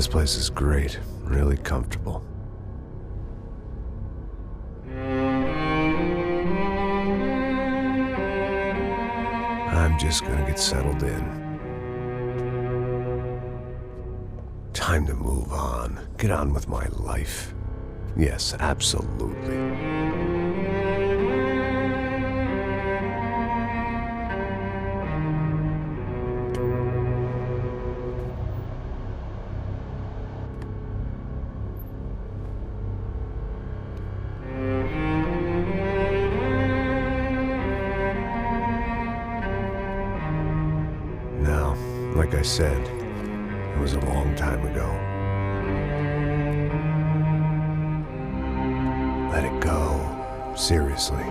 This place is great, really comfortable. I'm just gonna get settled in. Time to move on. Get on with my life. Yes, absolutely. Now, like I said, it was a long time ago. Let it go. Seriously.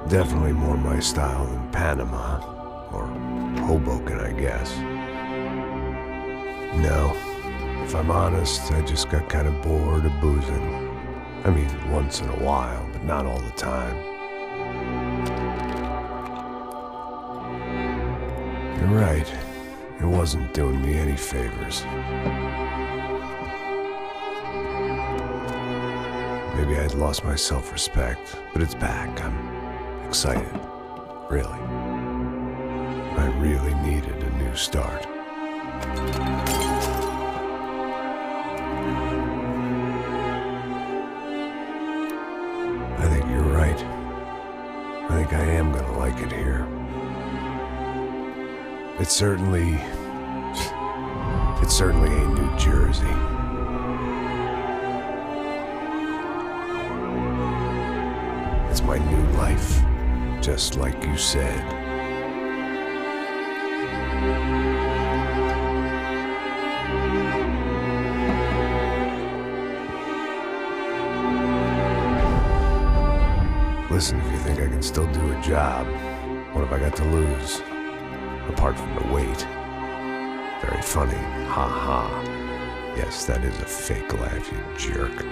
Definitely more my style than Panama, or Hoboken, I guess. No, if I'm honest, I just got kind of bored of boozing. I mean, once in a while, but not all the time. You're right, it wasn't doing me any favors. Maybe I'd lost my self-respect, but it's back. I'm excited, really. I really needed a new start. I think you're right. I think I am gonna like it here. It's certainly ain't New Jersey. It's my new life. Just like you said. Listen, if you think I can still do a job, what have I got to lose? Apart from the weight. Very funny. Ha ha. Yes, that is a fake laugh, you jerk.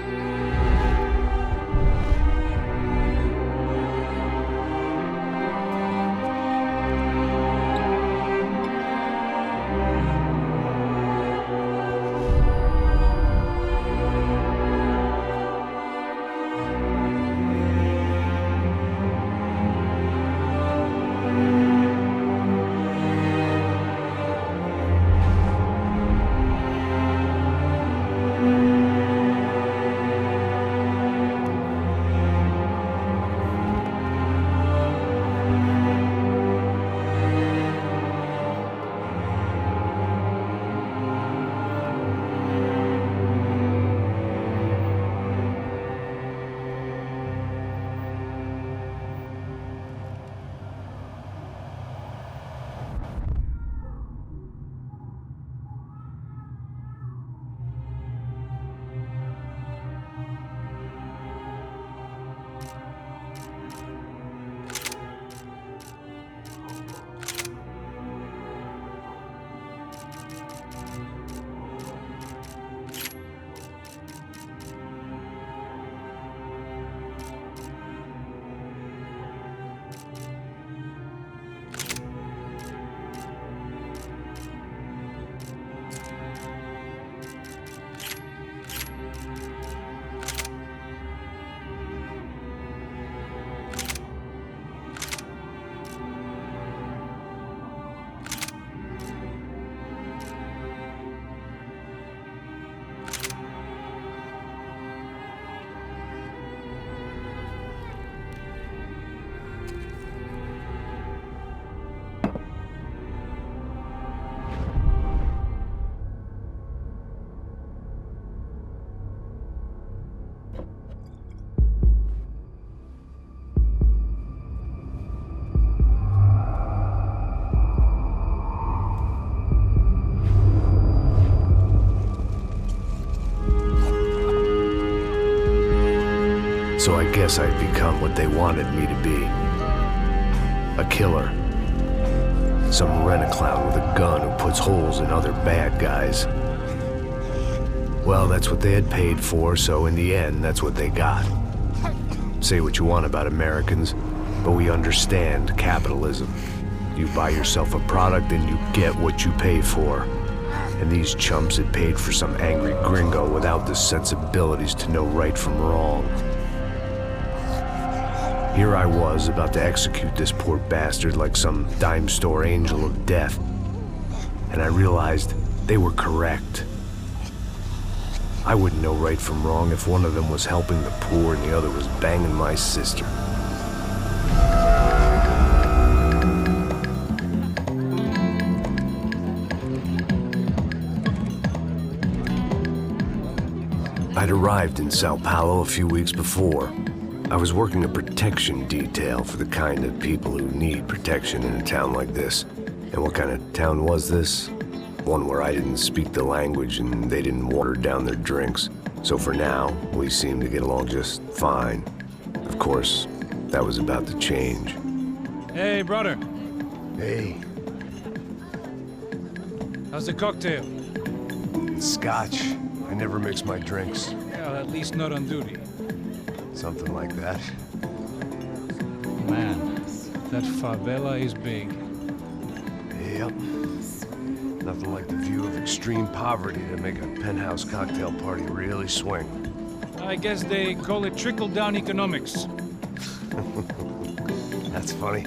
So I guess I'd become what they wanted me to be. A killer. Some rent-a-clown with a gun who puts holes in other bad guys. Well, that's what they had paid for, so in the end, that's what they got. Say what you want about Americans, but we understand capitalism. You buy yourself a product and you get what you pay for. And these chumps had paid for some angry gringo without the sensibilities to know right from wrong. Here I was, about to execute this poor bastard like some dime store angel of death. And I realized they were correct. I wouldn't know right from wrong if one of them was helping the poor and the other was banging my sister. I'd arrived in Sao Paolo a few weeks before. I was working a protection detail for the kind of people who need protection in a town like this. And what kind of town was this? One where I didn't speak the language and they didn't water down their drinks. So for now, we seemed to get along just fine. Of course, that was about to change. Hey, brother. Hey. How's the cocktail? It's scotch. I never mix my drinks. Well, at least not on duty. Something like that. Man, that favela is big. Yep. Nothing like the view of extreme poverty to make a penthouse cocktail party really swing. I guess they call it trickle-down economics. That's funny.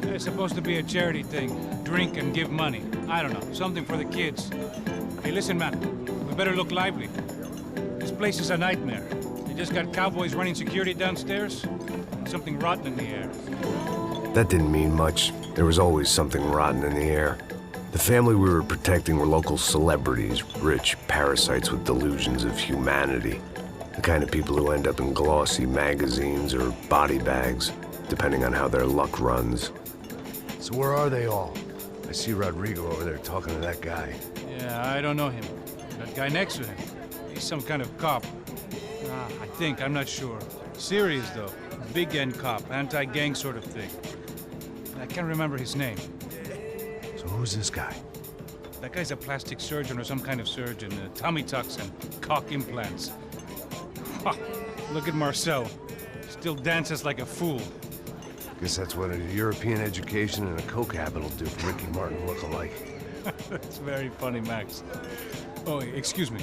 It's supposed to be a charity thing. Drink and give money. I don't know, something for the kids. Hey, listen, man. We better look lively. This place is a nightmare. They just got cowboys running security downstairs. And something rotten in the air. That didn't mean much. There was always something rotten in the air. The family we were protecting were local celebrities, rich parasites with delusions of humanity. The kind of people who end up in glossy magazines or body bags, depending on how their luck runs. So where are they all? I see Rodrigo over there talking to that guy. Yeah, I don't know him. That guy next to him. He's some kind of cop. I think, I'm not sure. Serious, though. Big end cop, anti-gang sort of thing. I can't remember his name. So who's this guy? That guy's a plastic surgeon or some kind of surgeon. Tummy tucks and cock implants. Ha! Look at Marcel. Still dances like a fool. Guess that's what a European education and a coke habit will do for Ricky Martin look-alike. That's very funny, Max. Oh, excuse me.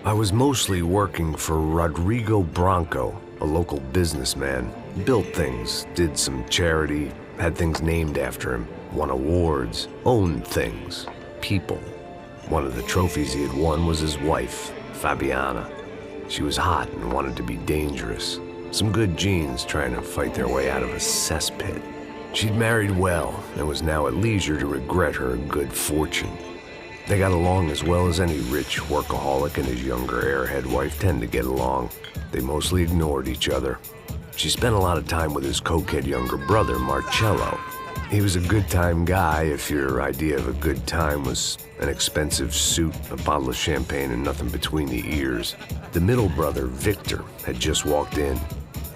I was mostly working for Rodrigo Branco, a local businessman. Built things, did some charity, had things named after him, won awards, owned things, people. One of the trophies he had won was his wife, Fabiana. She was hot and wanted to be dangerous. Some good genes trying to fight their way out of a cesspit. She'd married well and was now at leisure to regret her good fortune. They got along as well as any rich workaholic and his younger airhead wife tend to get along. They mostly ignored each other. She spent a lot of time with his cokehead younger brother, Marcello. He was a good-time guy if your idea of a good time was an expensive suit, a bottle of champagne, and nothing between the ears. The middle brother, Victor, had just walked in.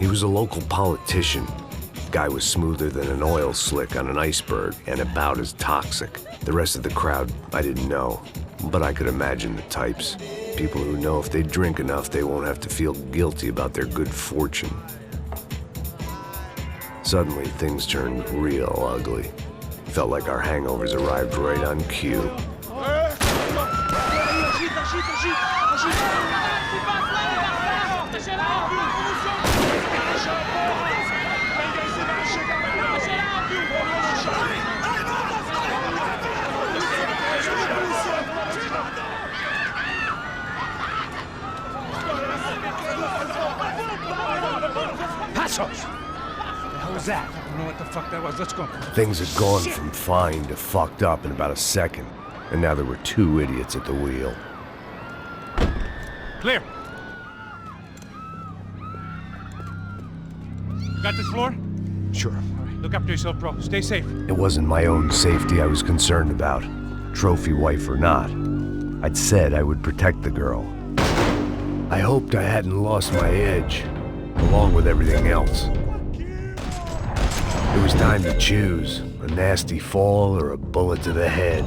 He was a local politician. Guy was smoother than an oil slick on an iceberg and about as toxic. The rest of the crowd, I didn't know, but I could imagine the types. People who know if they drink enough, they won't have to feel guilty about their good fortune. Suddenly, things turned real ugly. Felt like our hangovers arrived right on cue. Passos! What was that? I don't know what the fuck that was. Let's go. Things had gone from fine to fucked up in about a second, and now there were two idiots at the wheel. Clear. You got this floor? Sure. All right, look after yourself, bro. Stay safe. It wasn't my own safety I was concerned about, trophy wife or not. I'd said I would protect the girl. I hoped I hadn't lost my edge. along with everything else. It was time to choose, a nasty fall or a bullet to the head.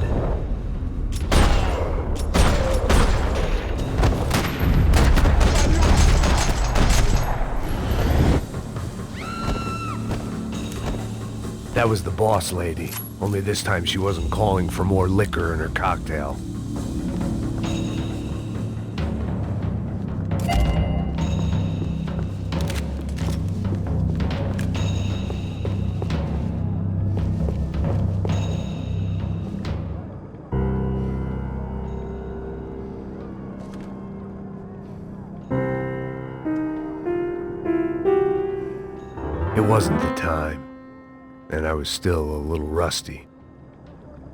That was the boss lady, only this time she wasn't calling for more liquor in her cocktail. It wasn't the time, and I was still a little rusty.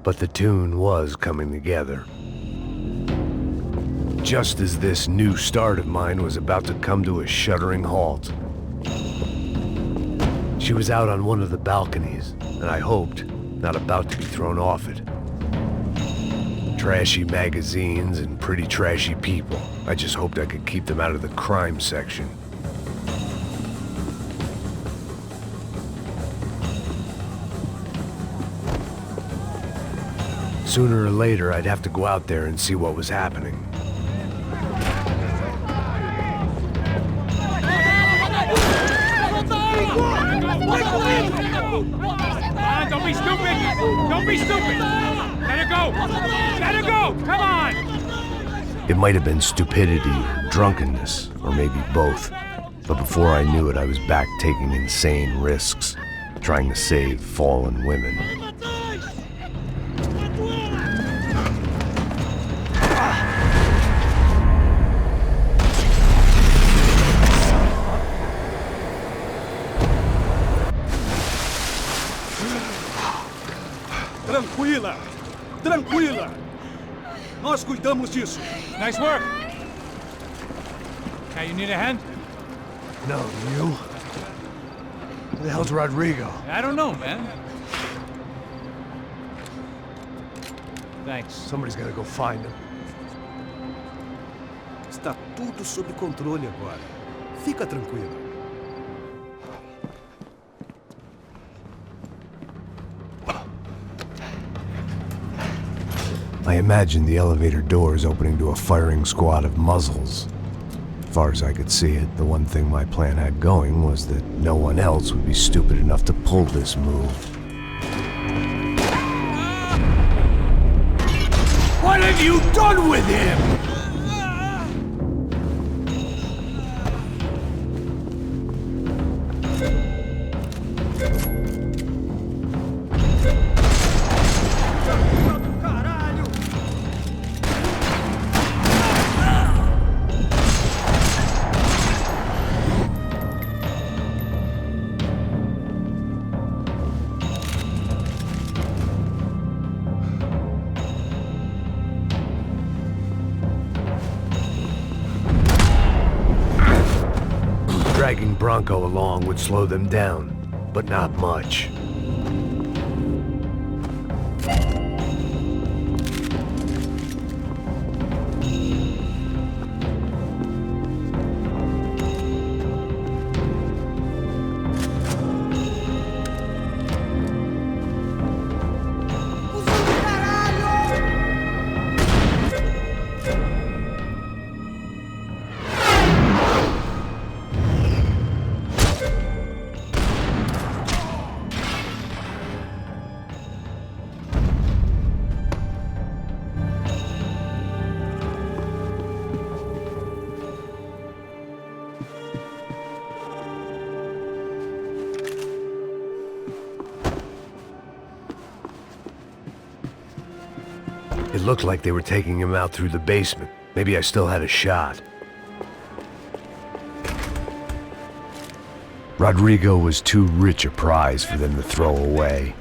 But the tune was coming together. Just as this new start of mine was about to come to a shuddering halt. She was out on one of the balconies, and I hoped not about to be thrown off it. Trashy magazines and pretty trashy people. I just hoped I could keep them out of the crime section. Sooner or later, I'd have to go out there and see what was happening. Don't be stupid! Don't be stupid! Let her go! Let her go! Come on! It might have been stupidity, drunkenness, or maybe both. But before I knew it, I was back taking insane risks, trying to save fallen women. Tranquila! Tranquila! Nós cuidamos disso. Nice work! Okay, you need a hand? No, you? Who the hell's Rodrigo? I don't know, man. Thanks. Somebody's gotta go find him. Está tudo sob controle agora. Fica tranquila. I imagined the elevator doors opening to a firing squad of muzzles. As far as I could see it, the one thing my plan had going was that no one else would be stupid enough to pull this move. What have you done with him? Dragging Bronco along would slow them down, but not much. It looked like they were taking him out through the basement. Maybe I still had a shot. Rodrigo was too rich a prize for them to throw away.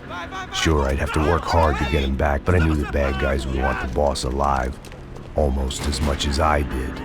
Sure, I'd have to work hard to get him back, but I knew the bad guys would want the boss alive, almost as much as I did.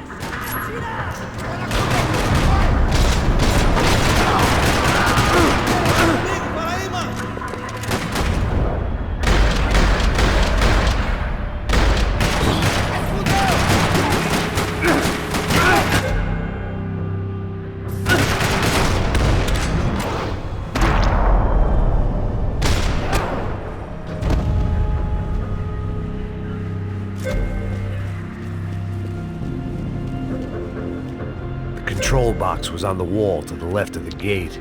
control box was on the wall to the left of the gate.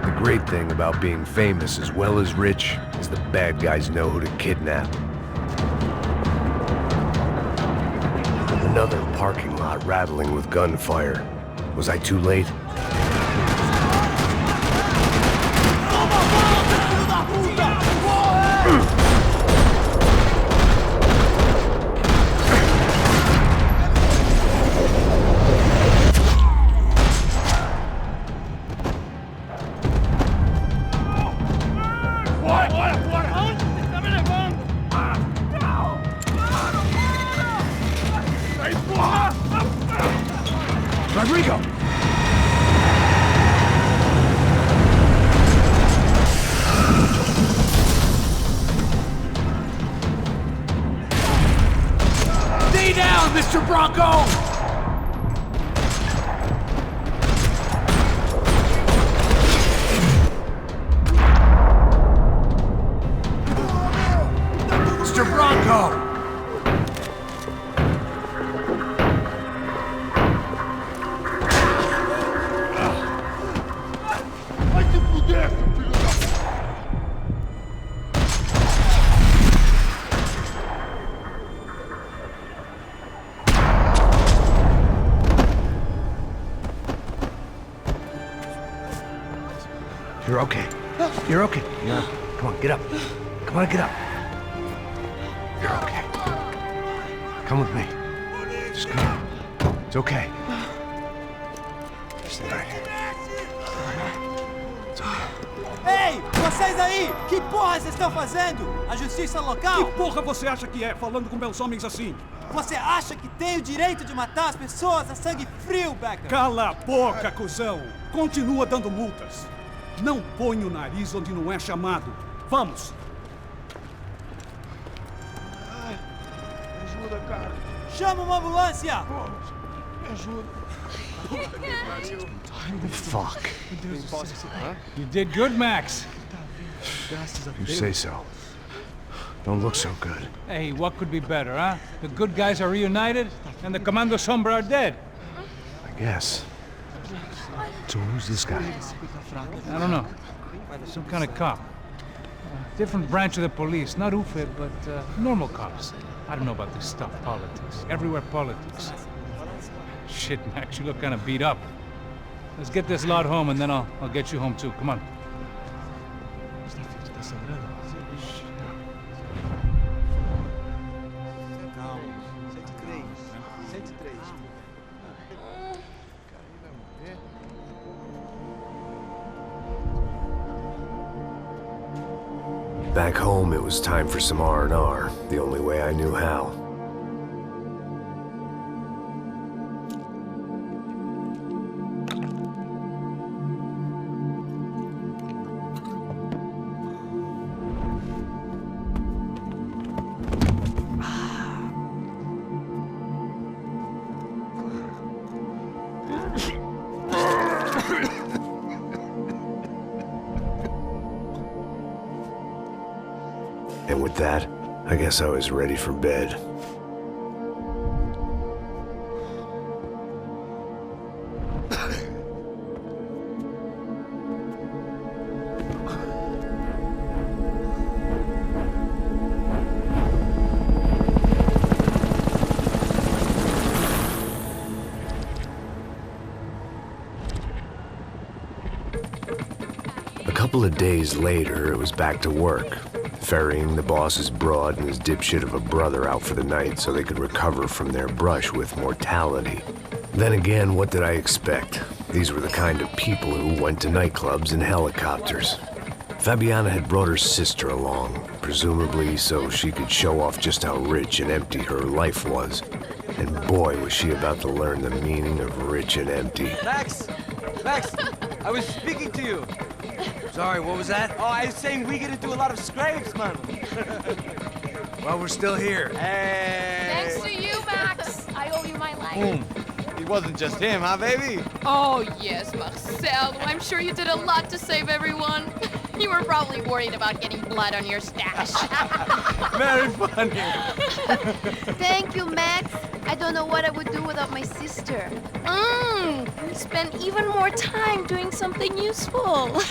The great thing about being famous as well as rich is the bad guys know who to kidnap. Another parking lot rattling with gunfire. Was I too late? Rodrigo! Stay down, Mr. Bronco! Mr. Bronco! You're okay. You're okay. Come on, get up. Come on, get up. You're okay. Come with me. Just come on. It's okay. Stay right here. It's okay. Ei, vocês aí! Que porra vocês estão fazendo? A justiça local? Que porra você acha que é, falando com meus homens assim? Você acha que tem o direito de matar as pessoas a sangue frio, Becker? Cala a boca, cuzão! Continua dando multas. Não põe o nariz onde não é chamado. Vamos! Ai, me ajuda, cara. Chama uma ambulância! Pô, me ajuda. Fuck. You did good, Max. You say so. Don't look so good. Hey, what could be better, huh? The good guys are reunited, and the Commando Sombra are dead. I guess. So who's this guy? I don't know. Some kind of cop. Different branch of the police. Not UFE, but normal cops. I don't know about this stuff, politics. Everywhere politics. Shit, Max, you look kind of beat up. Let's get this lot home, and then I'll get you home too. Come on. Back home, it was time for some R&R, the only way I knew how. And with that, I guess I was ready for bed. A couple of days later, it was back to work. Ferrying the boss's broad and his dipshit of a brother out for the night so they could recover from their brush with mortality. Then again, what did I expect? These were the kind of people who went to nightclubs in helicopters. Fabiana had brought her sister along. presumably so she could show off just how rich and empty her life was. And boy, was she about to learn the meaning of rich and empty. Max! Max! I was speaking to you. Sorry, what was that? Oh, I was saying we get into a lot of scrapes, man. Well, we're still here. Hey! Thanks to you, Max. I owe you my life. Boom. It wasn't just him, huh, baby? Oh, yes, Marcel. I'm sure you did a lot to save everyone. You were probably worried about getting blood on your stash. Very funny. Thank you, Max. I don't know what I would do without my sister. We spend even more time doing something useful.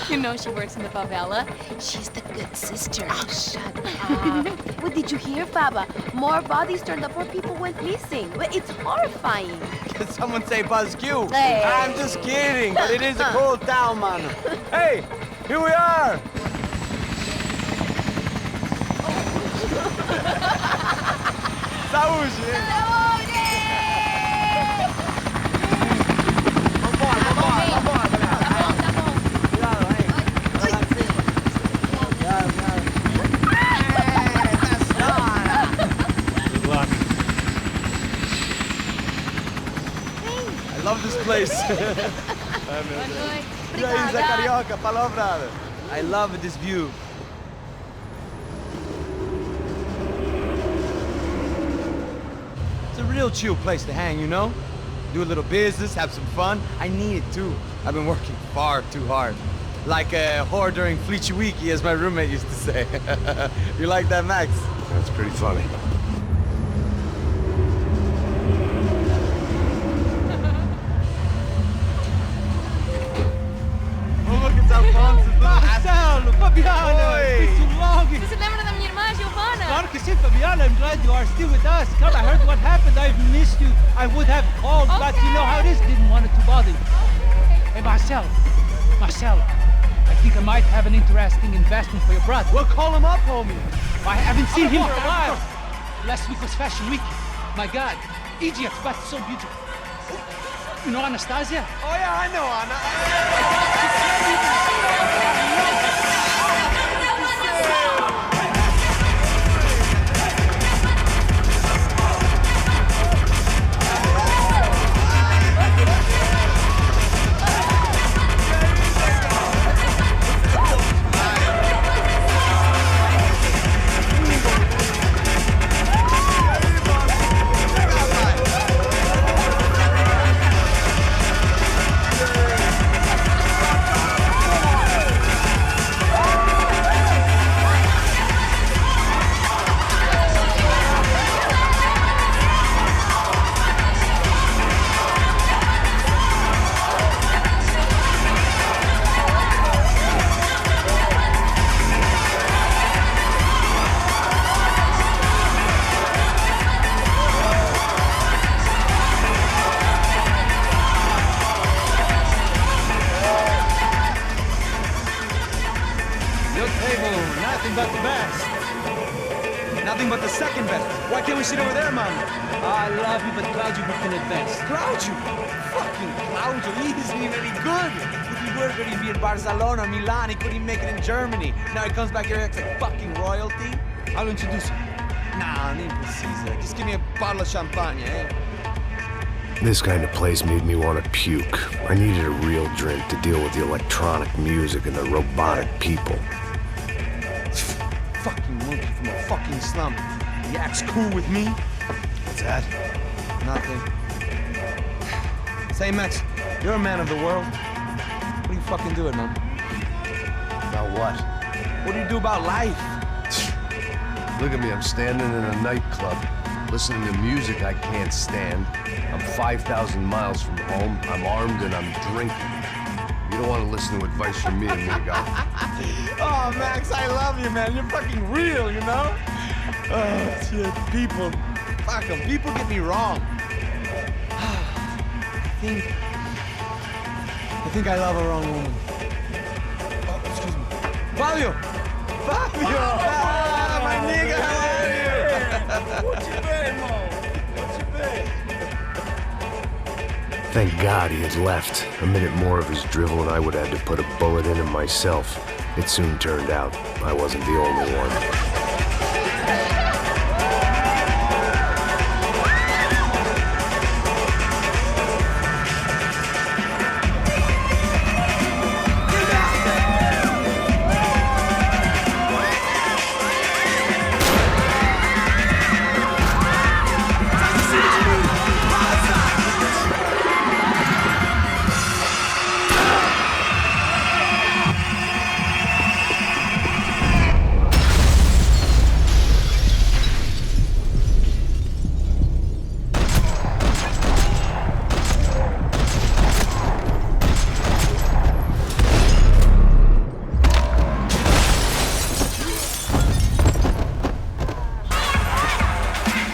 You know she works in the favela. She's the good sister. Oh, shut up. What did you hear, Baba? More bodies turned up where people went missing. It's horrifying. Did someone say Buzz Q? Hey. I'm just kidding, but it is a cool town, man. Hey, here we are. Saúde! I love this place. E aí, Zé Carioca, palavra. I love this view. It's a real chill place to hang, you know? Do a little business, have some fun. I need it too. I've been working far too hard. Like a whore during Fleechy Weeky, as my roommate used to say. You like that, Max? That's pretty funny. Marcelo, Fabiana, it's been too long. Você se lembra da minha irmã, Giovanna? Claro que sim, Fabiana. I'm glad you are still with us. Come, I heard what happened. I've missed you. I would have called, but you know how it is. Didn't want it to bother you. Hey, Marcel, I think I might have an interesting investment for your brother. Well, call him up, homie. I haven't seen him for a while. Last week was Fashion Week. My God, Egypt, but so beautiful. You know Anastasia? Oh yeah, I know Anna. Nothing but the best. Nothing but the second best. Why can't we sit over there, man? I love you, but Claudio booked in advance. Claudio? Fucking Claudio, he isn't even any good. If he were good, he'd be in Barcelona, Milan, he couldn't make it in Germany. Now he comes back here acts like fucking royalty. I'll introduce you. Nah, nem precisa. Just give me a bottle of champagne, eh? This kind of place made me want to puke. I needed a real drink to deal with the electronic music and the robotic people. Fucking monkey from a fucking slum. He acts cool with me. What's that? Nothing. Say, Max, you're a man of the world. What do you fucking do it, man? About what? What do you do about life? Look at me, I'm standing in a nightclub, listening to music I can't stand. I'm 5,000 miles from home, I'm armed and I'm drinking. You don't want to listen to advice from me, amigo. Oh, Max, I love you, man. You're fucking real, you know? Oh, shit. People. Fuck them. People get me wrong. I think I love a wrong woman. Oh, excuse me. Fabio! Fabio! Ah, my nigga, how are you? What you been, Mo? What you been? Thank God he had left. A minute more of his drivel and I would have had to put a bullet in him myself. It soon turned out I wasn't the only one.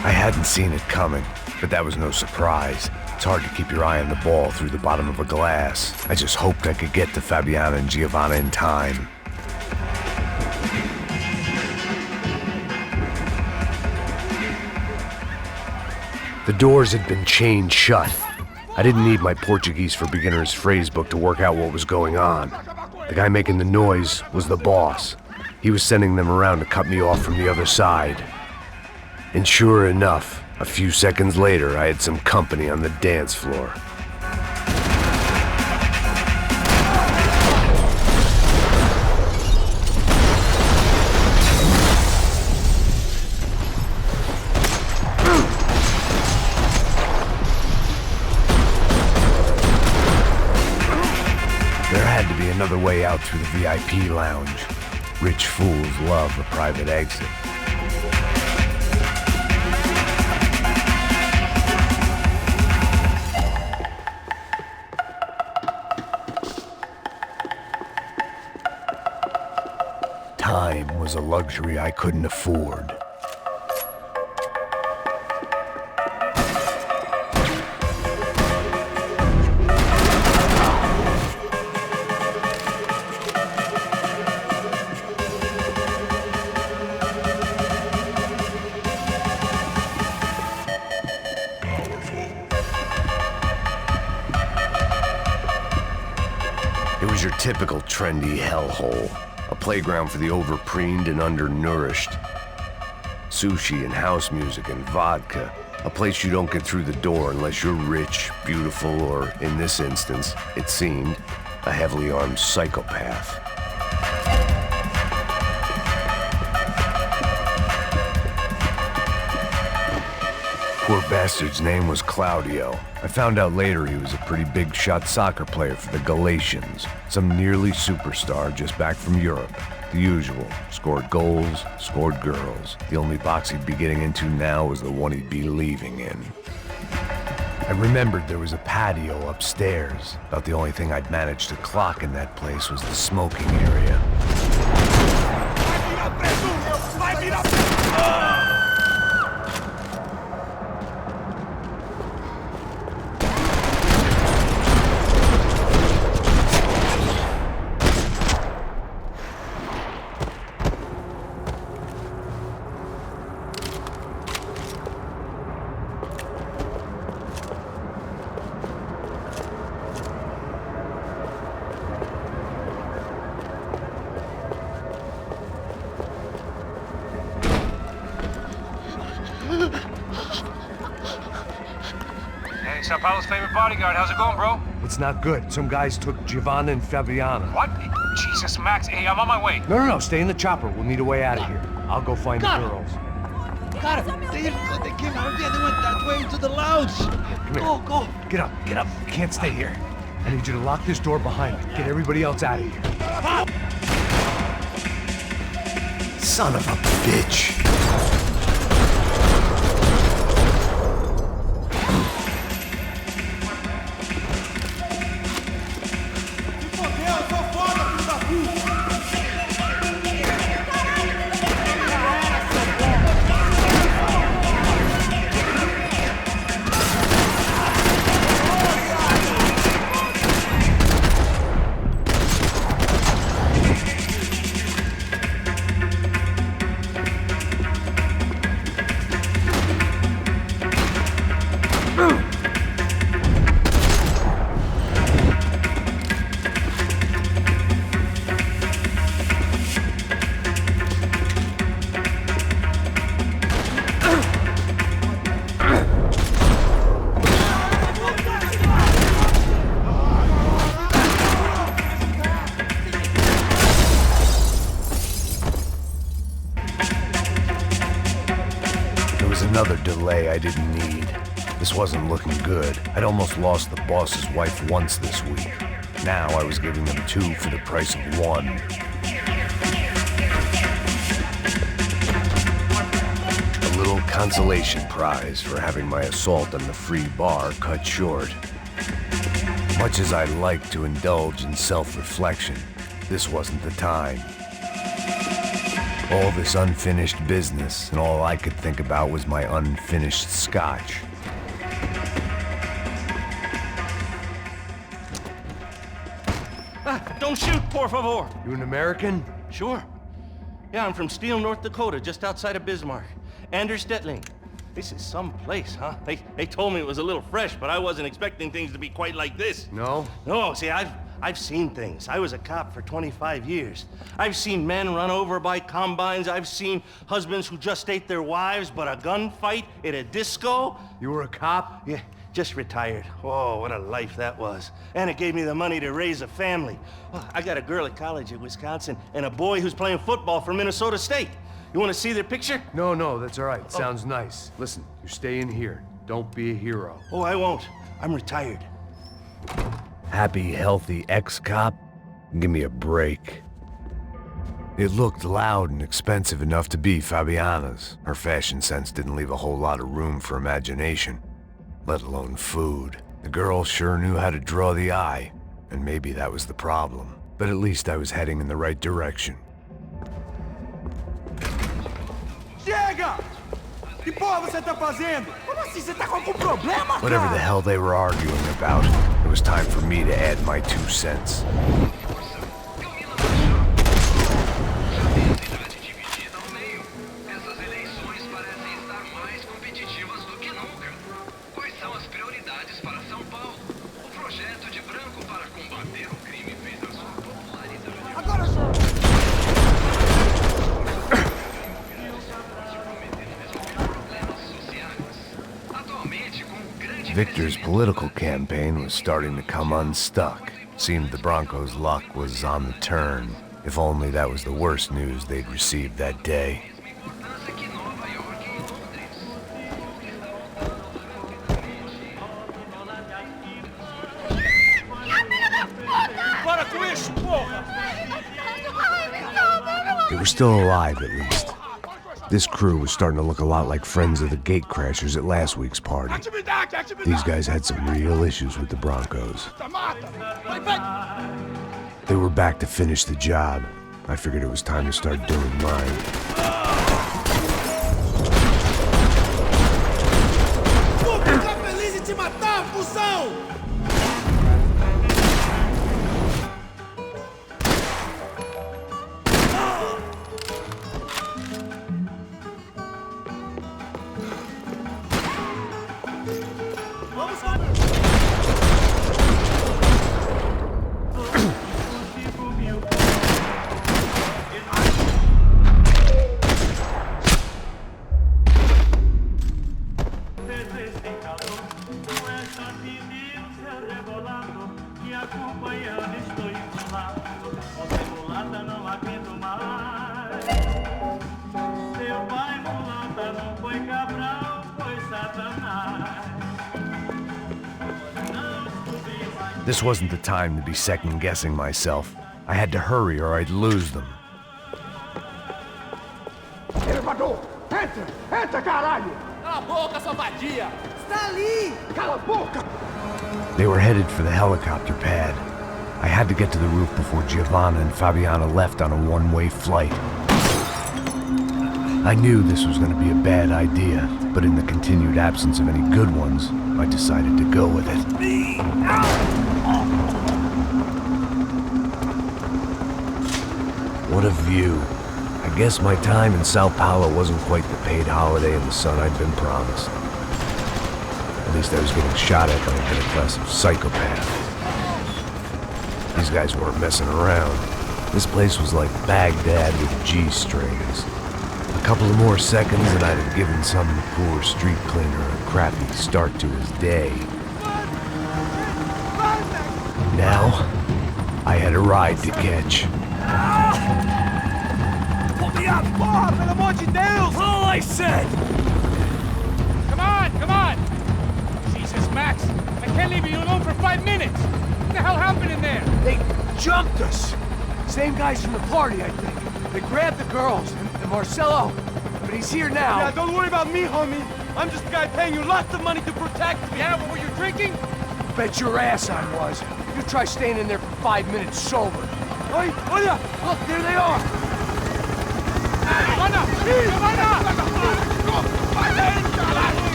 I hadn't seen it coming, but that was no surprise. It's hard to keep your eye on the ball through the bottom of a glass. I just hoped I could get to Fabiana and Giovanna in time. The doors had been chained shut. I didn't need my Portuguese for Beginners phrasebook to work out what was going on. The guy making the noise was the boss. He was sending them around to cut me off from the other side. And sure enough, a few seconds later, I had some company on the dance floor. There had to be another way out through the VIP lounge. Rich fools love a private exit. Time was a luxury I couldn't afford. It was your typical trendy hellhole. A playground for the overpreened and undernourished. Sushi and house music and vodka. A place you don't get through the door unless you're rich, beautiful, or, in this instance, it seemed, a heavily armed psychopath. Poor bastard's name was Claudio. I found out later he was a pretty big shot soccer player for the Galatians. Some nearly superstar just back from Europe. The usual. Scored goals, scored girls. The only box he'd be getting into now was the one he'd be leaving in. I remembered there was a patio upstairs. About the only thing I'd managed to clock in that place was the smoking area. Hey, Sao Paolo's favorite bodyguard. How's it going, bro? It's not good. Some guys took Giovanna and Fabiana. What? Jesus, Max. Hey, I'm on my way. No, stay in the chopper. We'll need a way out of here. I'll go find the girls. Got him. They came out there. They went that way into the lounge. Come here. Go. Get up. You can't stay here. I need you to lock this door behind me. Get everybody else out of here. Son of a bitch. another delay I didn't need. This wasn't looking good. I'd almost lost the boss's wife once this week. Now I was giving them 2 for the price of 1. A little consolation prize for having my assault on the free bar cut short. Much as I'd like to indulge in self-reflection, this wasn't the time. All this unfinished business, and all I could think about was my unfinished scotch. Don't shoot, por favor. You an American? Sure. Yeah, I'm from Steele, North Dakota, just outside of Bismarck. Anders Stetling. This is some place, huh? They told me it was a little fresh, but I wasn't expecting things to be quite like this. No? No, see, I've seen things. I was a cop for 25 years. I've seen men run over by combines. I've seen husbands who just ate their wives, but a gunfight at a disco. You were a cop? Yeah, just retired. Oh, what a life that was. And it gave me the money to raise a family. Oh, I got a girl at college at Wisconsin and a boy who's playing football for Minnesota State. You want to see their picture? No, that's all right. Sounds nice. Listen, you're staying here. Don't be a hero. Oh, I won't. I'm retired. Happy, healthy ex-cop? Give me a break. It looked loud and expensive enough to be Fabiana's. Her fashion sense didn't leave a whole lot of room for imagination, let alone food. The girl sure knew how to draw the eye, and maybe that was the problem. But at least I was heading in the right direction. Chega! Que porra você tá fazendo? Como assim? Você tá com algum problema, cara? Whatever the hell they were arguing about, it was time for me to add my 2 cents. Victor's political campaign was starting to come unstuck. Seemed the Broncos' luck was on the turn. If only that was the worst news they'd received that day. They were still alive, at least. This crew was starting to look a lot like friends of the gatecrashers at last week's party. These guys had some real issues with the Broncos. They were back to finish the job. I figured it was time to start doing mine. This wasn't the time to be second-guessing myself. I had to hurry or I'd lose them. Elevador! Entra! Entra, caralho! Cala a boca, sua vadia! Está ali! Cala a boca! They were headed for the helicopter pad. I had to get to the roof before Giovanna and Fabiana left on a one-way flight. I knew this was going to be a bad idea, but in the continued absence of any good ones, I decided to go with it. What a view. I guess my time in Sao Paolo wasn't quite the paid holiday in the sun I'd been promised. At least I was getting shot at by a middle-class psychopath. These guys weren't messing around. This place was like Baghdad with G-strings. A couple of more seconds and I'd have given some poor street cleaner a crappy start to his day. Now, I had a ride to catch. Pull me up! Porra, pelo amor de Deus! All I said! Max! I can't leave you alone for 5 minutes! What the hell happened in there? They jumped us! Same guys from the party, I think. They grabbed the girls, and Marcelo, but he's here now. Yeah, don't worry about me, homie. I'm just a guy paying you lots of money to protect me. Yeah, but were you drinking? Bet your ass I was. You try staying in there for 5 minutes sober. Oi, Olha! Look, there they are! Come on!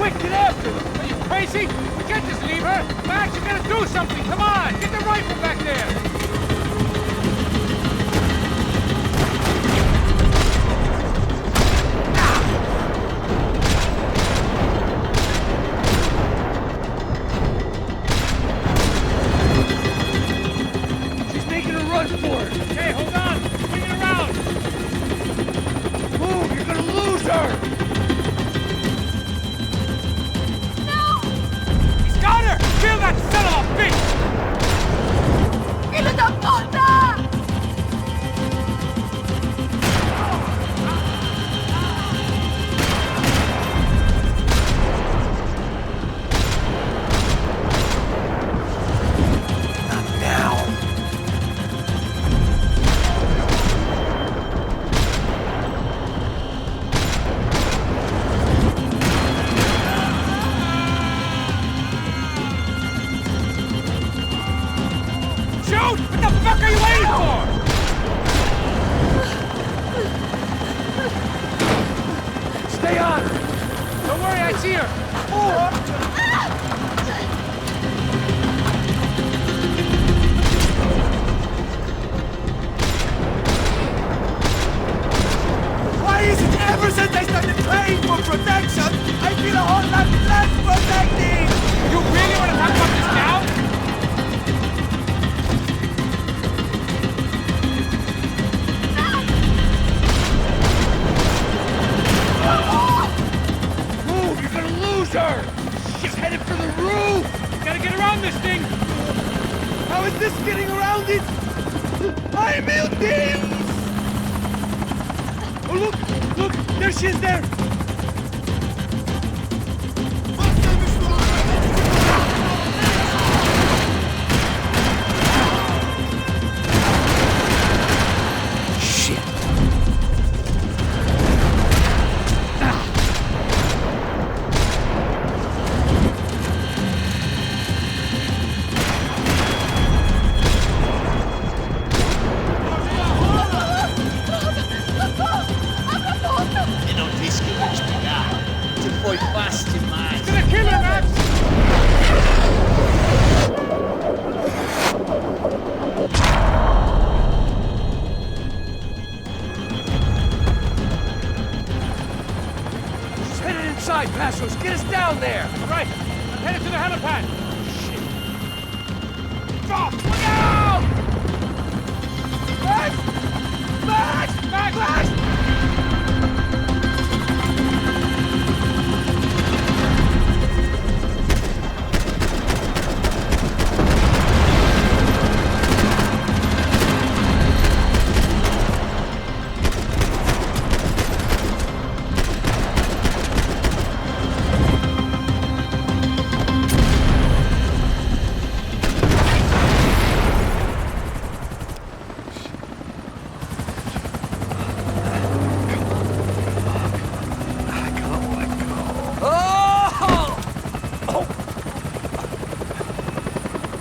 Quick, get after them! Are you crazy? We can't just leave her! Max, you gotta do something! Come on! Get the rifle back there! She's making a run for it! Hey, hold on! Bring it around! Move, you're gonna lose her! He's got her! Kill that son of a bitch! ¡Hijo de puta! Shoot! What the fuck are you waiting for? Stay on! Don't worry, I see her! Why is it ever since I started paying for protection, I feel a whole lot less protecting? You really want to talk about this now? Move, you're gonna lose her! She's headed for the roof! Gotta get around this thing! How is this getting around it? I'm building! Oh, look! There she is there! Shit! Eu não disse que eu ia te pegar. Tu foi fácil demais. Gonna kill her, Max! She's headed inside, Passos! Get us down there! Right, I'm headed to the helipad! Drop! Look out! Max! Max! Max! Max!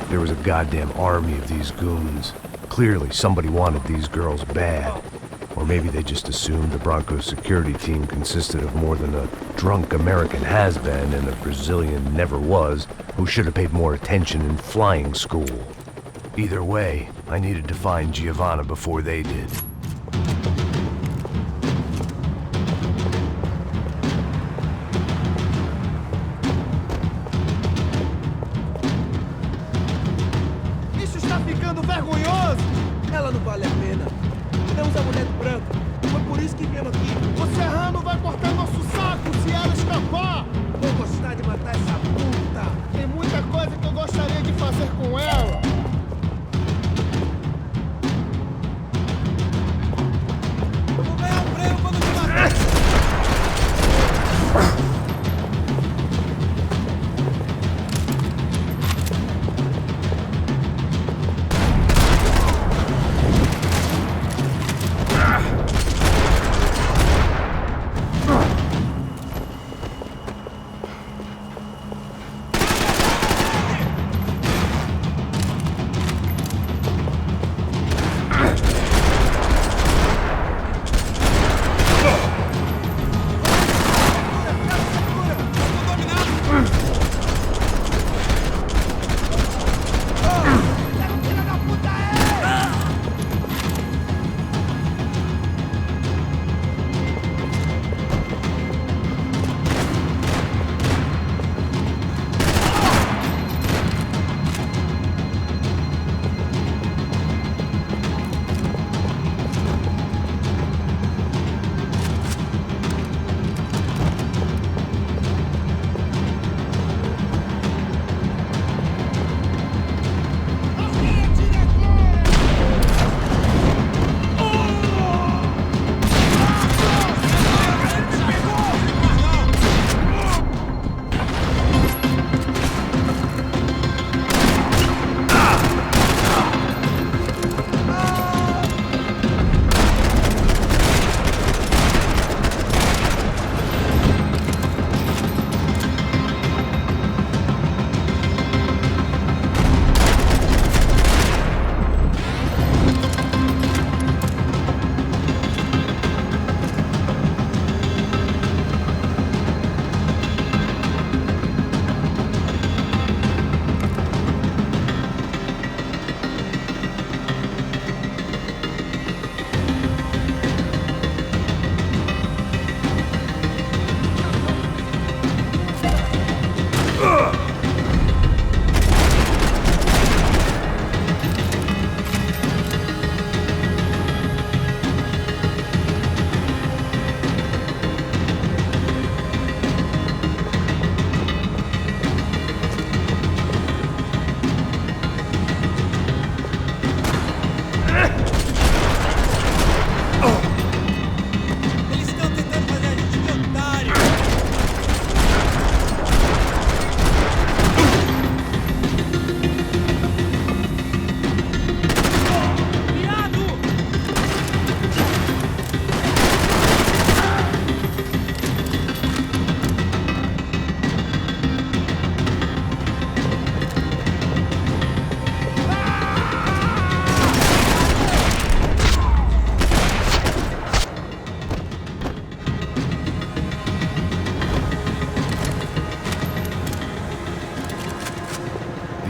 There was a goddamn army of these goons. Clearly, somebody wanted these girls bad. Or maybe they just assumed the Broncos security team consisted of more than a drunk American has-been and a Brazilian never-was who should have paid more attention in flying school. Either way, I needed to find Giovanna before they did. Isso está ficando vergonhoso! Ela não vale a pena. Temos a mulher do branco. Foi por isso que viemos aqui. O Serrano vai cortar nosso saco se ela escapar! Vou gostar de matar essa puta. Tem muita coisa que eu gostaria de fazer com ela! Eu vou ganhar um prêmio quando te matar.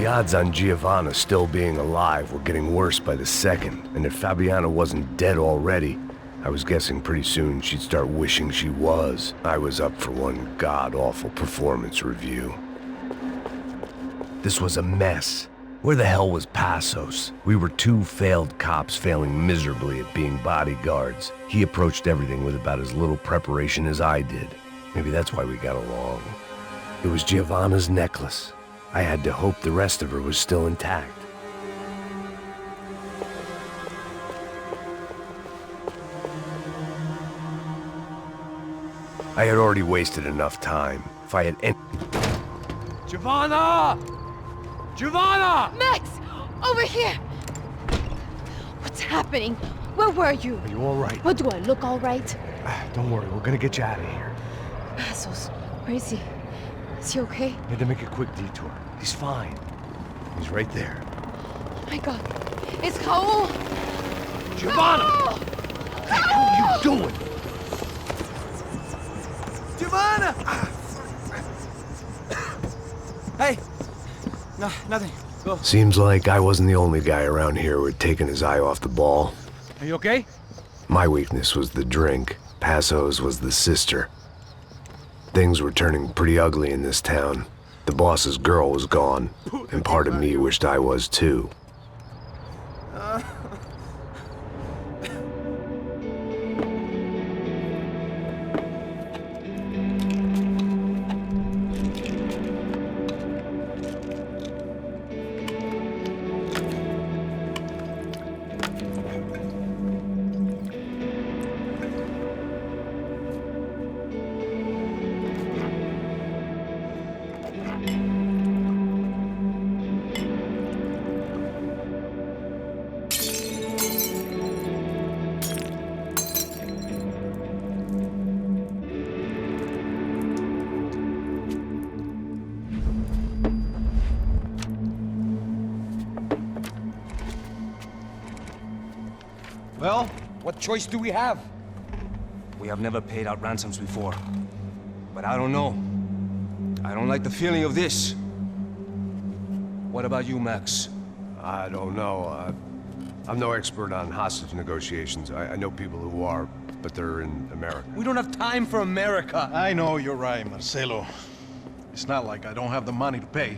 odds on Giovanna still being alive were getting worse by the second, and if Fabiana wasn't dead already, I was guessing pretty soon she'd start wishing she was. I was up for one god-awful performance review. This was a mess. Where the hell was Passos? We were two failed cops failing miserably at being bodyguards. He approached everything with about as little preparation as I did. Maybe that's why we got along. It was Giovanna's necklace. I had to hope the rest of her was still intact. I had already wasted enough time. If I had any... Giovanna! Giovanna! Max! Over here! What's happening? Where were you? Are you all right? What, do I look all right? Don't worry, we're gonna get you out of here. Passos, where is he? Is he okay? Had to make a quick detour. He's fine. He's right there. Oh my god. It's Raul! Giovanna! Raul! What the hell are you doing? Giovanna! Hey! No, nothing. Go. Seems like I wasn't the only guy around here who had taken his eye off the ball. Are you okay? My weakness was the drink. Passos was the sister. Things were turning pretty ugly in this town. The boss's girl was gone, and part of me wished I was too. Well, what choice do we have? We have never paid out ransoms before. But I don't know. I don't like the feeling of this. What about you, Max? I don't know. I'm no expert on hostage negotiations. I know people who are, but they're in America. We don't have time for America. I know you're right, Marcelo. It's not like I don't have the money to pay.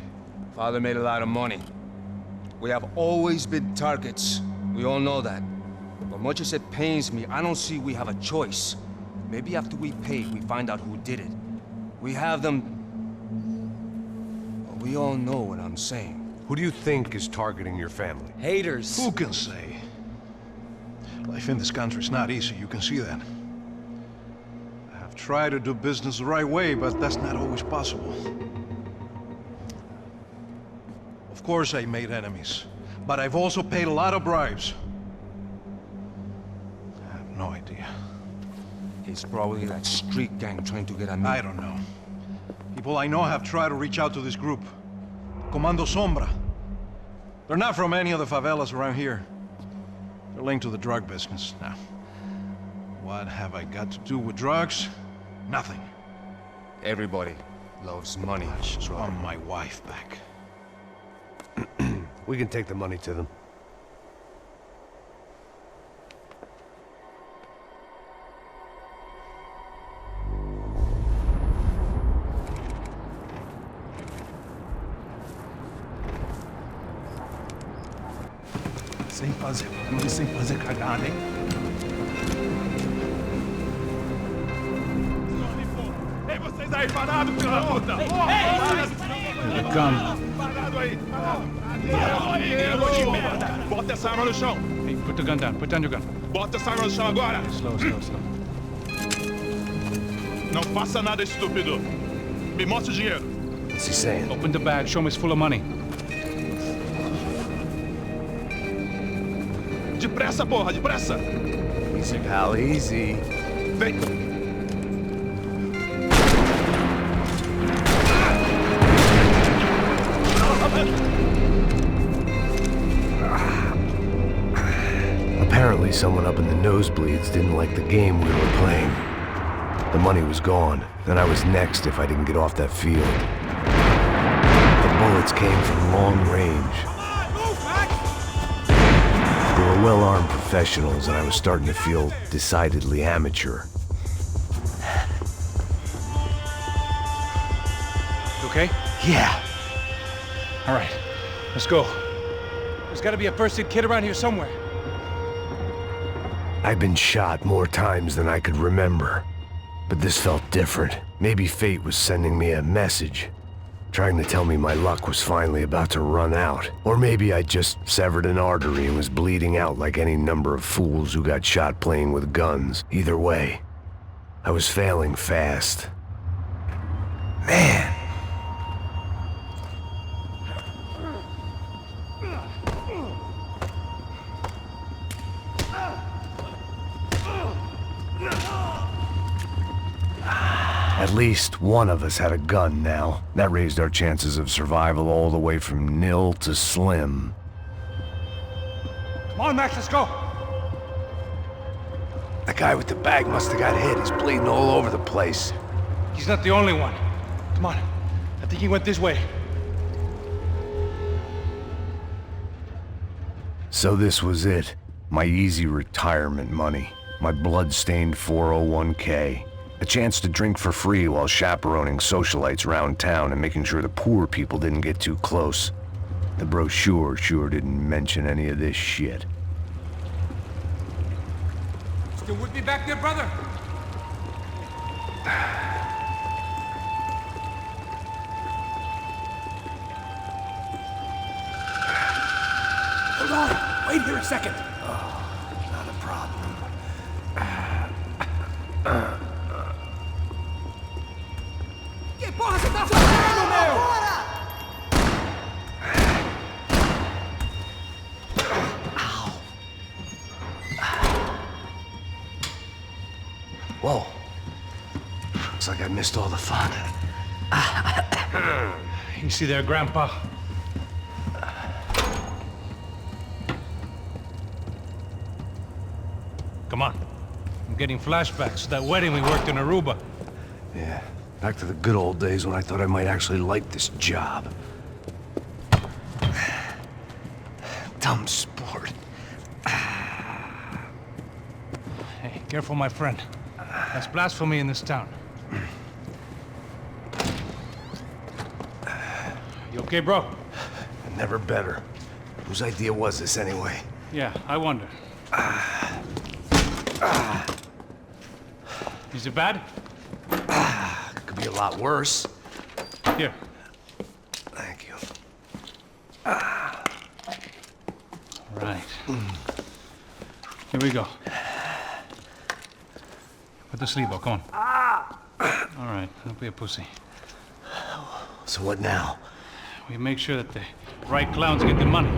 Father made a lot of money. We have always been targets. We all know that. But much as it pains me, I don't see we have a choice. Maybe after we pay, we find out who did it. We have them... But we all know what I'm saying. Who do you think is targeting your family? Haters. Who can say? Life in this country is not easy, you can see that. I have tried to do business the right way, but that's not always possible. Of course I made enemies, but I've also paid a lot of bribes. I have no idea. It's probably that street gang trying to get at me. I don't know. People I know have tried to reach out to this group. Comando Sombra. They're not from any of the favelas around here. They're linked to the drug business. Now, what have I got to do with drugs? Nothing. Everybody loves money. I just want my wife back. We can take the money to them. Sem fazer cagada, hein? Ei, vocês aí parados, filho da puta! Here they come. Parado aí! Bota essa arma no chão! Hey, put the gun down. Put down your gun. Bota essa arma no chão agora! Slow, slow, slow. Não faça nada, estúpido! Me mostre o dinheiro! What's he saying? Open the bag. Show me it's full of money. Depressa, porra! Depressa! Easy, pal, easy. Vem! Apparently someone up in the nosebleeds didn't like the game we were playing. The money was gone, and I was next if I didn't get off that field. The bullet bullets came from long range. They were well-armed professionals, and I was starting to feel decidedly amateur. You okay? Yeah. All right, let's go. There's gotta be a first-aid kit around here somewhere. I've been shot more times than I could remember, but this felt different. Maybe fate was sending me a message, trying to tell me my luck was finally about to run out. Or maybe I just severed an artery and was bleeding out like any number of fools who got shot playing with guns. Either way, I was failing fast. Man! At least one of us had a gun now. That raised our chances of survival all the way from nil to slim. Come on, Max, let's go! The guy with the bag must have got hit. He's bleeding all over the place. He's not the only one. Come on, I think he went this way. So this was it. My easy retirement money. My blood-stained 401k. A chance to drink for free while chaperoning socialites around town and making sure the poor people didn't get too close. The brochure sure didn't mention any of this shit. Still with me back there, brother? Hold on. Wait here a second. Not a problem. Que porra você tá fazendo, meu? Whoa. Looks like I missed all the fun. You see there, Grandpa? Come on. I'm getting flashbacks to that wedding we worked in Aruba. Yeah, back to the good old days when I thought I might actually like this job. Dumb sport. Hey, careful, my friend. That's blasphemy in this town. You okay, bro? Never better. Whose idea was this anyway? Yeah, I wonder. Is it bad? Could be a lot worse. Here. Thank you. Right. Here we go. Put the sleeve on, come on. All right, don't be a pussy. So what now? We make sure that the right clowns get the money.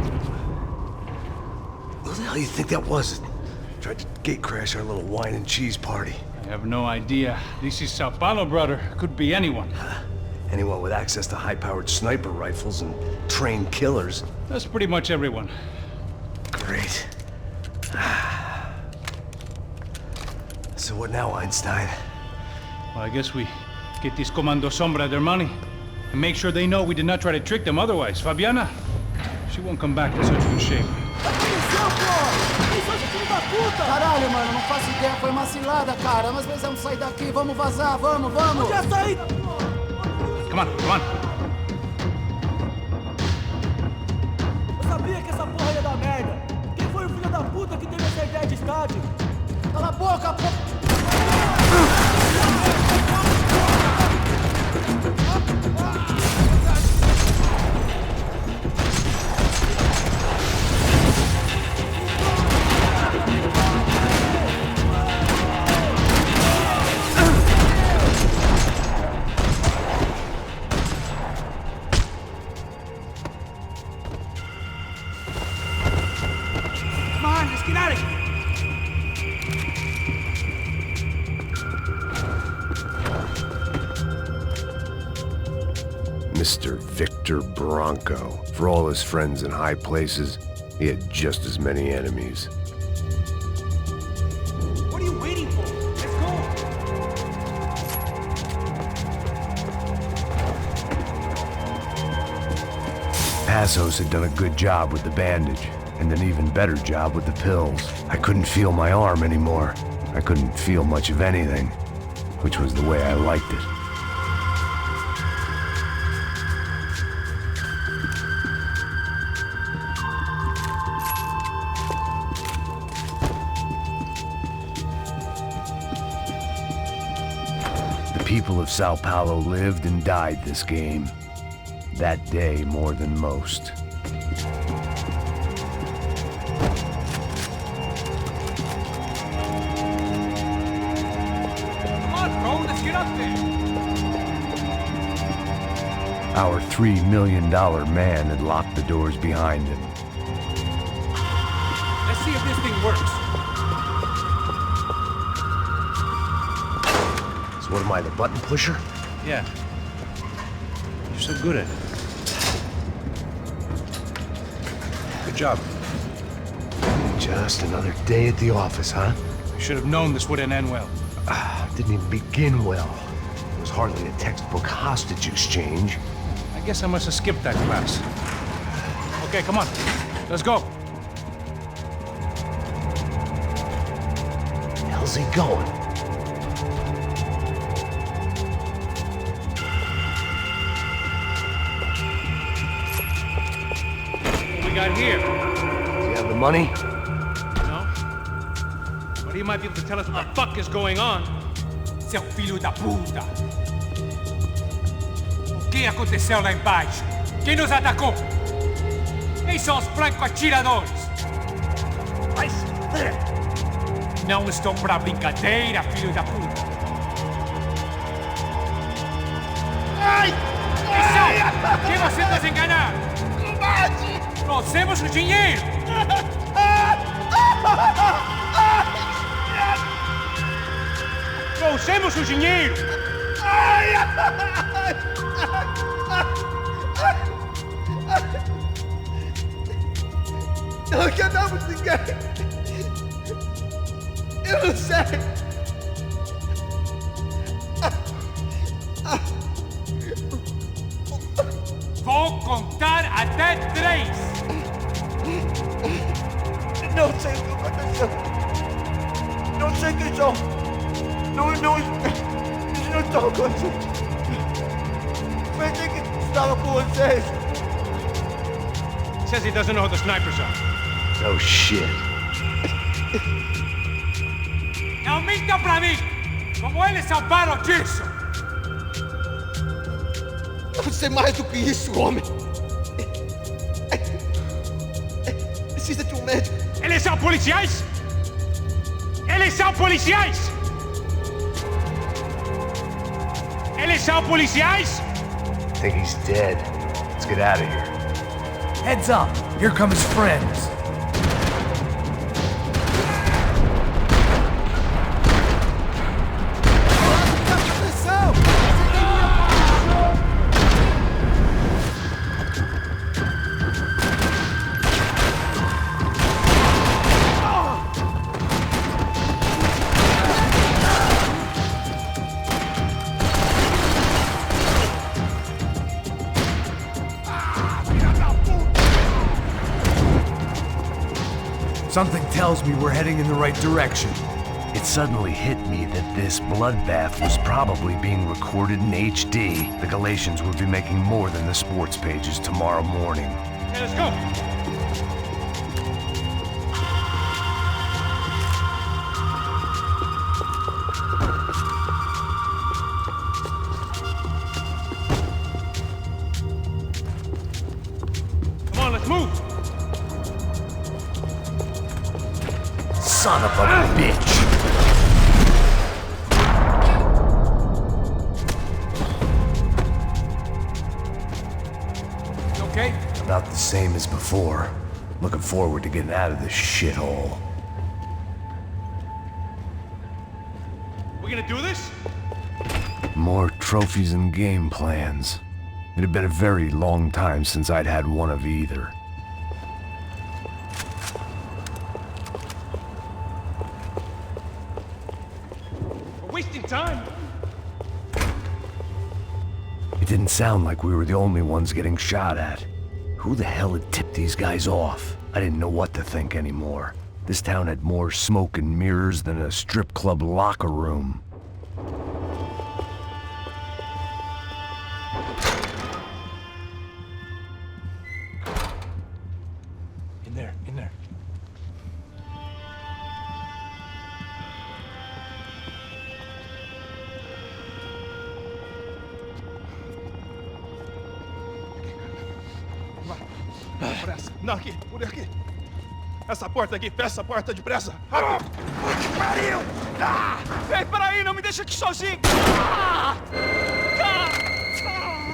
What the hell do you think that was? Tried to gate crash our little wine and cheese party. I have no idea. This is Sao Paolo, brother. Could be anyone. Anyone with access to high-powered sniper rifles and trained killers. That's pretty much everyone. Great. So what now, Einstein? Well, I guess we get these Comando Sombra their money and make sure they know we did not try to trick them otherwise. Fabiana, she won't come back in such good shape. Caralho, mano, não faço ideia, foi uma cilada, cara. Nós precisamos sair daqui, vamos vazar, vamos! Onde é sair? Come on, come on. Eu sabia que essa porra ia dar merda. Quem foi o filho da puta que teve essa ideia de estádio? Cala a boca, porra! Mr. Victor Bronco. For all his friends in high places, he had just as many enemies. What are you waiting for? Let's go! Passos had done a good job with the bandage, and an even better job with the pills. I couldn't feel my arm anymore. I couldn't feel much of anything, which was the way I liked it. The people of Sao Paolo lived and died this game. That day more than most. Our $3 million man had locked the doors behind him. Let's see if this thing works. So what am I, the button pusher? Yeah. You're so good at it. Good job. Just another day at the office, huh? I should have known this wouldn't end well. Didn't even begin well. It was hardly a textbook hostage exchange. I guess I must have skipped that class. Okay, come on. Let's go. How's he going? What we got here? Does he have the money? No. But he might be able to tell us what the fuck is going on. Seu filho da puta! O que aconteceu lá embaixo? Quem nos atacou? Quem são os franco-atiradores? Vai se fuder! Não estou pra brincadeira, filho da puta! Ai! Quem você nos enganar? Combate! Trouxemos o dinheiro! Trouxemos o dinheiro! Não enganamos ninguém! Eu não sei! Vou contar até 3! Não sei o que aconteceu! Não sei quem são! Não estou com vocês! Pensei que estava com vocês! Says he doesn't know who the snipers are. Oh shit. Não minta pra mim! Como eles salvaram disso! Eu sei mais do que isso, homem! Precisa de um médico! Eles são policiais? Eles são policiais? Eles são policiais? I think he's dead. Let's get out of here. Heads up! Here come his friends! Something tells me we're heading in the right direction. It suddenly hit me that this bloodbath was probably being recorded in HD. The Galatians would be making more than the sports pages tomorrow morning. Okay, let's go! Come on, let's move! Son of a bitch! You okay? About the same as before. Looking forward to getting out of this shithole. We gonna do this? More trophies and game plans. It had been a very long time since I'd had one of either. Wasting time. It didn't sound like we were the only ones getting shot at. Who the hell had tipped these guys off? I didn't know what to think anymore. This town had more smoke and mirrors than a strip club locker room. In there, in there. Pressa. Não, aqui, por aqui. Essa porta aqui, fecha essa porta depressa. Rápido! Que pariu! Ah! Ei, peraí, não me deixa aqui sozinho!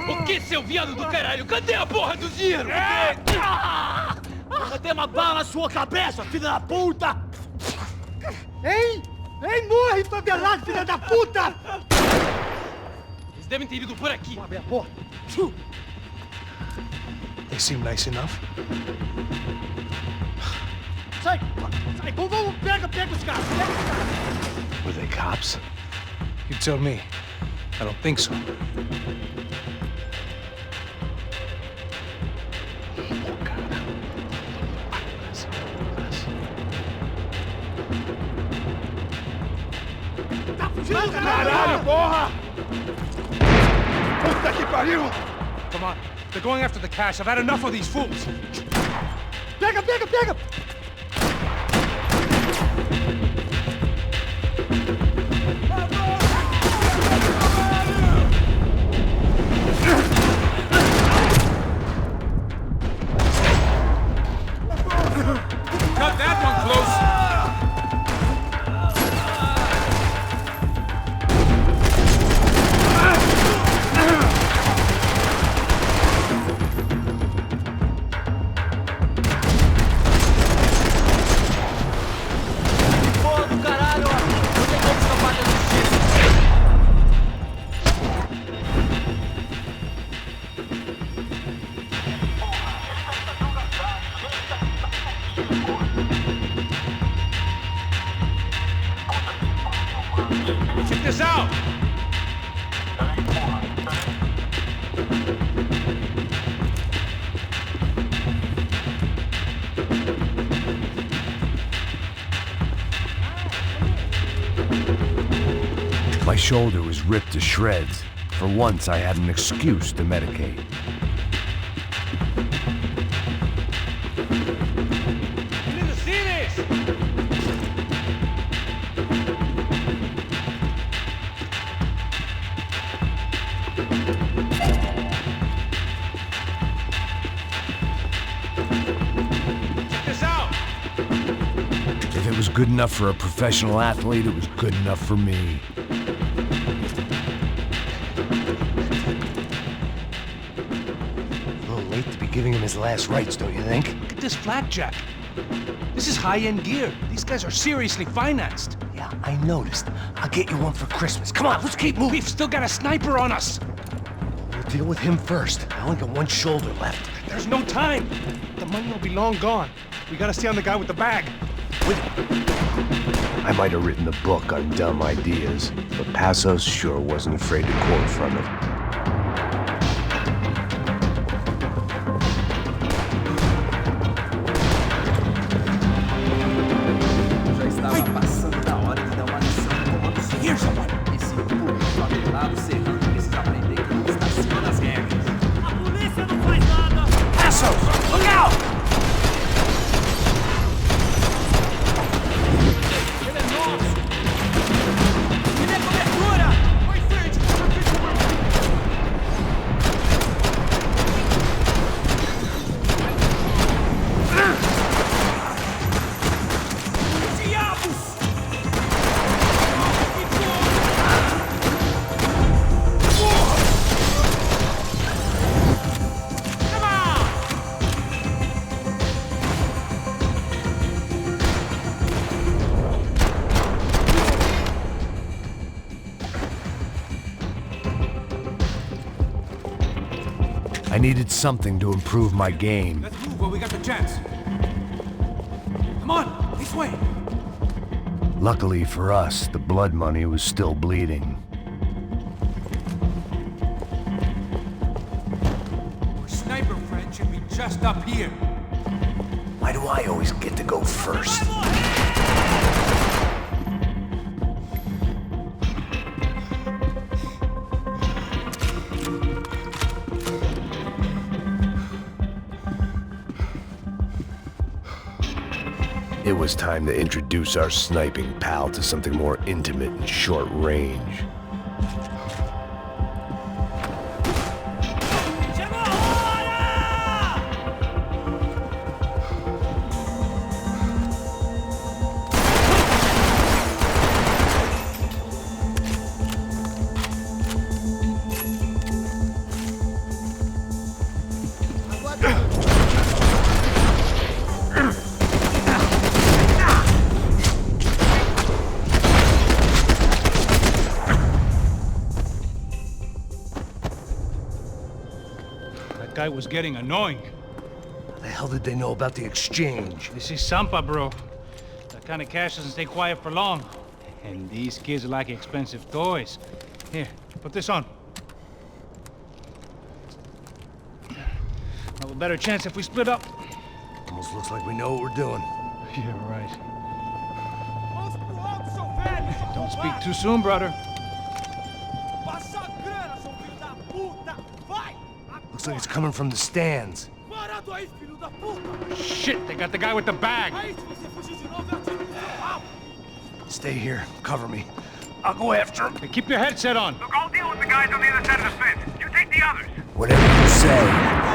O que, seu viado do caralho? Cadê a porra do dinheiro? Vou meter uma bala na sua cabeça, filha da puta! Ei! Ei, morre, favelado, filha da puta! Eles devem ter ido por aqui. Abre a porta. They seem nice enough. Sai! Sai! Vamos! Pega os caras! Pega os caras! Were they cops? You tell me. I don't think so. Caralho, porra! Puta que pariu! Come on. They're going after the cash. I've had enough of these fools. Pega! Cut that one close. Check this out! My shoulder was ripped to shreds. For once, I had an excuse to medicate. You need to see this! Check this out! If it was good enough for a professional athlete, it was good enough for me. A little late to be giving him his last rites, don't you think? Look at this flakjack. This is high-end gear. These guys are seriously financed. Yeah, I noticed. I'll get you one for Christmas. Come on, let's keep moving. We've still got a sniper on us. We'll deal with him first. I only got one shoulder left. There's no time. The money will be long gone. We gotta stay on the guy with the bag. I might have written the book on dumb ideas, but Passos sure wasn't afraid to quote from it. Já estava passando da hora de dar uma lição no comando sul. Esse público favelado serrano precisa aprender que não está acima das regras. A polícia não faz nada! Passos! Look out! Ele é nosso! Me dê cobertura! Vai em frente! Diabos! Come on! I needed something to improve my game. Let's move while we got the chance. Come on, this way. Luckily for us, the blood money was still bleeding. Our sniper friend should be just up here. Why do I always get to go first? It was time to introduce our sniping pal to something more intimate and short range. That guy was getting annoying. The hell did they know about the exchange? This is Sampa, bro. That kind of cash doesn't stay quiet for long. And these kids like expensive toys. Here, put this on. Have a better chance if we split up. Almost looks like we know what we're doing. Yeah, right. Don't speak too soon, brother. Looks like it's coming from the stands. Shit, they got the guy with the bag. Stay here. Cover me. I'll go after him. Hey, keep your headset on. Look, I'll deal with the guys on the other side of the fence. You take the others. Whatever you say.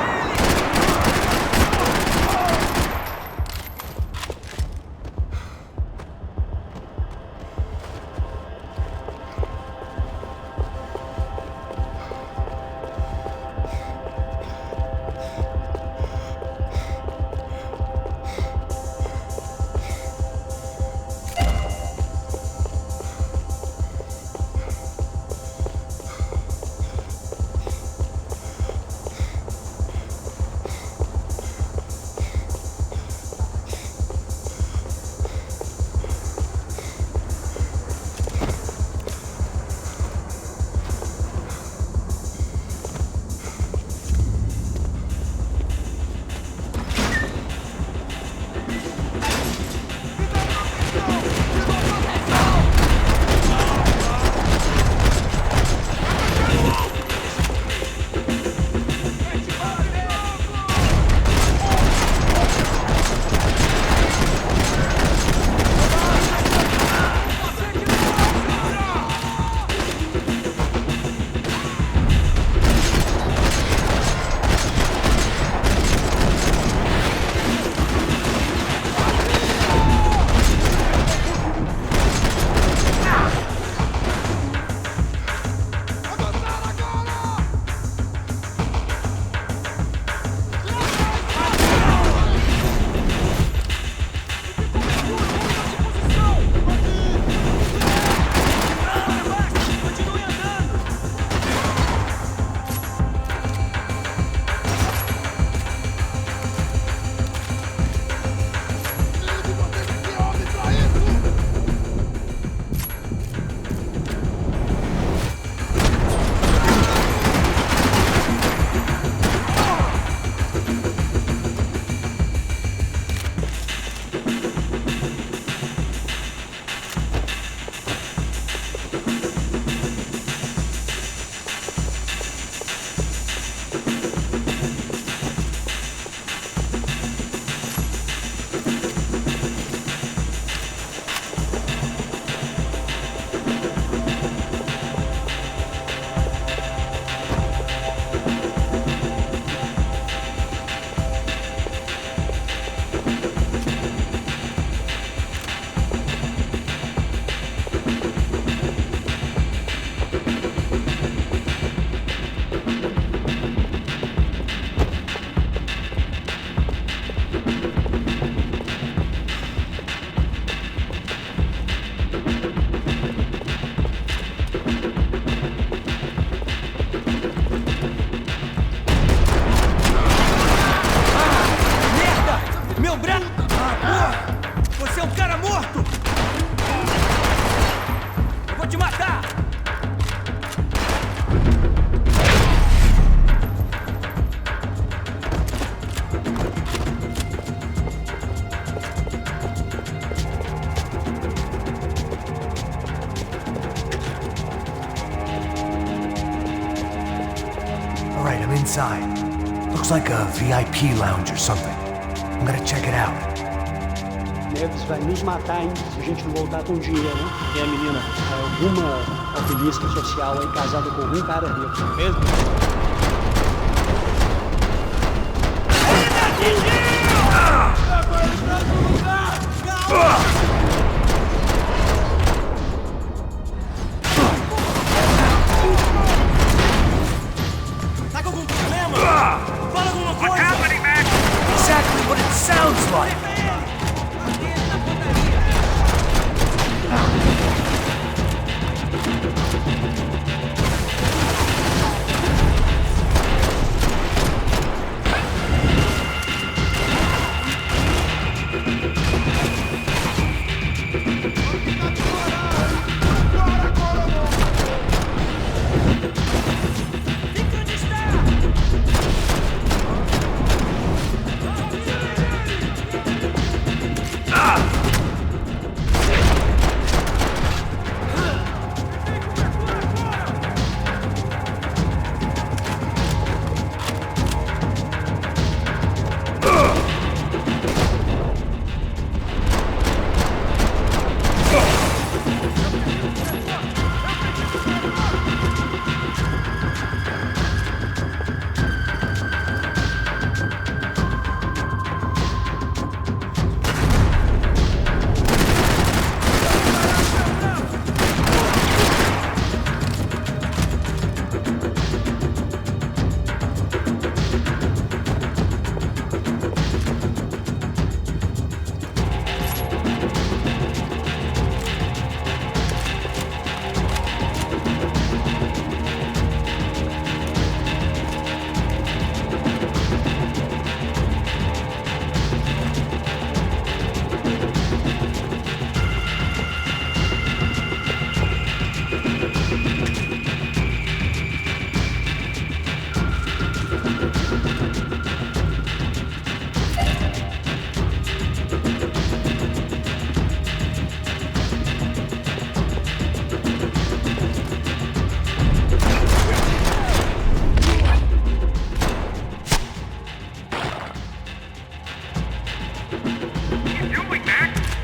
inside. Looks like a VIP lounge or something. I'm gonna check it out. Neves vai nos matar, hein, se a gente não voltar com dinheiro, hein? E a menina, alguma alpinista social aí casada com algum cara rico. Mesmo? Tá com algum problema? Fala alguma coisa! Exactly what it sounds like!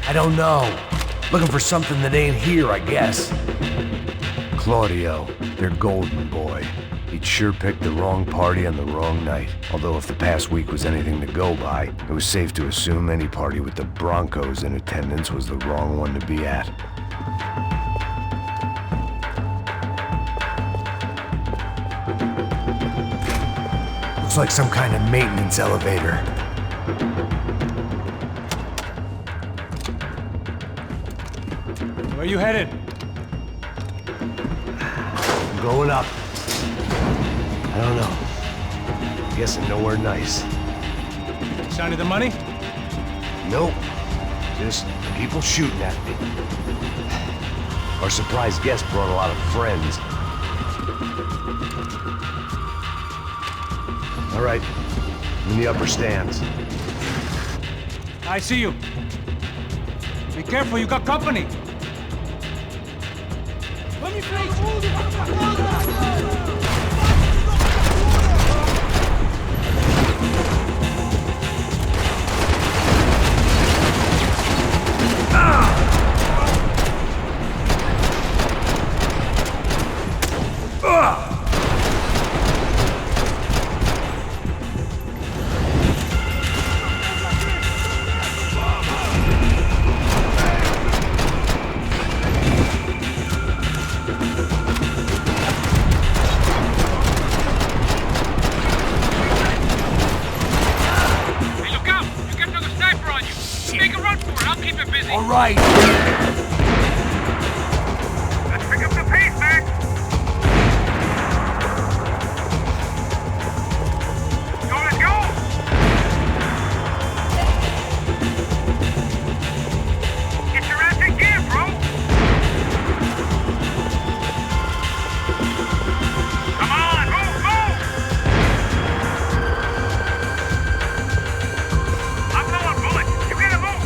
I don't know. Looking for something that ain't here, I guess. Claudio, their golden boy. He'd sure picked the wrong party on the wrong night. Although if the past week was anything to go by, it was safe to assume any party with the Broncos in attendance was the wrong one to be at. Looks like some kind of maintenance elevator. Where you headed? I'm going up. I don't know. Guessing nowhere nice. Sign of the money? Nope. Just people shooting at me. Our surprise guest brought a lot of friends. All right. I'm in the upper stands. I see you. Be careful, you got company. All right. Let's pick up the pace, Mac. So let's go. Get your ass in gear, bro. Come on, move, move. I'm going bullet. You gotta move.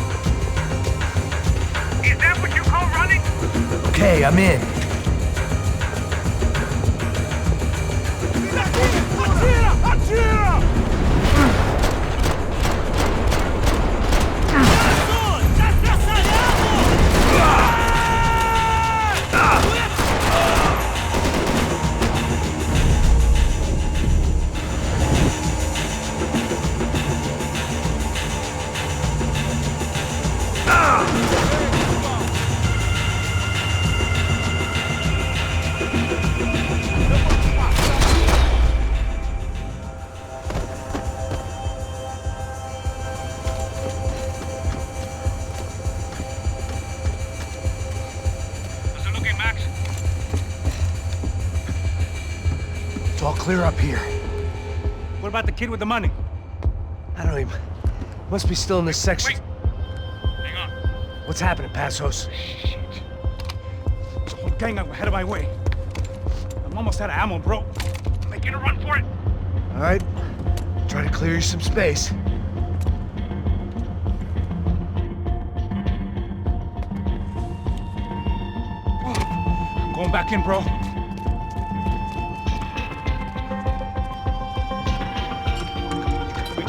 Is that what you call running? Okay, I'm in. All clear up here. What about the kid with the money? I don't even... Must be still in this section. Wait. Hang on. What's happening, Passos? Shit. There's a whole gang up ahead of my way. I'm almost out of ammo, bro. I'm making a run for it. All right. Try to clear you some space. I'm going back in, bro.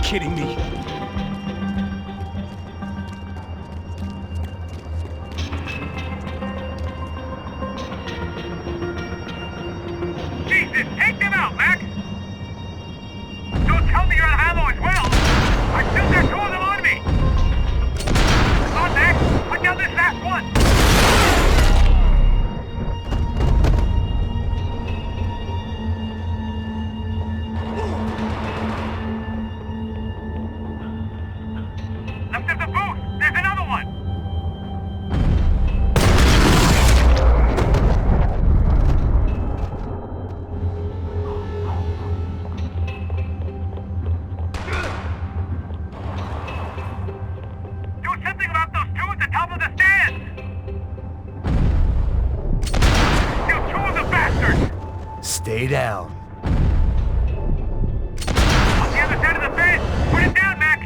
Kidding me? Jesus, take them out, Mac! Don't tell me you're out of ammo as well! I still got two of them on me! Come on, Mac! Put down this last one! Stay down. On the other side of the fence! Put it down, Max!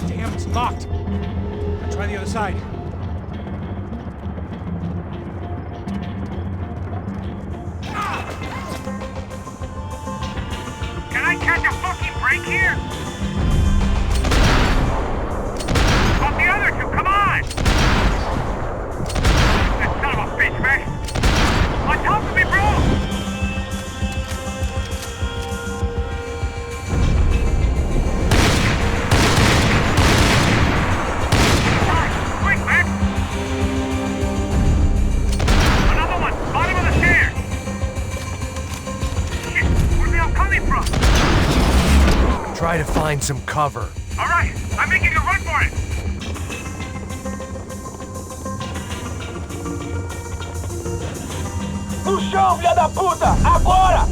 Damn, it's locked. I'll try the other side. Catch a fucking break here! Off the other two, come on! That son of a bitch, Max! On top of me, bro! Quick, Max! Another one, bottom of the stairs! Shit, where are they all coming from? Try to find some cover. All right, I'm making a run for it. No chão, filha da puta! Agora!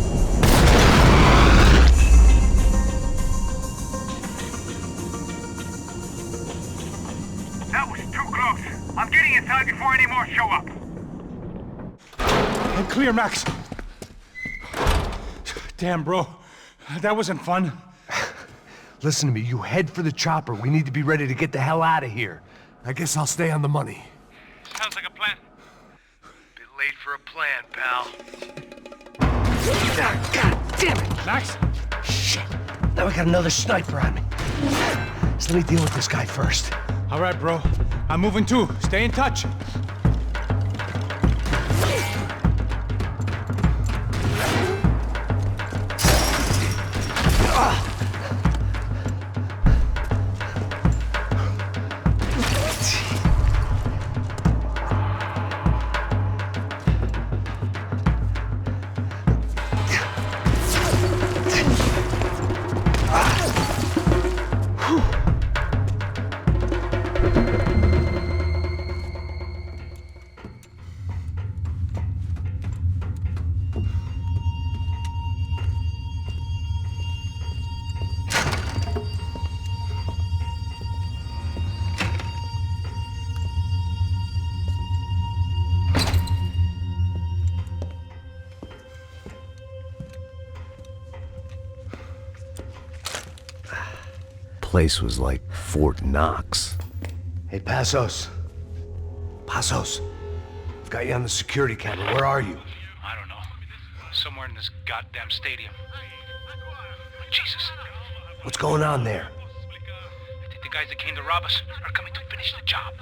That was too close. I'm getting inside before any more show up. I'm clear, Max. Damn, bro. That wasn't fun. Listen to me, you head for the chopper. We need to be ready to get the hell out of here. I guess I'll stay on the money. Sounds like a plan. Bit late for a plan, pal. God damn it! Max? Shit. Now we got another sniper on me. So let me deal with this guy first. All right, bro. I'm moving too. Stay in touch. place was like Fort Knox. Hey, Passos. Passos. I've got you on the security camera. Where are you? I don't know. Somewhere in this goddamn stadium. Jesus. What's going on there? I think the guys that came to rob us are coming to finish the job.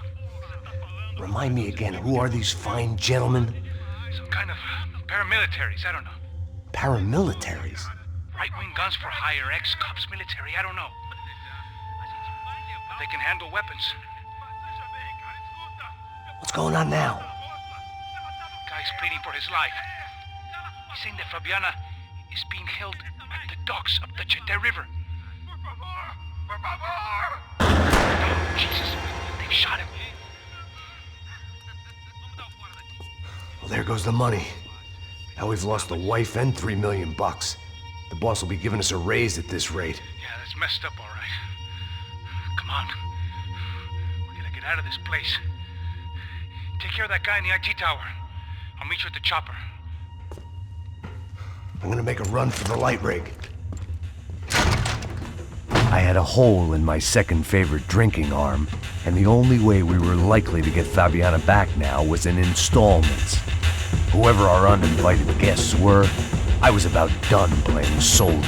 Remind me again, who are these fine gentlemen? Some kind of paramilitaries, I don't know. Paramilitaries? Right-wing guns for hire, ex-cops, military, I don't know. But they can handle weapons. What's going on now? Guy's pleading for his life. He's saying that Fabiana is being held at the docks of the Chete River. Oh, Jesus, they've shot him. Well, there goes the money. Now we've lost the wife and $3 million. The boss will be giving us a raise at this rate. Yeah, that's messed up, all right. Come on. We gotta get out of this place. Take care of that guy in the IT tower. I'll meet you at the chopper. I'm gonna make a run for the light rig. I had a hole in my second favorite drinking arm, and the only way we were likely to get Fabiana back now was in installments. Whoever our uninvited guests were, I was about done playing soldiers.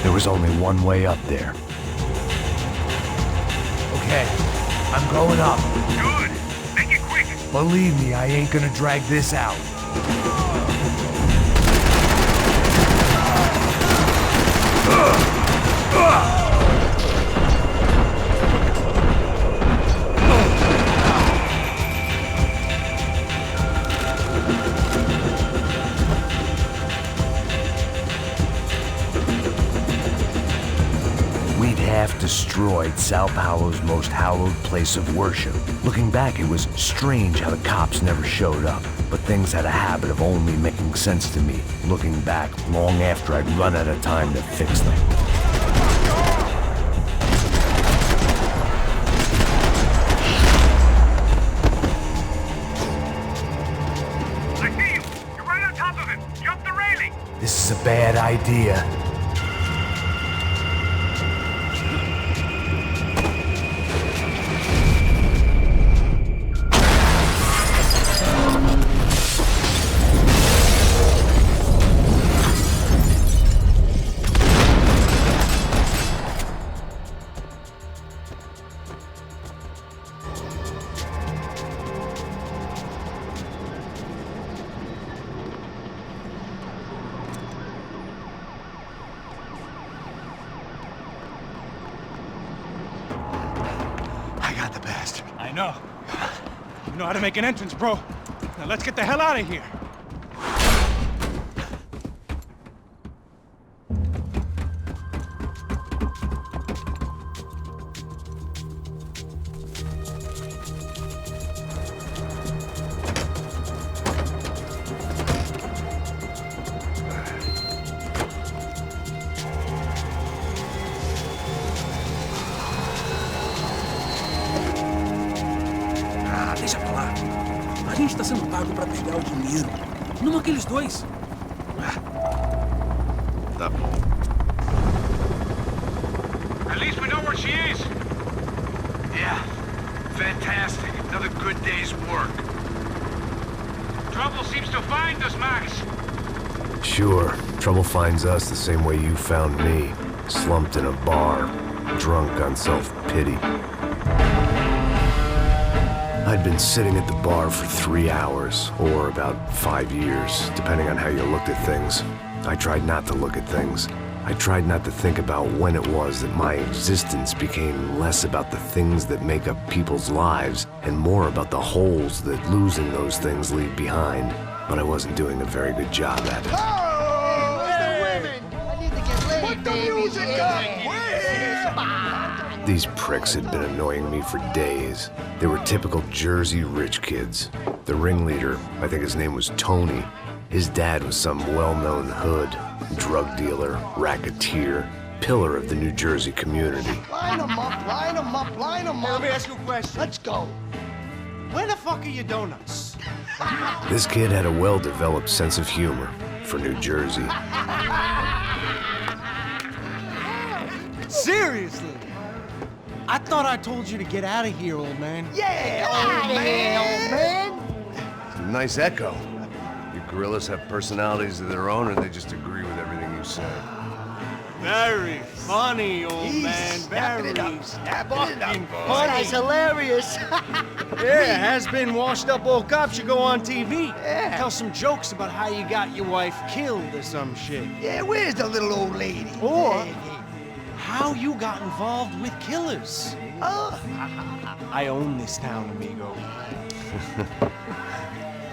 There was only one way up there. Okay, I'm going up. Good. Make it quick. Believe me, I ain't gonna drag this out. Destroyed Sao Paolo's most hallowed place of worship. Looking back, it was strange how the cops never showed up, but things had a habit of only making sense to me, looking back long after I'd run out of time to fix them. I see you. You're right on top of him. Jump the railing. This is a bad idea. I know. You know how to make an entrance, bro. Now let's get the hell out of here. Deixa pra lá. A gente tá sendo pago pra pegar o dinheiro. Não aqueles dois. Tá bom. At least we know where she is. Yeah. Fantastic. Another good day's work. Trouble seems to find us, Max. Sure, trouble finds us the same way you found me. Slumped in a bar, drunk on self-pity. I'd been sitting at the bar for 3 hours, or about 5 years, depending on how you looked at things. I tried not to look at things. I tried not to think about when it was that my existence became less about the things that make up people's lives and more about the holes that losing those things leave behind. But I wasn't doing a very good job at it. Oh, where's the women? I need to get laid, Put the music up! These pricks had been annoying me for days. They were typical Jersey rich kids. The ringleader, I think his name was Tony. His dad was some well-known hood, drug dealer, racketeer, pillar of the New Jersey community. Line them up, line them up, line them up. Let me ask you a question. Let's go. Where the fuck are your donuts? This kid had a well-developed sense of humor for New Jersey. Seriously? I thought I told you to get out of here, old man. Yeah, old man. It's a nice echo. You gorillas have personalities of their own, or they just agree with everything you say? Very funny, old man. Very Snapping it up. funny. That's hilarious. Yeah, has-been washed-up old cop should go on TV. Yeah. Tell some jokes about how you got your wife killed or some shit. Yeah, where's the little old lady? Or how you got involved with killers. Oh. I own this town, amigo.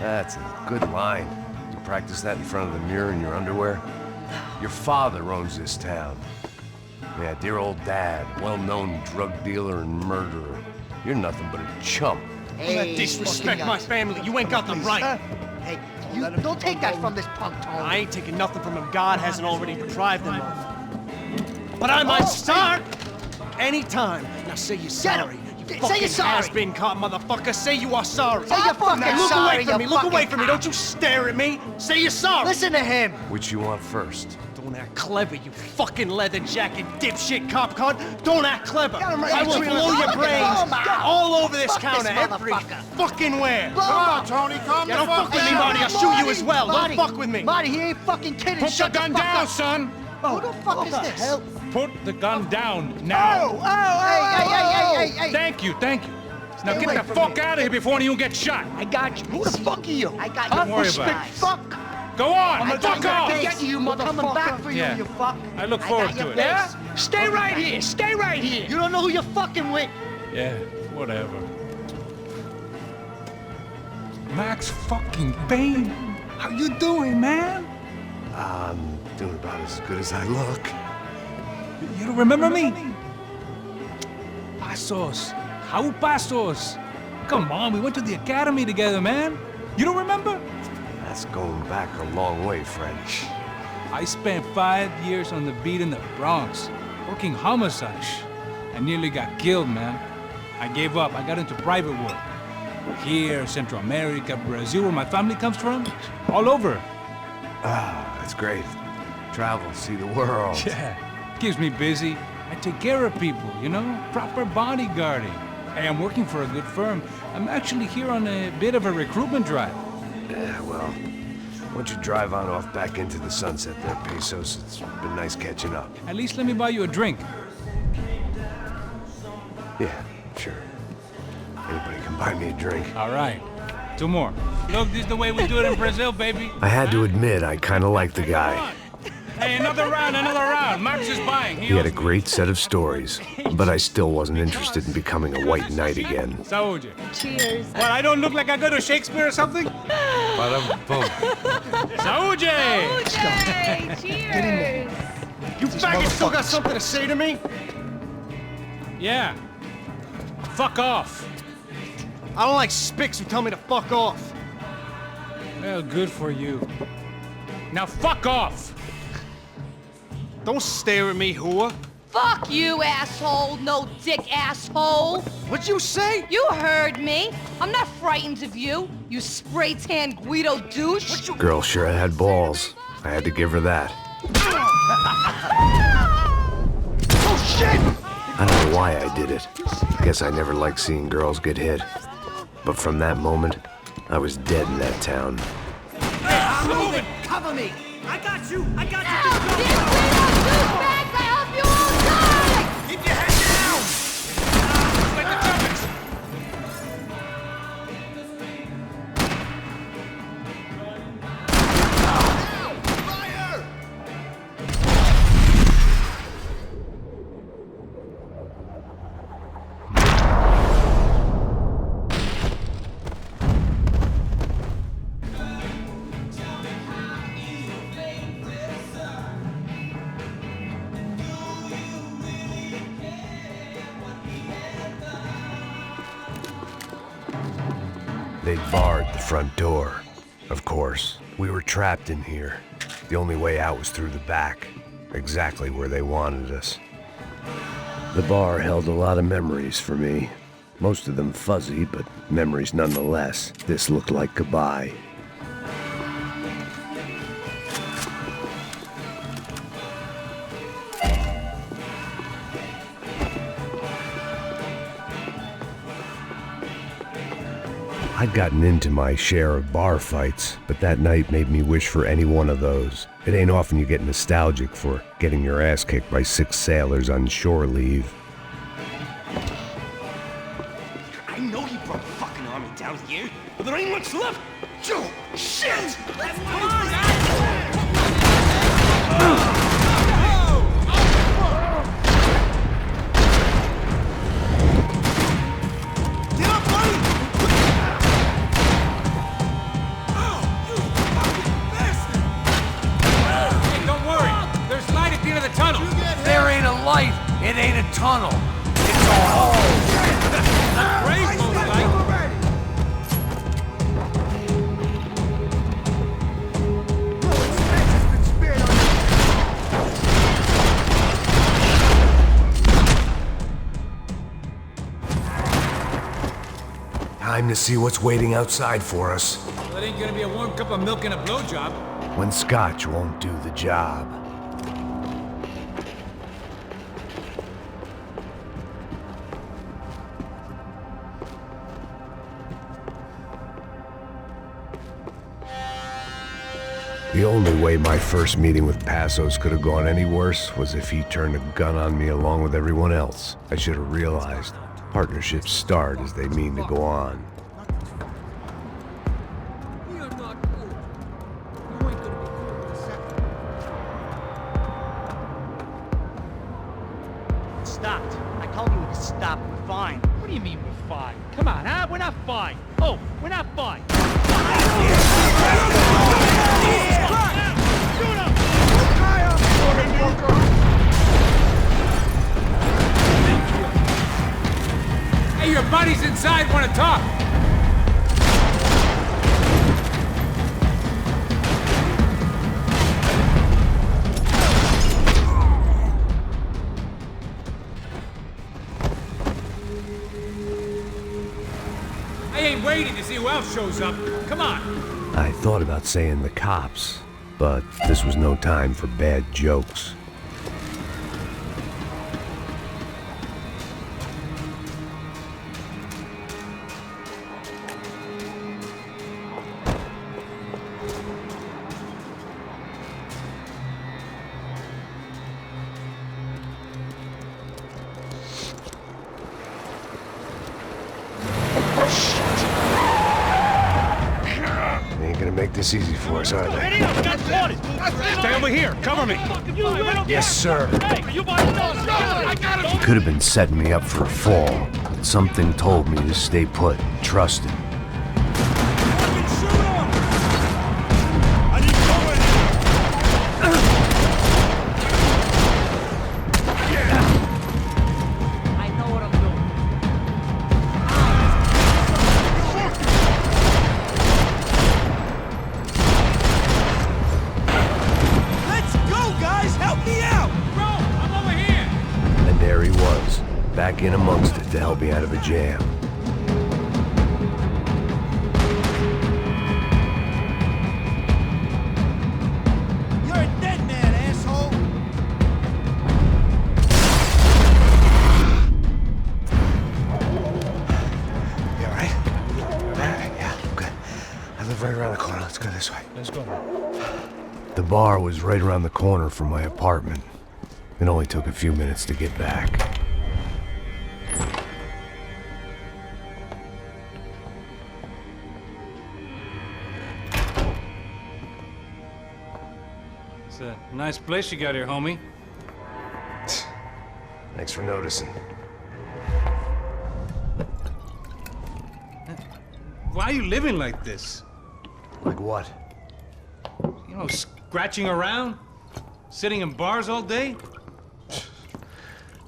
That's a good line. You practice that in front of the mirror in your underwear? Your father owns this town. Yeah, dear old dad, well-known drug dealer and murderer. You're nothing but a chump. Hey, you disrespect my family. You ain't got the right. Hey, you don't take that from this punk, Tony. I ain't taking nothing from him God hasn't already deprived him of. But I might start anytime. Now say you're sorry. You Say you're sorry. has-been caught, motherfucker. Say you are sorry. Say you're fucking Now, look sorry, away from me. you Look away fucking from me. Don't you stare at me. Say you're sorry. Listen to him. Which you want first? Don't act clever, you fucking leather jacket dipshit cop cunt. Don't act clever. Got him right I will between blow us. your Look at brains him. all over this Fuck this counter, every motherfucker. fucking where. Blow him up. Tony, calm Yeah, the don't fuck with me, down. Marty. I'll shoot you as well. Marty, Don't fuck with me. Marty, he ain't fucking kidding. Put the Shut gun the fuck down, up. son! Who the fuck is this? Hell? Put the gun down now! Hey. Thank you. Now Stay get away the from fuck me. out of here before you get shot! I got you. Who the fuck are you? I got Don't you. worry Push about me. it. Fuck. Go on! I got Fuck your off! base. I'm coming back for you, Yeah. you fuck. I look forward got your to it. base. Yeah? Stay right here. Stay right here. You don't know who you're fucking with. Yeah, whatever. Max fucking Payne! How you doing, man? I'm doing about as good as I look. You don't remember me? Pasos. How Pasos? Come on, we went to the academy together, man. You don't remember? That's going back a long way, French. I spent 5 years on the beat in the Bronx, working homicide. I nearly got killed, man. I gave up. I got into private work. Here, Central America, Brazil, where my family comes from. All over. Ah, that's great. Travel, see the world. Yeah, keeps me busy. I take care of people, you know? Proper bodyguarding. Hey, I'm working for a good firm. I'm actually here on a bit of a recruitment drive. Yeah, well, why don't you drive on off back into the sunset there, Pesos? It's been nice catching up. At least let me buy you a drink. Yeah, sure. Anybody can buy me a drink. All right. 2 more. Look, this is the way we do it in Brazil, baby. I had to admit, I kind of liked the guy. Hey, another round. Max is buying. He had a great set of stories, but I still wasn't interested in becoming a white knight again. Saúde. Cheers. What, I don't look like I go to Shakespeare or something? Ba-dum-bum. Saúde! Cheers. You faggot still got something to say to me? Yeah. Fuck off. I don't like spicks who tell me to fuck off. Well, good for you. Now fuck off! Don't stare at me, whore. Fuck you, asshole. No dick, asshole. What'd you say? You heard me. I'm not frightened of you, you spray-tan Guido douche. Girl sure had balls. I had to give her that. Oh, shit! I don't know why I did it. Guess I never liked seeing girls get hit. But from that moment, I was dead in that town. I'm moving! Cover me! I got you! I got you! Douchebags! I hope you all die! Keep your head down! Let the trumpets! Fire! They barred the front door. Of course, we were trapped in here. The only way out was through the back, exactly where they wanted us. The bar held a lot of memories for me. Most of them fuzzy, but memories nonetheless. This looked like goodbye. I'd gotten into my share of bar fights, but that night made me wish for any one of those. It ain't often you get nostalgic for getting your ass kicked by 6 sailors on shore leave. I know he brought a fucking army down here, but there ain't much left. Joe, shit! Let's Get up, buddy! Hey, don't worry. There's light at the end of the tunnel. There ain't a light. It ain't a tunnel. It's a hole. Rainbow light. Time to see what's waiting outside for us. Well, it ain't gonna be a warm cup of milk and a blowjob. When scotch won't do the job. The only way my first meeting with Passos could have gone any worse was if he turned a gun on me along with everyone else. I should have realized partnerships start as they mean to go on. Stopped. I told you to stop. We're fine. What do you mean we're fine? Come on, huh? We're not fine. Oh, we're not fine. Hey, your buddies inside want to talk. I ain't waiting to see who else shows up. Come on. I thought about saying the cops, but this was no time for bad jokes. They ain't gonna make this easy for us, are they? Stay over here. Cover me. Yes, sir. I got him. He could have been setting me up for a fall, but something told me to stay put, trust him. I know what I'm doing. Let's go, guys! Help me out! Bro, I'm over here. And there he was, back in amongst it to help me out of a jam. You're a dead man, asshole! right around the corner. Let's go this way. Let's go. The bar was right around the corner from my apartment. It only took a few minutes to get back. It's a nice place you got here, homie. Thanks for noticing. Why are you living like this? Like what? You know, scratching around? Sitting in bars all day?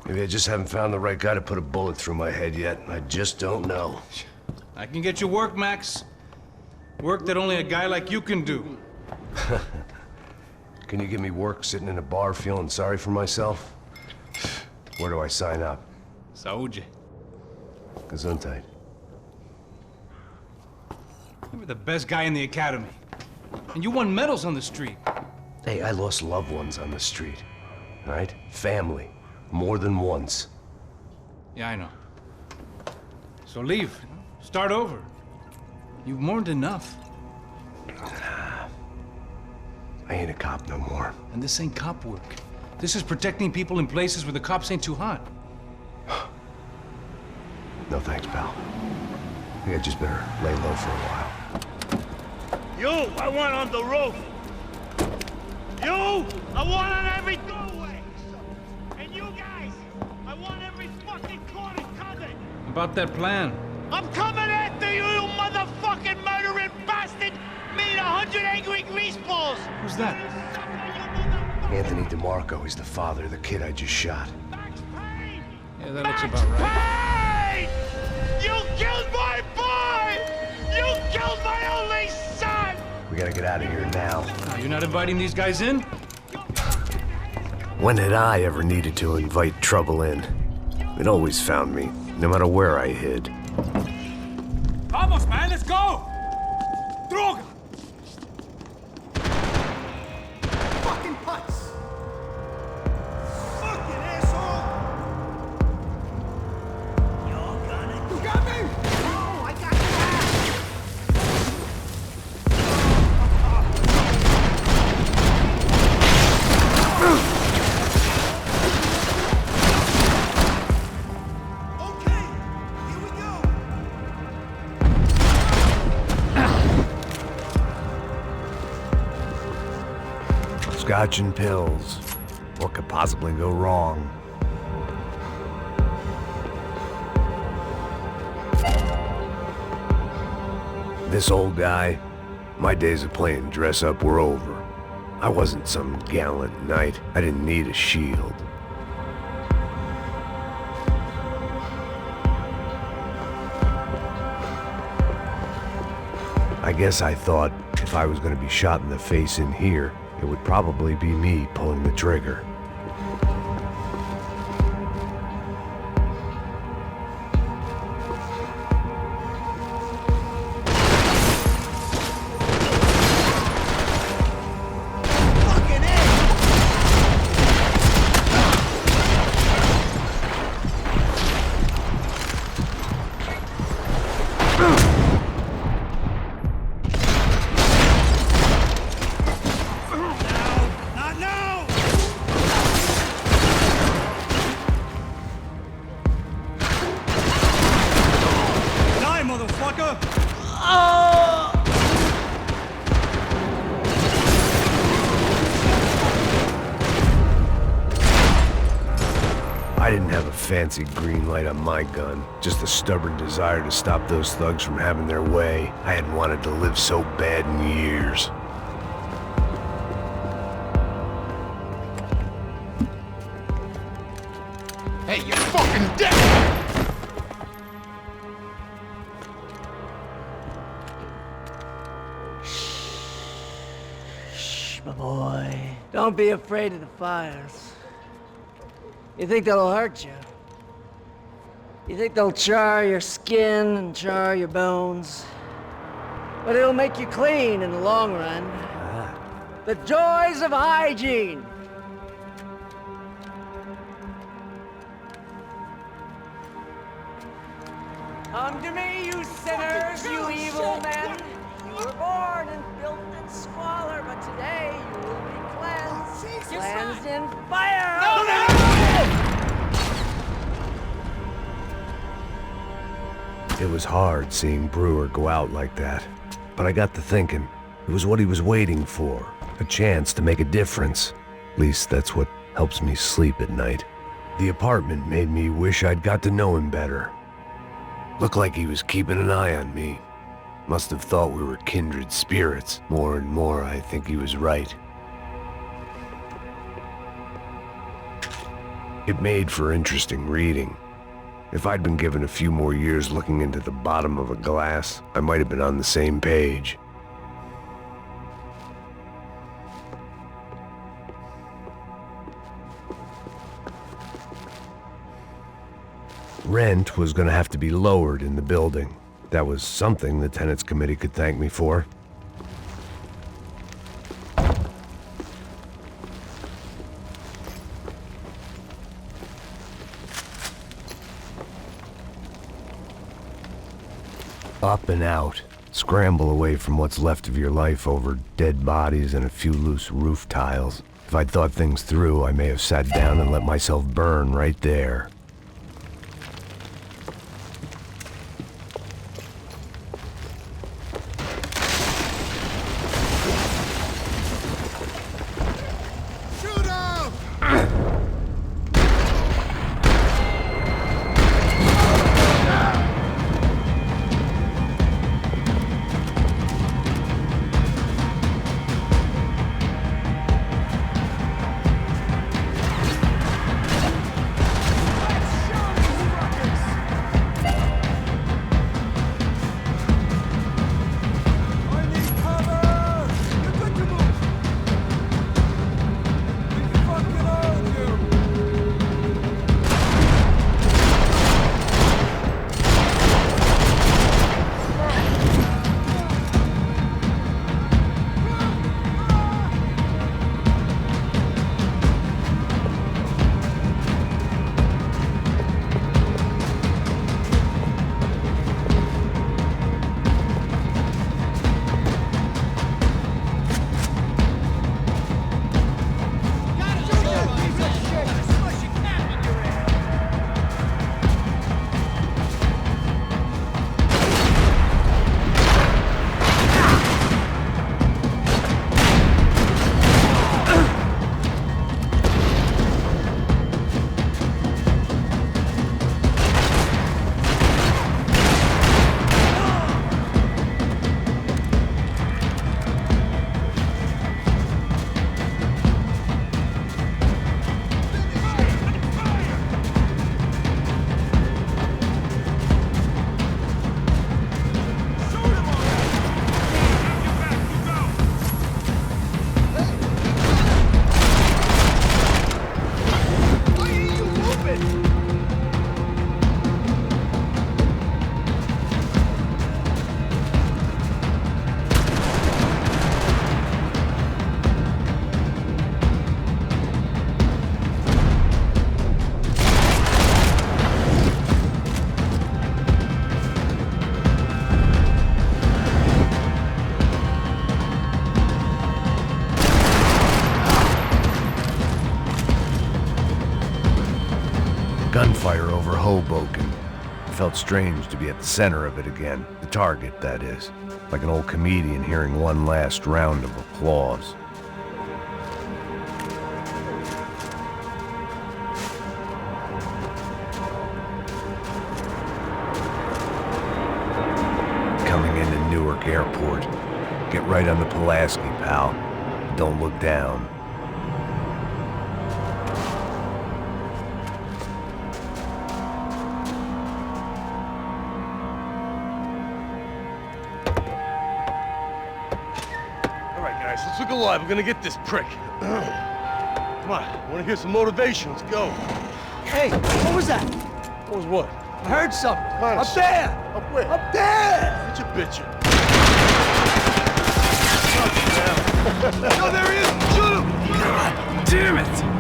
Maybe I just haven't found the right guy to put a bullet through my head yet. I just don't know. I can get you work, Max. Work that only a guy like you can do. Can you give me work sitting in a bar feeling sorry for myself? Where do I sign up? Saúde. Gesundheit. You were the best guy in the academy. And you won medals on the street. Hey, I lost loved ones on the street. All right? Family. More than once. Yeah, I know. So leave. Start over. You've mourned enough. I ain't a cop no more. And this ain't cop work. This is protecting people in places where the cops ain't too hot. No thanks, pal. I think I just better lay low for a while. You, I want on the roof. You, I want on every doorway. And you guys, I want every fucking corner covered. About that plan. I'm coming after you, you motherfucking murdering bastard! Me and 100 angry greaseballs! Who's that? Anthony DeMarco. He's the father of the kid I just shot. Yeah, that looks about right. Payne! You killed my boy! You killed my only son! We gotta get out of here now. You're not inviting these guys in? When had I ever needed to invite trouble in? It always found me, no matter where I hid. Vamos, man, let's go! Droga! Fucking putz! Fucking asshole! You're gonna... You got me? No, I got Okay, here we go! Scotch and pills. What could possibly go wrong? This old guy, my days of playing dress-up were over. I wasn't some gallant knight. I didn't need a shield. I guess I thought if I was going to be shot in the face in here, it would probably be me pulling the trigger. I didn't have a fancy green light on my gun, just a stubborn desire to stop those thugs from having their way. I hadn't wanted to live so bad in years. Hey, you're fucking dead! Shh, my boy. Don't be afraid of the fires. You think they'll hurt you? You think they'll char your skin and char your bones? But it'll make you clean in the long run. The joys of hygiene! Come to me, you sinners, you evil men! You were born Then fire! It was hard seeing Brewer go out like that, but I got to thinking, it was what he was waiting for, a chance to make a difference. At least that's what helps me sleep at night. The apartment made me wish I'd got to know him better. Looked like he was keeping an eye on me. Must have thought we were kindred spirits. More and more, I think he was right. It made for interesting reading. If I'd been given a few more years looking into the bottom of a glass, I might have been on the same page. Rent was going to have to be lowered in the building. That was something the tenants committee could thank me for. Up and out. Scramble away from what's left of your life over dead bodies and a few loose roof tiles. If I'd thought things through, I may have sat down and let myself burn right there. Gunfire over Hoboken. It felt strange to be at the center of it again. The target, that is. Like an old comedian hearing one last round of applause. Coming into Newark Airport. Get right on the Pulaski, pal. Don't look down. Let's look alive. We're gonna get this prick. Come on, I wanna hear some motivation. Let's go. Hey, what was that? What was what? I heard something. On, Up there! Up where? Up there! Get your bitch. No, there he is! Shoot him! God damn it!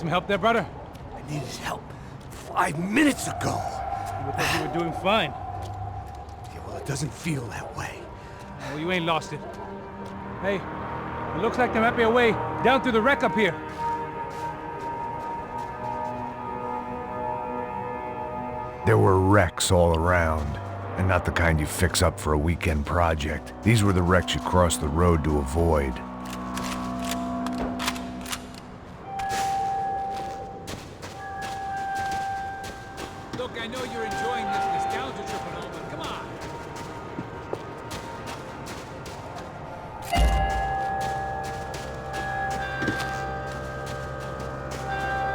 some help there, brother? I needed help 5 minutes ago. You would think you were doing fine. Yeah, well, it doesn't feel that way. Well, you ain't lost it. Hey, it looks like there might be a way down through the wreck up here. There were wrecks all around, and not the kind you fix up for a weekend project. These were the wrecks you cross the road to avoid. Look, I know you're enjoying this nostalgia trip and all, but come on.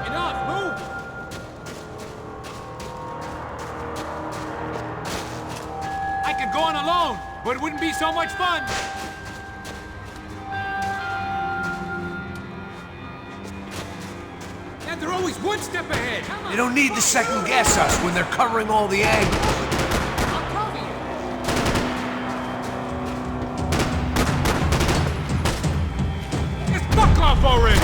Enough, move! I could go on alone, but it wouldn't be so much fun. And they're always one step ahead. They don't need to second guess us when they're covering all the angles. Just fuck off already!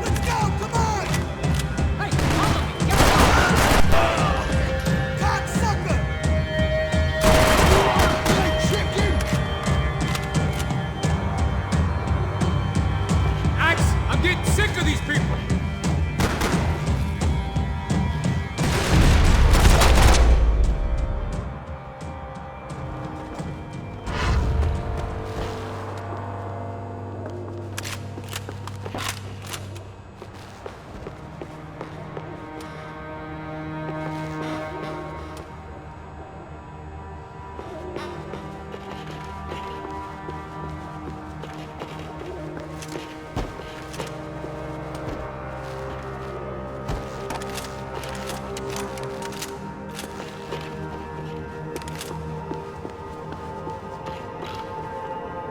Let's go, come on! Hey, follow me, get out! Cocksucker! Hey, chicken! Axe, I'm getting sick of these people!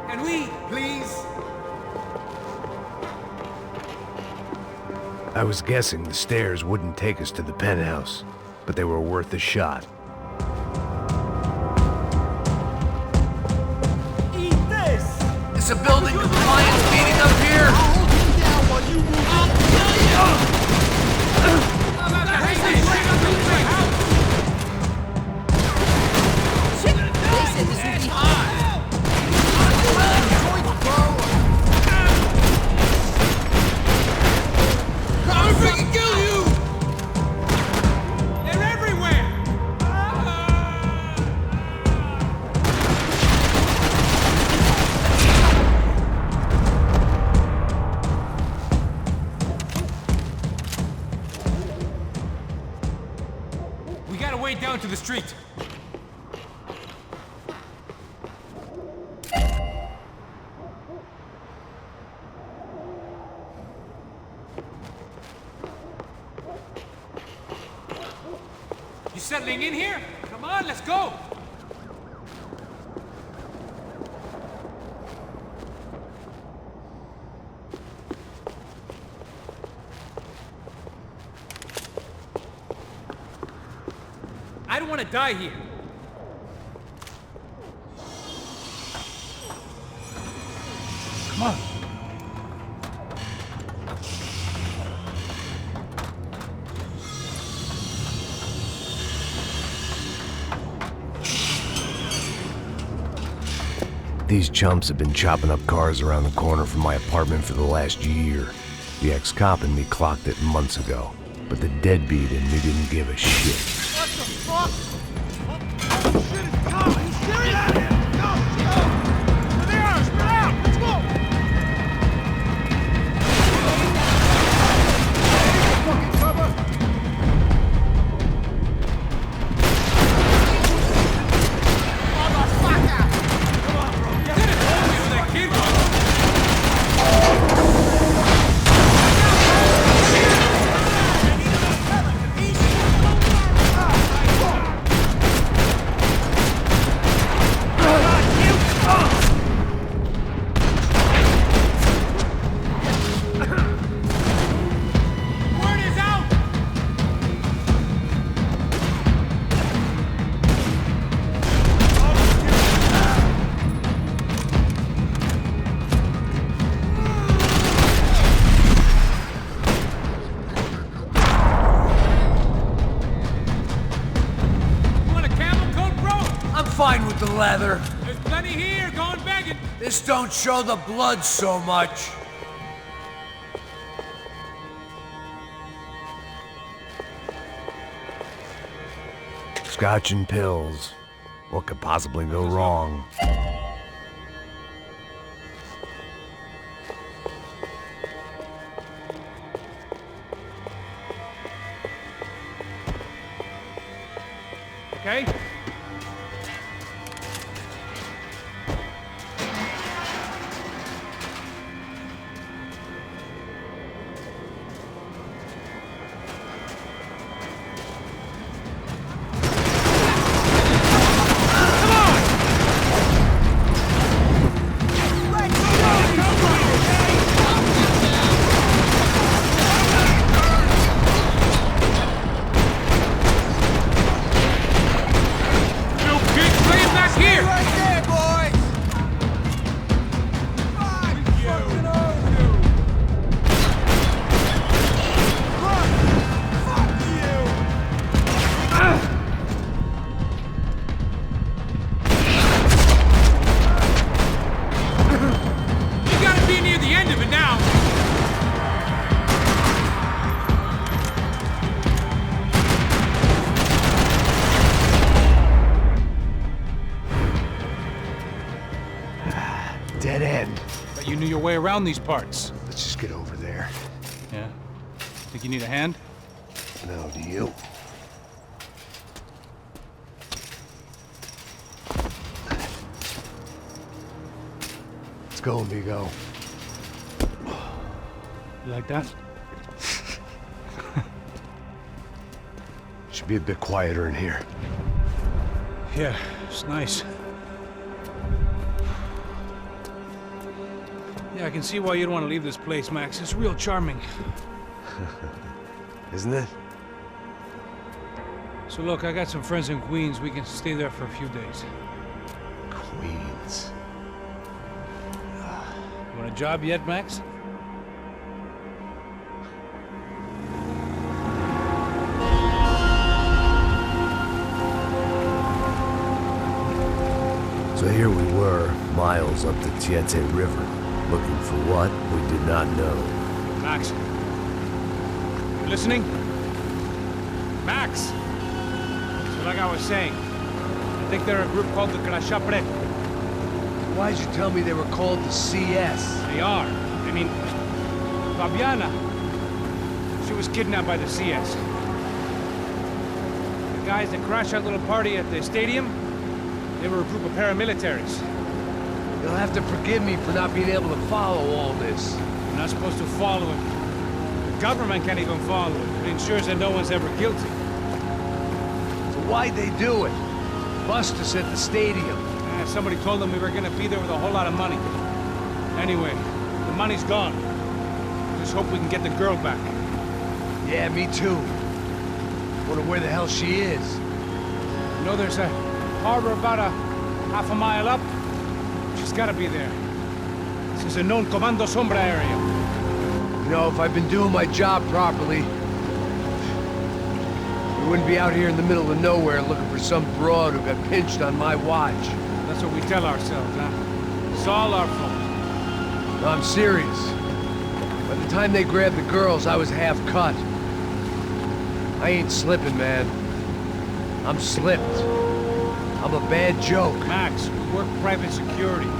Can we, please? I was guessing the stairs wouldn't take us to the penthouse, but they were worth a shot. Eat this! Is a building compliance meeting up here? I'll hold you down while you move. I'll kill you! They said this would be hard. I'll freaking kill you! They're everywhere! We gotta wade down to the street. You settling in here? Come on, let's go! I don't want to die here. Come on. These chumps have been chopping up cars around the corner from my apartment for the last year. The ex-cop in me clocked it months ago, but the deadbeat in me didn't give a shit. What the fuck? Oh, shit, it's coming! Are you serious? Get out of here! Go! There they are! Spread out! Let's go! Fucking cover! Motherfucker! Come on, bro. You didn't hold me with that kid was. Easy! fine with the leather. There's plenty here, going begging. This don't show the blood so much. Scotch and pills. What could possibly go wrong? Okay? Dead end. But you knew your way around these parts. Let's just get over there. Yeah? Think you need a hand? No, do you? Let's go, amigo. You like that? Should be a bit quieter in here. Yeah, it's nice. Yeah, I can see why you'd want to leave this place, Max. It's real charming. Isn't it? So look, I got some friends in Queens. We can stay there for a few days. Queens. You want a job yet, Max? So here we were, miles up the Tiete River, looking for what we did not know. Max. You listening? Max! So like I was saying, I think they're a group called the Treachery. Why'd you tell me they were called the CS? They are. I mean, Fabiana, she was kidnapped by the CS. The guys that crashed that little party at the stadium, they were a group of paramilitaries. You'll have to forgive me for not being able to follow all this. You're not supposed to follow it. The government can't even follow it. It ensures that no one's ever guilty. So why'd they do it? Bust us at the stadium. Somebody told them we were gonna be there with a whole lot of money. Anyway, the money's gone. Just hope we can get the girl back. Yeah, me too. Wonder where the hell she is. You know, there's a harbor about a half a mile up. She's gotta be there. This is a known Comando Sombra area. You know, if I've been doing my job properly, we wouldn't be out here in the middle of nowhere looking for some broad who got pinched on my watch. That's what we tell ourselves, huh? It's all our fault. No, I'm serious. By the time they grabbed the girls, I was half cut. I ain't slipping, man. I'm slipped. I'm a bad joke. Max, we work private security.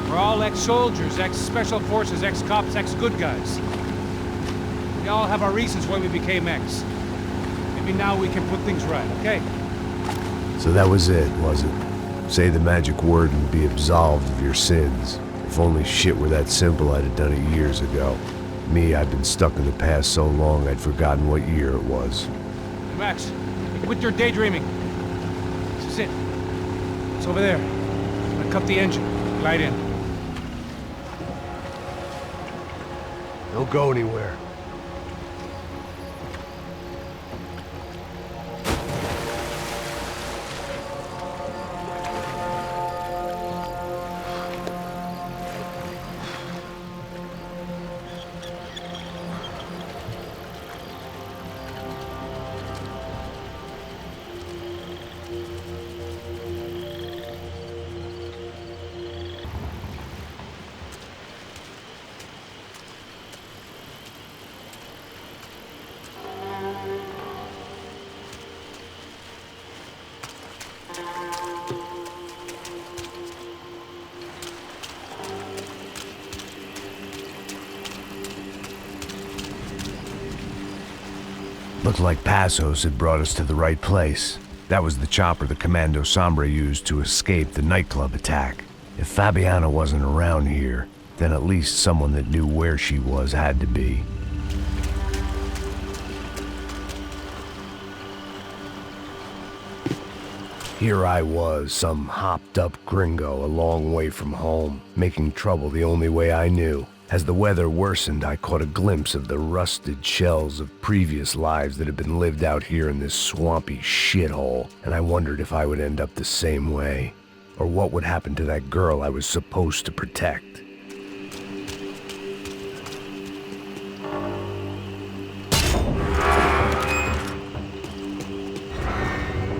We're all ex-soldiers, ex-special forces, ex-cops, ex-good guys. We all have our reasons why we became ex. Maybe now we can put things right, okay? So that was it, was it? Say the magic word and be absolved of your sins. If only shit were that simple, I'd have done it years ago. Me, I've been stuck in the past so long I'd forgotten what year it was. Hey, Max, quit your daydreaming. This is it. It's over there. I'm gonna cut the engine. Glide in. Don't go anywhere. Looked like Passos had brought us to the right place. That was the chopper the Commando Sombra used to escape the nightclub attack. If Fabiana wasn't around here, then at least someone that knew where she was had to be. Here I was, some hopped-up gringo a long way from home, making trouble the only way I knew. As the weather worsened, I caught a glimpse of the rusted shells of previous lives that had been lived out here in this swampy shithole, and I wondered if I would end up the same way, or what would happen to that girl I was supposed to protect.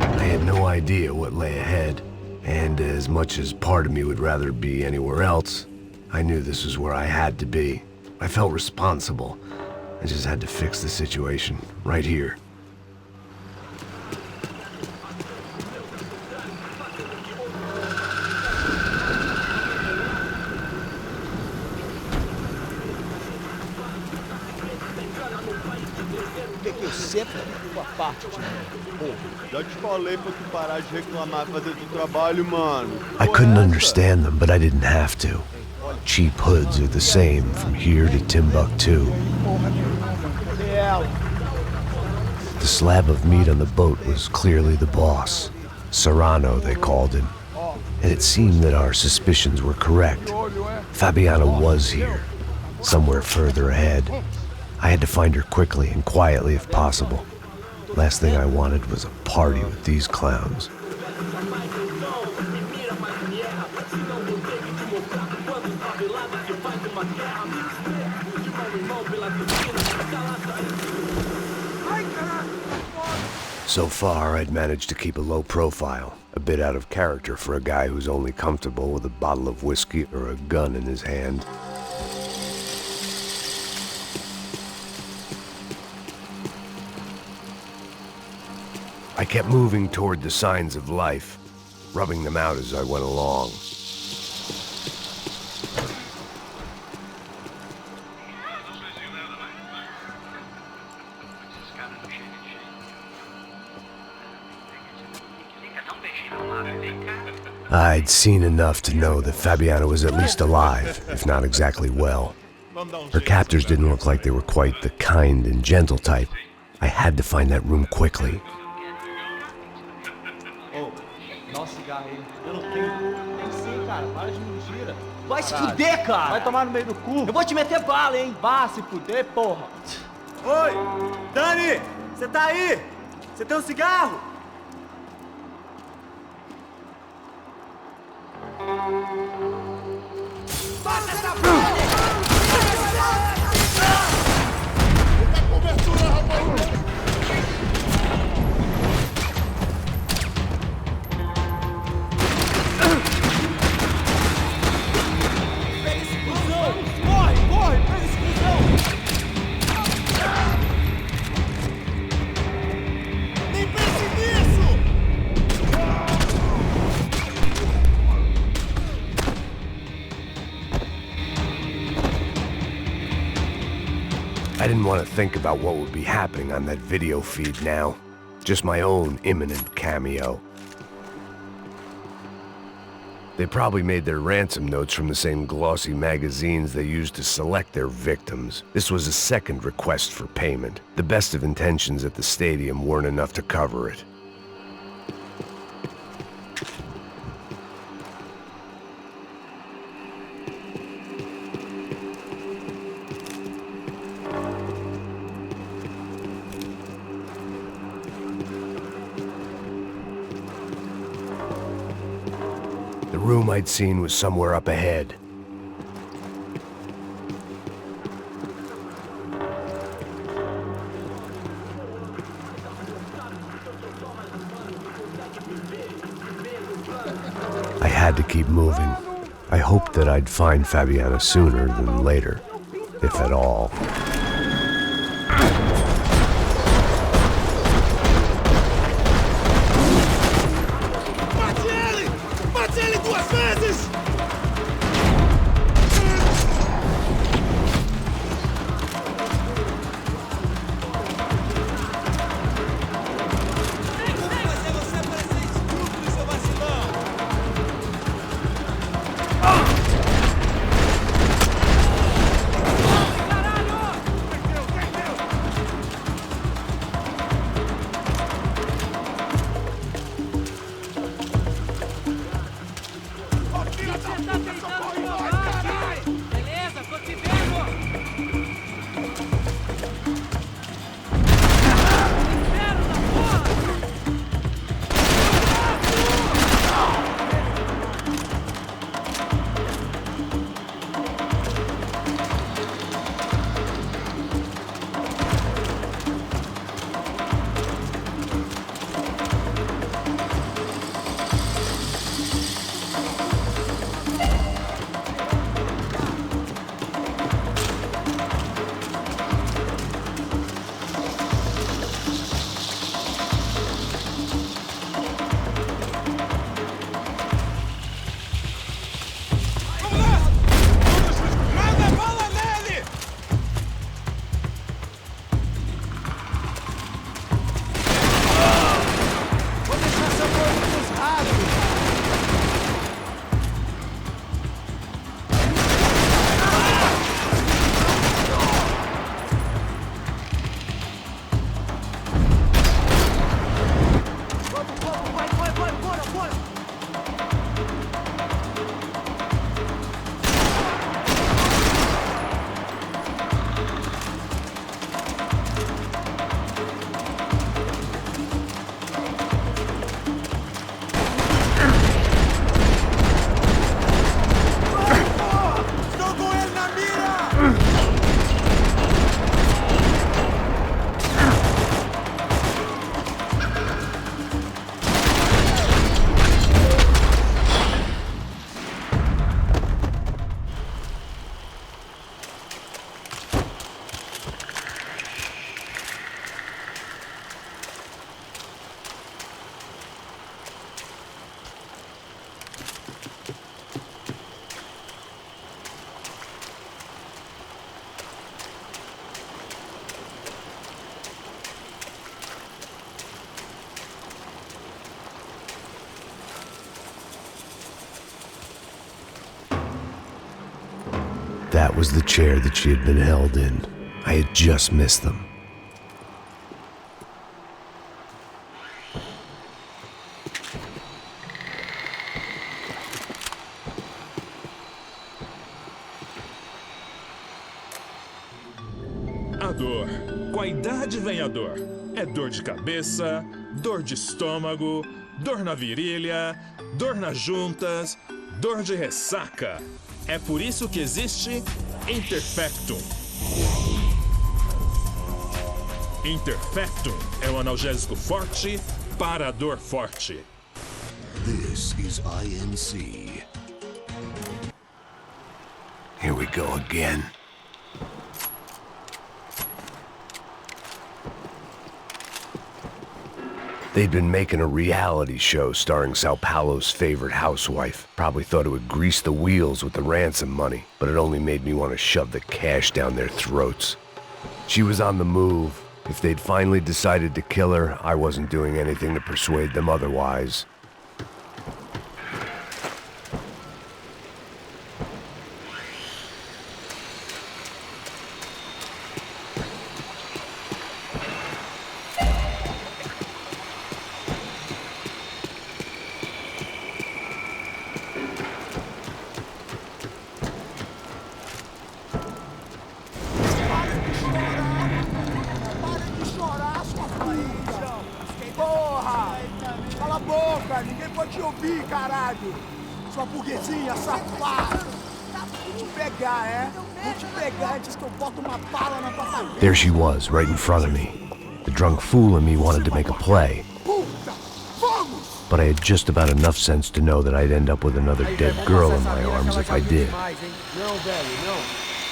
I had no idea what lay ahead, and as much as part of me would rather be anywhere else, I knew this was where I had to be. I felt responsible. I just had to fix the situation, right here. Já te falei pra tu parar de reclamar e fazer teu trabalho, mano. I couldn't understand them, but I didn't have to. Cheap hoods are the same from here to Timbuktu. The slab of meat on the boat was clearly the boss. Serrano, they called him. And it seemed that our suspicions were correct. Fabiana was here, somewhere further ahead. I had to find her quickly and quietly if possible. Last thing I wanted was a party with these clowns. So far, I'd managed to keep a low profile, a bit out of character for a guy who's only comfortable with a bottle of whiskey or a gun in his hand. I kept moving toward the signs of life, rubbing them out as I went along. I'd seen enough to know that Fabiana was at least alive, if not exactly well. Her captors didn't look like they were quite the kind and gentle type. I had to find that room quickly. Vai se fuder, cara! Vai tomar no meio do cu! Eu vou te meter bala, hein? Vá se fuder, porra! Oi! Dani! Você tá aí? Você tem um cigarro? Bata essa porra! Cobertura, rapaz! I didn't want to think about what would be happening on that video feed now. Just my own imminent cameo. They probably made their ransom notes from the same glossy magazines they used to select their victims. This was a second request for payment. The best of intentions at the stadium weren't enough to cover it. The room I'd seen was somewhere up ahead. I had to keep moving. I hoped that I'd find Fabiana sooner than later, if at all. Bate Bate ele 2 vezes! That was the chair that she had been held in. I had just missed them. A dor. Com a idade vem a dor. É dor de cabeça, dor de estômago, dor na virilha, dor nas juntas, dor de ressaca. É por isso que existe Interfectum. Interfectum é um analgésico forte para a dor forte. This is INC. Here we go again. They'd been making a reality show starring Sao Paolo's favorite housewife. Probably thought it would grease the wheels with the ransom money, but it only made me want to shove the cash down their throats. She was on the move. If they'd finally decided to kill her, I wasn't doing anything to persuade them otherwise. Ninguém pode te ouvir, caralho! Sua burguesinha safada! Vou te pegar, é? Vou te pegar antes que eu boto uma bala na tua cabeça! There she was, right in front of me. The drunk fool in me wanted to make a play. But I had just about enough sense to know that I'd end up with another dead girl in my arms if I did. Não, velho, não.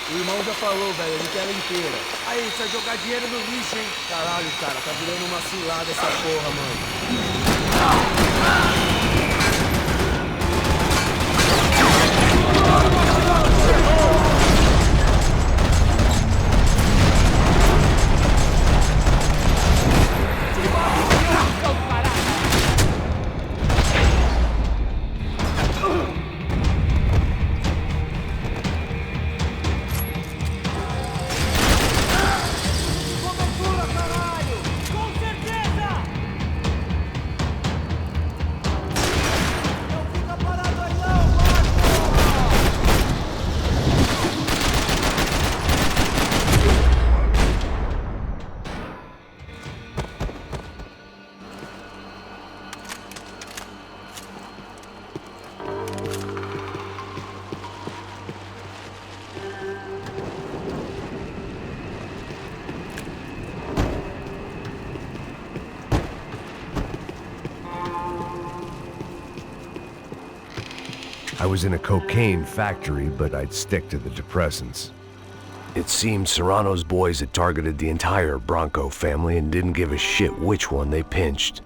O irmão já falou, velho, ele quer ela inteira. Aí, você vai jogar dinheiro no lixo, hein? Caralho, cara, tá virando uma cilada essa porra, mano. I was in a cocaine factory, but I'd stick to the depressants. It seemed Serrano's boys had targeted the entire Bronco family and didn't give a shit which one they pinched.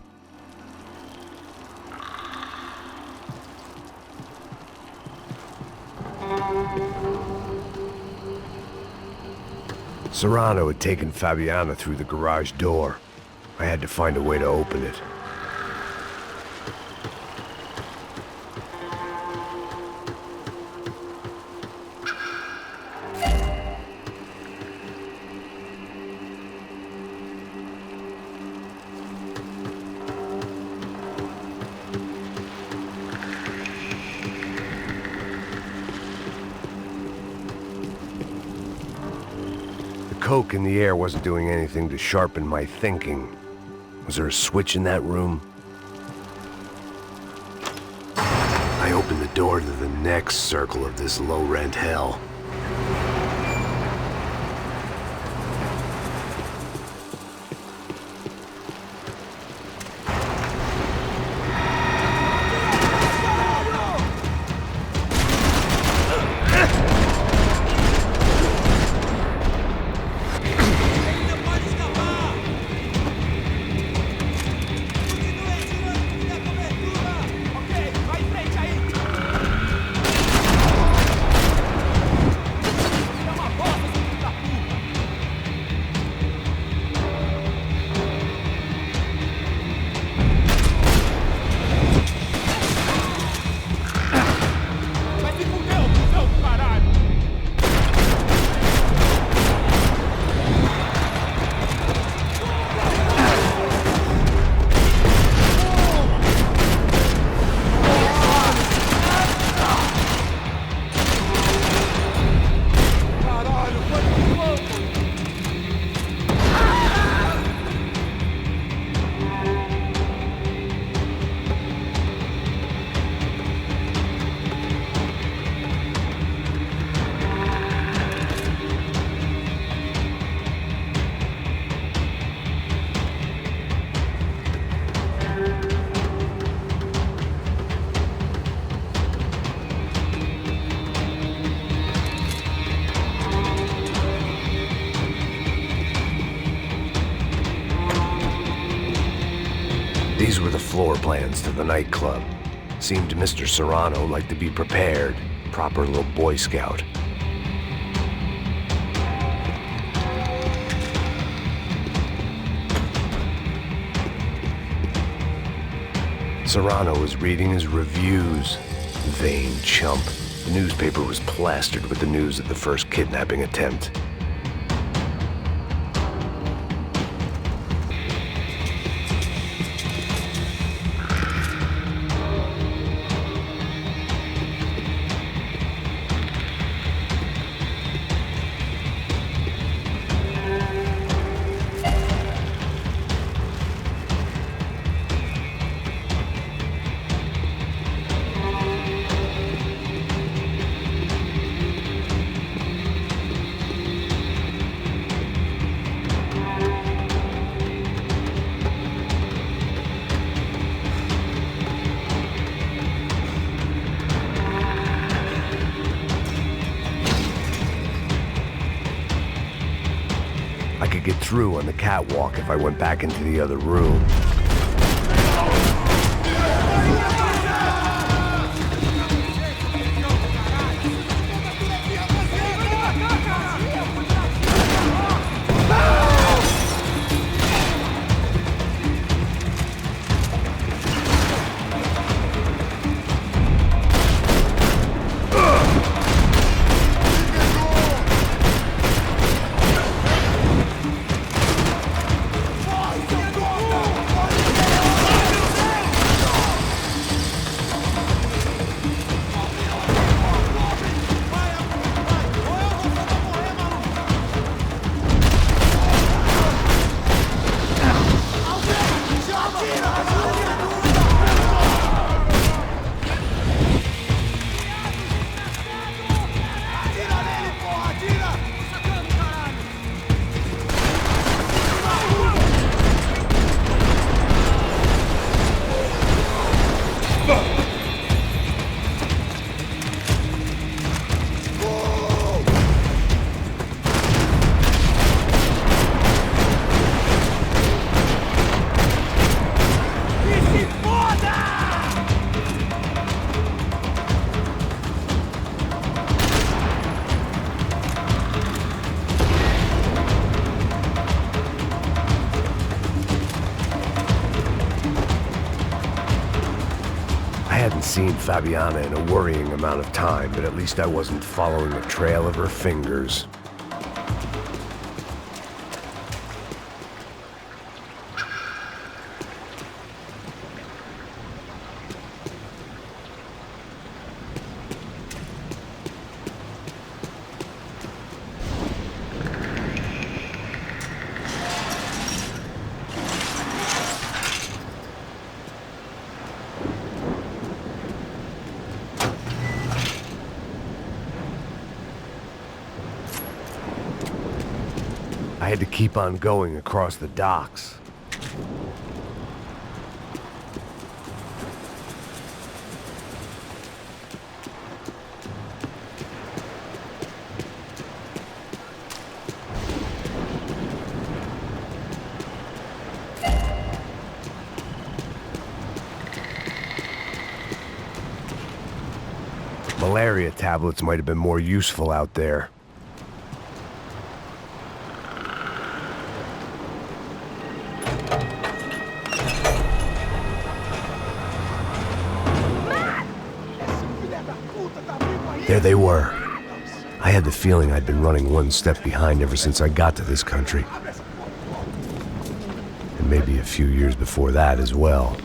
Serrano had taken Fabiana through the garage door. I had to find a way to open it. Coke in the air wasn't doing anything to sharpen my thinking. Was there a switch in that room? I opened the door to the next circle of this low-rent hell. These were the floor plans to the nightclub. Seemed to Mr. Serrano like to be prepared. Proper little Boy Scout. Serrano was reading his reviews. Vain chump. The newspaper was plastered with the news of the first kidnapping attempt. I could get through on the catwalk if I went back into the other room. Fabiana in a worrying amount of time, but at least I wasn't following the trail of her fingers. I had to keep on going across the docks. Malaria tablets might have been more useful out there. There they were. I had the feeling I'd been running one step behind ever since I got to this country. And maybe a few years before that as well.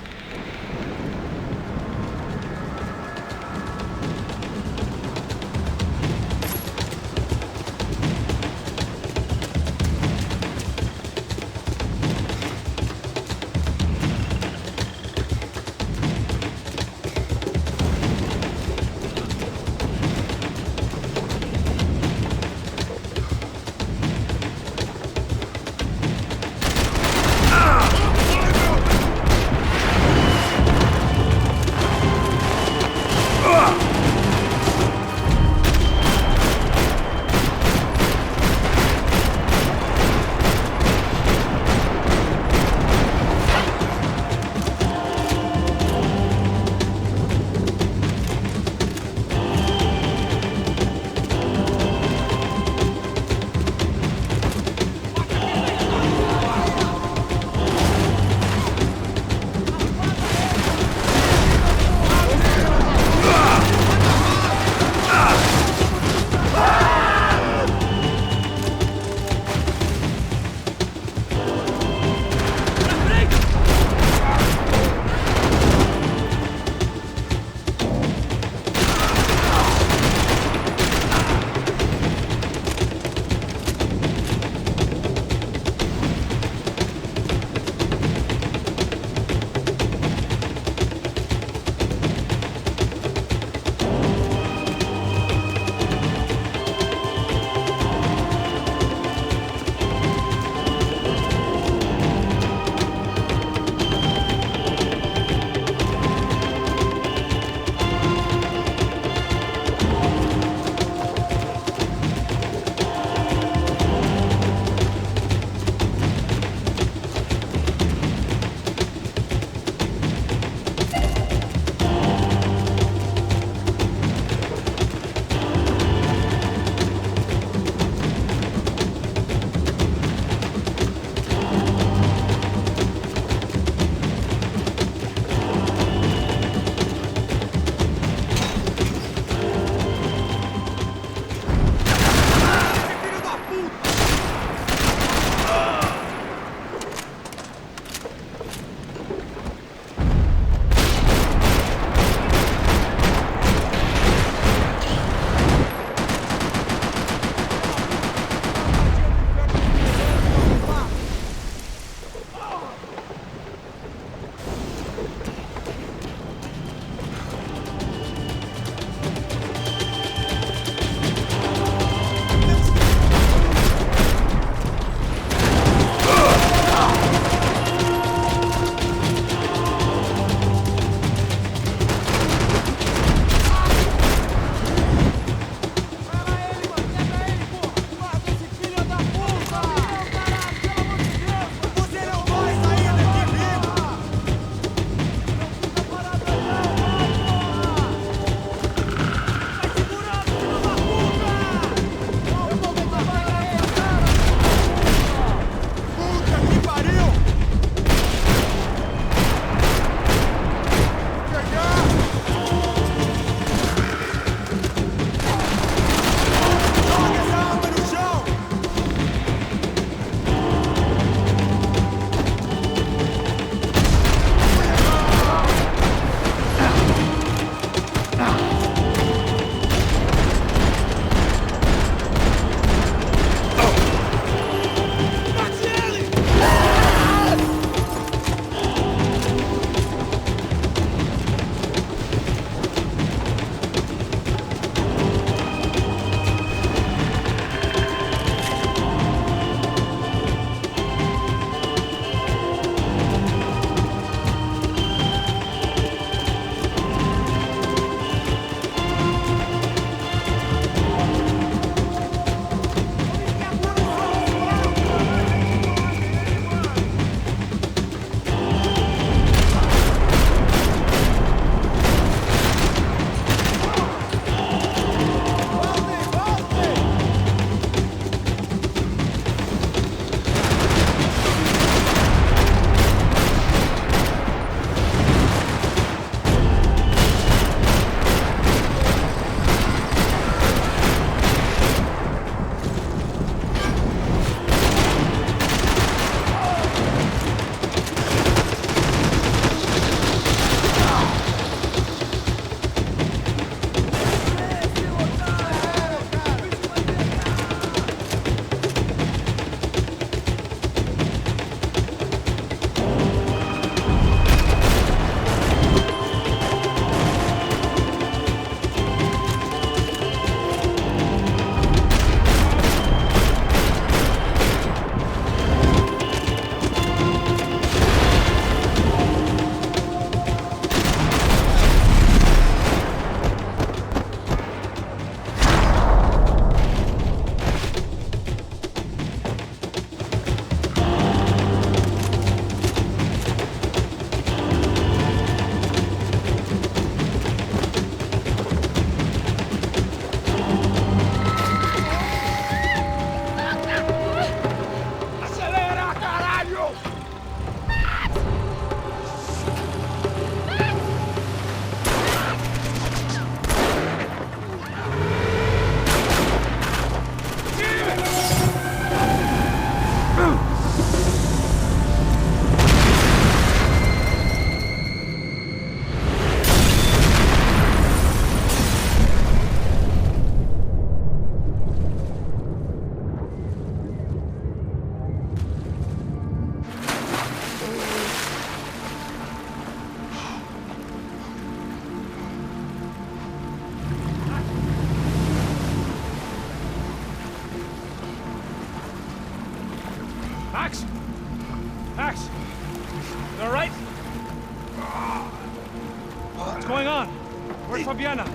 Fabiana?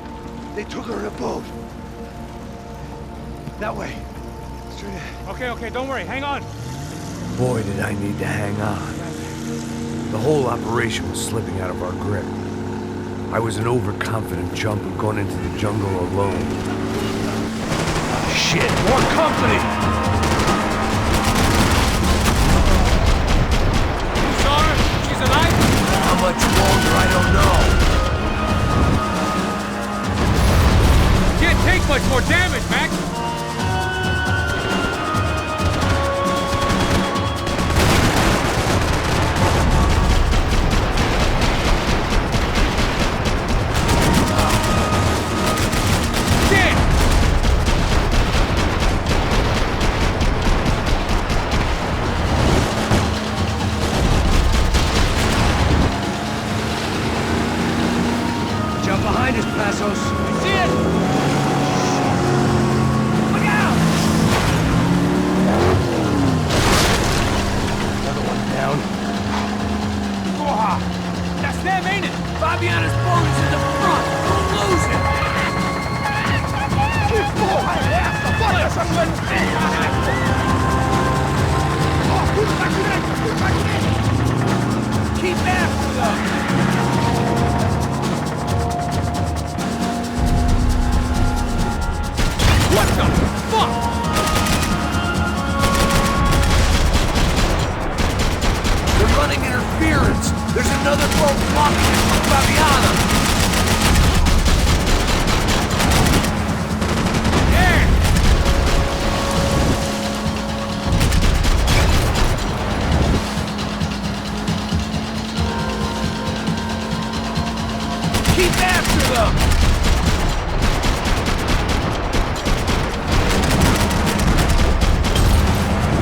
They took her in a boat. That way. Straight ahead. Okay, don't worry. Hang on. Boy, did I need to hang on. The whole operation was slipping out of our grip. I was an overconfident chump who'd gone into the jungle alone. Shit, more company! You saw her? She's alive? How much longer, I don't know. Can't take much more damage, Max.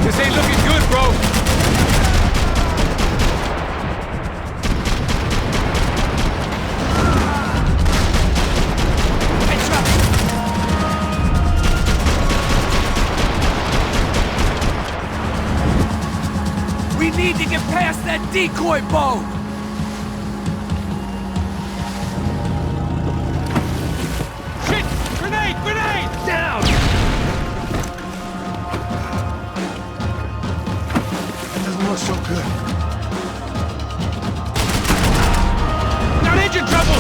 This ain't looking good, bro. We need to get past that decoy boat! Shit! Grenade! Grenade! Down! That doesn't look so good. Got engine trouble!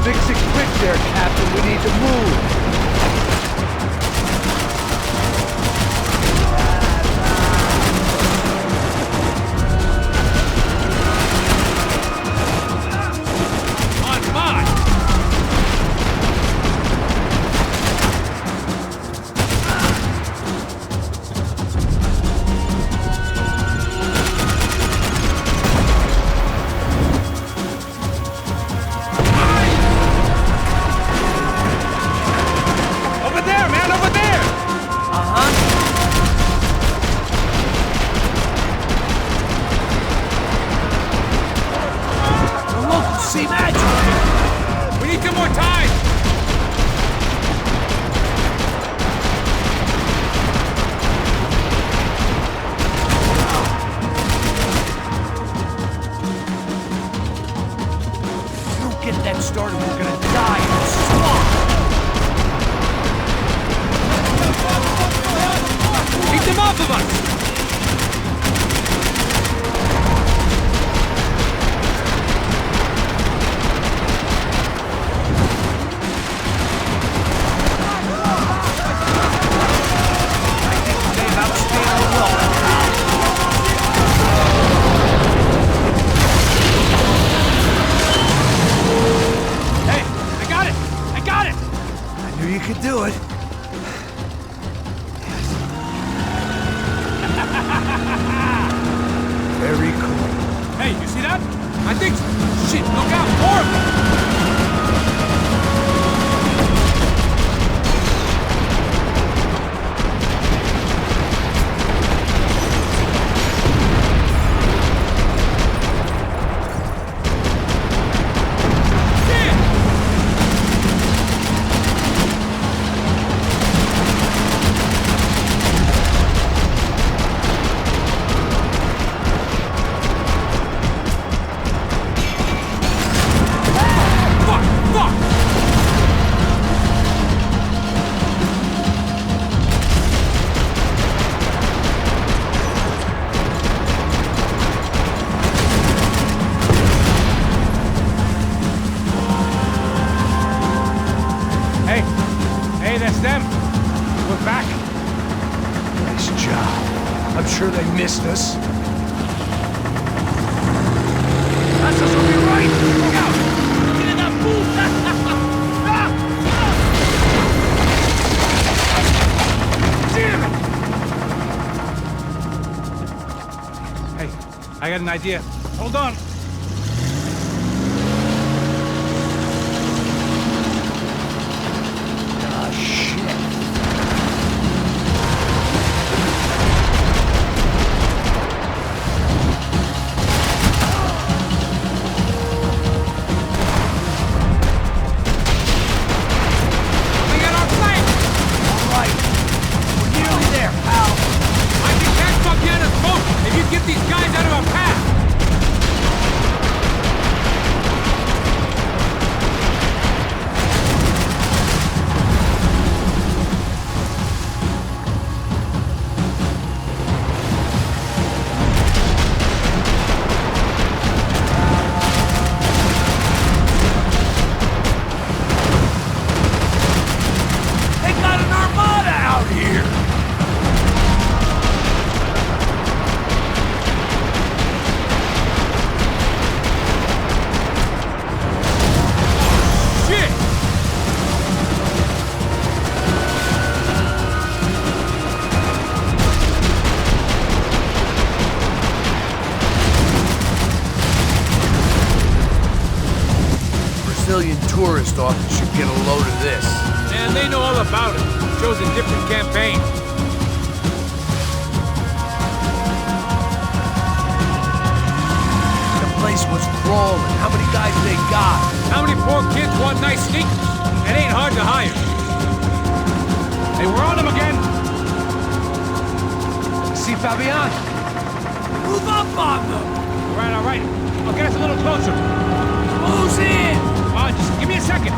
Fix it quick there, Captain. We need to move. That's them. We're back. Nice job. I'm sure they missed us. That's us will be right! Look out! Get in that pool! Damn it! Hey, I got an idea. Hold on. Ah, shit. These guys out of our path! They got an armada out here! Brazilian tourist office should get a load of this. Man, they know all about it. Shows a different campaign. The place was crawling. How many guys they got? How many poor kids want nice sneakers? It ain't hard to hire. Hey, we're on them again. See Fabian? Move up on them! All right. I'll get us a little closer. Who's in? Come on, just give me a second.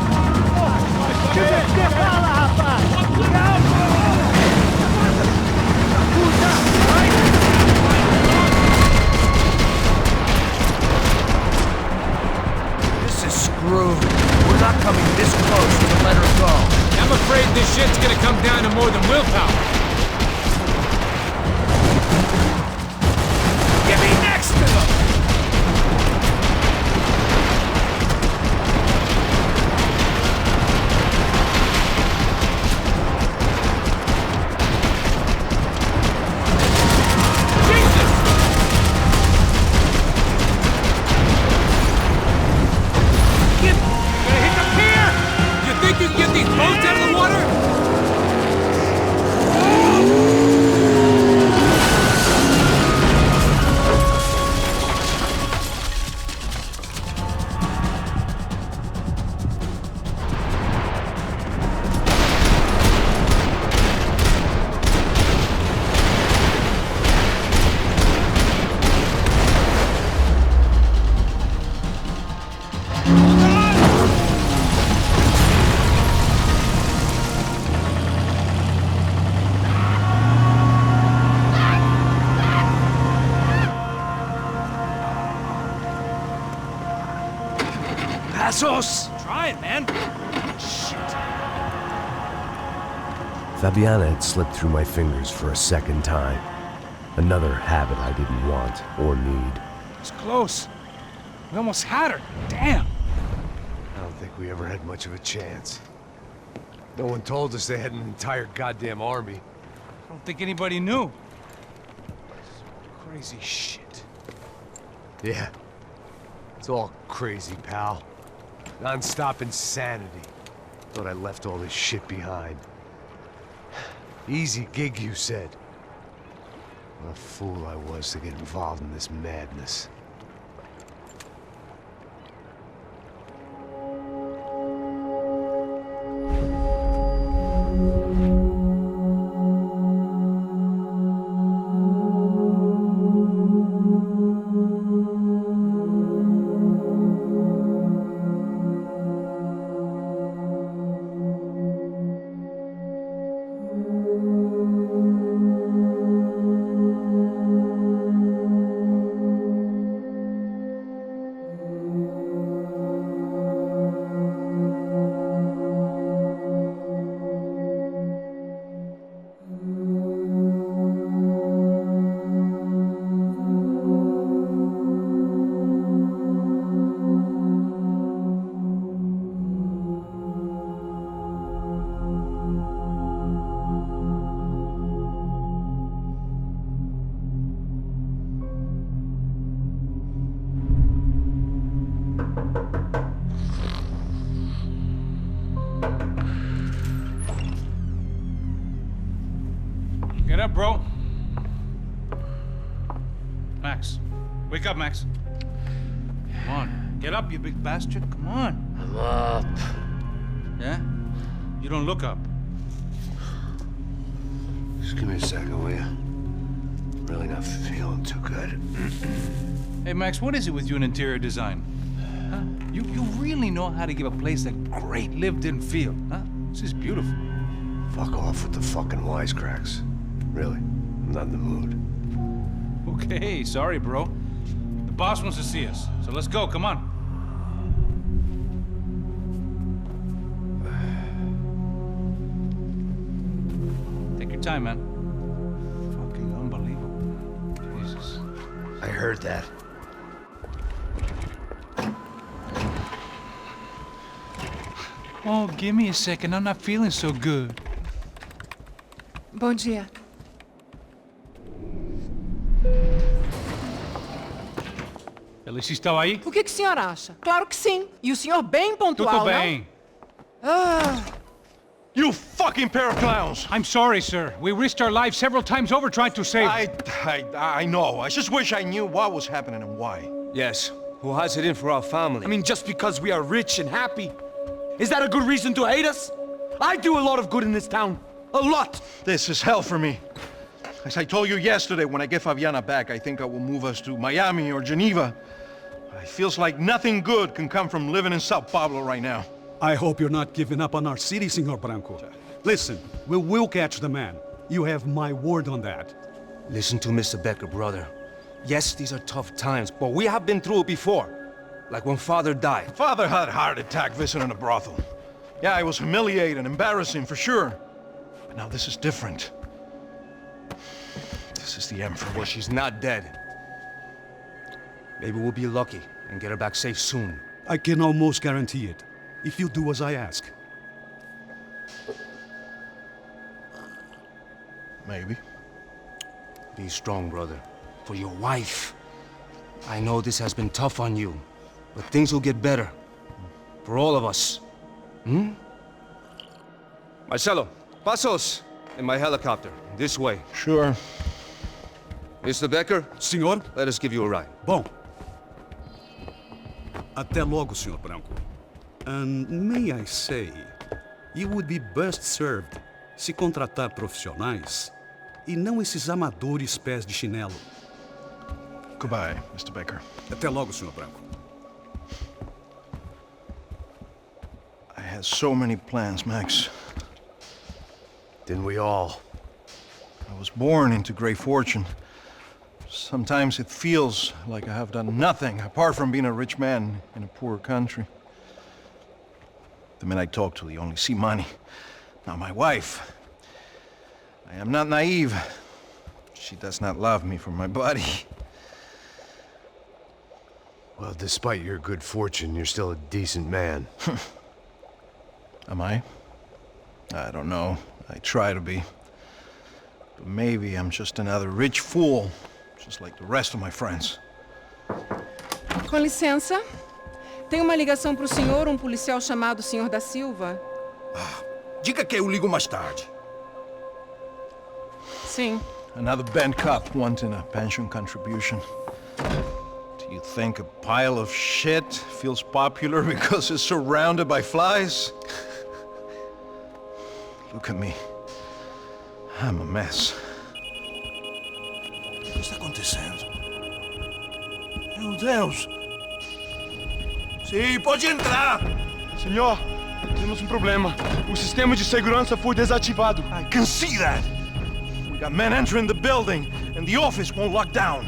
This is screwed. We're not coming this close to let her go. I'm afraid this shit's gonna come down to more than willpower. Get me next to them! Passos! Trying, man. Shit. Fabiana had slipped through my fingers for a second time. Another habit I didn't want or need. It's close. We almost had her. Damn. I don't think we ever had much of a chance. No one told us they had an entire goddamn army. I don't think anybody knew. Crazy shit. Yeah. It's all crazy, pal. Non-stop insanity. Thought I left all this shit behind. Easy gig, you said. What a fool I was to get involved in this madness. up, bro. Max. Wake up, Max. Come on. Get up, you big bastard. Come on. I'm up. Yeah? You don't look up. Just give me a second, will you? Really not feeling too good. Hey, Max, what is it with you and interior design? Huh? You really know how to give a place a great lived-in feel, huh? This is beautiful. Fuck off with the fucking wisecracks. Really, I'm not in the mood. Okay, sorry, bro. The boss wants to see us, so let's go, come on. Take your time, man. Fucking unbelievable. Jesus. I heard that. Oh, give me a second. I'm not feeling so good. Bom dia. Alice estava aí? O que o senhor acha? Claro que sim. E o senhor bem pontual, Tudo bem. não? Ah. You fucking pair of clowns! I'm sorry, sir. We risked our lives several times over trying to save... I know. I just wish I knew what was happening and why. Yes. Who has it in for our family? I mean, just because we are rich and happy. Is that a good reason to hate us? I do a lot of good in this town. A lot! This is hell for me. As I told you yesterday, when I get Fabiana back, I think I will move us to Miami or Geneva. It feels like nothing good can come from living in Sao Paolo right now. I hope you're not giving up on our city, Senor Branco. Listen, we will catch the man. You have my word on that. Listen to Mr. Becker, brother. Yes, these are tough times, but we have been through it before. Like when Father died. Father had a heart attack visiting a brothel. Yeah, it was humiliating, embarrassing, for sure. But now this is different. This is the end for me. Well, she's not dead. Maybe we'll be lucky and get her back safe soon. I can almost guarantee it, if you do as I ask. Maybe. Be strong, brother. For your wife. I know this has been tough on you, but things will get better. For all of us. Hmm? Marcelo, pasos in my helicopter. This way. Sure. Mr. Becker? Senhor? Let us give you a ride. Bom. Até logo, Senhor Branco. And may I say, you would be best served se contratar profissionais e não esses amadores pés de chinelo. Goodbye, Mr. Becker. Até logo, Senhor Branco. I had so many plans, Max. Didn't we all? I was born into great fortune. Sometimes it feels like I have done nothing apart from being a rich man in a poor country. The men I talk to, they only see money. Now my wife, I am not naive. She does not love me for my body. Well, despite your good fortune, you're still a decent man. Am I? I don't know. I try to be. But maybe I'm just another rich fool, just like the rest of my friends. Com licença. Tem uma ligação pro senhor, um policial chamado Senhor da Silva. Diga que eu ligo mais tarde. Sim. Another band cop wanting a pension contribution. Do you think a pile of shit feels popular because it's surrounded by flies? Look at me. I'm a mess. O que está acontecendo? Meu Deus! Sim, pode entrar! Senhor, temos problema. O sistema de segurança foi desativado. I can see that! We got men entering the building, and the office won't lock down.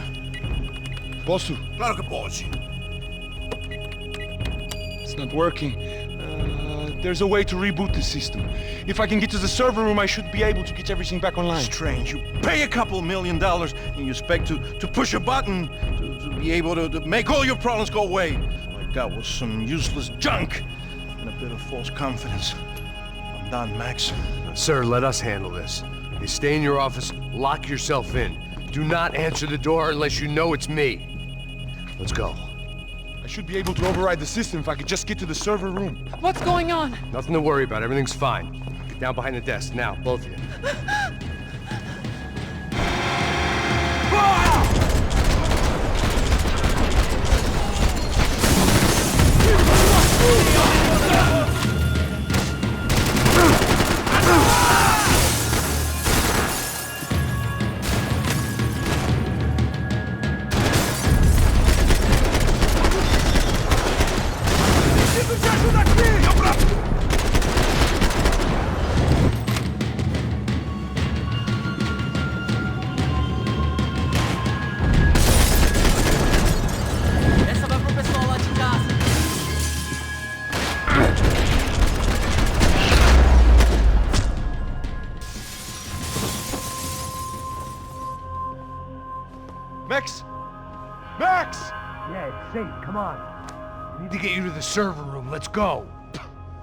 Posso? Claro que pode. It's not working. There's a way to reboot the system. If I can get to the server room, I should be able to get everything back online. Strange. You pay a couple $1 million, and you expect to push a button to be able to make all your problems go away. All I got was some useless junk and a bit of false confidence. I'm done, Max. Sir, let us handle this. You stay in your office, lock yourself in. Do not answer the door unless you know it's me. Let's go. I should be able to override the system if I could just get to the server room. What's going on? Nothing to worry about. Everything's fine. Get down behind the desk now, both of you. Max! Max! Yeah, it's safe. Come on. We need to get you to the server room. Let's go.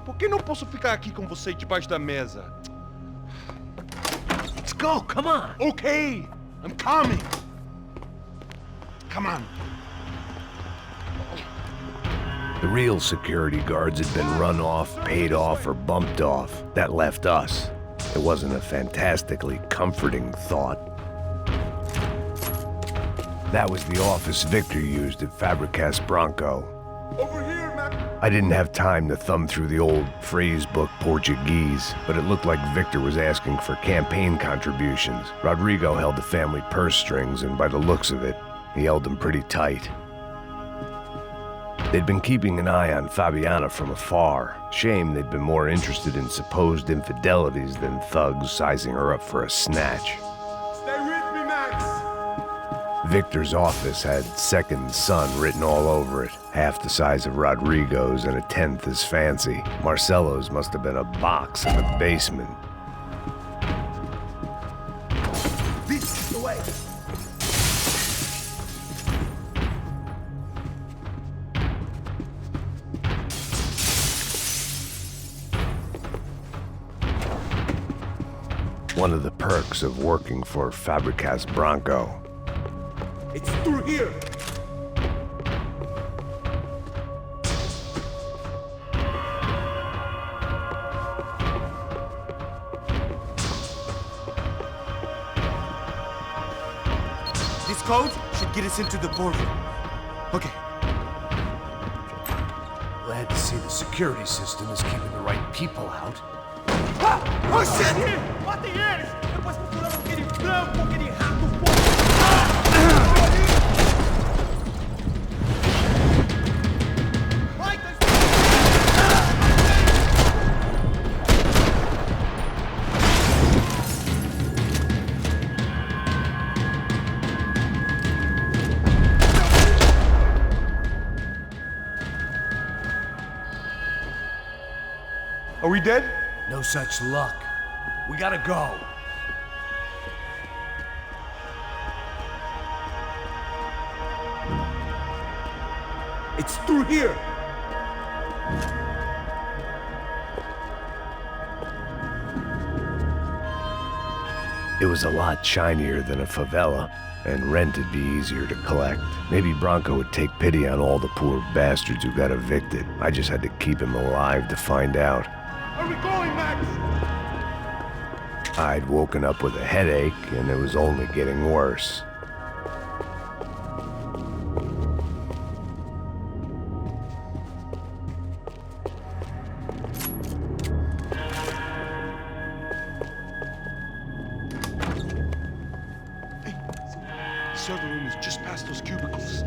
Por que não posso ficar aqui com você debaixo da mesa? Let's go. Come on. Okay, I'm coming. Come on. The real security guards had been run off, paid off, or bumped off. That left us. It wasn't a fantastically comforting thought. That was the office Victor used at Fabricas Bronco. Over here, man. I didn't have time to thumb through the old phrase book Portuguese, but it looked like Victor was asking for campaign contributions. Rodrigo held the family purse strings, and by the looks of it, he held them pretty tight. They'd been keeping an eye on Fabiana from afar. Shame they'd been more interested in supposed infidelities than thugs sizing her up for a snatch. Stay with me, Max. Victor's office had second son written all over it, half the size of Rodrigo's and a tenth as fancy. Marcelo's must have been a box in the basement. This is the way. One of the perks of working for Fabricas Bronco. It's through here. This code should get us into the boardroom. Okay. Glad to see the security system is keeping the right people out. Oh shit! Bate eles! Depois procuramos aquele trampo, aquele rato Are we dead? No such luck. We gotta go. It's through here. It was a lot shinier than a favela, and rent would be easier to collect. Maybe Bronco would take pity on all the poor bastards who got evicted. I just had to keep him alive to find out. Are we going, Max? I'd woken up with a headache, and it was only getting worse. Hey, the server room is just past those cubicles.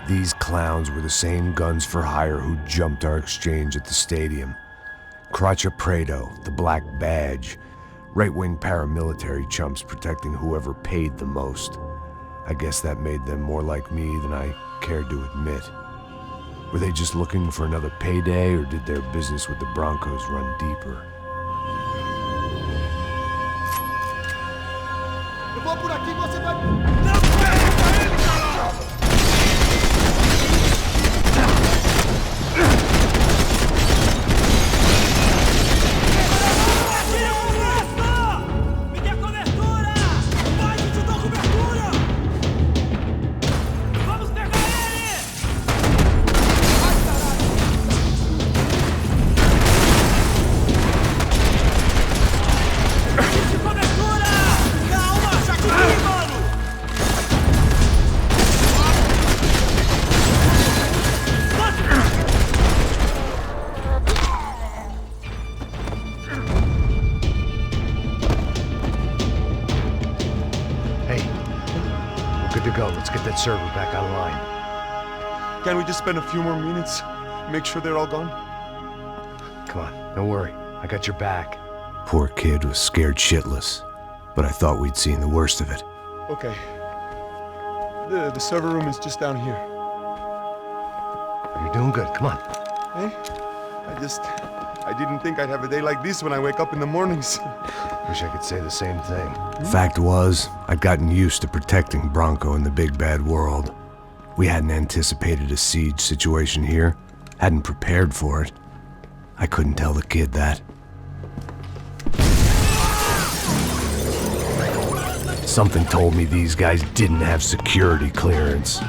These clowns were the same guns for hire who jumped our exchange at the stadium. Crotcha Prado, the Black Badge, right-wing paramilitary chumps protecting whoever paid the most. I guess that made them more like me than I cared to admit. Were they just looking for another payday, or did their business with the Broncos run deeper? Eu vou por aqui, você vai... Good to go. Let's get that server back online. Can we just spend a few more minutes? Make sure they're all gone? Come on, don't worry. I got your back. Poor kid was scared shitless, but I thought we'd seen the worst of it. Okay. The server room is just down here. You're doing good. Come on. Hey? I didn't think I'd have a day like this when I wake up in the mornings. Wish I could say the same thing. Fact was, I'd gotten used to protecting Bronco in the big bad world. We hadn't anticipated a siege situation here, hadn't prepared for it. I couldn't tell the kid that. Something told me these guys didn't have security clearance.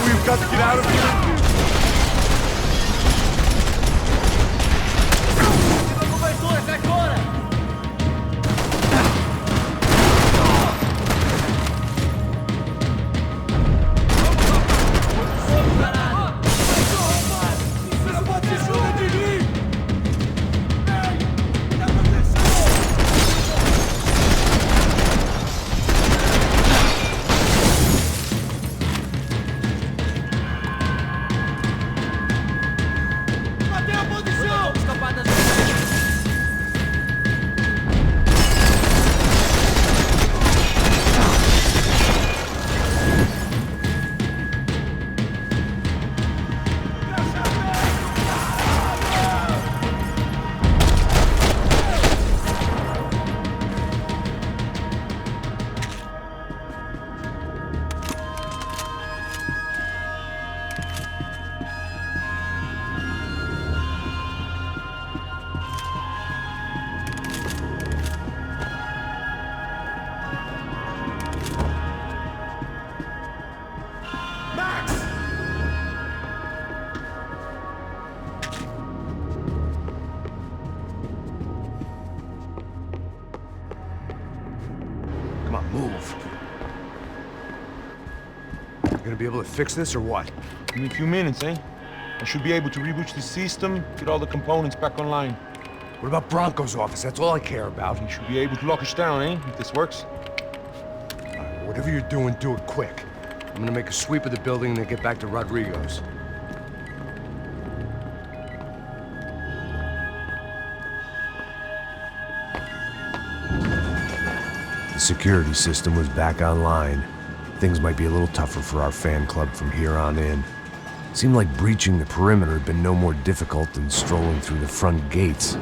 We've got to get out of here. Move. You gonna be able to fix this or what? Give me a few minutes, eh? I should be able to reboot the system, get all the components back online. What about Bronco's office? That's all I care about. You should be able to lock us down, eh? If this works. Whatever you're doing, do it quick. I'm gonna make a sweep of the building and then get back to Rodrigo's. The security system was back online. Things might be a little tougher for our fan club from here on in. Seemed like breaching the perimeter had been no more difficult than strolling through the front gates.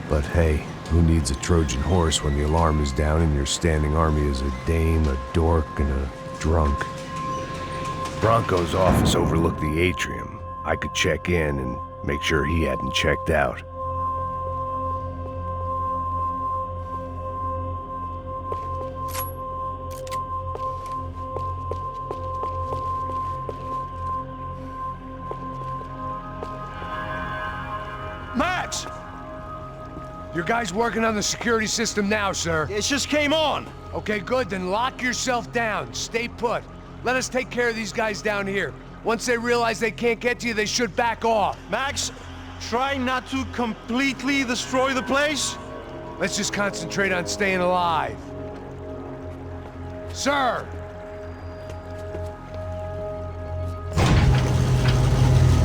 But hey, who needs a Trojan horse when the alarm is down and your standing army is a dame, a dork, and a drunk? Bronco's office overlooked the atrium. I could check in and make sure he hadn't checked out. Max! Your guy's working on the security system now, sir. It just came on. Okay, good. Then lock yourself down. Stay put. Let us take care of these guys down here. Once they realize they can't get to you, they should back off. Max, try not to completely destroy the place. Let's just concentrate on staying alive. Sir!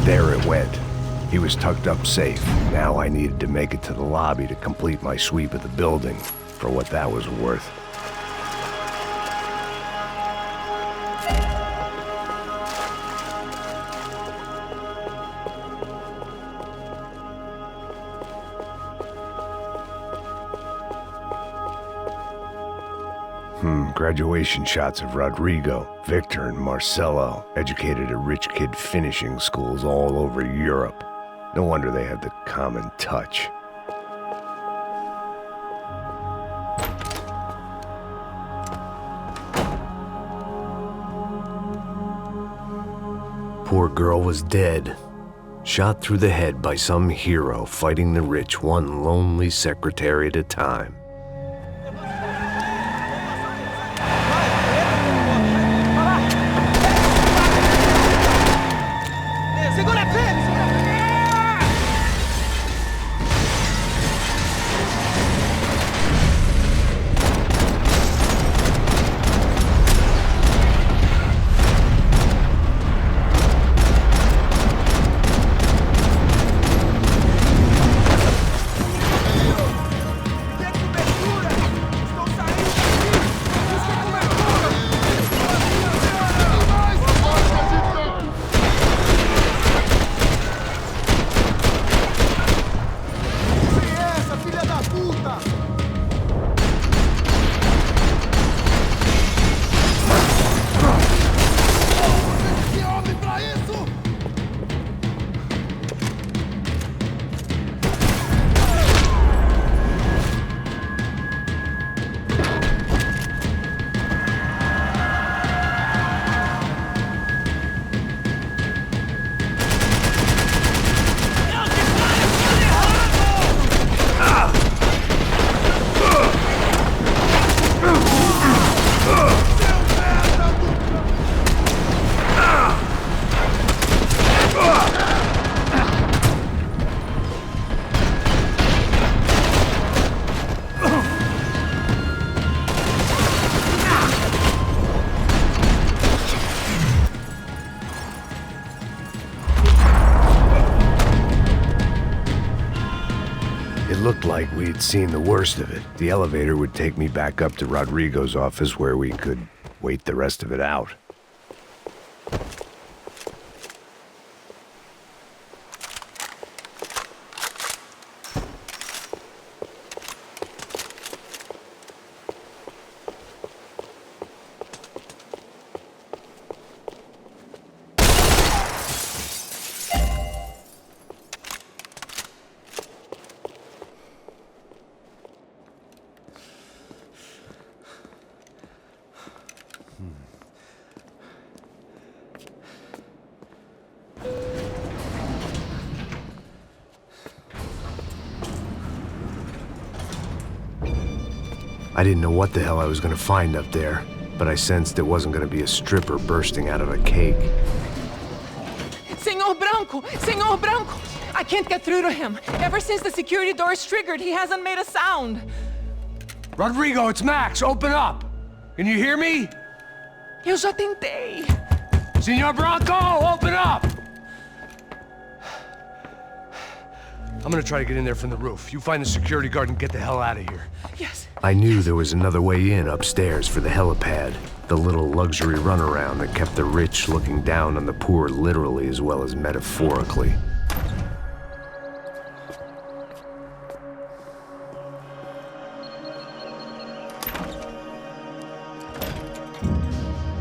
There it went. He was tucked up safe. Now I needed to make it to the lobby to complete my sweep of the building, for what that was worth. Graduation shots of Rodrigo, Victor, and Marcelo, educated at rich kid finishing schools all over Europe. No wonder they had the common touch. Poor girl was dead. Shot through the head by some hero fighting the rich one lonely secretary at a time. looked like we'd seen the worst of it. The elevator would take me back up to Rodrigo's office where we could wait the rest of it out. I didn't know what the hell I was gonna find up there, but I sensed it wasn't gonna be a stripper bursting out of a cake. Senor Branco! Senor Branco! I can't get through to him. Ever since the security door is triggered, he hasn't made a sound. Rodrigo, it's Max. Open up. Can you hear me? Eu já tentei. Senor Branco, open up! I'm gonna try to get in there from the roof. You find the security guard and get the hell out of here. Yes. I knew there was another way in upstairs for the helipad, the little luxury runaround that kept the rich looking down on the poor literally as well as metaphorically.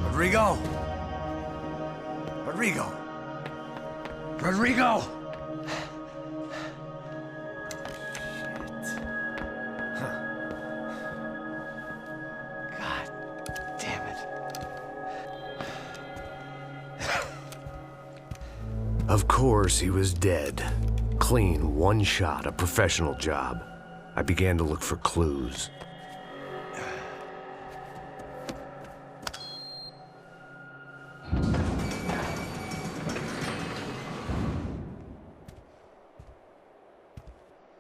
Rodrigo! Rodrigo! Rodrigo! Of course, he was dead. Clean, one shot, a professional job. I began to look for clues.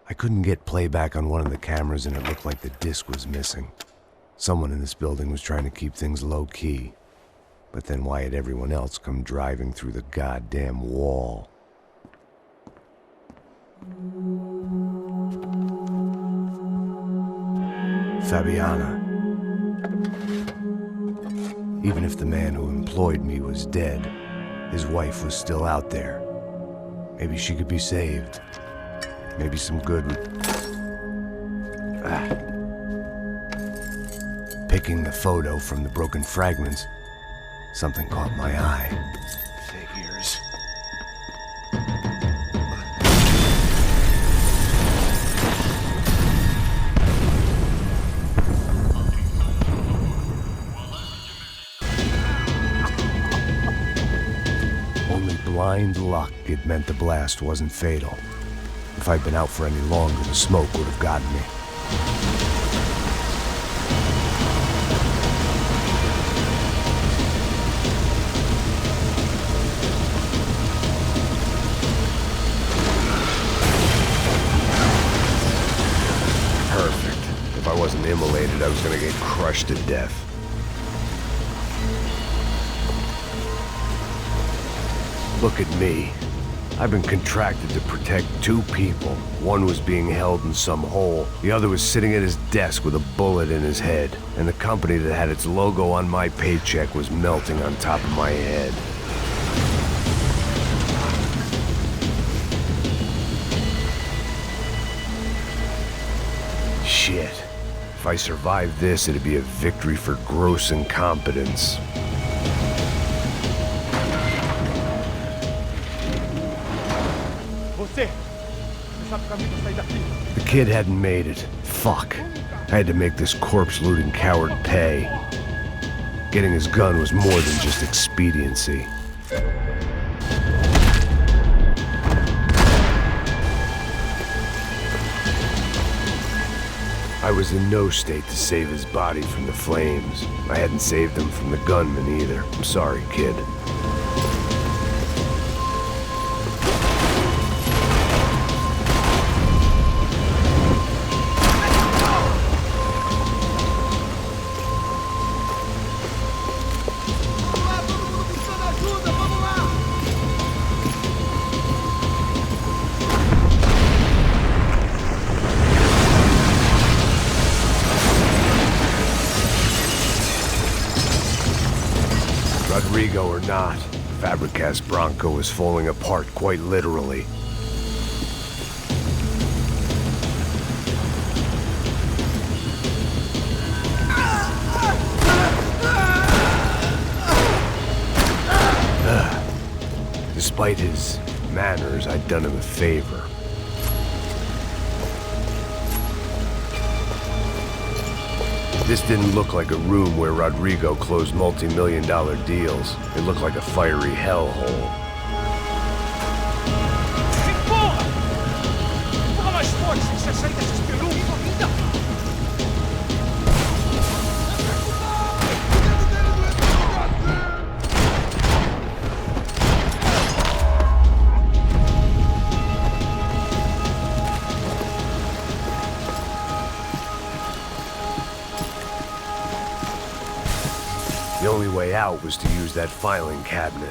I couldn't get playback on one of the cameras and it looked like the disc was missing. Someone in this building was trying to keep things low-key. But then why had everyone else come driving through the goddamn wall? Fabiana. Even if the man who employed me was dead, his wife was still out there. Maybe she could be saved. Maybe some good would... Picking the photo from the broken fragments, something caught my eye. Figures. Only blind luck it meant the blast wasn't fatal. If I'd been out for any longer, the smoke would have gotten me. Perfect. If I wasn't immolated, I was gonna get crushed to death. Look at me. I've been contracted to protect two people. One was being held in some hole. The other was sitting at his desk with a bullet in his head. And the company that had its logo on my paycheck was melting on top of my head. Shit. If I survived this, it'd be a victory for gross incompetence. The kid hadn't made it. Fuck. I had to make this corpse-looting coward pay. Getting his gun was more than just expediency. I was in no state to save his body from the flames. I hadn't saved him from the gunman either. I'm sorry, kid. Rodrigo or not, Fabricast Bronco is falling apart quite literally. Despite his manners, I'd done him a favor. This didn't look like a room where Rodrigo closed multi-million-dollar deals. It looked like a fiery hellhole. The only way out was to use that filing cabinet.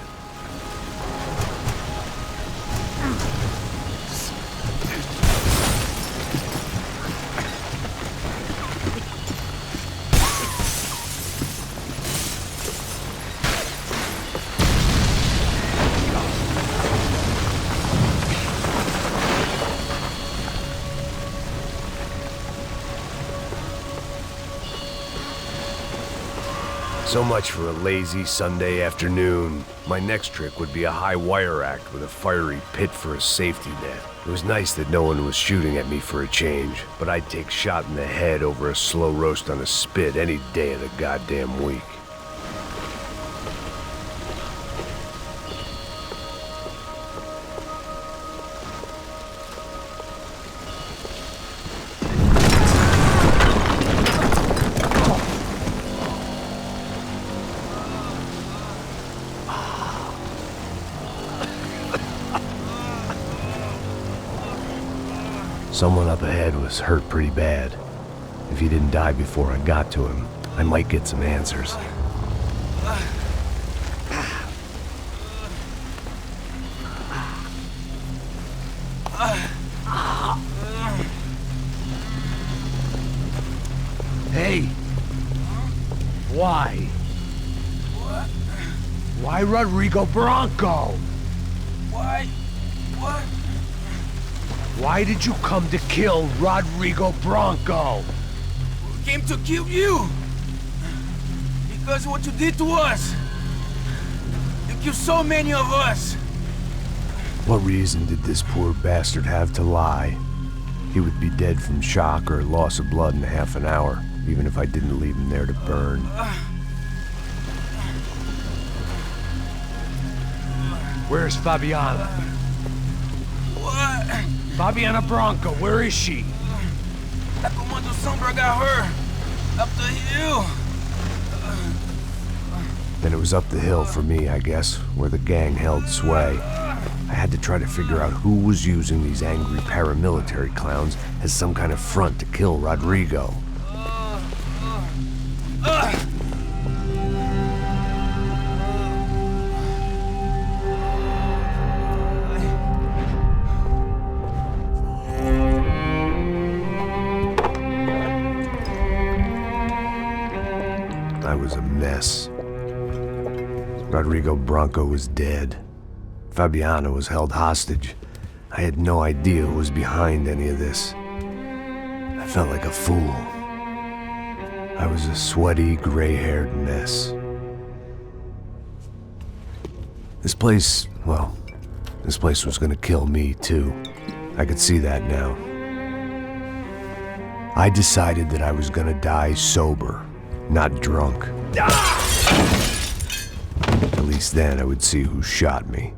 So much for a lazy Sunday afternoon. My next trick would be a high wire act with a fiery pit for a safety net. It was nice that no one was shooting at me for a change, but I'd take shot in the head over a slow roast on a spit any day of the goddamn week. Someone up ahead was hurt pretty bad. If he didn't die before I got to him, I might get some answers. Hey! Why? Why Rodrigo Bronco? Why? What? Why did you come to kill Rodrigo Bronco? We came to kill you! Because of what you did to us! You killed so many of us! What reason did this poor bastard have to lie? He would be dead from shock or loss of blood in half an hour, even if I didn't leave him there to burn. Where's Fabiana? What? Fabiana Bronco, where is she? La Comando Sombra got her! Up the hill! Then it was up the hill for me, I guess, where the gang held sway. I had to try to figure out who was using these angry paramilitary clowns as some kind of front to kill Rodrigo. I was a mess. Rodrigo Bronco was dead. Fabiana was held hostage. I had no idea who was behind any of this. I felt like a fool. I was a sweaty, gray-haired mess. This place, well, this place was gonna kill me too. I could see that now. I decided that I was gonna die sober, not drunk. At least then I would see who shot me.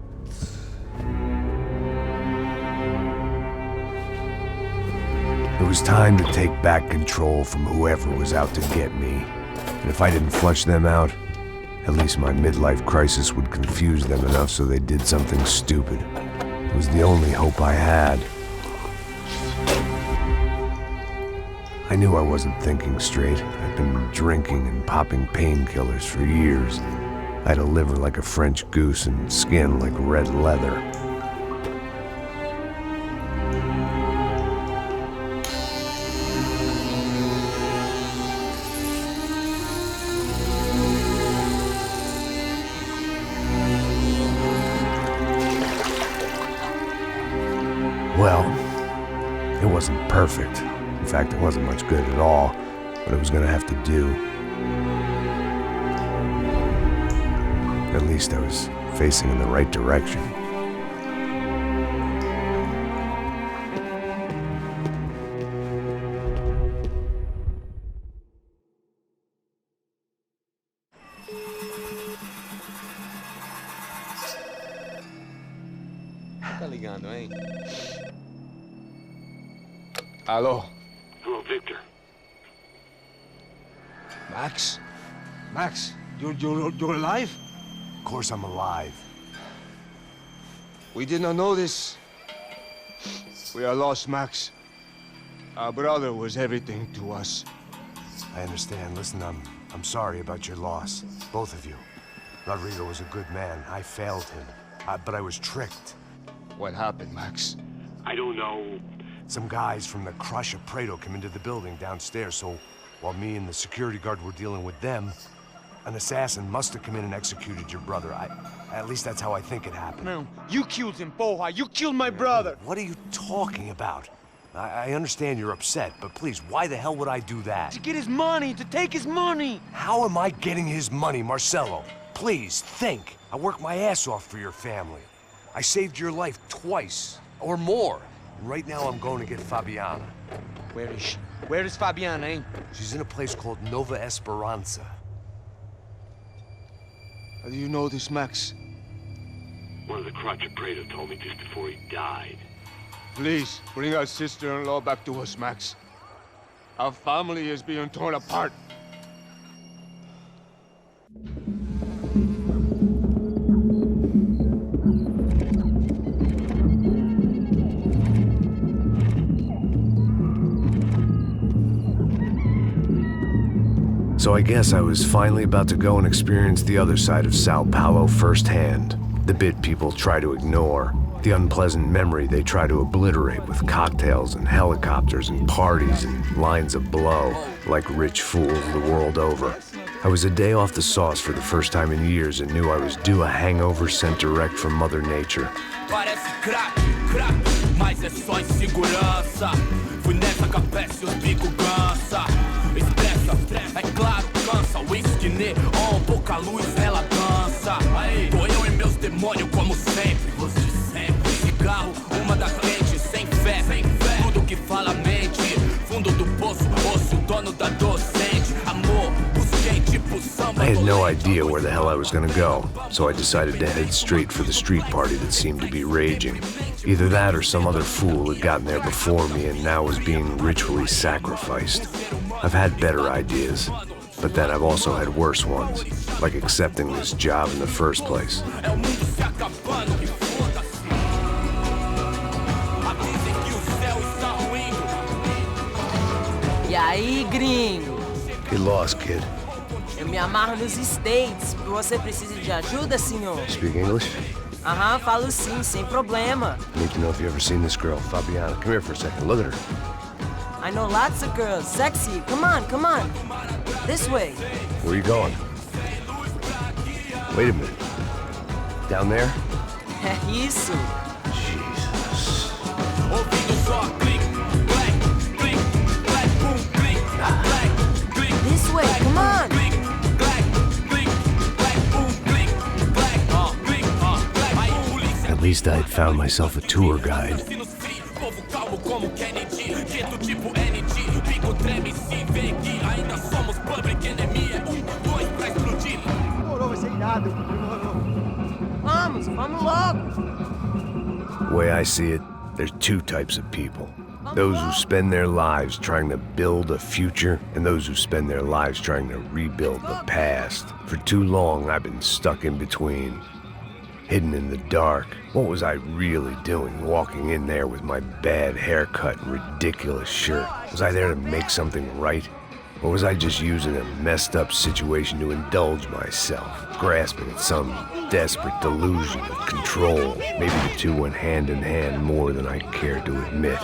It was time to take back control from whoever was out to get me. And if I didn't flush them out, at least my midlife crisis would confuse them enough so they did something stupid. It was the only hope I had. I knew I wasn't thinking straight. I'd been drinking and popping painkillers for years. I had a liver like a French goose and skin like red leather. perfect. In fact, it wasn't much good at all, but it was gonna have to do. At least I was facing in the right direction. Tá ligando, hein? Alô? Hello, Victor. Max? Max, you're alive? Of course I'm alive. We did not know this. We are lost, Max. Our brother was everything to us. I understand. Listen, I'm sorry about your loss. Both of you. Rodrigo was a good man. I failed him. But I was tricked. What happened, Max? I don't know. Some guys from the Crush of Prado came into the building downstairs, so while me and the security guard were dealing with them, an assassin must have come in and executed your brother. At least that's how I think it happened. No, you killed him, Poha. You killed my brother. What are you talking about? I understand you're upset, but please, why the hell would I do that? To get his money, to take his money. How am I getting his money, Marcelo? Please, think. I worked my ass off for your family. I saved your life twice, or more. And right now I'm going to get Fabiana. Where is she? Where is Fabiana, eh? She's in a place called Nova Esperanza. How do you know this, Max? One of the Crotch of Prado told me just before he died. Please, bring our sister-in-law back to us, Max. Our family is being torn apart. So I guess I was finally about to go and experience the other side of Sao Paolo firsthand. The bit people try to ignore. The unpleasant memory they try to obliterate with cocktails and helicopters and parties and lines of blow, like rich fools the world over. I was a day off the sauce for the first time in years and knew I was due a hangover sent direct from Mother Nature. Parece crack, mas é só insegurança. Fui nessa capécia, os bico cansa. Expressa, é claro, cansa. Whisky, neon, pouca luz, ela dança. Tô eu e meus demônios como sempre. Você sempre. Cigarro, uma da frente, sem fé. Tudo que fala mente. Fundo do poço, osso, dono da docente. Amor, busquei tipo samba. I had no idea where the hell I was gonna go, so I decided to head straight for the street party that seemed to be raging. Either that or some other fool had gotten there before me and now was being ritually sacrificed. I've had better ideas, but then I've also had worse ones, like accepting this job in the first place. E aí, gringo? Get lost, kid. Eu me amarro nos States. Você precisa de ajuda, senhor? Speak English? Aham, falo sim, sem problema. I need to know if you've ever seen this girl, Fabiana. Come here for a second. Look at her. I know lots of girls. Sexy. Come on, come on. This way. Where are you going? Wait a minute. Down there? É isso. Jesus. This way, come on. At least I had found myself a tour guide. Vamos, vamos logo. The way I see it, there's two types of people. Those who spend their lives trying to build a future, and those who spend their lives trying to rebuild the past. For too long, I've been stuck in between. Hidden in the dark. What was I really doing walking in there with my bad haircut and ridiculous shirt? Was I there to make something right? Or was I just using a messed up situation to indulge myself, grasping at some desperate delusion of control? Maybe the two went hand in hand more than I care to admit.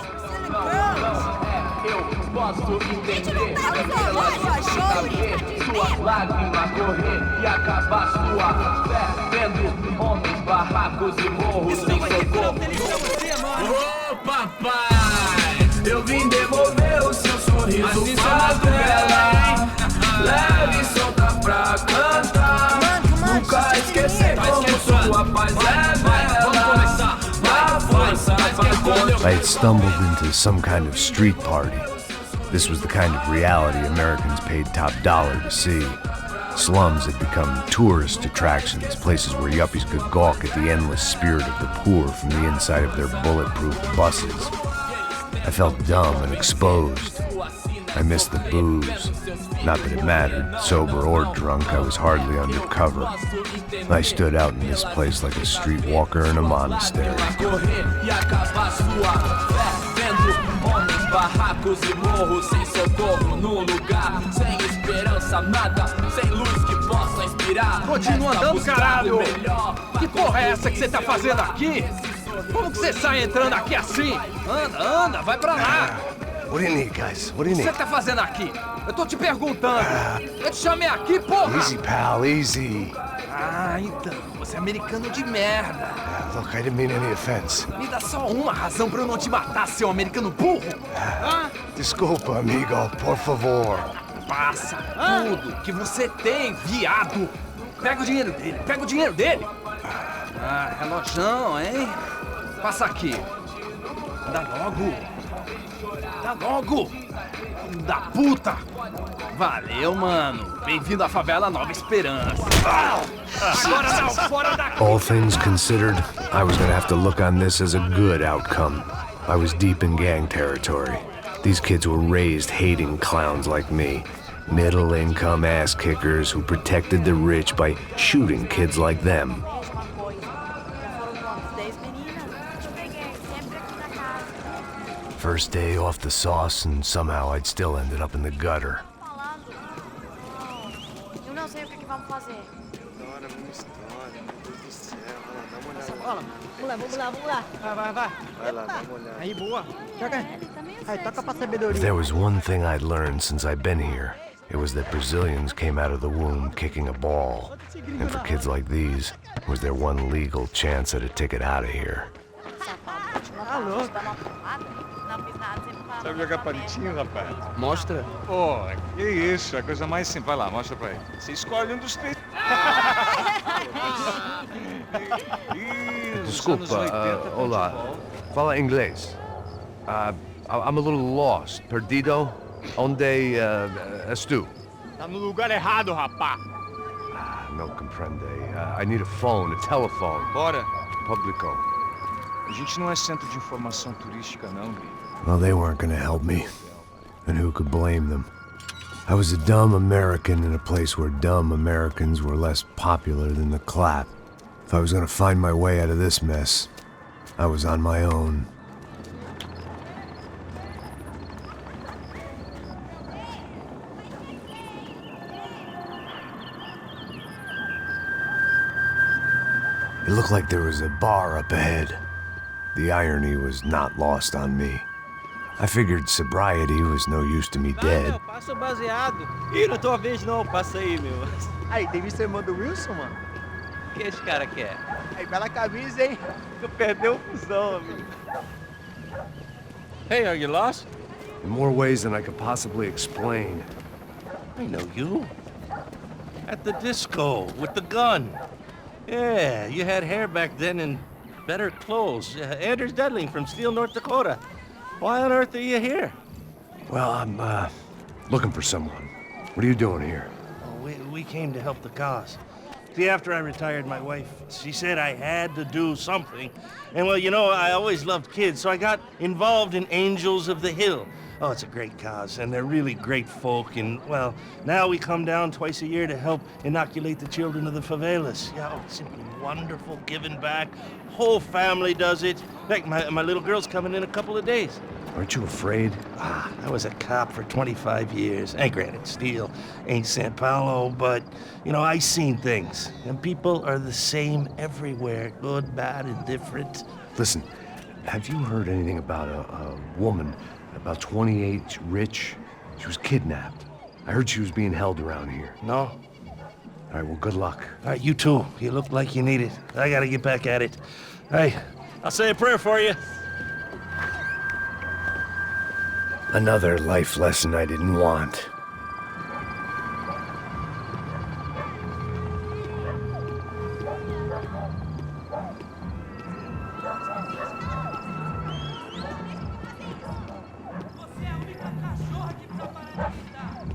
Ô papai, eu vim devolver outras tantas. Nunca esquecer como sua paz é bela. Na força I had stumbled into some kind of street party. This was the kind of reality Americans paid top dollar to see. Slums had become tourist attractions, places where yuppies could gawk at the endless spirit of the poor from the inside of their bulletproof buses. I felt dumb and exposed. I missed the booze. Not that it mattered. Sober or drunk, I was hardly undercover. I stood out in this place like a streetwalker in a monastery. Barracos e morros sem socorro num lugar sem esperança, nada, sem luz que possa inspirar. Continua andando, caralho! Que porra é essa que você tá fazendo aqui? Como que você sai entrando aqui assim? Anda, vai pra lá! What do you need, guys? What do you O que need? você tá fazendo aqui? Eu tô te perguntando. Eu te chamei aqui, porra! Easy, pal, easy. Ah, então, você é americano de merda. Look, I didn't mean any offense. Me dá só uma razão pra eu não te matar, seu americano burro. Desculpa, amigo, por favor. Passa tudo que você tem, viado. Pega o dinheiro dele, Ah, relojão, hein? Passa aqui. Dá logo. Filho da puta. Valeu, mano. Bem-vindo à favela Nova Esperança. Agora não, fora daqui. All things considered, I was gonna have to look on this as a good outcome. I was deep in gang territory. These kids were raised hating clowns like me. Middle-income ass-kickers who protected the rich by shooting kids like them. First day off the sauce, and somehow I'd still ended up in the gutter. Eu não sei o que vamos fazer. Vamos lá. Vai. Vai lá, vamos olhar. Aí, boa. Joga. Aí, toca pra sabedoria. If there was one thing I'd learned since I'd been here, it was that Brazilians came out of the womb kicking a ball. And for kids like these, it was their one legal chance at a ticket out of here. Alô? Sabe jogar palitinho, rapaz? Mostra. Pô, que isso, a coisa mais simples. Vai lá, mostra pra ele. Você escolhe um dos três. Desculpa, olá. Fala inglês. I'm a little lost. Perdido? Onde és tu? Tá no lugar errado, rapá. Não compreende. I need a phone, a telephone. Bora. Publico. A gente não é centro de informação turística, não, Gui. Well, they weren't gonna help me. And who could blame them? I was a dumb American in a place where dumb Americans were less popular than the clap. If I was gonna find my way out of this mess, I was on my own. It looked like there was a bar up ahead. The irony was not lost on me. I figured sobriety was no use to me dead. Passa o baseado. Ih, não é tua vez não, passa aí, meu. Aí, tem visto a irmã do Wilson, mano? O que esse cara quer? Aí, bela camisa, hein? Tu perdeu o fusão, amigo. Hey, are you lost? In more ways than I could possibly explain. I know you. At the disco, with the gun. Yeah, you had hair back then and better clothes. Anders Dudling from Steele, North Dakota. Why on earth are you here? Well, I'm, looking for someone. What are you doing here? We came to help the cause. See, after I retired, my wife, she said I had to do something. And well, you know, I always loved kids, so I got involved in Angels of the Hill. Oh, it's a great cause, and they're really great folk, and, well, now we come down twice a year to help inoculate the children of the favelas. Yeah, oh, it's simply wonderful, giving back. Whole family does it. In fact, my little girl's coming in a couple of days. Aren't you afraid? I was a cop for 25 years. And granted, Steele ain't Sao Paolo, but, you know, I seen things. And people are the same everywhere, good, bad, indifferent. Listen, have you heard anything about a woman, about 28, rich? She was kidnapped. I heard she was being held around here. No. All right, well, good luck. All right, you too. You look like you need it. I gotta get back at it. Hey, I'll say a prayer for you. Another life lesson I didn't want.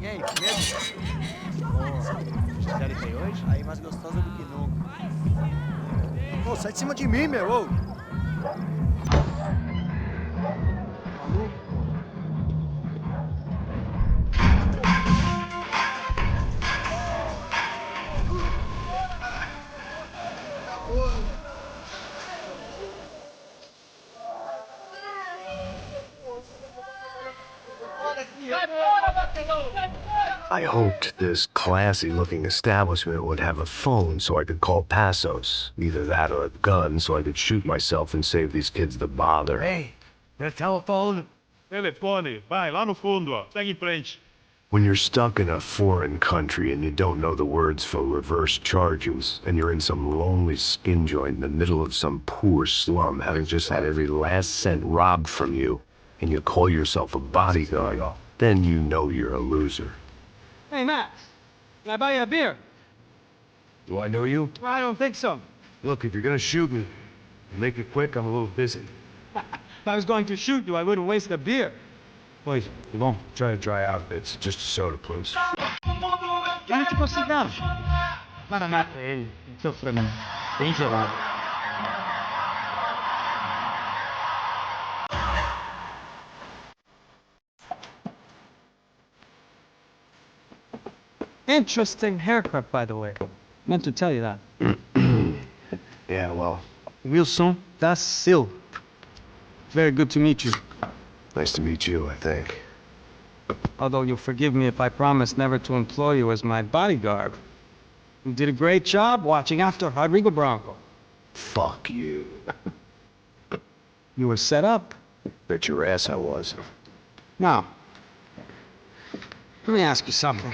E aí, medo? Tem hoje? Aí mais gostosa do que nunca. Ô, sai de cima de mim, meu! Ô. I hoped this classy-looking establishment would have a phone so I could call Passos. Either that or a gun so I could shoot myself and save these kids the bother. Hey, there's telephone. Telefone, vai lá no fundo, ó. Segue em frente. When you're stuck in a foreign country and you don't know the words for reverse charges, and you're in some lonely skin joint in the middle of some poor slum, having just had every last cent robbed from you, and you call yourself a bodyguard, then you know you're a loser. Hey, Max, can I buy you a beer? Do I know you? I don't think so. Look, if you're gonna shoot me, make it quick, I'm a little busy. If I was going to shoot you, I wouldn't waste a beer. Please, you won't try to dry out. It's just a soda, please. Olha que cigarro. Vai na mata ele, sofreu mesmo. Bem gelado. Interesting haircut, by the way. Meant to tell you that. Yeah, well, Wilson da Silva. Very good to meet you. nice to meet you, I think. Although you'll forgive me if I promise never to employ you as my bodyguard. You did a great job watching after Rodrigo Branco. Fuck you. You were set up. Bet your ass I was. Now, let me ask you something.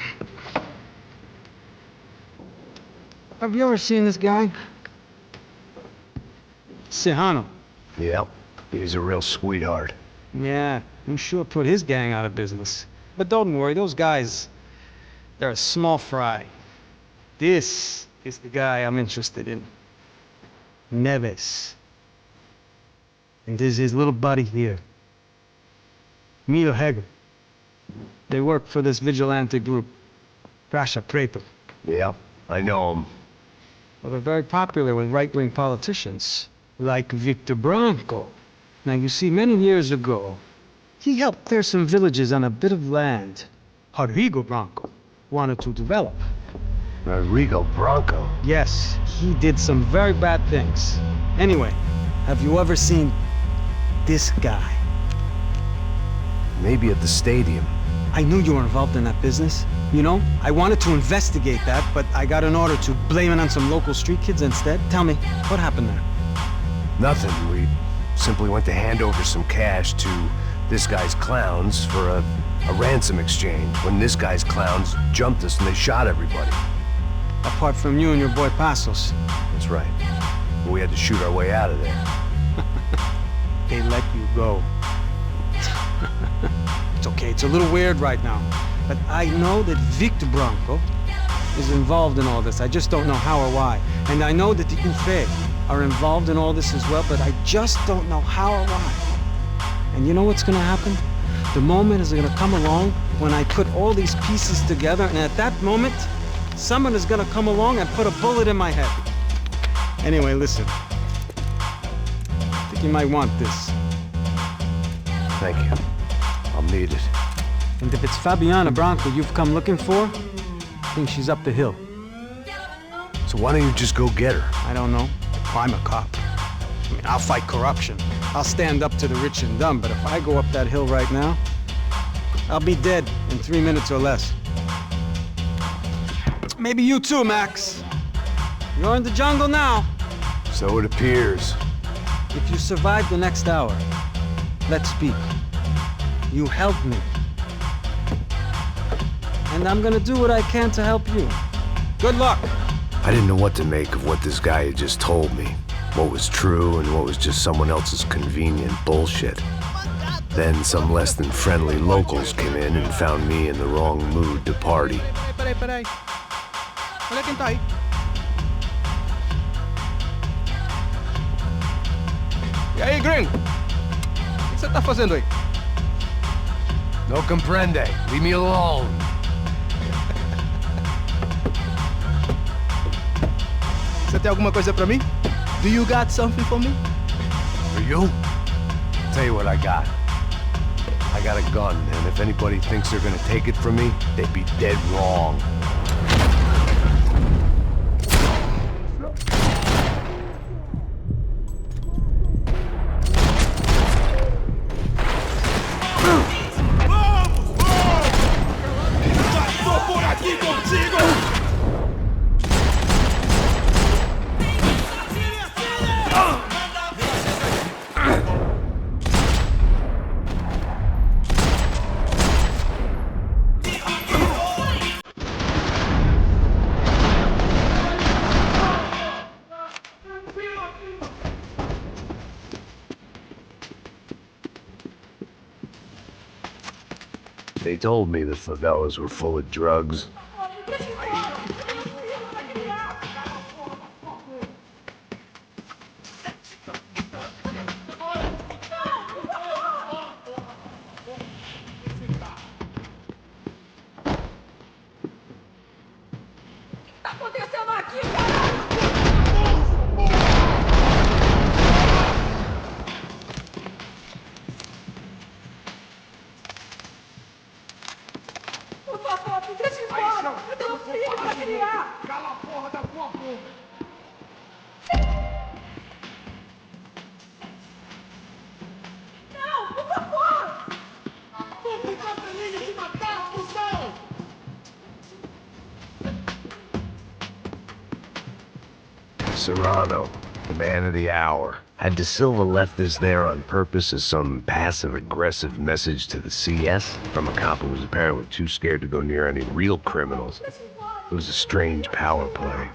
Have you ever seen this guy? Sihano. Yep, he's a real sweetheart. Yeah, you sure put his gang out of business. But don't worry, those guys, they're a small fry. This is the guy I'm interested in. Neves. And this is his little buddy here. Milo Heger. They work for this vigilante group, Rasha Preto. Yep, I know him. Well, they're very popular with right-wing politicians, like Victor Branco. Now, you see, many years ago, he helped clear some villages on a bit of land Rodrigo Branco wanted to develop. Rodrigo Branco? Yes, he did some very bad things. Anyway, have you ever seen this guy? Maybe at the stadium. I knew you were involved in that business. You know, I wanted to investigate that, but I got an order to blame it on some local street kids instead. Tell me, what happened there? Nothing. We simply went to hand over some cash to this guy's clowns for a ransom exchange when this guy's clowns jumped us and they shot everybody. Apart from you and your boy Passos. That's right. We had to shoot our way out of there. They let you go. It's okay, it's a little weird right now. But I know that Victor Branco is involved in all this. I just don't know how or why. And I know that the UFE are involved in all this as well, but I just don't know how or why. And you know what's gonna happen? The moment is gonna come along when I put all these pieces together, and at that moment, someone is gonna come along and put a bullet in my head. Anyway, listen. I think you might want this. Thank you. I'll need it. And if it's Fabiana Branco you've come looking for, I think she's up the hill. So why don't you just go get her? I don't know. I'm a cop. I mean, I'll fight corruption. I'll stand up to the rich and dumb, but if I go up that hill right now, I'll be dead in 3 minutes or less. Maybe you too, Max. You're in the jungle now. So it appears. If you survive the next hour, let's speak. You help me. And I'm gonna do what I can to help you. Good luck. I didn't know what to make of what this guy had just told me. What was true and what was just someone else's convenient bullshit. Then some less than friendly locals came in and found me in the wrong mood to party. Peraí. Olha quem tá aí. E aí, gringo? O que você tá fazendo aí? No comprende. Leave me alone. Você tem alguma coisa pra mim? Do you got something for me? For you? Tell you what I got. I got a gun, and if anybody thinks they're gonna take it from me, they'd be dead wrong. They told me the favelas were full of drugs. Serrano, the man of the hour. Had De Silva left this there on purpose as some passive-aggressive message to the CS from a cop who was apparently too scared to go near any real criminals? It was a strange power play.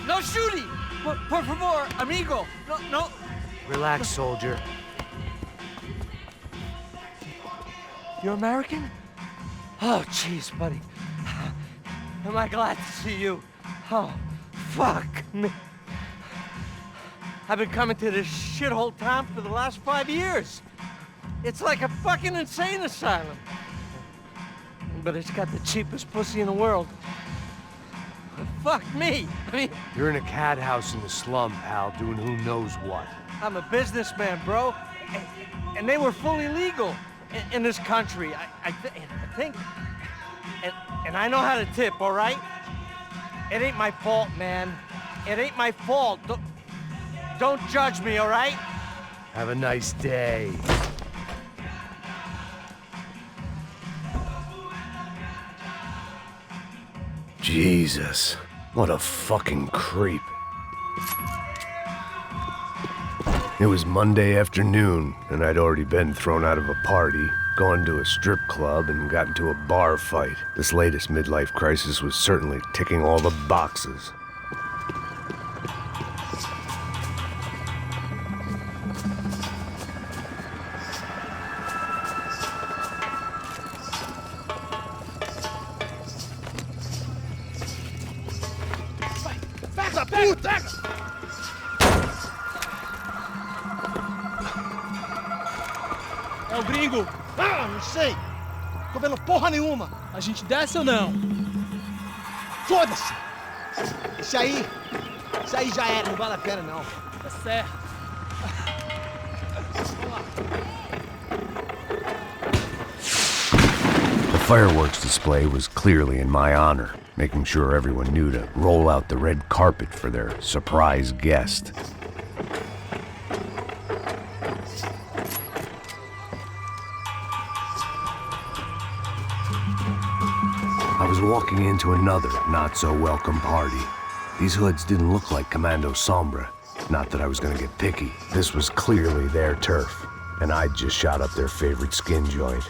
No shooting! Por favor, amigo! No. Relax, soldier. You're American? Oh, jeez, buddy. Am I glad to see you? Oh, fuck me. I've been coming to this shithole town for the last 5 years. It's like a fucking insane asylum. But it's got the cheapest pussy in the world. Fuck me. I mean, You're in a cat house in the slum, pal, doing who knows what. I'm a businessman, bro. And they were fully legal in this country. I think. And I know how to tip, all right? It ain't my fault, man. It ain't my fault. Don't judge me, all right? Have a nice day. Jesus, what a fucking creep. It was Monday afternoon, and I'd already been thrown out of a party, gone to a strip club, and got into a bar fight. This latest midlife crisis was certainly ticking all the boxes. É o gringo! Ah, não sei! Tô vendo porra nenhuma! A gente desce ou não? Foda-se! Isso aí já era, não vale a pena não. Tá certo. The fireworks display was clearly in my honor, making sure everyone knew to roll out the red carpet for their surprise guest. was walking into another not-so-welcome party. These hoods didn't look like Commando Sombra. Not that I was gonna get picky. This was clearly their turf, and I'd just shot up their favorite skin joint.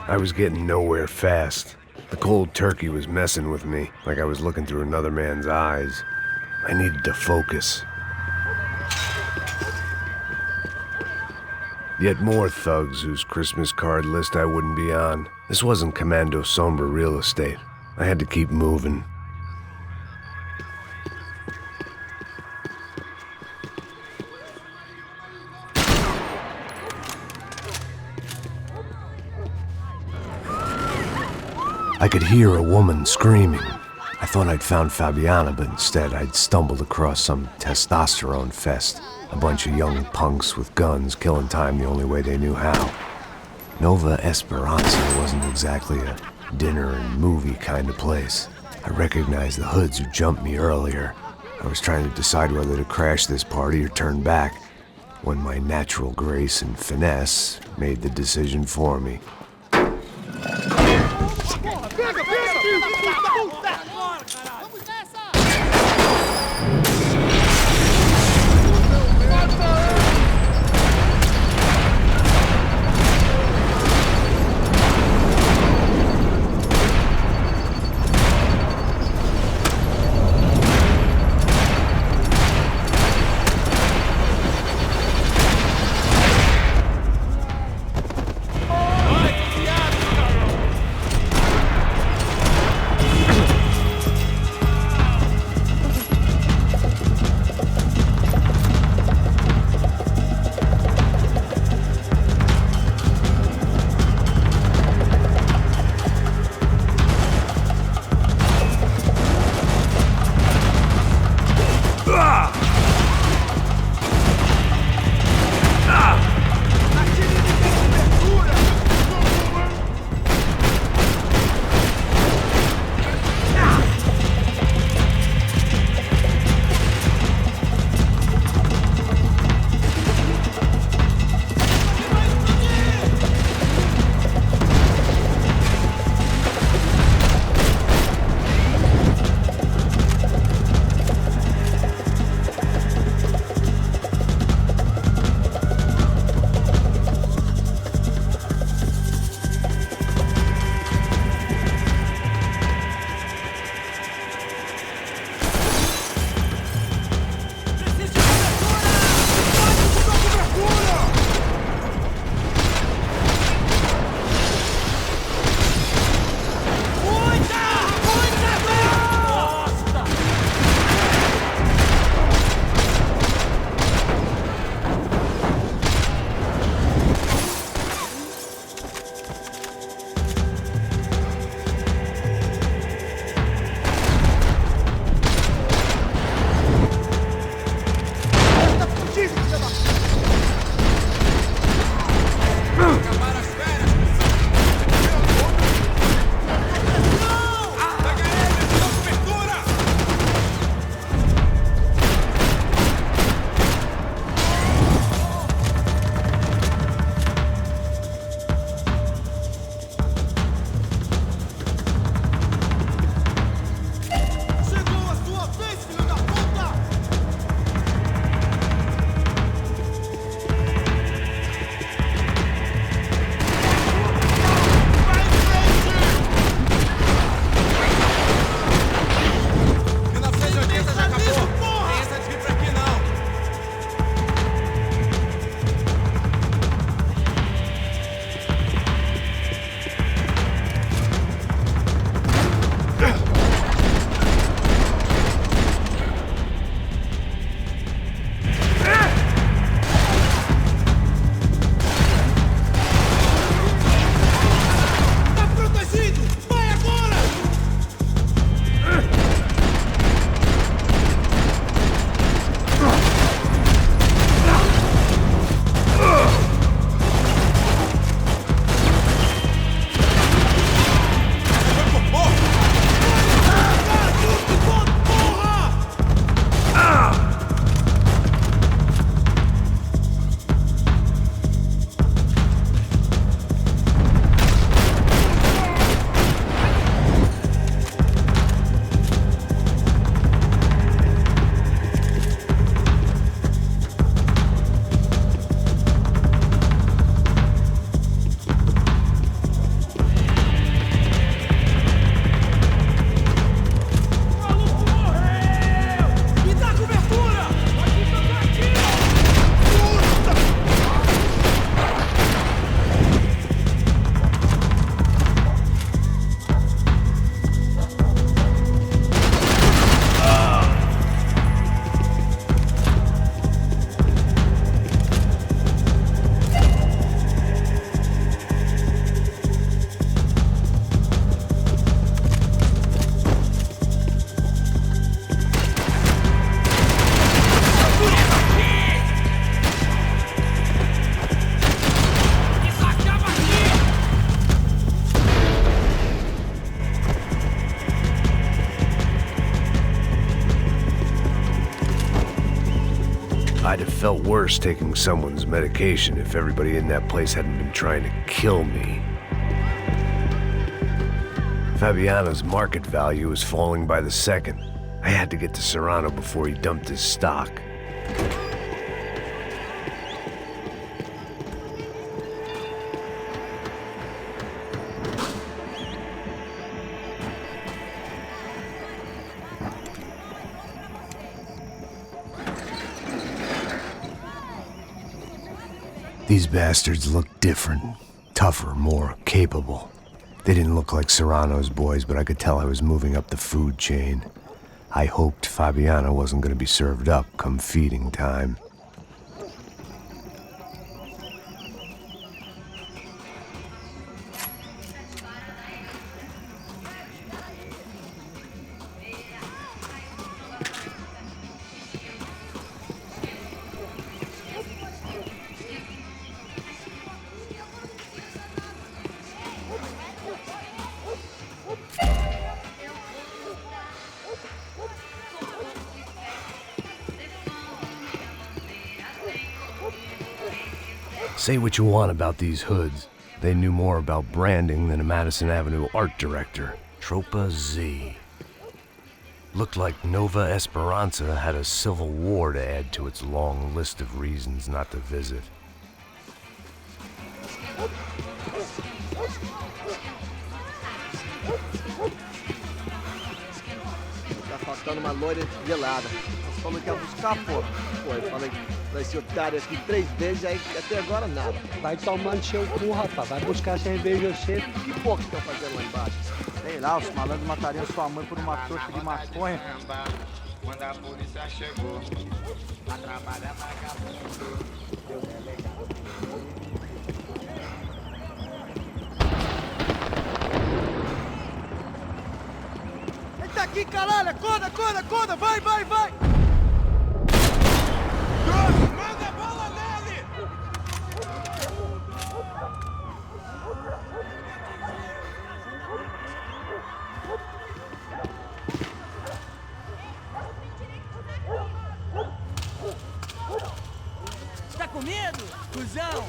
I was getting nowhere fast. The cold turkey was messing with me, like I was looking through another man's eyes. I needed to focus. Yet more thugs whose Christmas card list I wouldn't be on. This wasn't Commando Sombra real estate. I had to keep moving. I could hear a woman screaming. I thought I'd found Fabiana, but instead I'd stumbled across some testosterone fest. A bunch of young punks with guns killing time the only way they knew how. Nova Esperanza wasn't exactly a dinner and movie kind of place. I recognized the hoods who jumped me earlier. I was trying to decide whether to crash this party or turn back, when my natural grace and finesse made the decision for me. felt worse taking someone's medication if everybody in that place hadn't been trying to kill me. Fabiano's market value was falling by the second. I had to get to Serrano before he dumped his stock. These bastards looked different, tougher, more capable. They didn't look like Serrano's boys, but I could tell I was moving up the food chain. I hoped Fabiano wasn't going to be served up come feeding time. Say what you want about these hoods. They knew more about branding than a Madison Avenue art director. Tropa Z. Looked like Nova Esperanza had a civil war to add to its long list of reasons not to visit. Tá faltando uma loira gelada. Nós falamos que ia buscar, pô. Pô, eu falei pra esse otário aqui 3 vezes, aí até agora nada. Vai tomar no seu cu, rapaz. Vai buscar cerveja cedo. Que porra que estão fazendo lá embaixo? Sei lá, os malandros matariam sua mãe por uma trouxa de maconha. Quando a polícia chegou, a trabalhar vagabundo. Ele tá aqui, caralho! Acorda, acorda, acorda! Vai, vai, vai! Manda bala nele! Tá com medo, cuzão?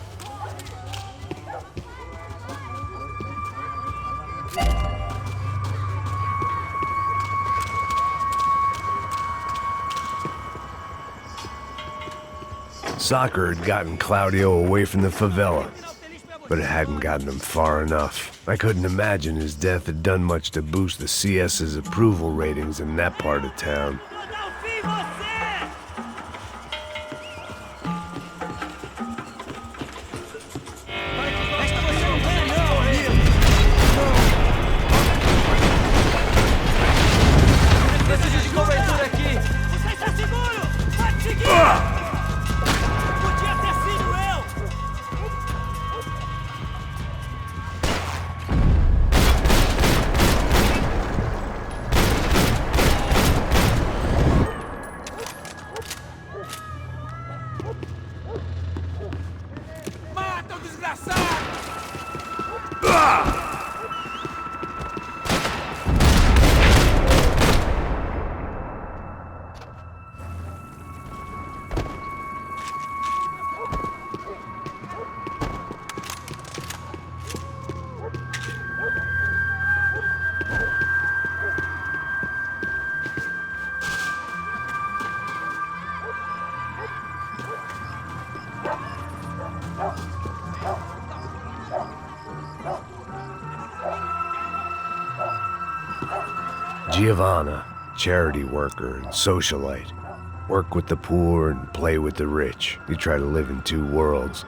Soccer had gotten Claudio away from the favela, but it hadn't gotten him far enough. I couldn't imagine his death had done much to boost the CS's approval ratings in that part of town. Giovanna, charity worker and socialite. Work with the poor and play with the rich. You try to live in two worlds.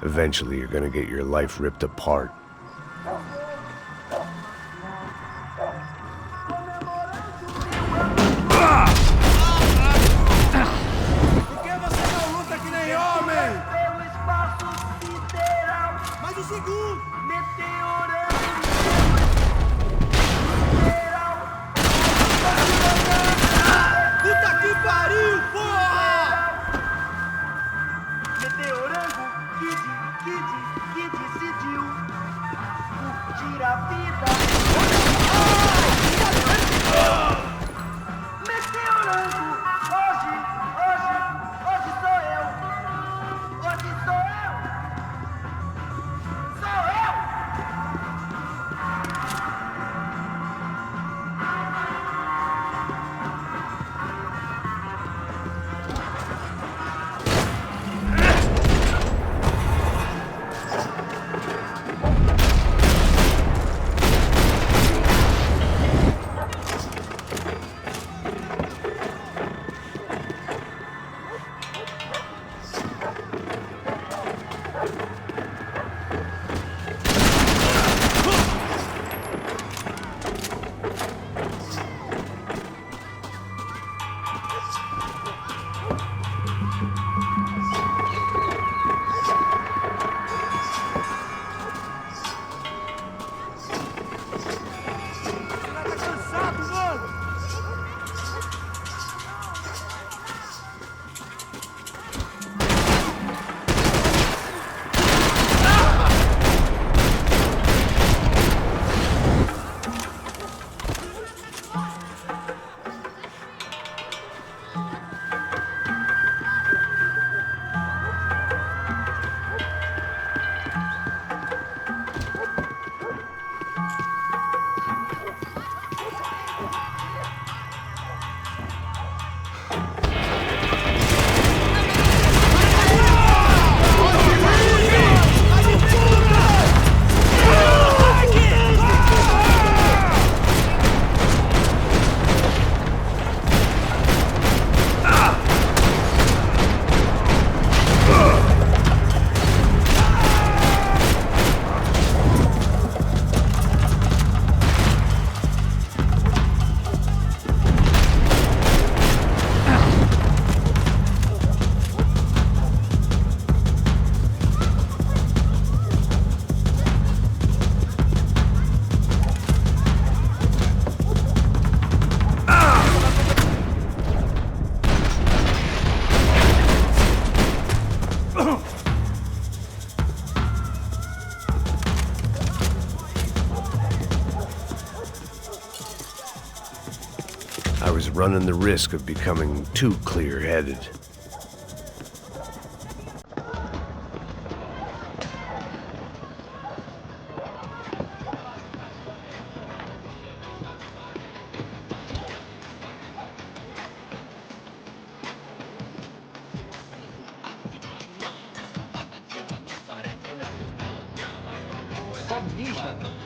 Eventually you're gonna get your life ripped apart. Por que você não luta que nem homem? Mais um segundo! Puta que pariu, porra! Meteorango, que decidiu curtir a vida. Meteorango, hoje sou eu. running the risk of becoming too clear-headed.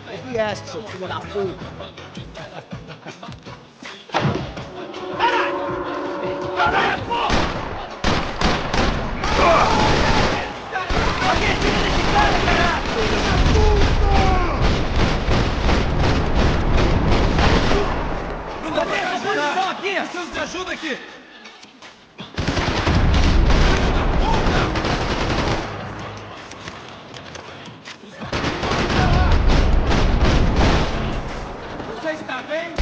If he asks, seu filho da puta. Preciso de ajuda aqui! Você está bem?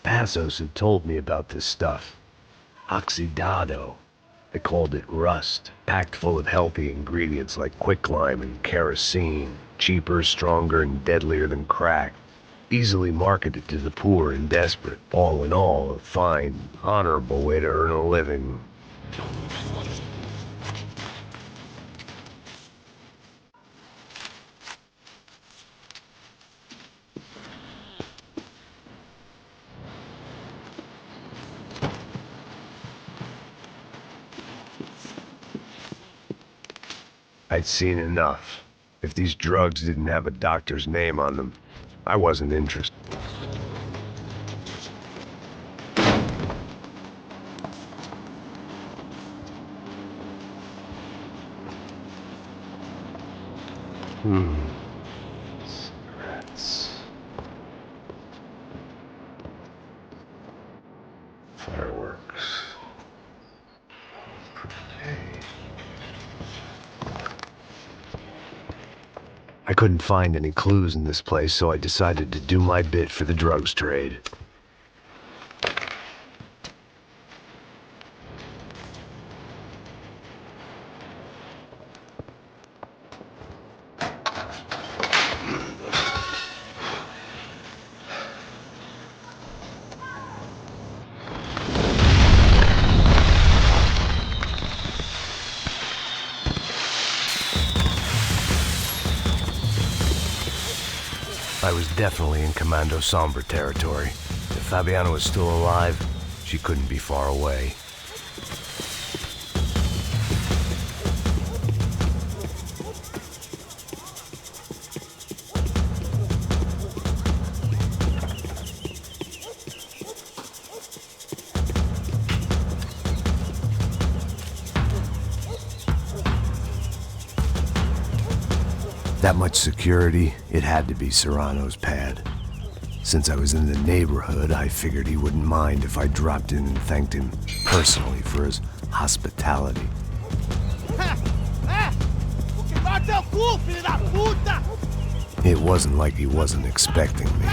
Passos had told me about this stuff. Oxidado. They called it rust, packed full of healthy ingredients like quicklime and kerosene, cheaper, stronger, and deadlier than crack. Easily marketed to the poor and desperate. All in all, a fine, honorable way to earn a living. I'd seen enough. If these drugs didn't have a doctor's name on them, I wasn't interested. Cigarettes. Fireworks. I couldn't find any clues in this place, so I decided to do my bit for the drugs trade. I was definitely in Commando Sombra territory. If Fabiana was still alive, she couldn't be far away. That much security, it had to be Serrano's pad. Since I was in the neighborhood, I figured he wouldn't mind if I dropped in and thanked him personally for his hospitality. It wasn't like he wasn't expecting me.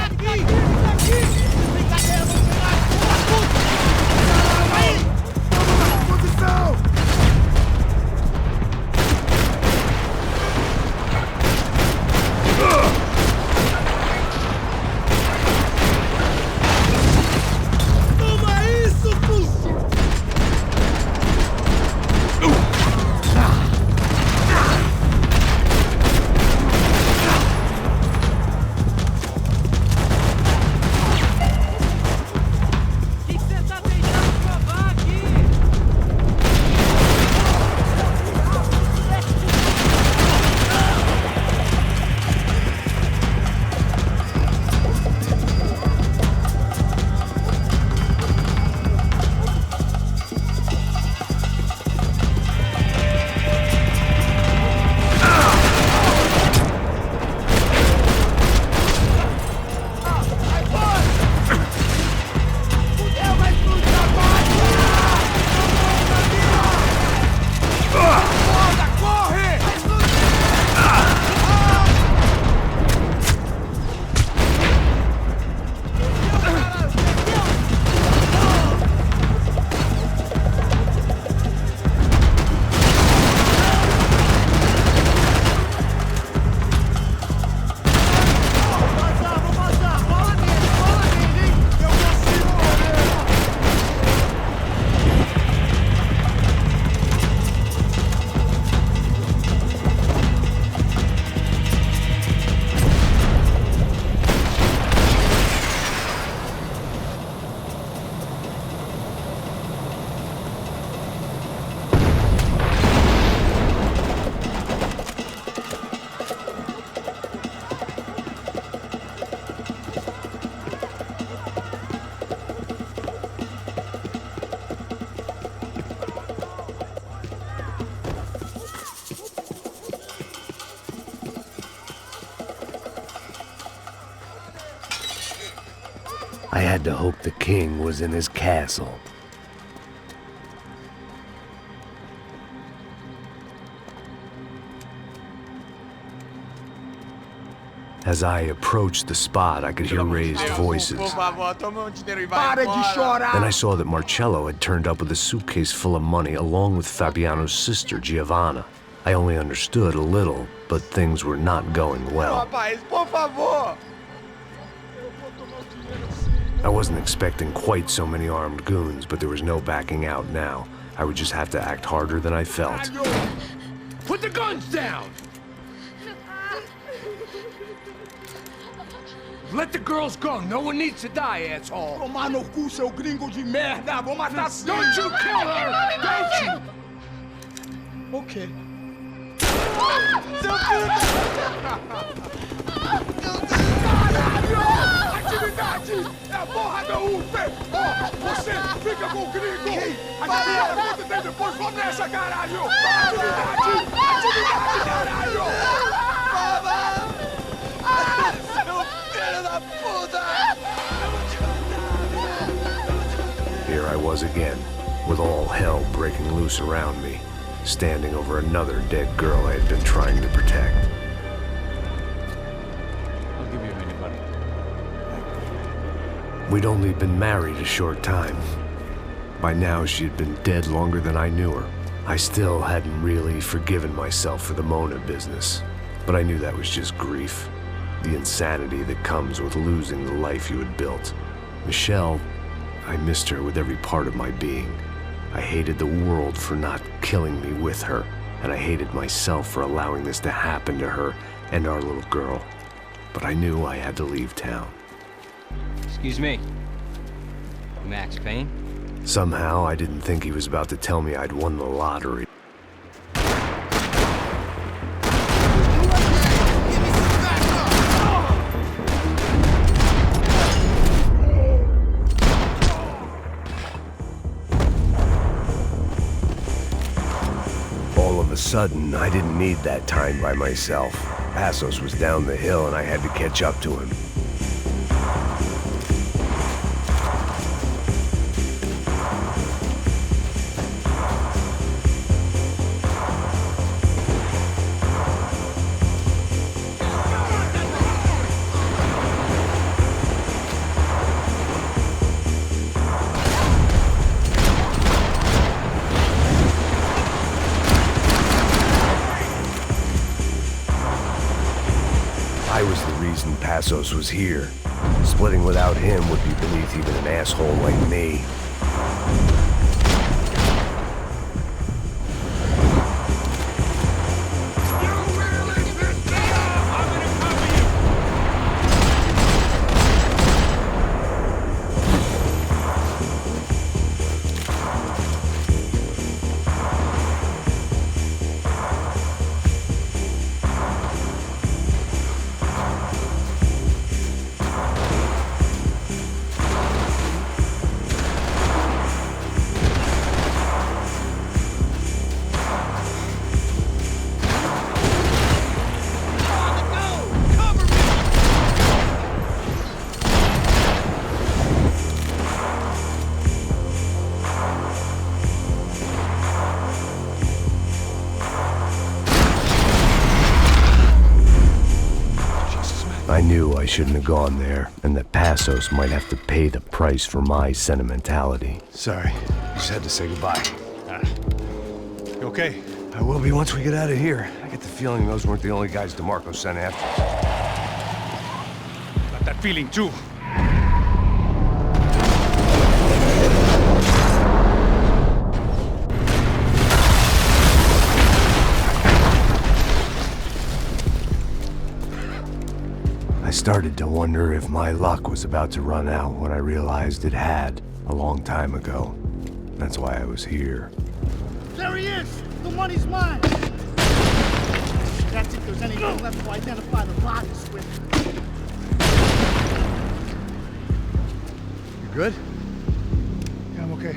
I had to hope the king was in his castle. As I approached the spot, I could hear raised voices. Then I saw that Marcello had turned up with a suitcase full of money along with Fabiano's sister, Giovanna. I only understood a little, but things were not going well. I wasn't expecting quite so many armed goons, but there was no backing out now. I would just have to act harder than I felt. Put the guns down! Let the girls go. No one needs to die, asshole. Tomar no cu, seu gringo de merda. Vou matar sim. Don't you kill her! Don't you? Okay. Caralho! Atividade! É a porra da UP! Você fica com o gringo! A galera conta tem depois. Vamos nessa, caralho! Atividade! Atividade, caralho! Here I was again, with all hell breaking loose around me, standing over another dead girl I had been trying to protect. I'll give you a minute, buddy. We'd only been married a short time. By now, she had been dead longer than I knew her. I still hadn't really forgiven myself for the Mona business, but I knew that was just grief. The insanity that comes with losing the life you had built. Michelle, I missed her with every part of my being. I hated the world for not killing me with her, and I hated myself for allowing this to happen to her and our little girl. But I knew I had to leave town. Excuse me. Max Payne? Somehow, I didn't think he was about to tell me I'd won the lottery. All of a sudden, I didn't need that time by myself. Passos was down the hill and I had to catch up to him. I was the reason Passos was here. Splitting without him would be beneath even an asshole like me. I knew I shouldn't have gone there, and that Passos might have to pay the price for my sentimentality. Sorry, just had to say goodbye. You okay? I will be once we get out of here. I get the feeling those weren't the only guys DeMarco sent after us. Got that feeling too. I started to wonder if my luck was about to run out when I realized it had a long time ago. That's why I was here. There he is! The money's mine! That's if there's anything left to identify the bodies with. You good? Yeah, I'm okay.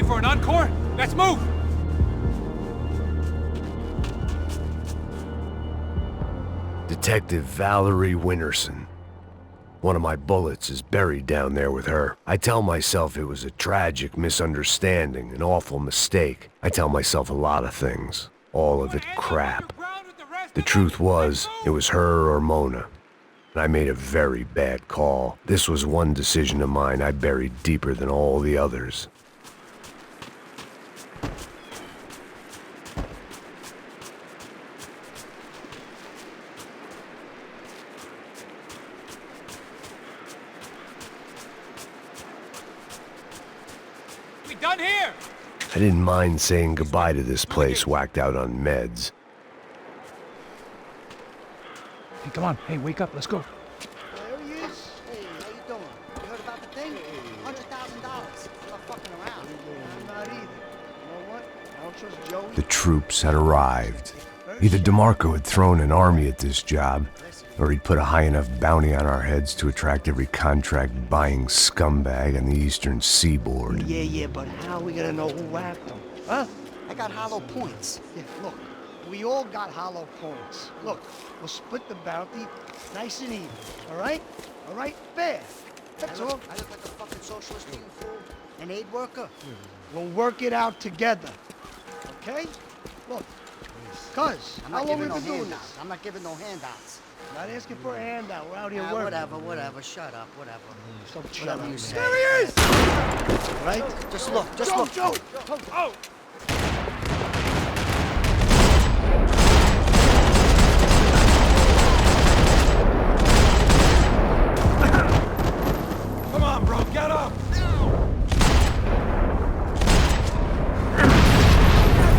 for an encore? Let's move! Detective Valerie Winterson. One of my bullets is buried down there with her. I tell myself it was a tragic misunderstanding, an awful mistake. I tell myself a lot of things. All of it crap. The truth was, it was her or Mona. And I made a very bad call. This was one decision of mine I buried deeper than all the others. Done here! I didn't mind saying goodbye to this place whacked out on meds. Hey, come on. Hey, wake up. Let's go. There he is. Hey, how you doing? You heard about the thing? $100,000. I'm not fucking around. I'm not either. You know what? I don't trust Joey. The troops had arrived. Either DeMarco had thrown an army at this job, or he'd put a high enough bounty on our heads to attract every contract-buying scumbag on the eastern seaboard. Yeah, but how are we gonna know who whacked them? Huh? I got hollow points. Yeah, look, we all got hollow points. Look, we'll split the bounty nice and even, all right? All right? Fair. That's all. I look like a fucking socialist to you, fool. An aid worker? We'll work it out together, okay? Look, cuz, how long have we been doing this? I'm not giving no handouts. Not asking for a handout. We're out here working. Whatever. Shut up. Whatever. Shut up. You say. There he is! Right? Just look. Joe. Oh! Come on, bro. Get up!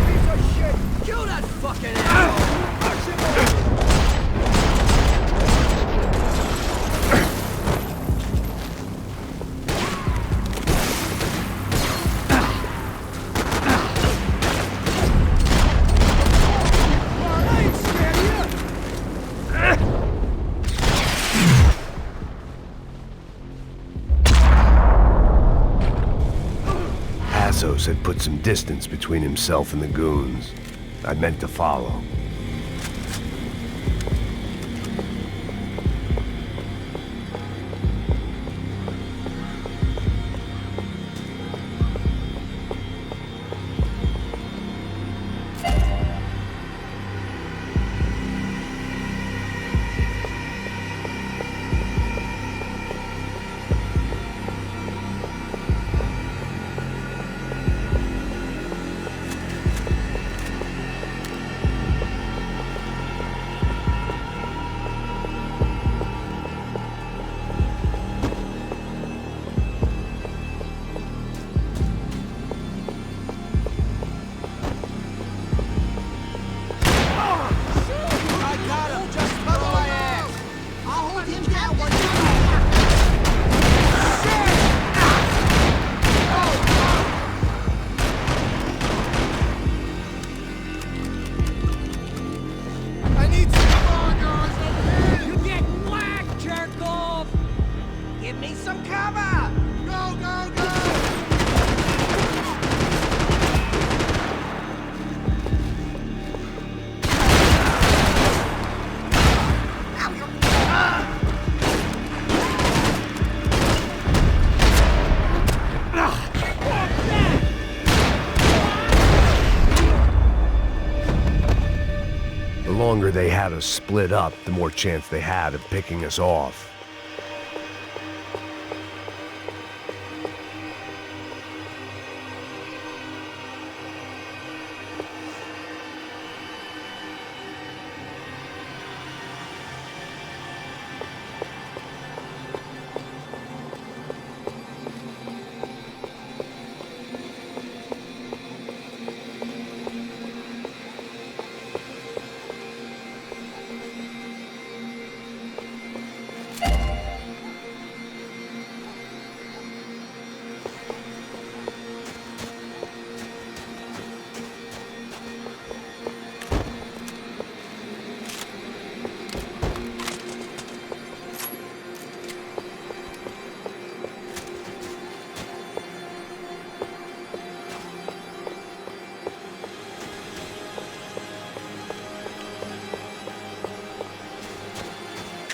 Piece of shit! Kill that fucking asshole! Had put some distance between himself and the goons. I meant to follow. The longer they had us split up, the more chance they had of picking us off.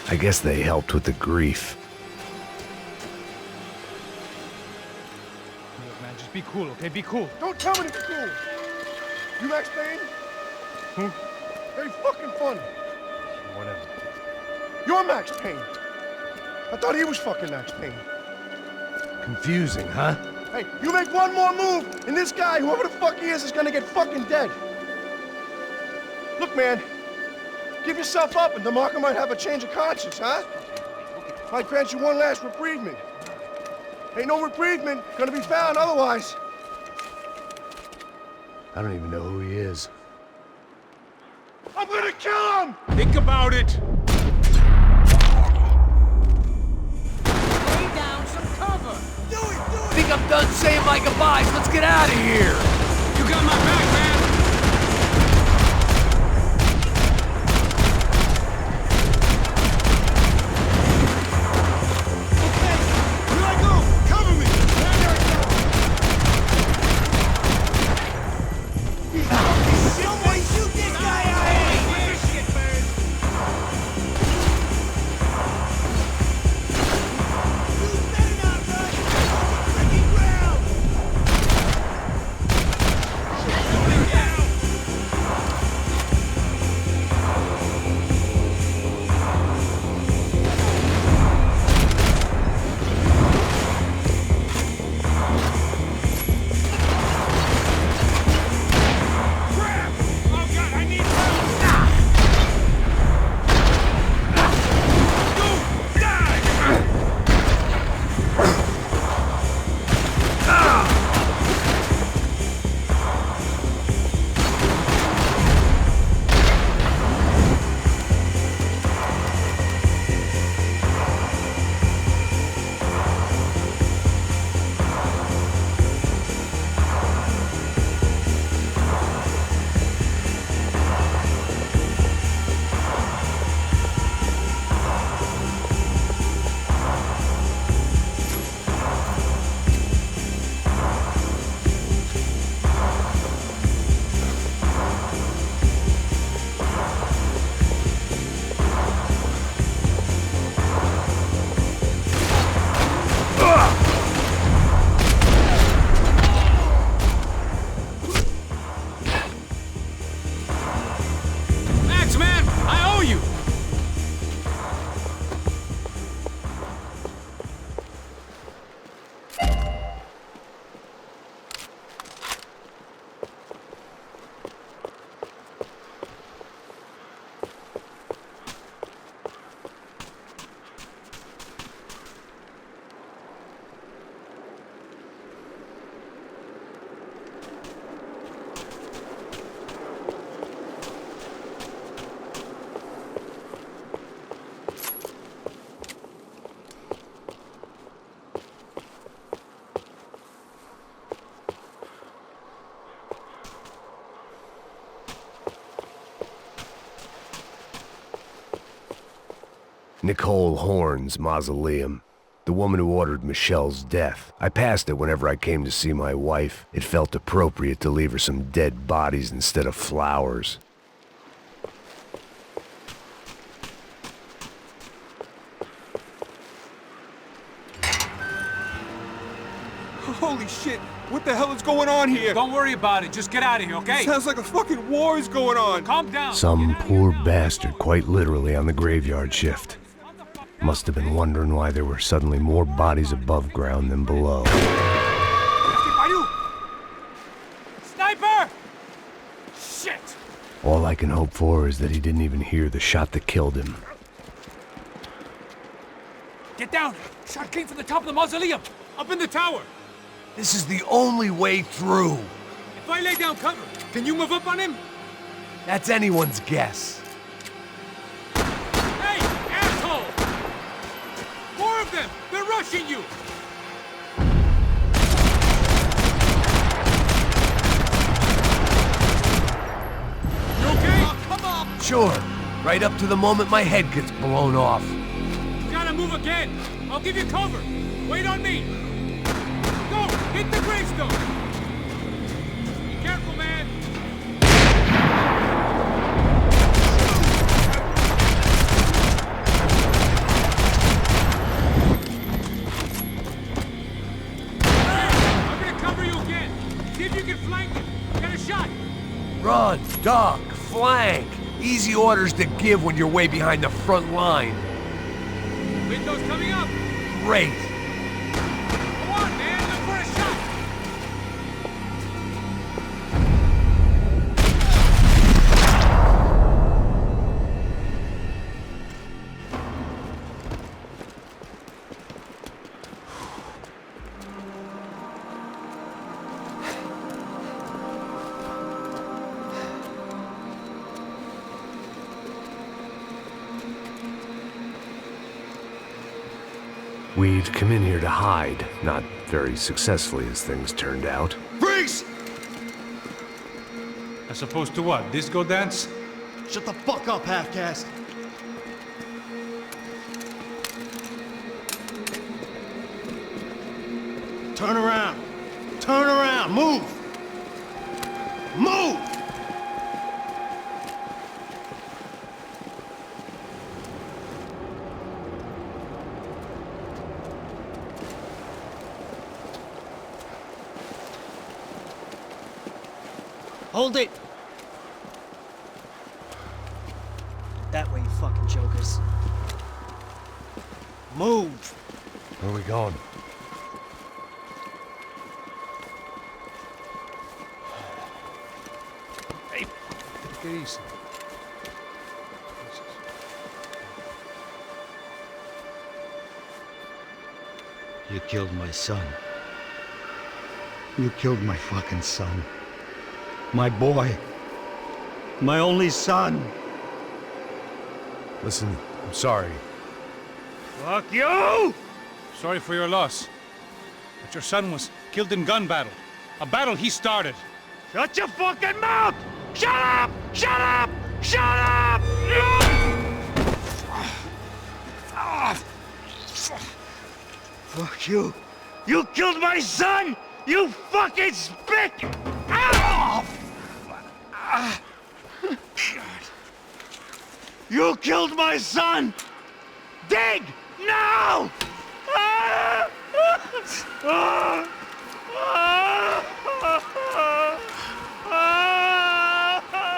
I guess they helped with the grief. Look, man, just be cool, okay? Be cool. Don't tell me to be cool. You Max Payne? Who? Very fucking funny. Whatever. You're Max Payne. I thought he was fucking Max Payne. Confusing, huh? Hey, you make one more move, and this guy, whoever the fuck he is gonna get fucking dead. Look, man, give yourself up, and DeMarco might have a change of conscience, huh? Might grant you one last reprievement. Ain't no reprievement gonna be found otherwise. I don't even know who he is. I'm gonna kill him! Think about it! Lay down some cover! Do it! I think I'm done saying my goodbyes. Let's get out of here! You got my back, man! Nicole Horn's mausoleum. The woman who ordered Michelle's death. I passed it whenever I came to see my wife. It felt appropriate to leave her some dead bodies instead of flowers. Holy shit! What the hell is going on here? Don't worry about it. Just get out of here, okay? Sounds like a fucking war is going on. Calm down. Some poor bastard quite literally on the graveyard shift. Must have been wondering why there were suddenly more bodies above ground than below. Sniper! Shit! All I can hope for is that he didn't even hear the shot that killed him. Get down! Shot came from the top of the mausoleum! Up in the tower! This is the only way through. If I lay down cover, can you move up on him? That's anyone's guess. Hey, asshole! More of them! They're rushing you! You okay? Come on! Sure. Right up to the moment my head gets blown off. You gotta move again! I'll give you cover! Wait on me! Go! Hit the gravestone! Be careful, man! Duck, flank. Easy orders to give when you're way behind the front line. Windows coming up! Great. Come on, man! Look for a shot! We'd come in here to hide, not very successfully as things turned out. Freeze! As opposed to what? Disco dance? Shut the fuck up, half-caste! Turn around! Turn around! Move! Move! Hold it! That way, you fucking jokers. Move! Where are we going? Hey, take it easy. You killed my son. You killed my fucking son. My boy. My only son. Listen, I'm sorry. Fuck you! Sorry for your loss. But your son was killed in gun battle. A battle he started. Shut your fucking mouth! Shut up! Shut up! Shut up! Fuck you. You killed my son! You fucking spick! Ah! You killed my son! Dig! Now! I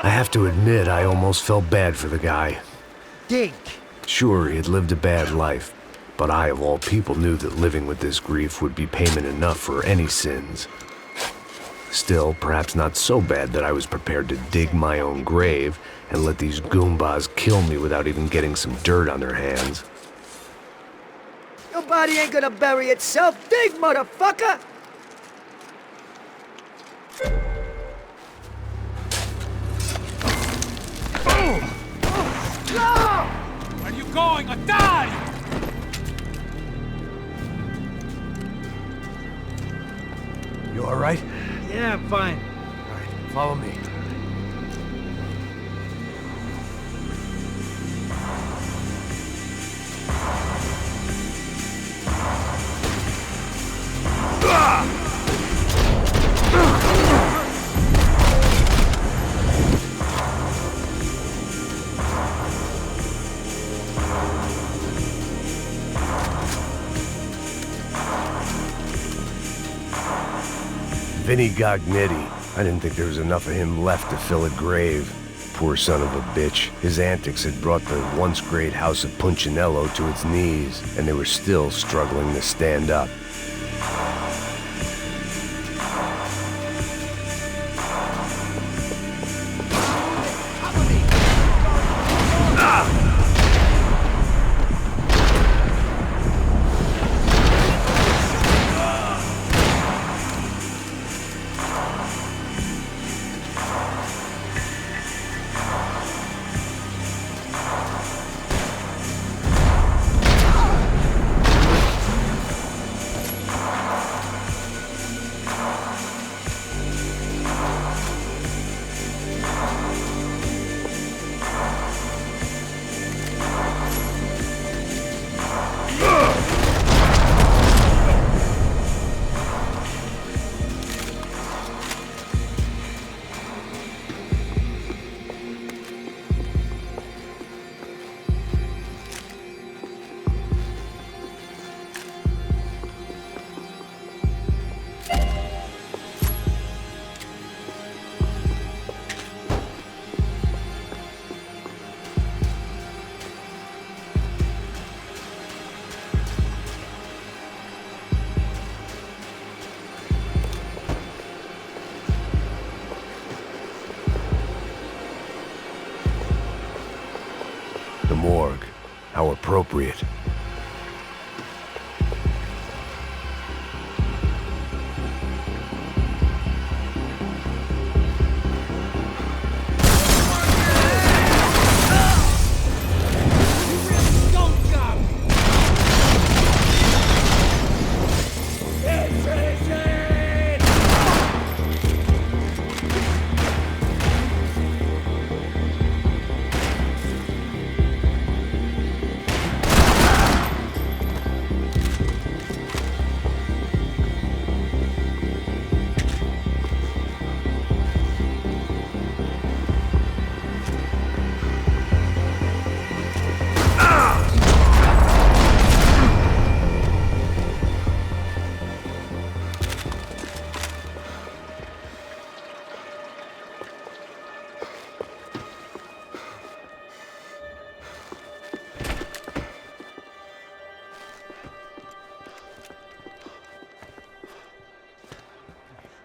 have to admit, I almost felt bad for the guy. Dig! Sure, he had lived a bad life, but I, of all people, knew that living with this grief would be payment enough for any sins. Still, perhaps not so bad that I was prepared to dig my own grave and let these Goombas kill me without even getting some dirt on their hands. Your body ain't gonna bury itself. Dig, motherfucker! Where are you going? Or die! You all right? Yeah, I'm fine. All right, follow me. Vinny Gognitti. I didn't think there was enough of him left to fill a grave. Poor son of a bitch. His antics had brought the once great house of Punchinello to its knees, and they were still struggling to stand up. The morgue. How appropriate.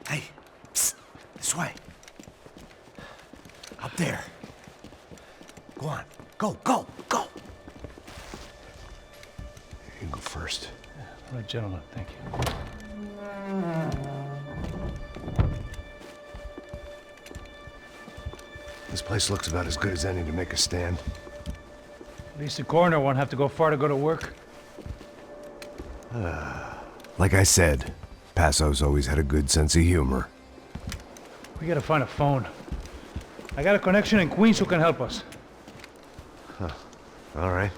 Hey, psst, this way. Up there. Go on. Go, go, go! You go first. All right, gentlemen, thank you. This place looks about as good as any to make a stand. At least the coroner won't have to go far to go to work. Like I said, Passo's always had a good sense of humor. We gotta find a phone. I got a connection in Queens who can help us. Huh. All right.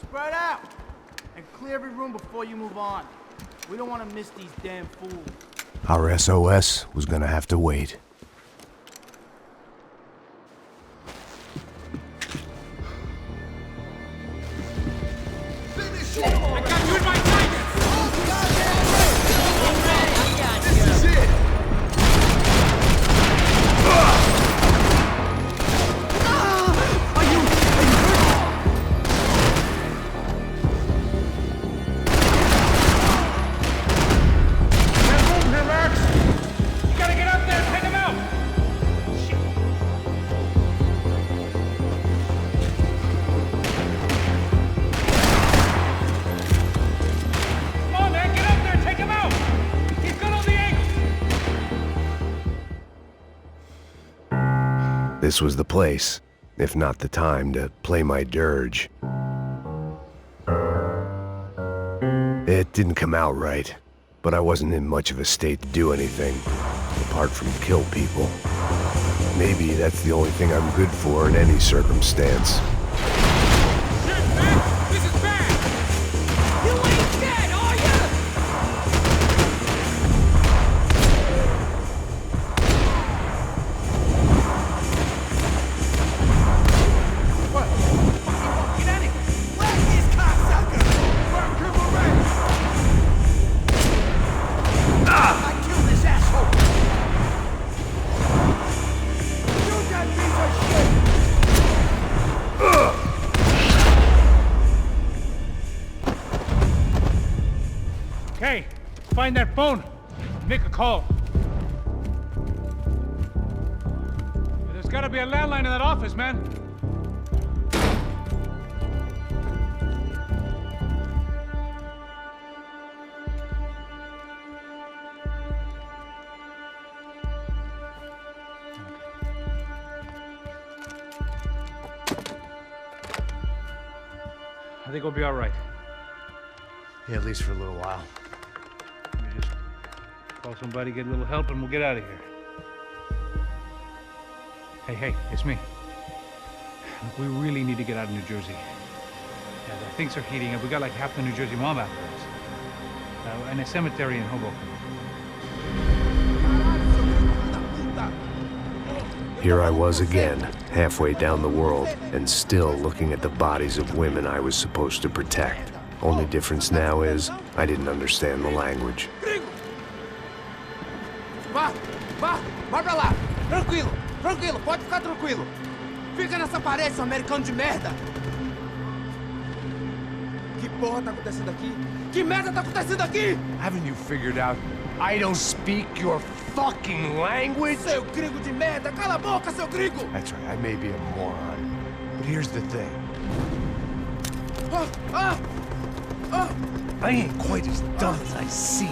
Spread out! And clear every room before you move on. We don't want to miss these damn fools. Our SOS was gonna have to wait. I got you in my sights! This is it! This was the place, if not the time, to play my dirge. It didn't come out right, but I wasn't in much of a state to do anything, apart from kill people. Maybe that's the only thing I'm good for in any circumstance. This is bad! You ain't dead, are you? What? Get out of here! Where's these cocksuckers? Where's Triple Red? I killed this asshole! Shoot that piece of shit! Okay, find that phone. Make a call. There's gotta be a landline in that office, man. I think we'll be all right. Yeah, at least for a little while. Let me just call somebody, get a little help, and we'll get out of here. Hey, it's me. Look, we really need to get out of New Jersey. Yeah, things are heating up. We got like half the New Jersey mob after us. And a cemetery in Hoboken. Here I was again, halfway down the world, and still looking at the bodies of women I was supposed to protect. Only difference now is, I didn't understand the language. Vai pra lá! Tranquilo, pode ficar tranquilo! Fica nessa parede, seu americano de merda! Que porra tá acontecendo aqui? Que merda tá acontecendo aqui? Haven't you figured out I don't speak your fucking language? Seu gringo de merda! Cala a boca, seu gringo! That's right, I may be a moron, But here's the thing. I ain't quite as dumb as I seem.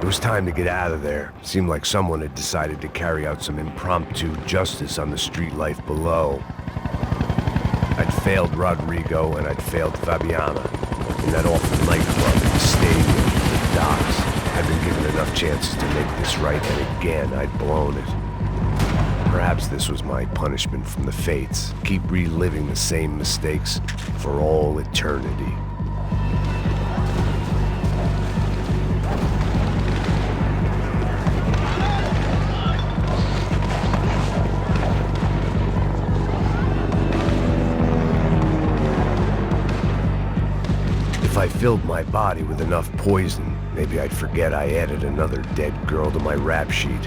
It was time to get out of there. Seemed like someone had decided to carry out some impromptu justice on the street life below. I'd failed Rodrigo and I'd failed Fabiana. In that awful nightclub, the stadium, the docks, I'd been given enough chances to make this right, and again, I'd blown it. Perhaps this was my punishment from the fates. Keep reliving the same mistakes for all eternity. If I filled my body with enough poison, maybe I'd forget I added another dead girl to my rap sheet.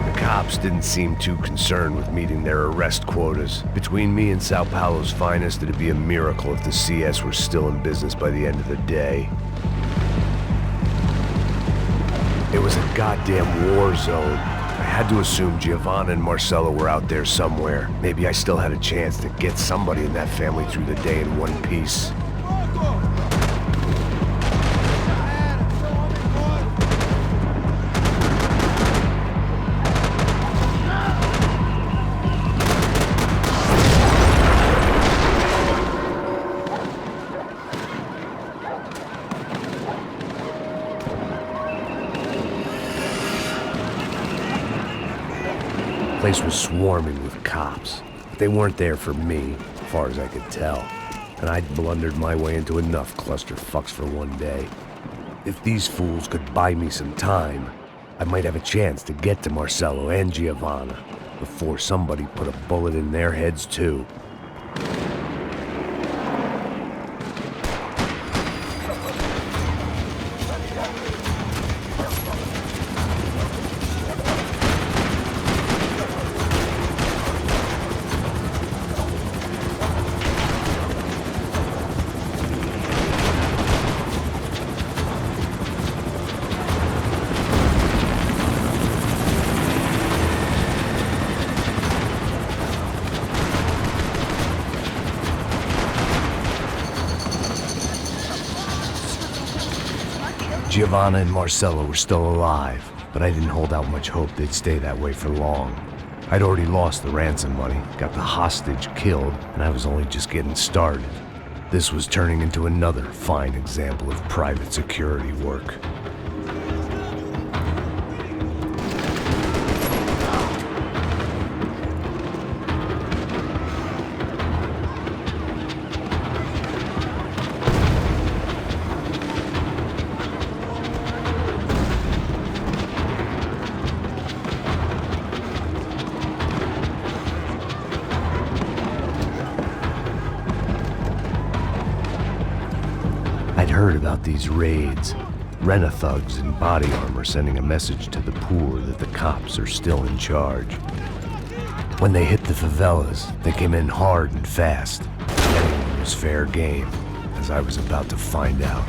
The cops didn't seem too concerned with meeting their arrest quotas. Between me and Sao Paolo's finest, it'd be a miracle if the CS were still in business by the end of the day. It was a goddamn war zone. I had to assume Giovanna and Marcello were out there somewhere. Maybe I still had a chance to get somebody in that family through the day in one piece. The place was swarming with cops. But they weren't there for me, as far as I could tell. And I'd blundered my way into enough clusterfucks for one day. If these fools could buy me some time, I might have a chance to get to Marcello and Giovanna before somebody put a bullet in their heads too. Giovanna and Marcello were still alive, but I didn't hold out much hope they'd stay that way for long. I'd already lost the ransom money, got the hostage killed, and I was only just getting started. This was turning into another fine example of private security work. I'd heard about these raids. Rent-a-thugs in body armor sending a message to the poor that the cops are still in charge. When they hit the favelas, they came in hard and fast. Anyone was fair game, as I was about to find out.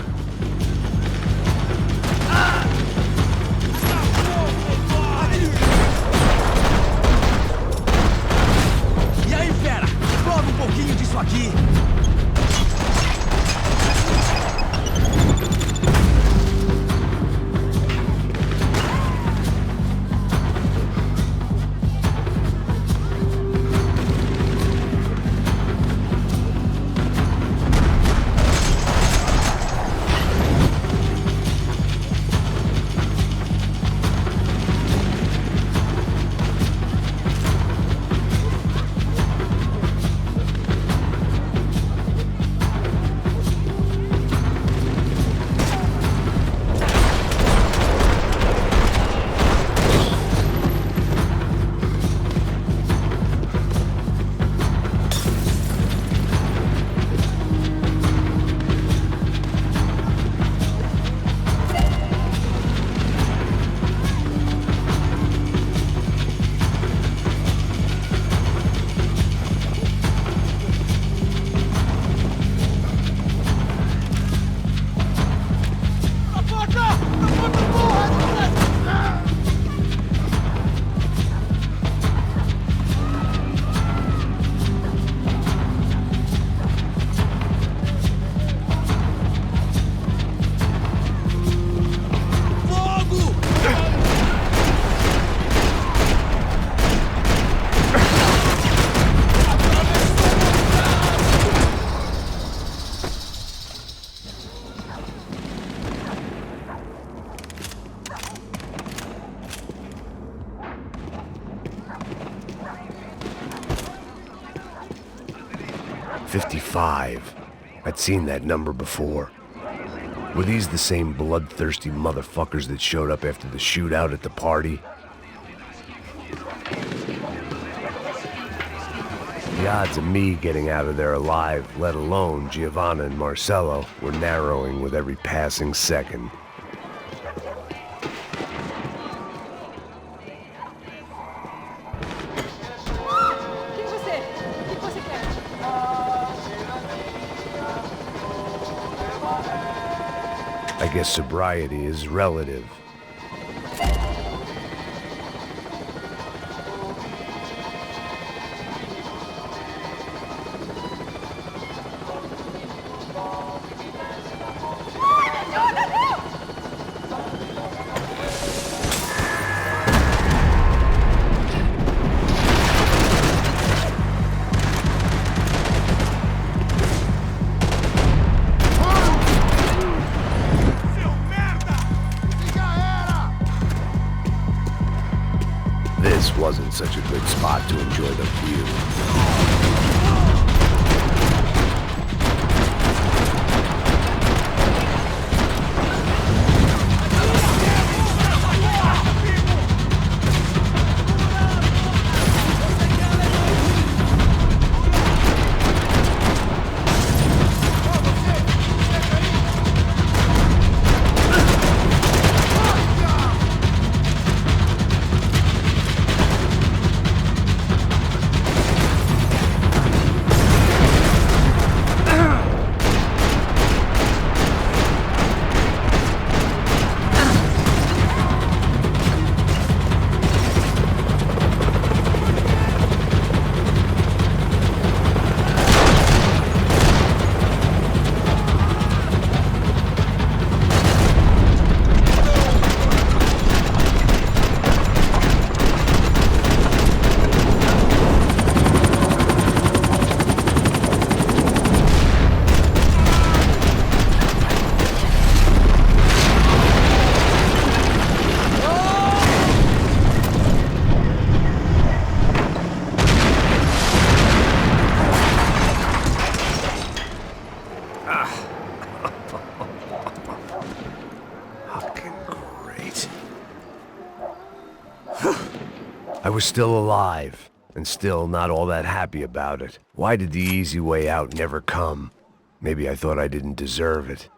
E aí, fera? Prova pouquinho disso aqui! 55. I'd seen that number before. Were these the same bloodthirsty motherfuckers that showed up after the shootout at the party? The odds of me getting out of there alive, let alone Giovanna and Marcello, were narrowing with every passing second. I guess sobriety is relative. This wasn't such a good spot to enjoy the view. I was still alive, and still not all that happy about it. Why did the easy way out never come? Maybe I thought I didn't deserve it.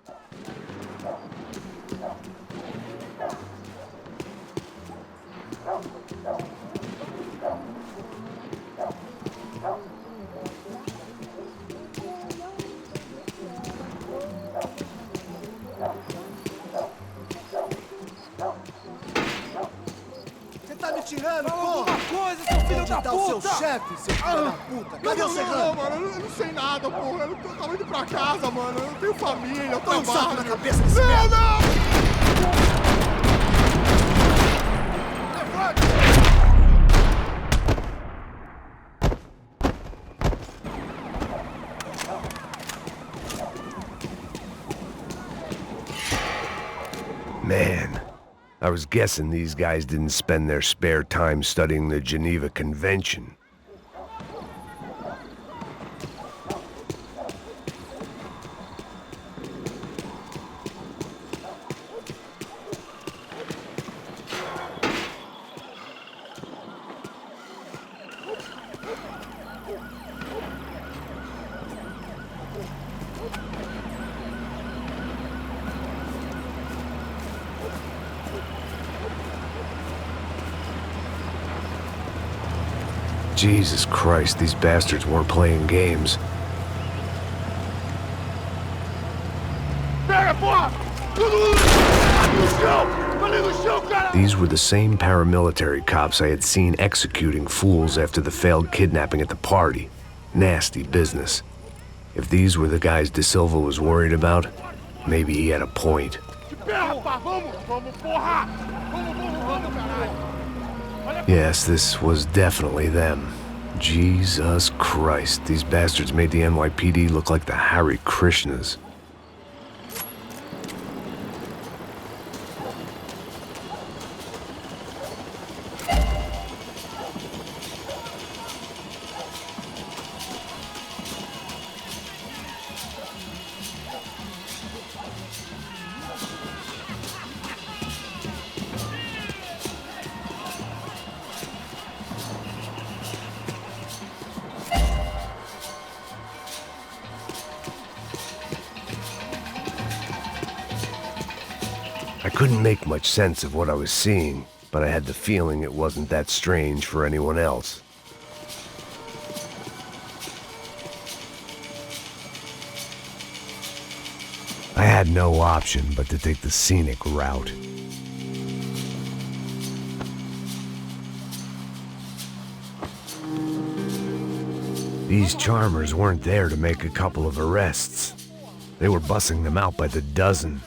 Tirando, fala alguma coisa, seu filho da puta! O seu chefe, seu filho da puta! Cadê o Serrano? Não, mano, eu não sei nada, porra. Eu tava indo pra casa, mano. Eu tenho família, eu trabalho. Dá um saco na cabeça desse merda! Man, I was guessing these guys didn't spend their spare time studying the Geneva Convention. Jesus Christ, these bastards weren't playing games. These were the same paramilitary cops I had seen executing fools after the failed kidnapping at the party. Nasty business. If these were the guys De Silva was worried about, maybe he had a point. Yes, this was definitely them. Jesus Christ, these bastards made the NYPD look like the Hare Krishnas. I couldn't make much sense of what I was seeing, but I had the feeling it wasn't that strange for anyone else. I had no option but to take the scenic route. These charmers weren't there to make a couple of arrests. They were bussing them out by the dozen.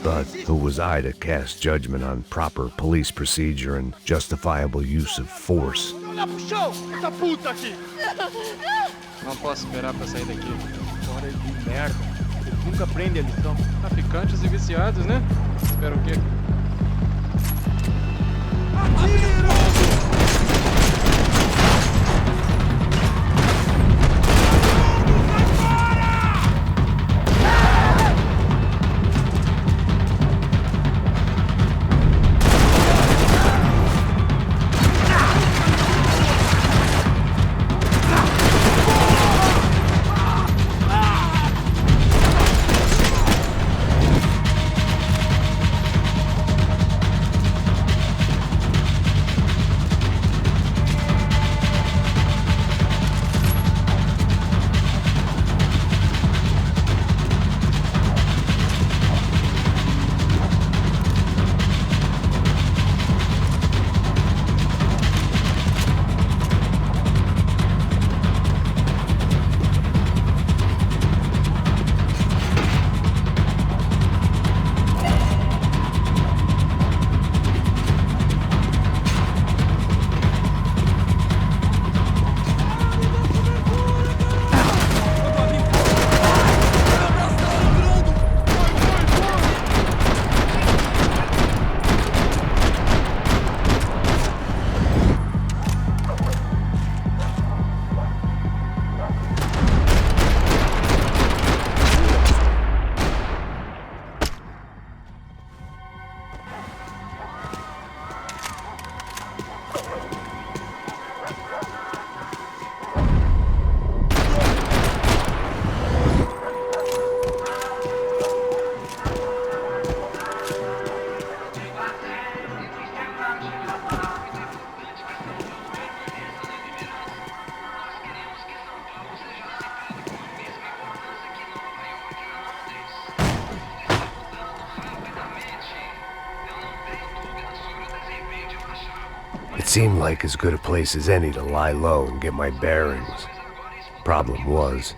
But who was I to cast judgment on proper police procedure and justifiable use of force? Não posso esperar pra sair daqui. Hora de merda. Nunca aprende a lição. Traficantes e viciados, né? Espera o quê? It seemed like as good a place as any to lie low and get my bearings. Problem was,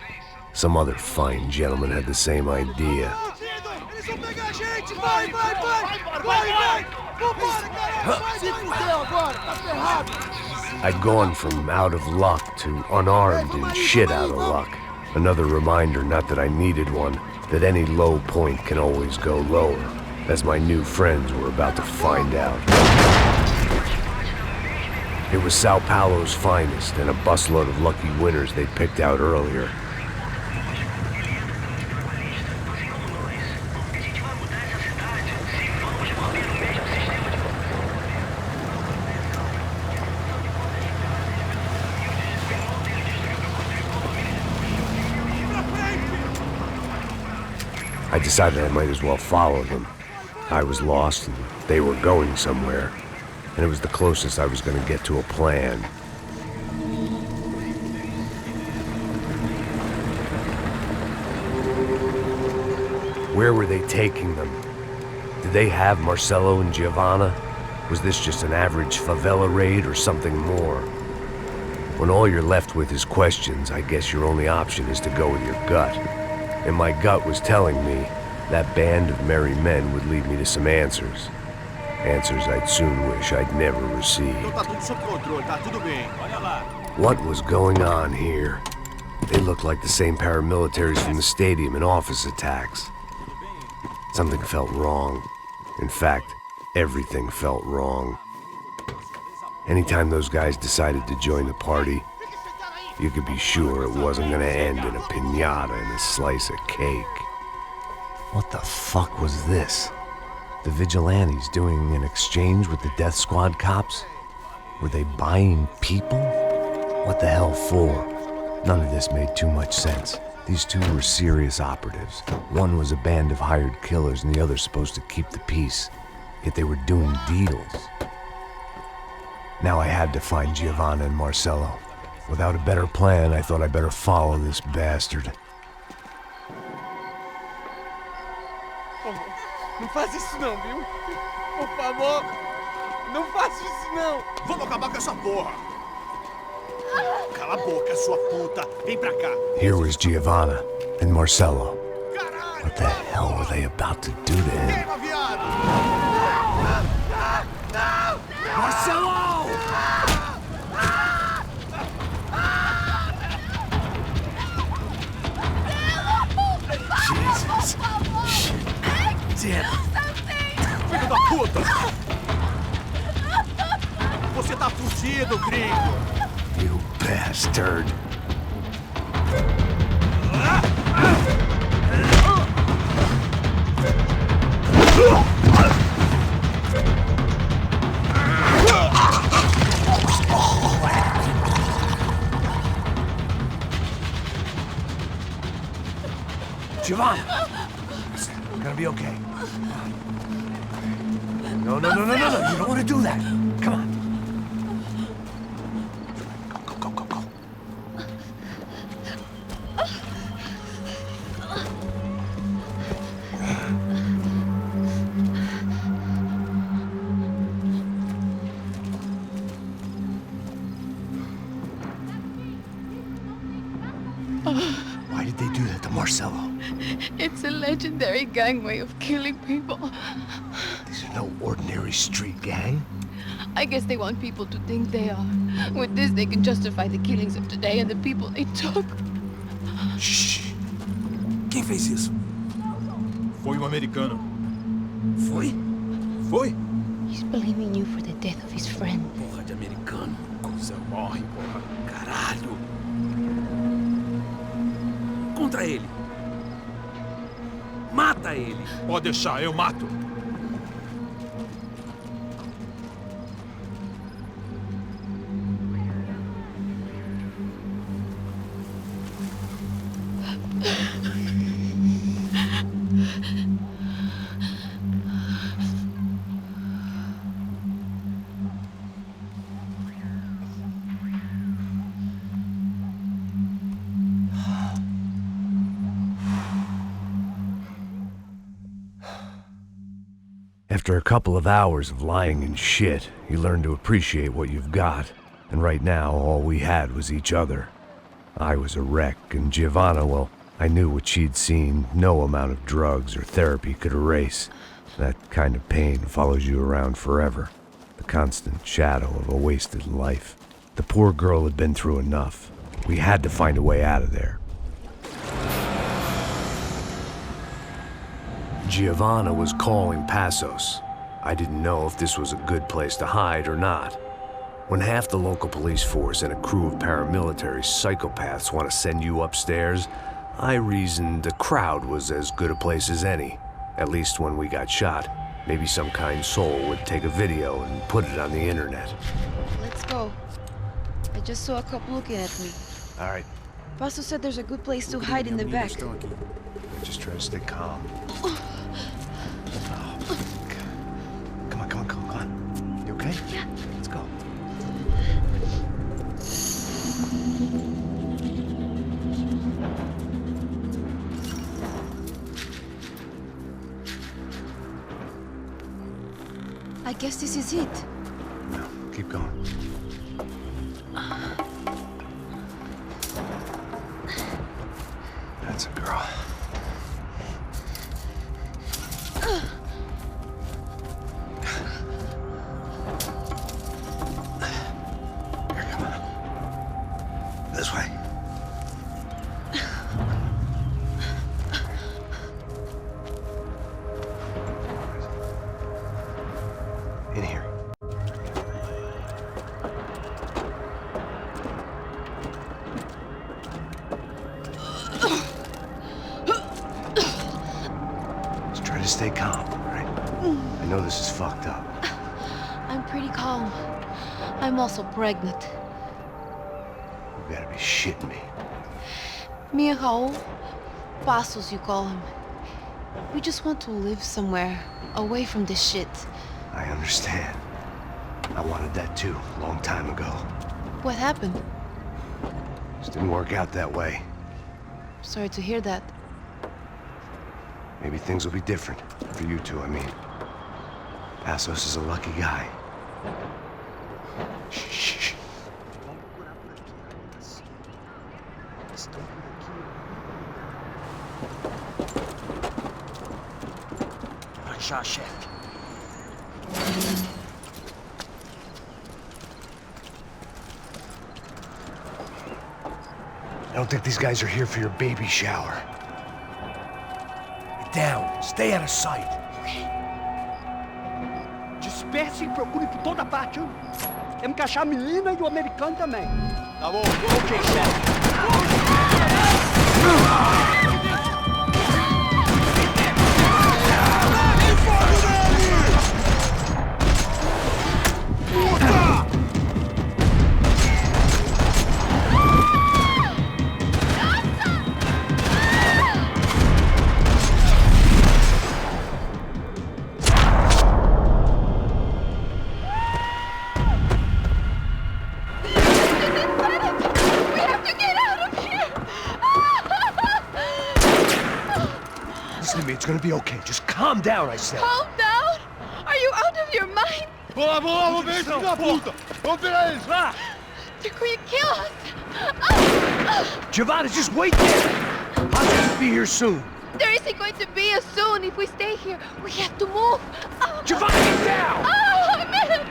some other fine gentleman had the same idea. I'd gone from out of luck to unarmed and shit out of luck. Another reminder, not that I needed one, that any low point can always go lower, as my new friends were about to find out. It was Sao Paolo's finest and a busload of lucky winners they'd picked out earlier. I decided I might as well follow them. I was lost and they were going somewhere, and it was the closest I was going to get to a plan. Where were they taking them? Did they have Marcelo and Giovanna? Was this just an average favela raid or something more? When all you're left with is questions, I guess your only option is to go with your gut. And my gut was telling me that band of merry men would lead me to some answers. Answers I'd soon wish I'd never received. What was going on here? They looked like the same paramilitaries from the stadium in office attacks. Something felt wrong. In fact, everything felt wrong. Anytime those guys decided to join the party, you could be sure it wasn't gonna end in a piñata and a slice of cake. What the fuck was this? The vigilantes doing an exchange with the death squad cops? Were they buying people? What the hell for? None of this made too much sense. These two were serious operatives. One was a band of hired killers and the other supposed to keep the peace. Yet they were doing deals. Now I had to find Giovanna and Marcello. Without a better plan, I thought I better follow this bastard. Não faz isso não, viu? Por favor, não faz isso não. Vamos acabar com essa porra. Cala a boca, sua puta. Vem pra cá. Here was Giovanna and Marcello. What the hell were they about to do to him? Marcello! Jesus. Shit. Damn. Filho da puta! Você tá fugido, gringo! You bastard. Giovanna! Listen, we're gonna be okay. No, no, no, no, no, no. You don't want to do that. Come on. Go, go, go, go, go. Why did they do that to Marcello? It's a legendary gang way of killing people. These are no ordinary street gang. I guess they want people to think they are. With this, they can justify the killings of today and the people they took. Shh. Quem fez isso? Foi americano. Foi? Foi? He's blaming you for the death of his friend. Porra de americano. Coisa morre, porra. Caralho. Contra ele. Mata ele. Pode deixar, eu mato. After a couple of hours of lying and shit, you learn to appreciate what you've got. And right now, all we had was each other. I was a wreck, and Giovanna, well, I knew what she'd seen no amount of drugs or therapy could erase. That kind of pain follows you around forever. The constant shadow of a wasted life. The poor girl had been through enough. We had to find a way out of there. Giovanna was calling Passos. I didn't know if this was a good place to hide or not. When half the local police force and a crew of paramilitary psychopaths want to send you upstairs, I reasoned the crowd was as good a place as any. At least when we got shot, maybe some kind soul would take a video and put it on the internet. Let's go. I just saw a cop looking at me. All right. Pastor said there's a good place to hide in the back. Just try to stay calm. Oh, come on, come on, come on. You okay? Yeah. Let's go. I guess this is it. No, keep going. That's a girl. Here, come on. This way. In here. Just try to stay calm, all right? I know this is fucked up. I'm pretty calm. I'm also pregnant. You gotta be shitting me. Me and Raul, Passos you call him. We just want to live somewhere, away from this shit. I understand. I wanted that too, a long time ago. What happened? Just didn't work out that way. Sorry to hear that. Maybe things will be different. For you two, I mean. Passos is a lucky guy. Shh. Já, chefe. I don't think these guys are here for your baby shower. Get down. Stay out of sight. Disperse e procure por toda parte. Temos que achar a menina e o americano também. Tá bom. Ok, chefe. It's gonna be okay. Just calm down, I said. Calm down? Are you out of your mind? Vamos ver esse filho da puta! Vamos pegar eles, lá! They're going to kill us! Giovanna, just wait there! I'll just be here soon. There isn't going to be a soon if we stay here. We have to move. Giovanna, get down! Oh, man!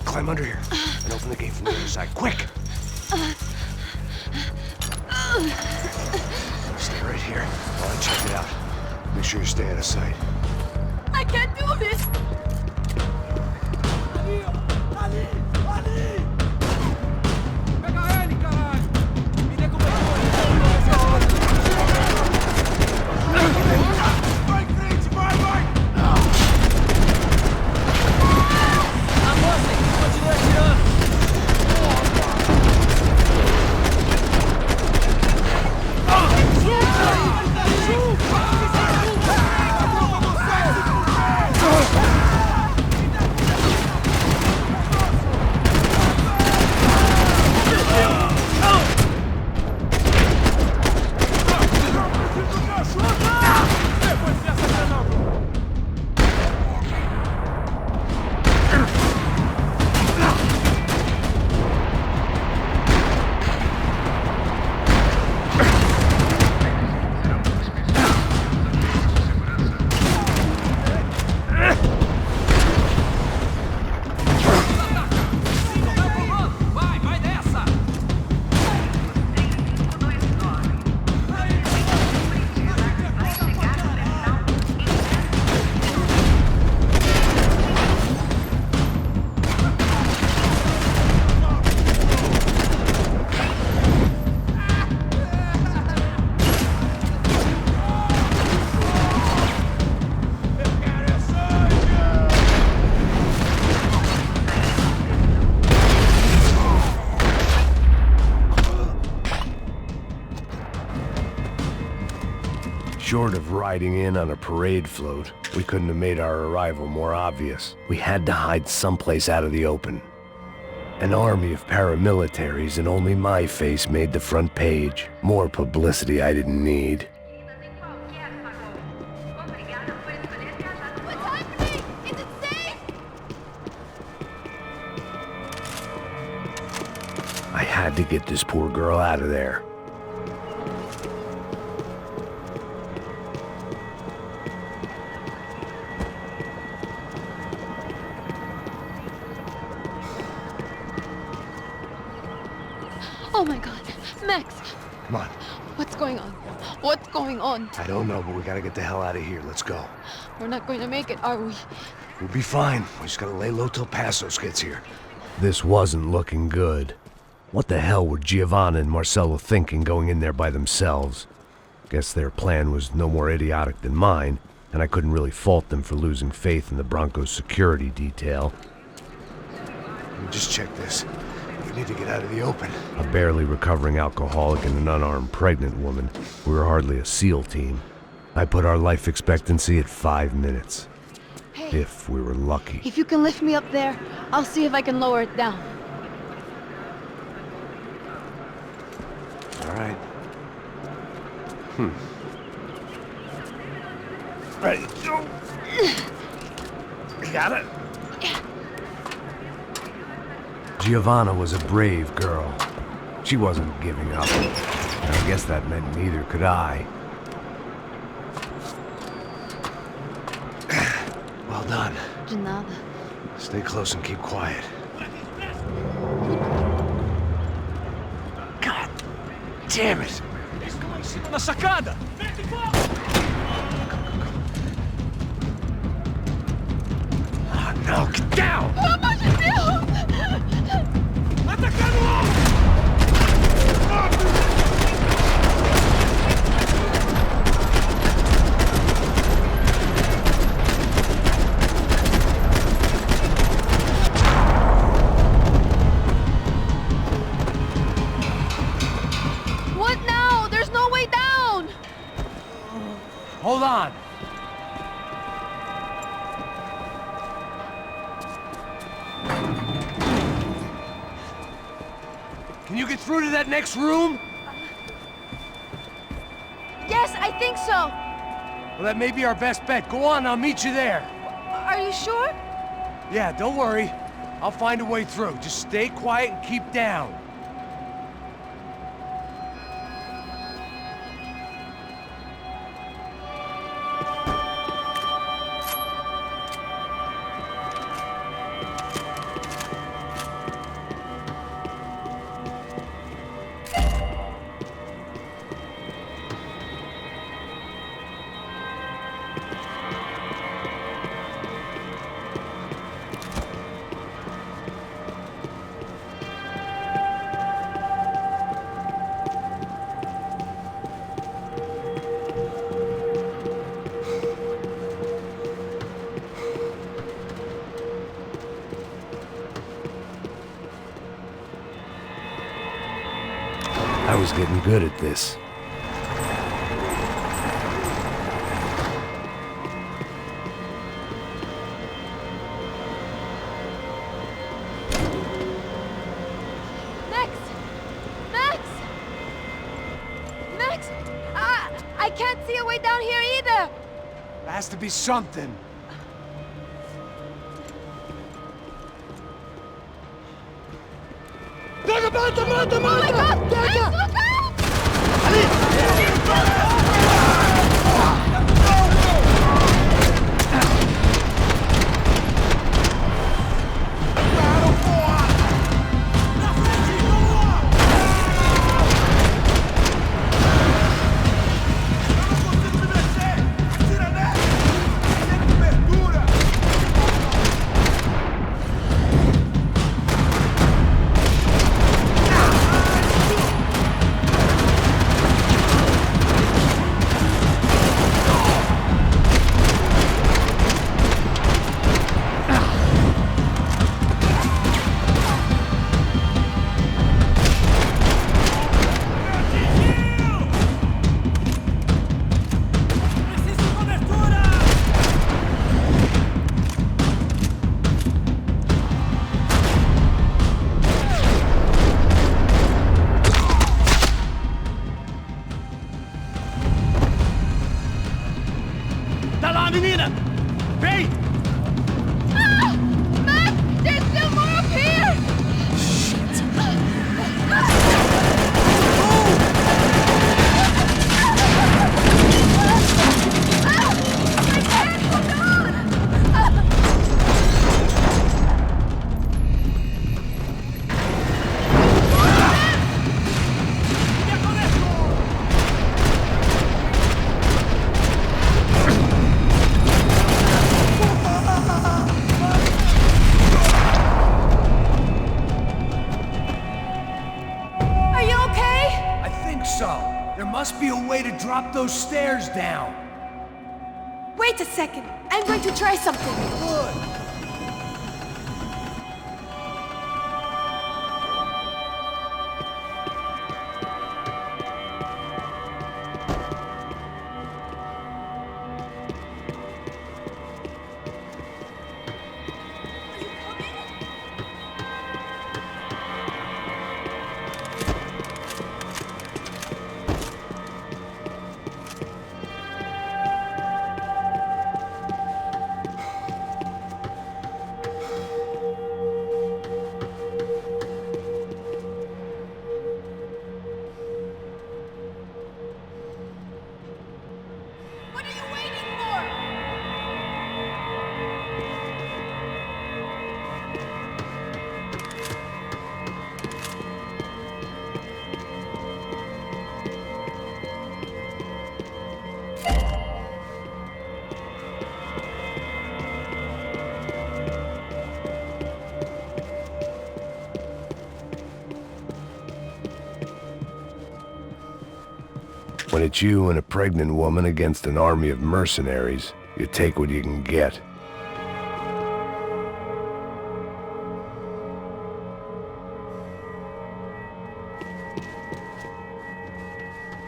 Climb under here and open the gate from the other side. Quick! Stay right here while I check it out. Make sure you stay out of sight. I can't do this! Pega ele, caralho! Me dê como vai em frente, vai! Avancem, continue atirando! riding in on a parade float. We couldn't have made our arrival more obvious. We had to hide someplace out of the open. An army of paramilitaries and only my face made the front page. More publicity I didn't need. What's happening? Is it safe? I had to get this poor girl out of there. Oh my god. Max, Come on. what's going on? What's going on? I don't know, but we gotta get the hell out of here. Let's go. We're not going to make it, are we? We'll be fine. We just gotta lay low till Passos gets here. This wasn't looking good. What the hell were Giovanna and Marcello thinking going in there by themselves? Guess their plan was no more idiotic than mine, and I couldn't really fault them for losing faith in the Broncos' security detail. Let me just check this. We need to get out of the open. A barely recovering alcoholic and an unarmed pregnant woman. We were hardly a SEAL team. I put our life expectancy at 5 minutes. Hey. If we were lucky. If you can lift me up there, I'll see if I can lower it down. All right. Ready, go. You got it? Giovanna was a brave girl. She wasn't giving up. And I guess that meant neither could I. Well done. De nada. Stay close and keep quiet. God damn it! Na sacada! Oh no, get down! Vamos, Deus! What now? There's no way down! Hold on! Can you get through to that next room? Yes, I think so. Well, that may be our best bet. Go on, I'll meet you there. Are you sure? Yeah, don't worry. I'll find a way through. Just stay quiet and keep down. I was getting good at this. Max! Max! Max! I can't see a way down here either! There has to be something. Oh my god! Max, look out! lá, menina! Vem! Ah! Max, there's still more up here! Must be a way to drop those stairs down. Wait a second. I'm going to try something. Good. When it's you and a pregnant woman against an army of mercenaries, you take what you can get.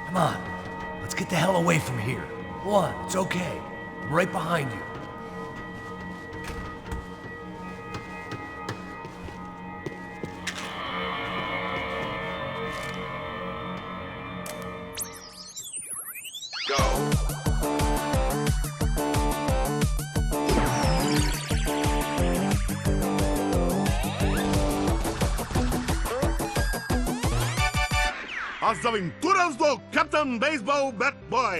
Come on, let's get the hell away from here. Go on, it's okay. I'm right behind you. As Aventuras do Captain Baseball Bat Boy.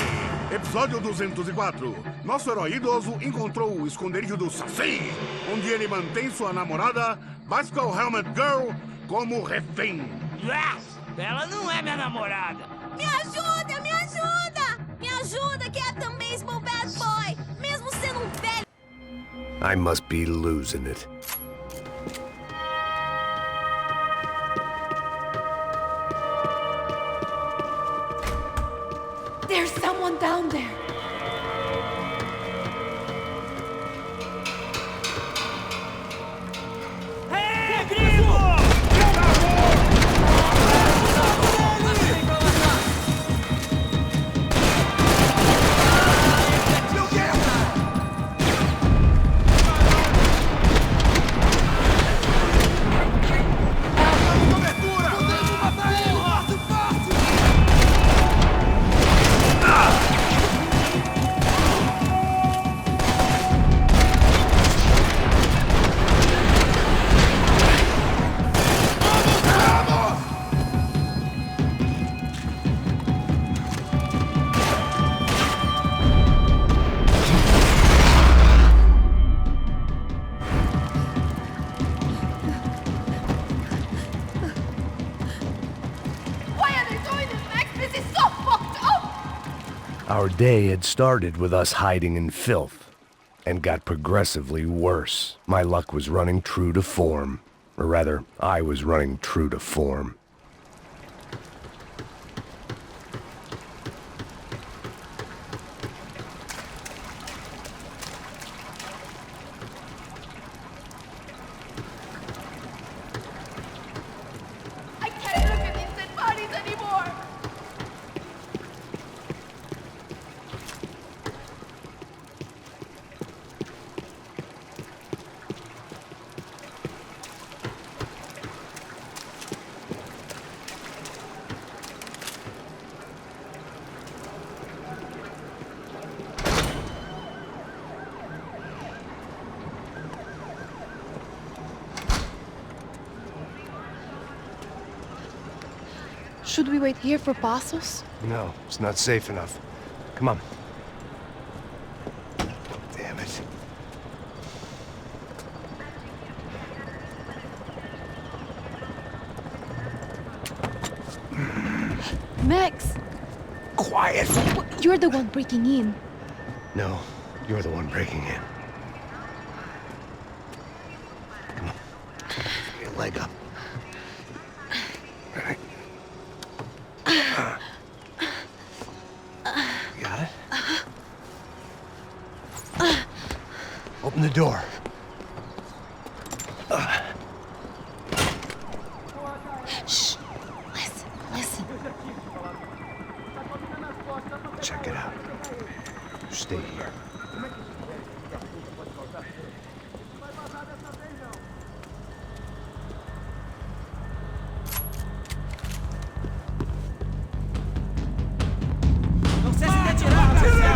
Episódio 204. Nosso herói idoso encontrou o esconderijo do Saci, onde ele mantém sua namorada, Bicycle Helmet Girl, como refém. Yes! Ela não é minha namorada. Me ajuda, me ajuda! Me ajuda, Captain Baseball Bad Boy! Mesmo sendo velho... I must be losing it. There's someone down there. Hey, gringo! Our day had started with us hiding in filth, and got progressively worse. My luck was running true to form. Or rather, I was running true to form. I can't look at these dead bodies anymore! Should we wait here for Passos? No, it's not safe enough. Come on. Damn it. Max! Quiet! You're the one breaking in. No, you're the one breaking in. Come on. Get your leg up. All right. You got it? Open the door. Shh. Listen. Check it out. You stay here. Não sei se quer tirar, oficial.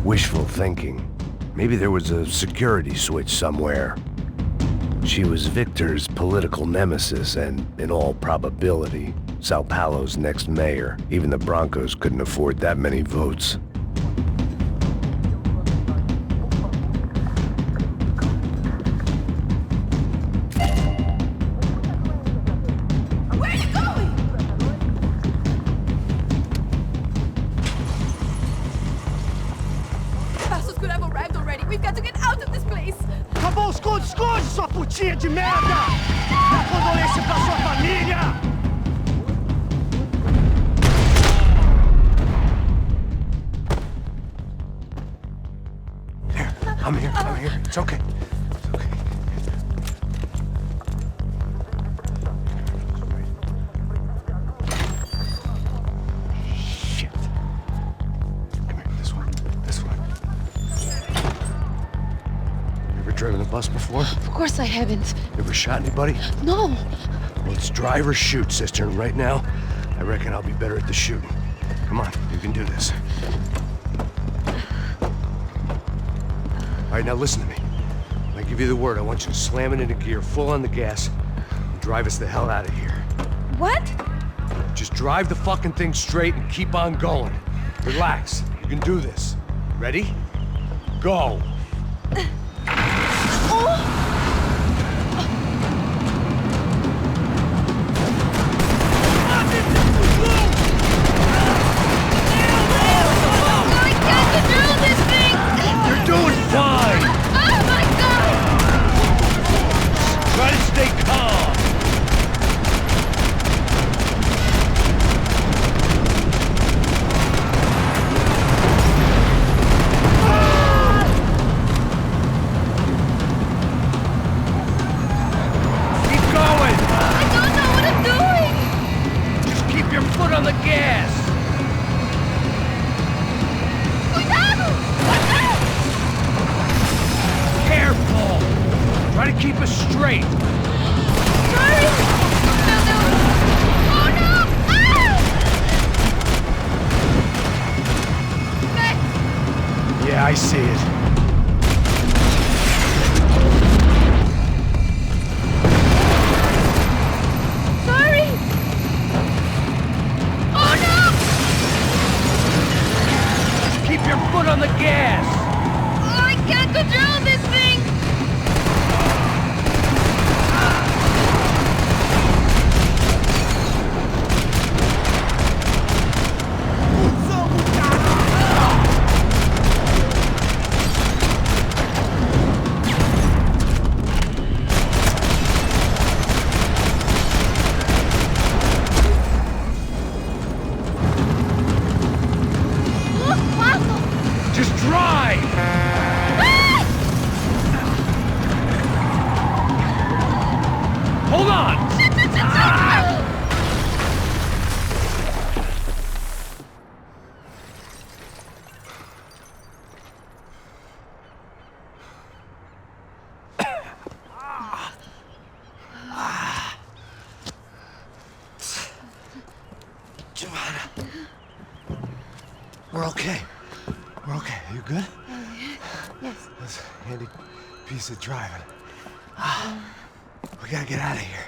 Wishful thinking. Maybe there was a security switch somewhere. She was Victor's political nemesis and, in all probability, Sao Paulo's next mayor. Even the Broncos couldn't afford that many votes. Esconde, sua putinha de merda! Dá condolência pra sua família! Here, I'm here. It's okay. It's okay. Shit. Come here, this one. Driven a bus before? Of course I haven't. You ever shot anybody? No. Well, it's drive or shoot, sister, and right now, I reckon I'll be better at the shooting. Come on, you can do this. All right, now listen to me. When I give you the word, I want you to slam it into gear, full on the gas, and drive us the hell out of here. What? Just drive the fucking thing straight and keep on going. Relax. You can do this. Ready? Go. straight! Sorry! No! Oh no! Ah! Yeah, I see it. Sorry! Oh no! Keep your foot on the gas! Oh, I can't control this thing! Look, Marco! Just drive! Hold on! Giovanna. We're okay. We're okay. You good? Yes. That's a handy piece of driving. We gotta get out of here.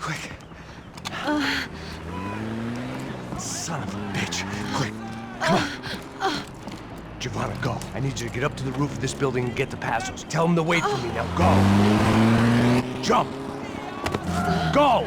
Quick. Son of a bitch. Quick. Come on. Giovanna, go. I need you to get up to the roof of this building and get the Passos. Tell them to wait for me. Now go. Jump. Go.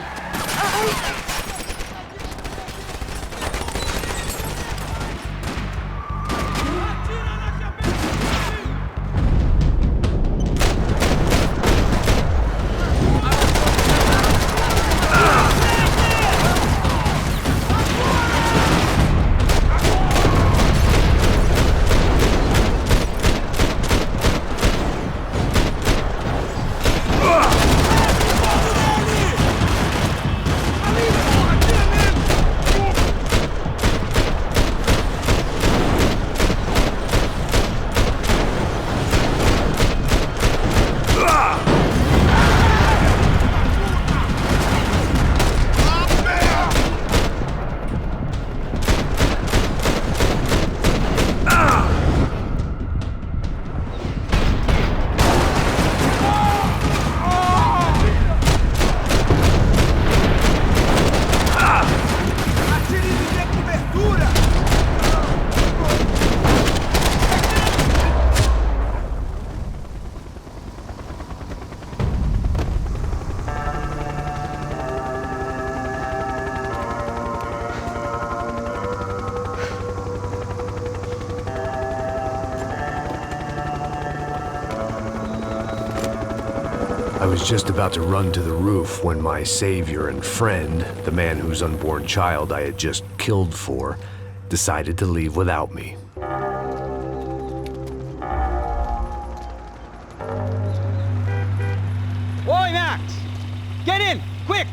I was just about to run to the roof when my savior and friend, the man whose unborn child I had just killed for, decided to leave without me. Oi, Max! Get in! Quick!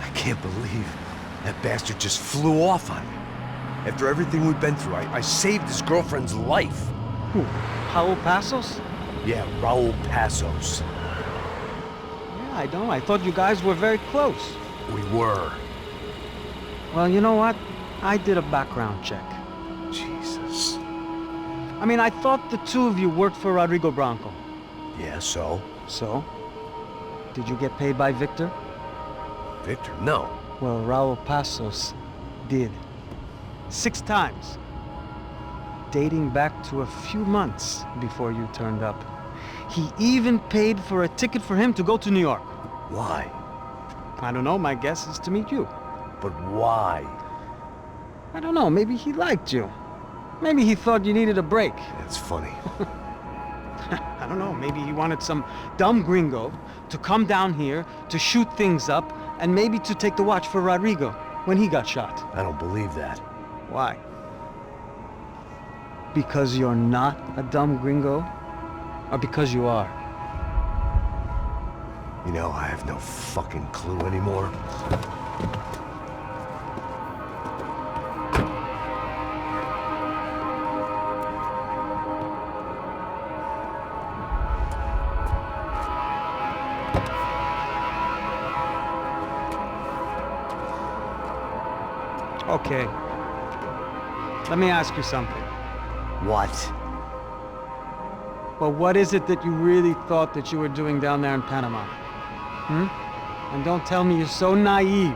I can't believe that bastard just flew off on me. After everything we've been through, I saved his girlfriend's life. Who? Raul Passos? Yeah, Raul Passos. Yeah, I know. I thought you guys were very close. We were. Well, you know what? I did a background check. Jesus. I mean, I thought the two of you worked for Rodrigo Branco. Yeah, so? So? Did you get paid by Victor? Victor? No. Well, Raul Passos did. 6 times. Dating back to a few months before you turned up. He even paid for a ticket for him to go to New York. Why? I don't know. My guess is to meet you. But why? I don't know. Maybe he liked you. Maybe he thought you needed a break. That's funny. I don't know. Maybe he wanted some dumb gringo to come down here to shoot things up and maybe to take the watch for Rodrigo when he got shot. I don't believe that. Why? Because you're not a dumb gringo? Or because you are? You know, I have no fucking clue anymore. Okay. Let me ask you something. What? Well, what is it that you really thought that you were doing down there in Panama? And don't tell me you're so naive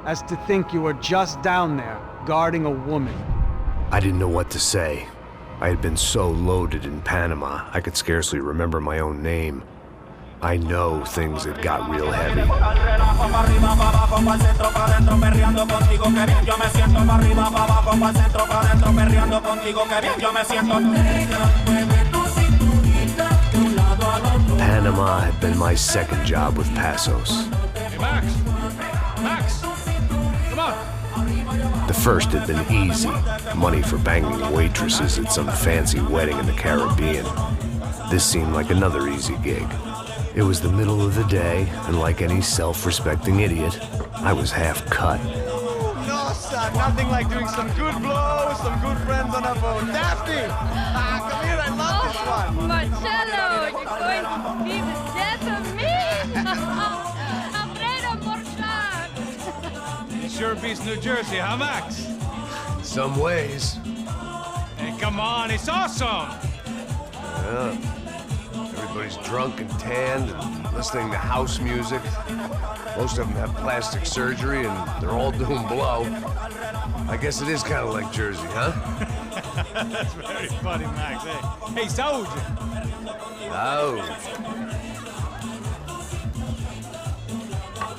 as to think you were just down there guarding a woman. I didn't know what to say. I had been so loaded in Panama, I could scarcely remember my own name. I know things had got real heavy. Panama had been my second job with Passos. Hey, Max! Max! Come on! The first had been easy. Money for banging waitresses at some fancy wedding in the Caribbean. This seemed like another easy gig. It was the middle of the day, and like any self-respecting idiot, I was half cut. No, son, nothing like doing some good blows, some good friends on a boat. Daphne! Come here, I love this one. Marcello, you're going to be the death of me! Alfredo Borchardt! It sure beats New Jersey, huh, Max? In some ways. Hey, come on, it's awesome! Yeah. Everybody's drunk and tanned and listening to house music. Most of them have plastic surgery and they're all doing blow. I guess it is kind of like Jersey, huh? That's very funny, Max. Hey, Saúde!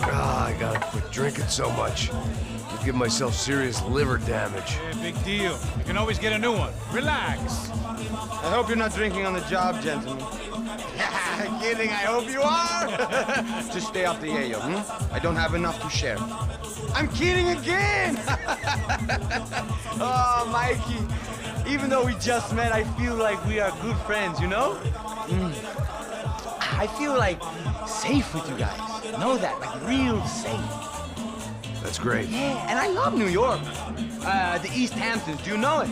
I gotta quit drinking so much. I'll give myself serious liver damage. Yeah, big deal. You can always get a new one. Relax. I hope you're not drinking on the job, gentlemen. Kidding, I hope you are! Just stay off the yayo, I don't have enough to share. I'm kidding again! Oh, Mikey, even though we just met, I feel like we are good friends, you know? I feel like safe with you guys. Know that, like real safe. That's great. Yeah, and I love New York. The East Hamptons, do you know it?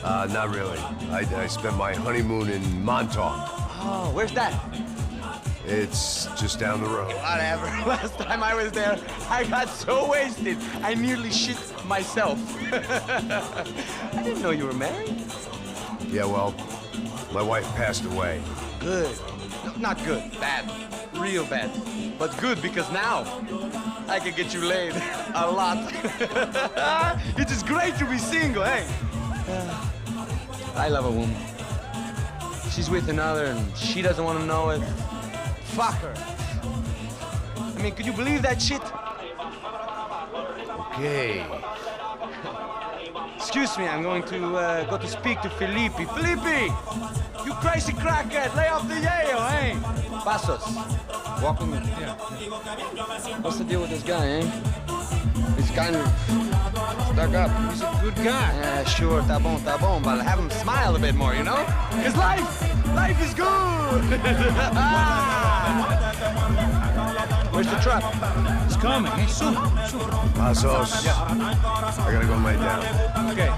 Not really. I spent my honeymoon in Montauk. Oh, where's that? It's just down the road. Whatever. Last time I was there, I got so wasted, I nearly shit myself. I didn't know you were married. Yeah, well, my wife passed away. Good. No, not good. Bad. Real bad. But good because now I can get you laid a lot. It is great to be single, eh? I love a woman. She's with another and she doesn't want to know it. Fuck her. I mean, could you believe that shit? Okay. Excuse me, I'm going to go to speak to Felipe. Felipe! You crazy crackhead, lay off the yayo, eh? Passos, walk with me. Yeah. What's the deal with this guy, eh? He's kind of stuck up. He's a good guy. Yeah, sure, tá bom, but have him smile a bit more, you know? Because life is good! Where's the truck? It's coming. Hey, soon. Passos. Yeah. I gotta go lay down. Okay.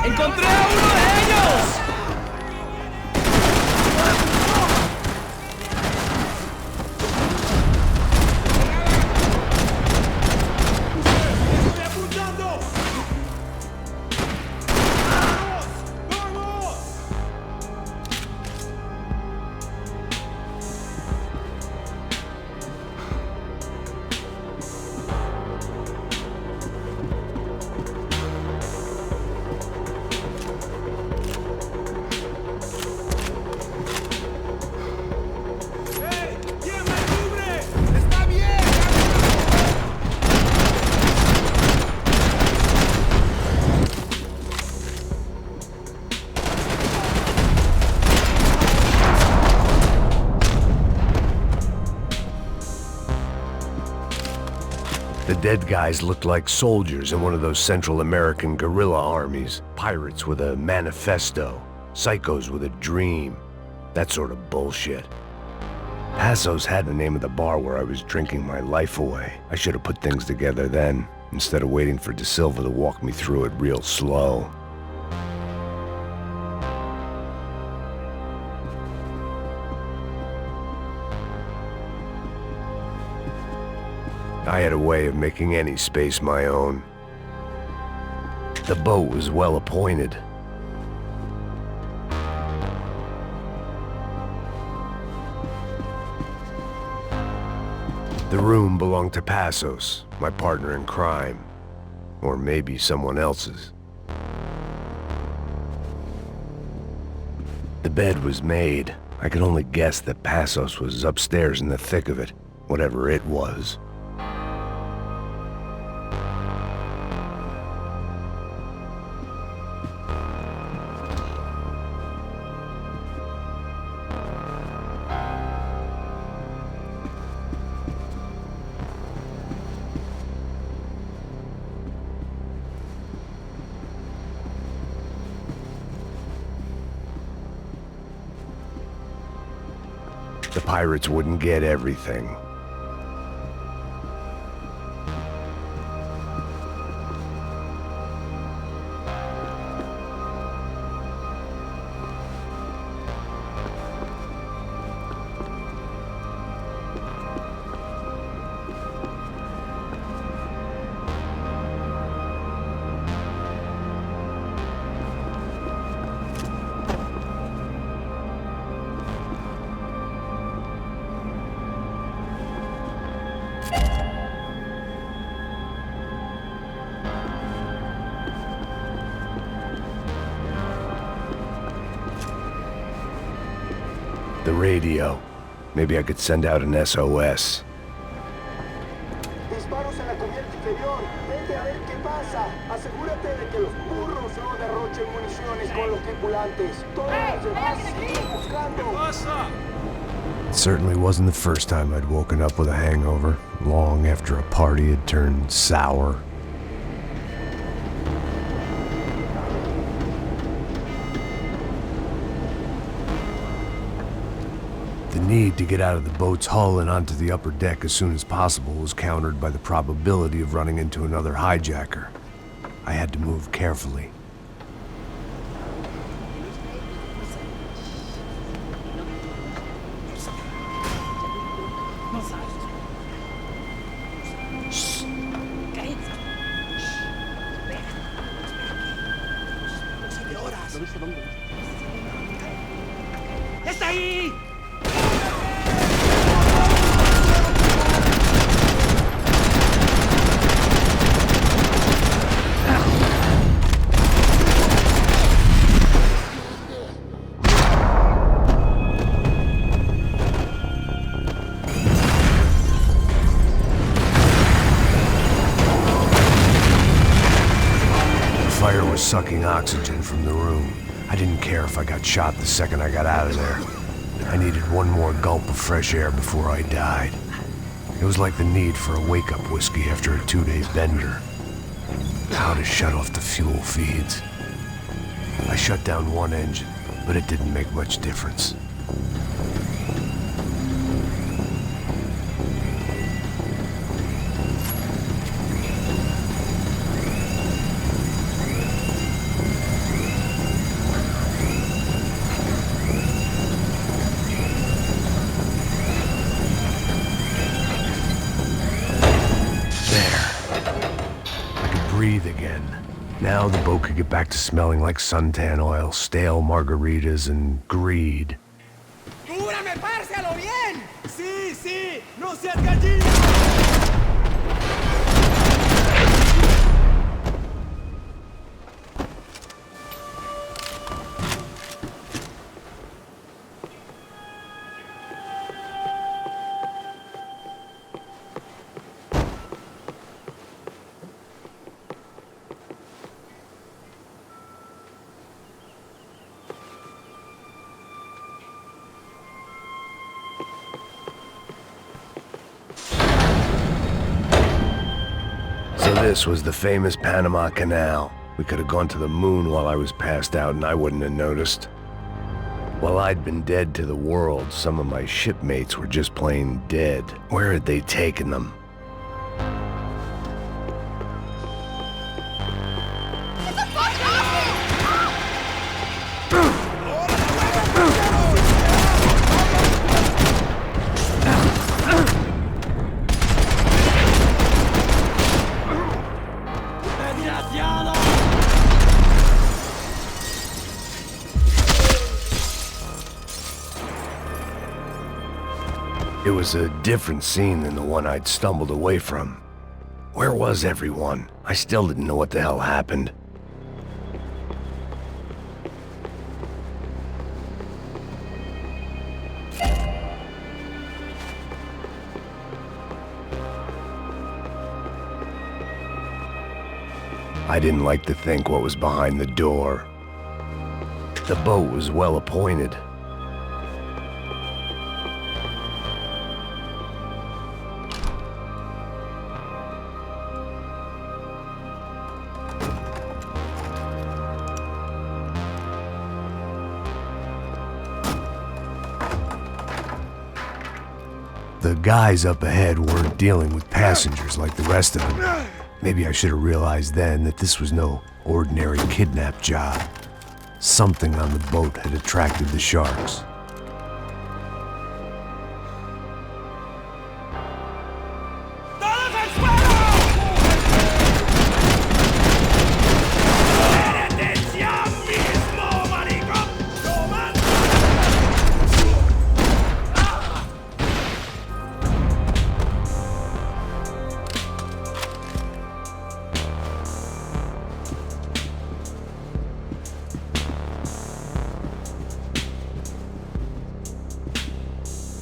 ¡Encontré a uno de ellos! The dead guys looked like soldiers in one of those Central American guerrilla armies. Pirates with a manifesto. Psychos with a dream. That sort of bullshit. Passos had the name of the bar where I was drinking my life away. I should have put things together then, instead of waiting for De Silva to walk me through it real slow. I had a way of making any space my own. The boat was well appointed. The room belonged to Passos, my partner in crime. Or maybe someone else's. The bed was made. I could only guess that Passos was upstairs in the thick of it, whatever it was. The pirates wouldn't get everything. The radio. Maybe I could send out an SOS. Disparos en la cubierta inferior. Vete a ver qué pasa. Asegúrate de que los burros no derrochen municiones con los tripulantes. Todos los demás siguen buscando. It certainly wasn't the first time I'd woken up with a hangover, long after a party had turned sour. The need to get out of the boat's hull and onto the upper deck as soon as possible was countered by the probability of running into another hijacker. I had to move carefully. ¡Está ahí! Fire was sucking oxygen from the room. I didn't care if I got shot the second I got out of there. I needed one more gulp of fresh air before I died. It was like the need for a wake-up whiskey after a 2-day bender. How to shut off the fuel feeds. I shut down one engine, but it didn't make much difference. Now the boat could get back to smelling like suntan oil, stale margaritas, and greed. ¡Cúbrame, parce, a lo bien! ¡Sí, sí! ¡No seas gallina! This was the famous Panama Canal. We could have gone to the moon while I was passed out and I wouldn't have noticed. While I'd been dead to the world, some of my shipmates were just plain dead. Where had they taken them? It was a different scene than the one I'd stumbled away from. Where was everyone? I still didn't know what the hell happened. I didn't like to think what was behind the door. The boat was well appointed. The guys up ahead weren't dealing with passengers like the rest of them. Maybe I should have realized then that this was no ordinary kidnap job. Something on the boat had attracted the sharks.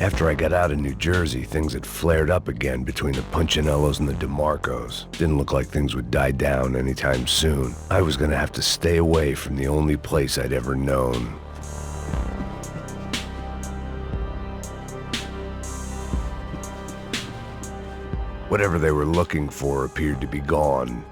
After I got out of New Jersey, things had flared up again between the Punchinellos and the DeMarcos. Didn't look like things would die down anytime soon. I was gonna have to stay away from the only place I'd ever known. Whatever they were looking for appeared to be gone.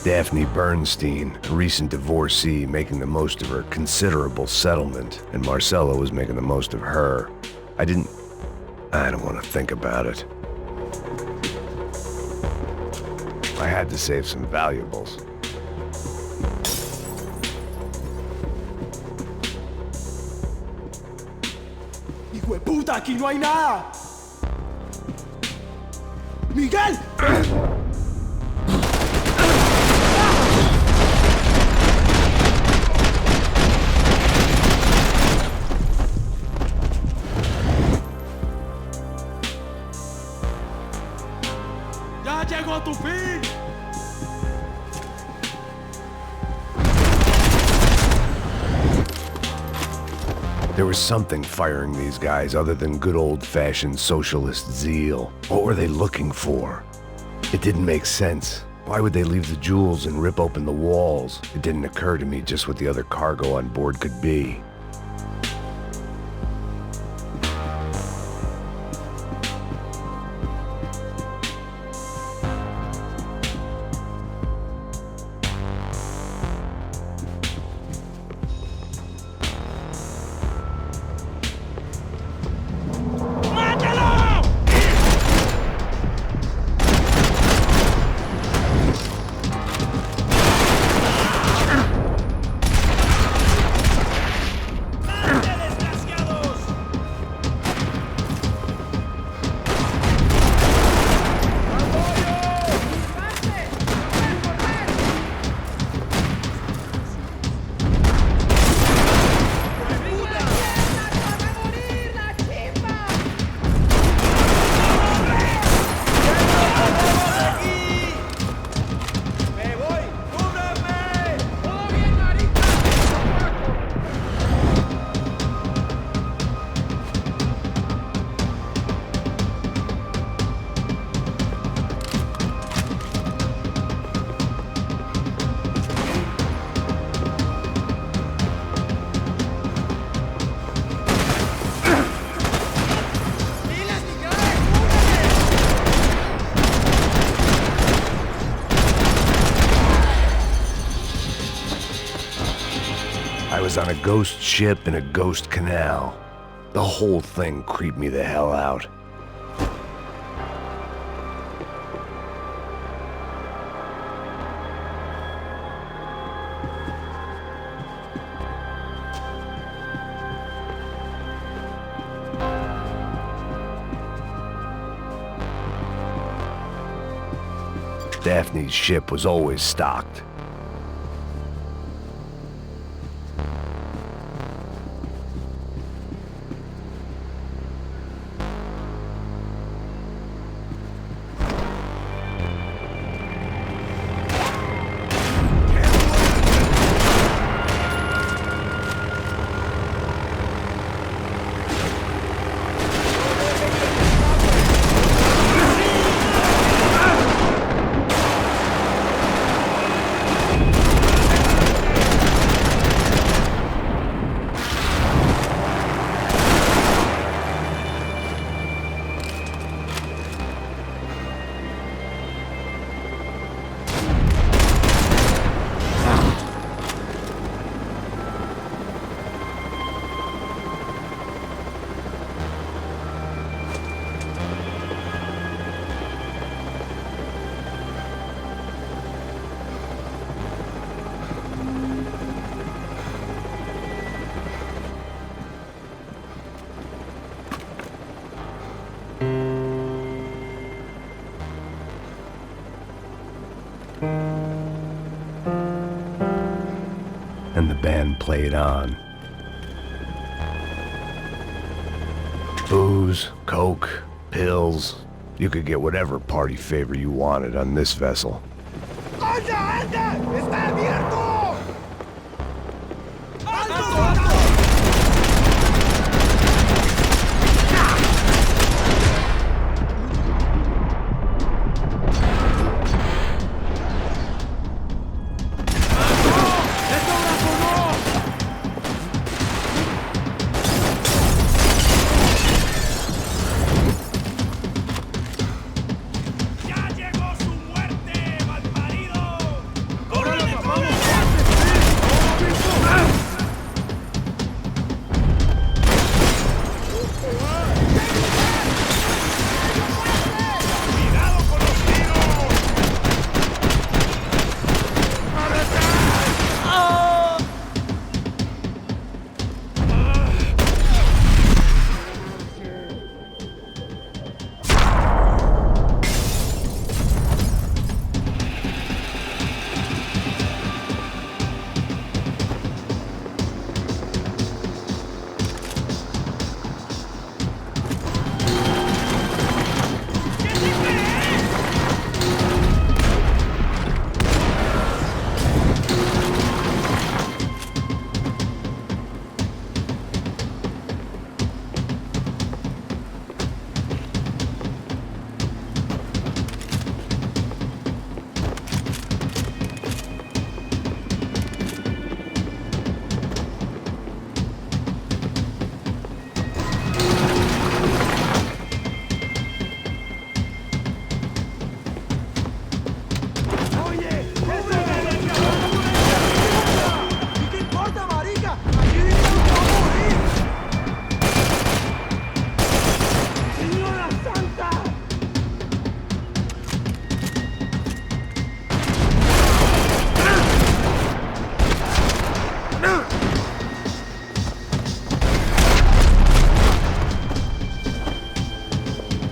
Daphne Bernstein, a recent divorcee, making the most of her considerable settlement, and Marcella was making the most of her. I don't want to think about it. I had to save some valuables. ¡Hijo de puta! ¡Aquí no hay nada! ¡Miguel! ¡Ya llegó tu fin! There was something firing these guys other than good old-fashioned socialist zeal. What were they looking for? It didn't make sense. Why would they leave the jewels and rip open the walls? It didn't occur to me just what the other cargo on board could be. was on a ghost ship in a ghost canal. The whole thing creeped me the hell out. Daphne's ship was always stocked. And the band played on. Booze, coke, pills. You could get whatever party favor you wanted on this vessel. ¡Anda, anda! ¡Está abierto!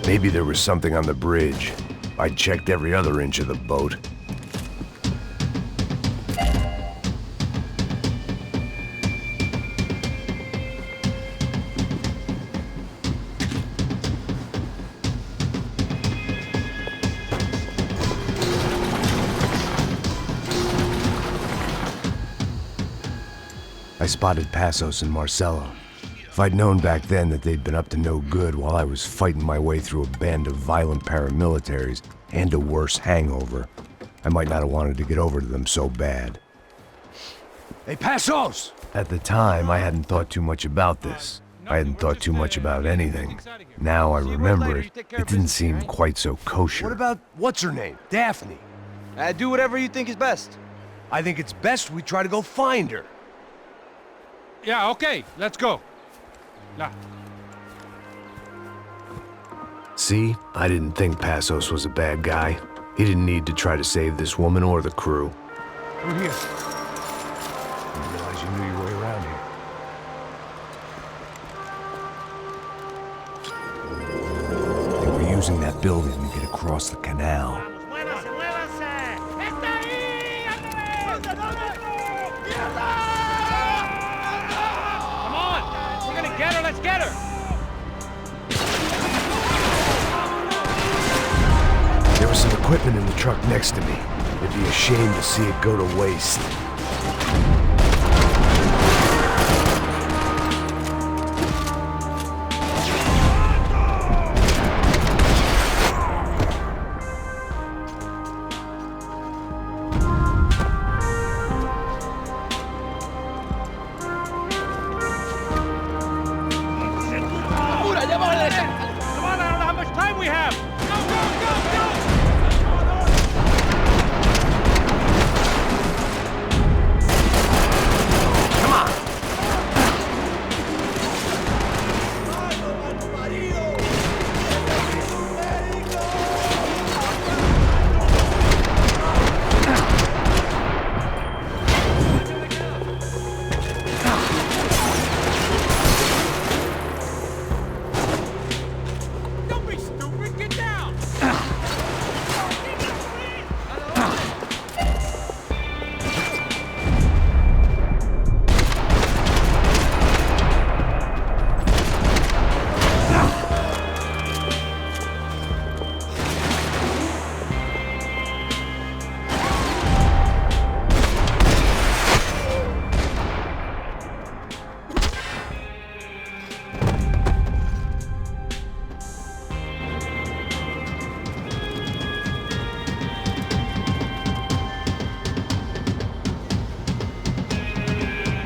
Maybe there was something on the bridge. I checked every other inch of the boat. I spotted Passos and Marcelo. If I'd known back then that they'd been up to no good while I was fighting my way through a band of violent paramilitaries and a worse hangover, I might not have wanted to get over to them so bad. Hey, Passos! At the time, I hadn't thought too much about this. I hadn't thought too much about anything. Now I remember it, it didn't seem quite so kosher. What about what's-her-name? Daphne? Do whatever you think is best. I think it's best we try to go find her. Yeah, okay, let's go. Nah. See? I didn't think Passos was a bad guy. He didn't need to try to save this woman or the crew. We're here. Didn't realize you knew your way around here. They were using that building to get across the canal. Come on! We're gonna get her, let's get her! There was some equipment in the truck next to me. It'd be a shame to see it go to waste. Come on, I don't know how much time we have! Go, go, go, go! Come on! Don't be stupid, get down!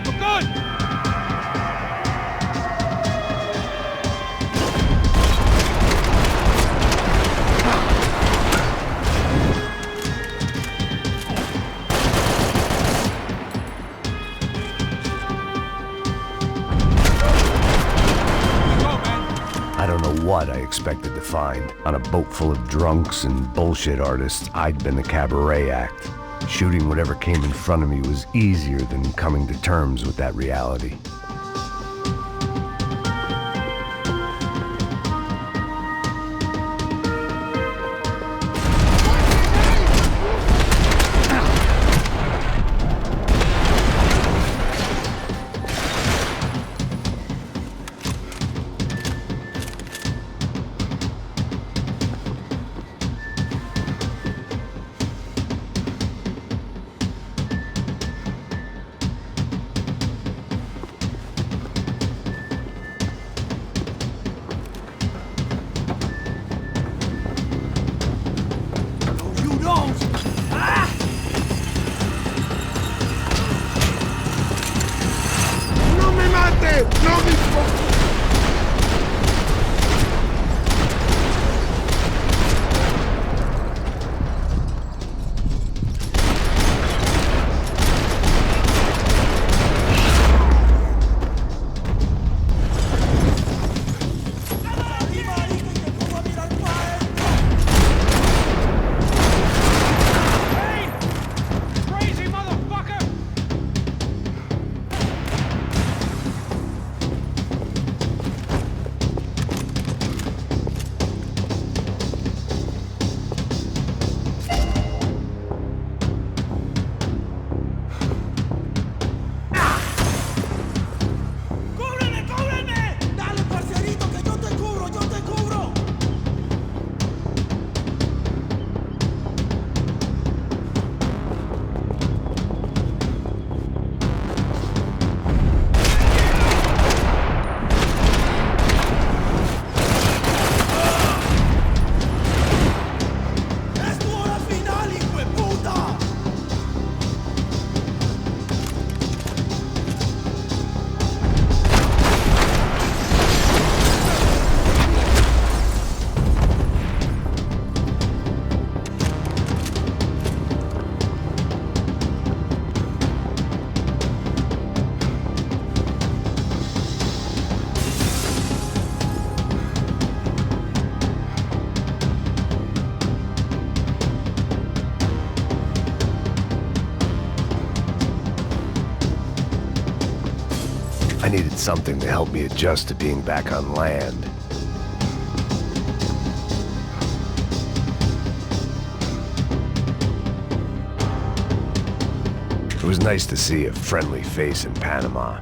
We're good! I don't know what I expected to find. On a boat full of drunks and bullshit artists, I'd been the cabaret act. Shooting whatever came in front of me was easier than coming to terms with that reality. ¡No me mate! ¡No disparo! Crazy motherfucker! I needed something to help me adjust to being back on land. It was nice to see a friendly face in Panama.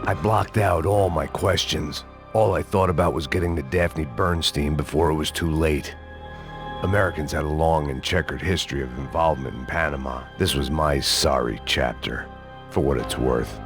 I blocked out all my questions. All I thought about was getting to Daphne Bernstein before it was too late. Americans had a long and checkered history of involvement in Panama. This was my sorry chapter, for what it's worth.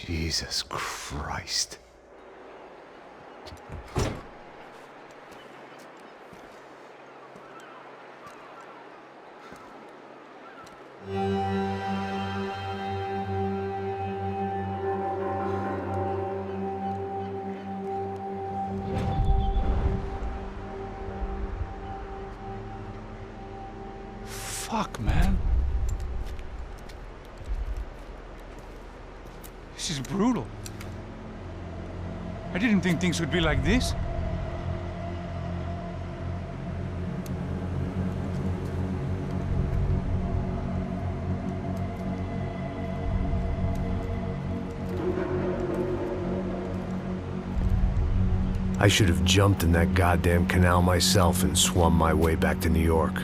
Jesus Christ. Fuck, man. This is brutal. I didn't think things would be like this. I should have jumped in that goddamn canal myself and swum my way back to New York.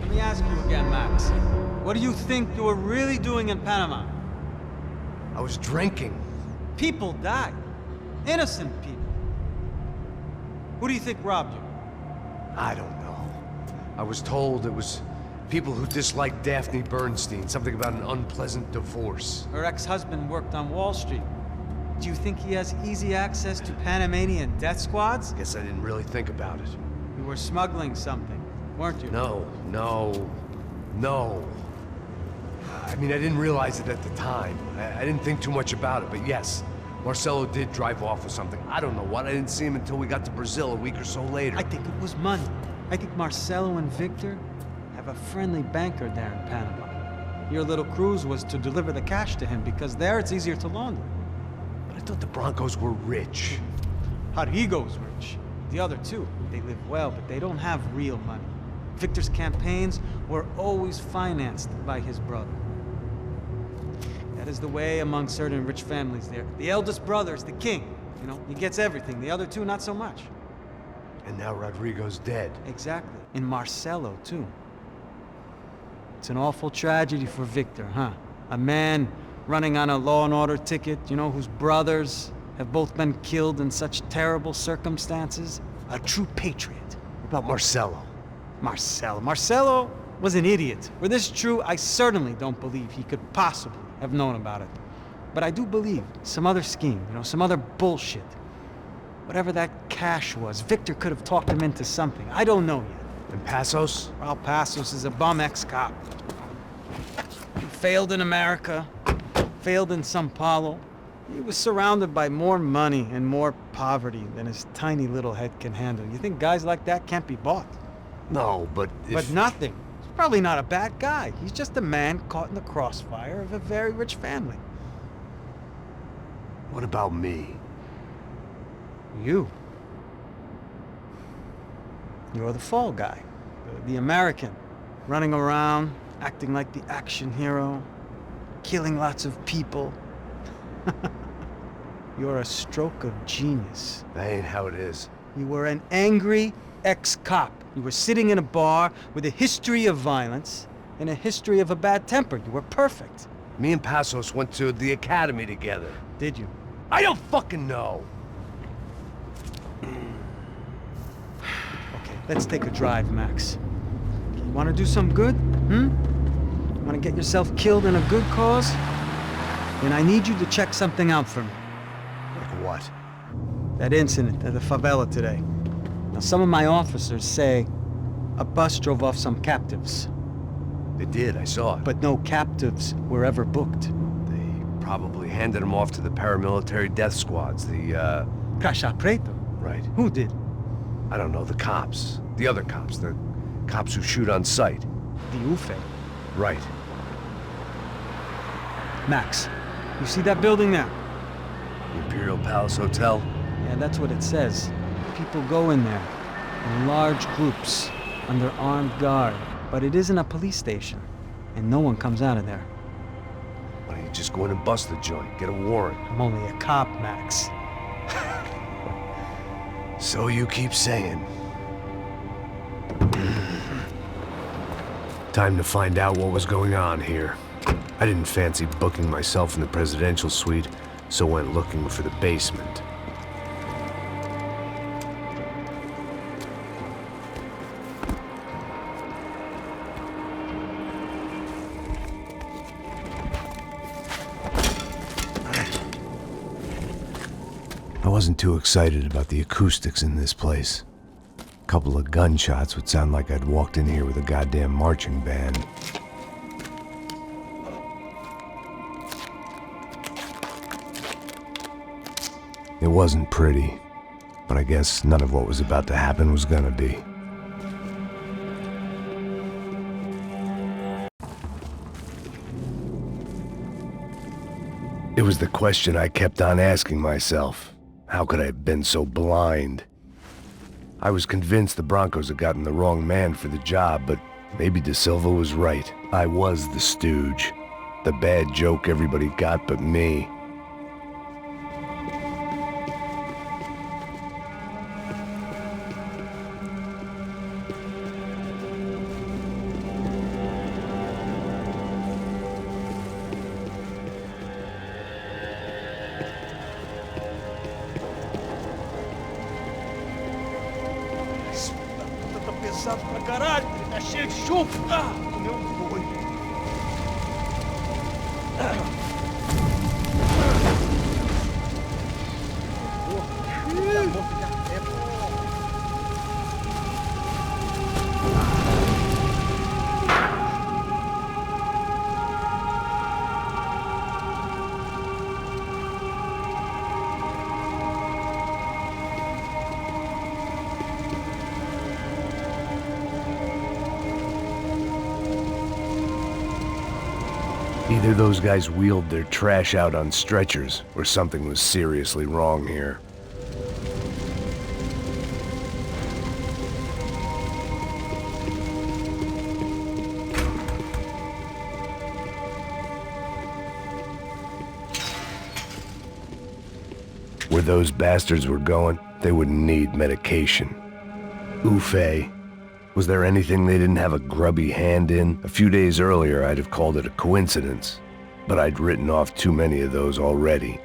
Let me ask you again, Max. What do you think you were really doing in Panama? I was drinking. People died. Innocent people. Who do you think robbed you? I don't know. I was told it was people who disliked Daphne Bernstein, something about an unpleasant divorce. Her ex-husband worked on Wall Street. Do you think he has easy access to Panamanian death squads? Guess I didn't really think about it. You were smuggling something. weren't you? No. I mean, I didn't realize it at the time. I didn't think too much about it, but yes. Marcelo did drive off with something. I don't know what. I didn't see him until we got to Brazil a week or so later. I think it was money. I think Marcelo and Victor have a friendly banker there in Panama. Your little cruise was to deliver the cash to him because there it's easier to launder. But I thought the Broncos were rich. Rodrigo's rich. The other two, they live well, but they don't have real money. Victor's campaigns were always financed by his brother. That is the way among certain rich families there. The eldest brother is the king. You know, he gets everything. The other two, not so much. And now Rodrigo's dead. Exactly. And Marcelo, too. It's an awful tragedy for Victor, huh? A man running on a law and order ticket, you know, whose brothers have both been killed in such terrible circumstances. A true patriot. What about Marcelo? Marcelo was an idiot. Were this true, I certainly don't believe he could possibly have known about it. But I do believe some other scheme, you know, some other bullshit. Whatever that cash was, Victor could have talked him into something. I don't know yet. And Passos? Well, Passos is a bum ex-cop. He failed in America, failed in Sao Paolo. He was surrounded by more money and more poverty than his tiny little head can handle. You think guys like that can't be bought? No, but But nothing. He's probably not a bad guy. He's just a man caught in the crossfire of a very rich family. What about me? You. You're the fall guy. The American. Running around, acting like the action hero. Killing lots of people. You're a stroke of genius. That ain't how it is. You were an angry ex-cop. You were sitting in a bar with a history of violence and a history of a bad temper. You were perfect. Me and Passos went to the academy together. Did you? I don't fucking know. Okay, let's take a drive, Max. You want to do some good? Want to get yourself killed in a good cause? Then I need you to check something out for me. Like what? That incident at the favela today. Now, some of my officers say a bus drove off some captives. They did, I saw it. But no captives were ever booked. They probably handed them off to the paramilitary death squads, the, Caixa Preto? Right. Who did? I don't know, the cops. The other cops, the cops who shoot on sight. The UFE. Right. Max, you see that building there? The Imperial Palace Hotel? Yeah, that's what it says. People go in there, in large groups, under armed guard. But it isn't a police station, and no one comes out of there. Why don't you just go in and bust the joint, get a warrant? I'm only a cop, Max. So you keep saying. Time to find out what was going on here. I didn't fancy booking myself in the presidential suite, so went looking for the basement. I wasn't too excited about the acoustics in this place. A couple of gunshots would sound like I'd walked in here with a goddamn marching band. It wasn't pretty, but I guess none of what was about to happen was gonna be. It was the question I kept on asking myself. How could I have been so blind? I was convinced the Broncos had gotten the wrong man for the job, but maybe De Silva was right. I was the stooge. The bad joke everybody got but me. Pesado pra caralho, tá cheio de chumbo. Ah, meu boi. Either those guys wheeled their trash out on stretchers, or something was seriously wrong here. Where those bastards were going, they wouldn't need medication. Ufei. Was there anything they didn't have a grubby hand in? A few days earlier, I'd have called it a coincidence, but I'd written off too many of those already.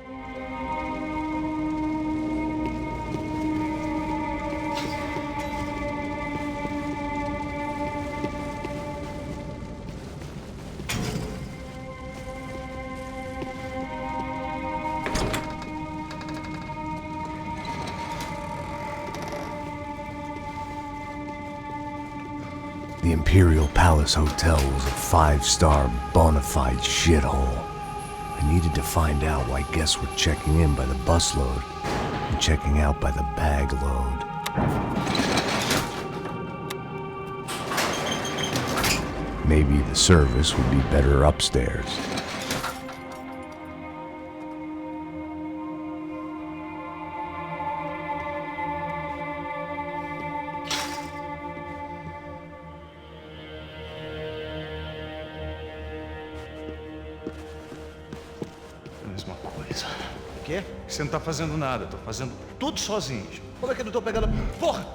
The Imperial Palace Hotel was a 5-star bona fide shithole. I needed to find out why guests were checking in by the busload and checking out by the bag load. Maybe the service would be better upstairs. Mesma coisa. O quê? Você não tá fazendo nada, tô fazendo tudo sozinho. Como é que eu não tô pegando... Porra!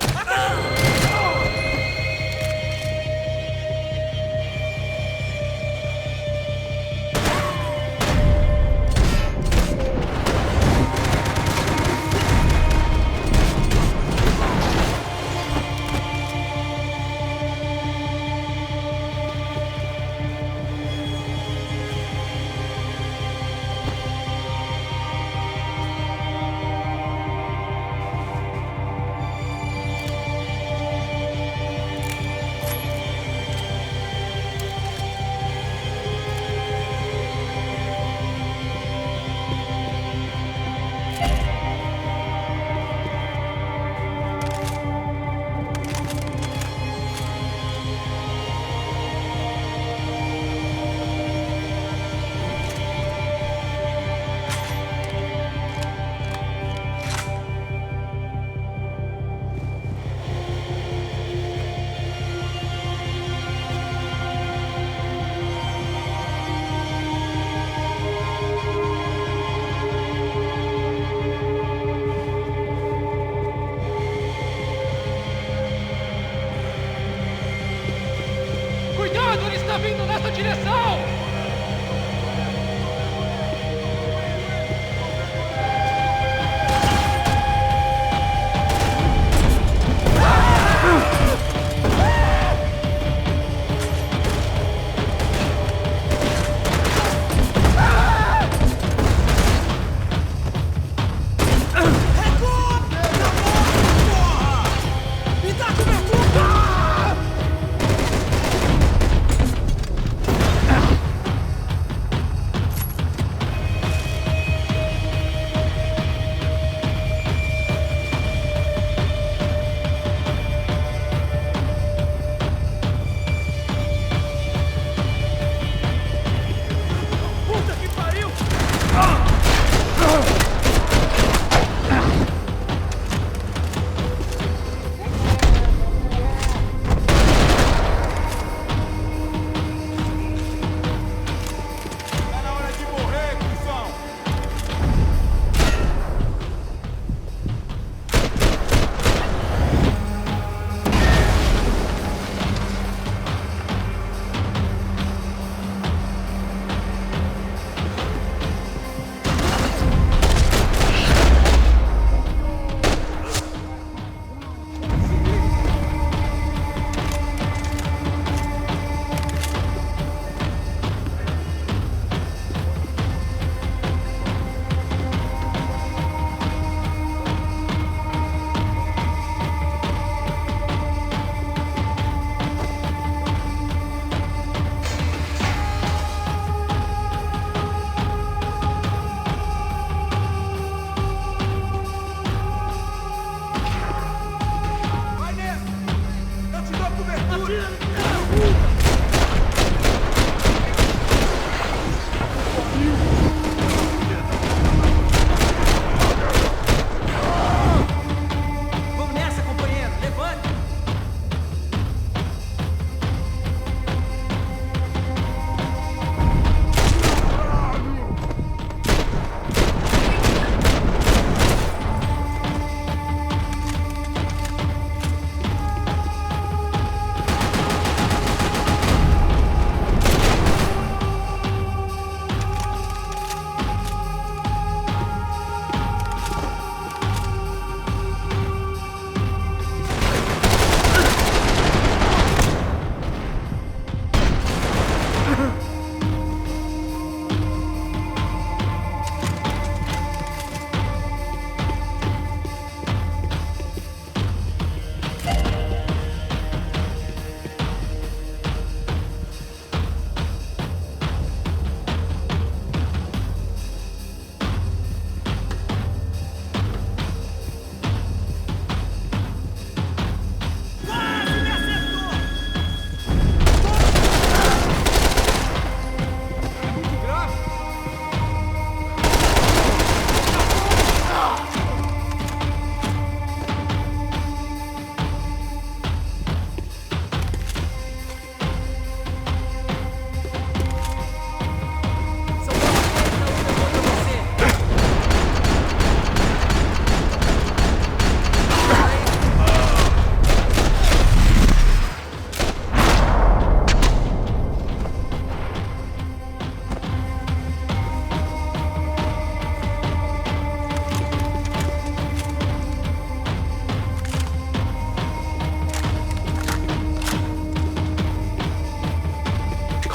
Ele está vindo nessa direção!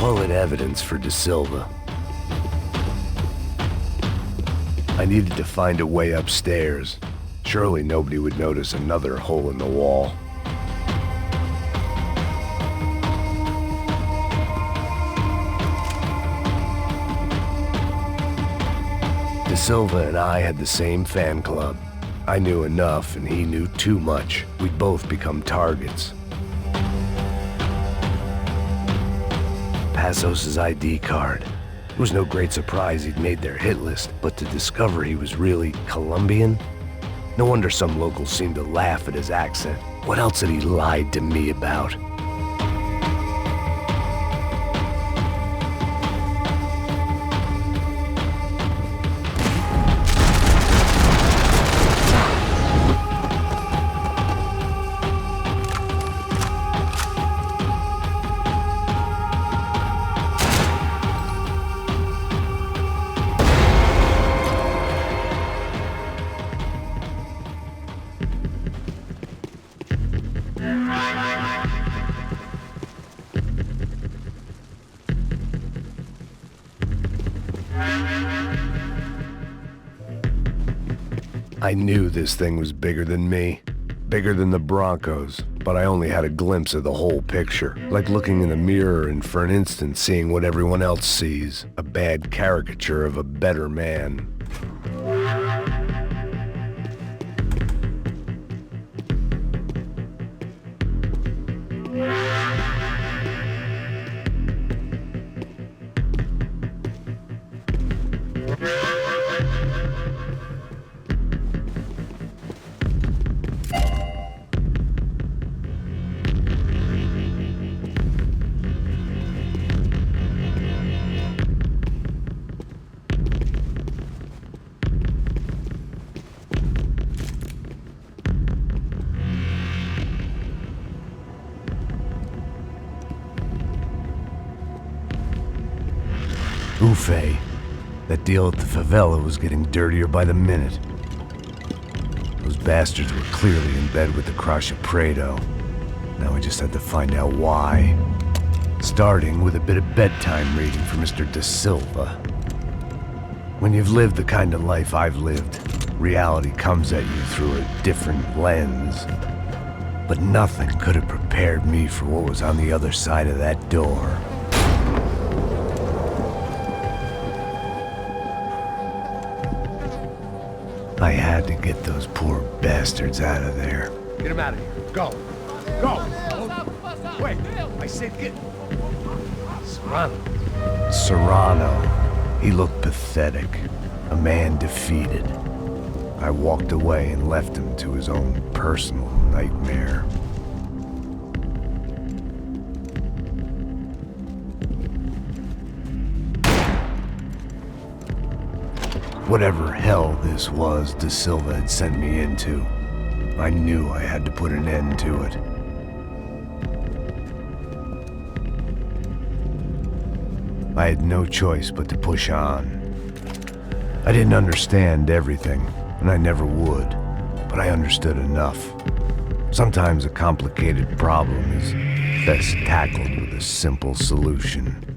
Call it evidence for De Silva. I needed to find a way upstairs. Surely nobody would notice another hole in the wall. De Silva and I had the same fan club. I knew enough and he knew too much. We'd both become targets. Passos' ID card. It was no great surprise he'd made their hit list, but to discover he was really Colombian? No wonder some locals seemed to laugh at his accent. What else had he lied to me about? I knew this thing was bigger than me, bigger than the Broncos, but I only had a glimpse of the whole picture, like looking in a mirror and for an instant seeing what everyone else sees, a bad caricature of a better man. Ufe. That deal at the favela was getting dirtier by the minute. Those bastards were clearly in bed with the Crush of Prado. Now we just had to find out why. Starting with a bit of bedtime reading for Mr. De Silva. When you've lived the kind of life I've lived, reality comes at you through a different lens. But nothing could have prepared me for what was on the other side of that door. I had to get those poor bastards out of there. Get him out of here. Go. Go. Wait. I said get... Serrano. Serrano. He looked pathetic. A man defeated. I walked away and left him to his own personal nightmare. Whatever hell this was De Silva had sent me into, I knew I had to put an end to it. I had no choice but to push on. I didn't understand everything, and I never would, but I understood enough. Sometimes a complicated problem is best tackled with a simple solution.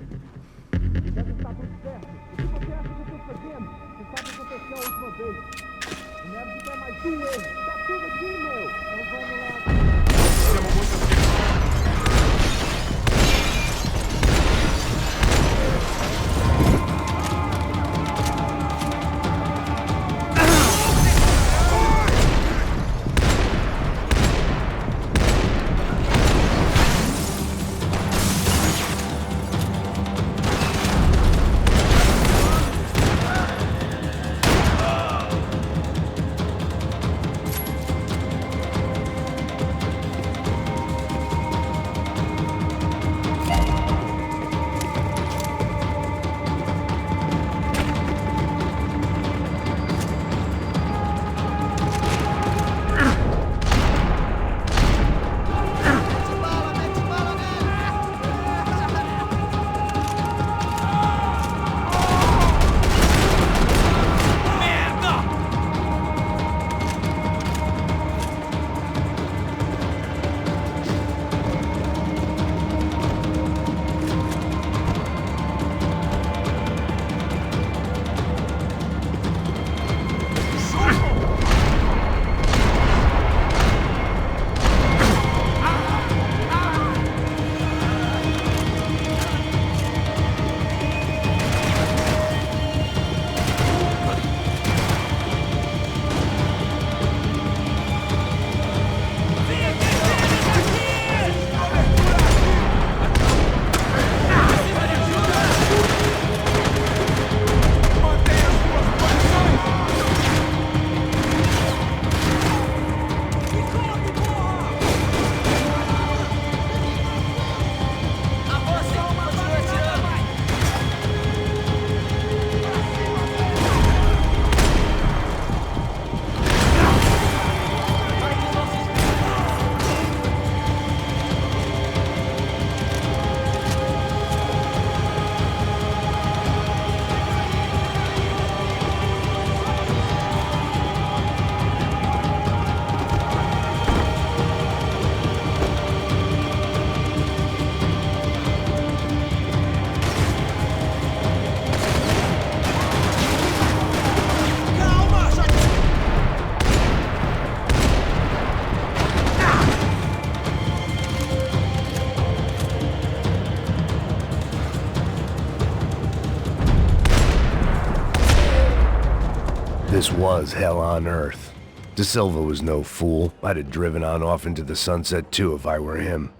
This was hell on earth. De Silva was no fool. I'd have driven on off into the sunset too if I were him.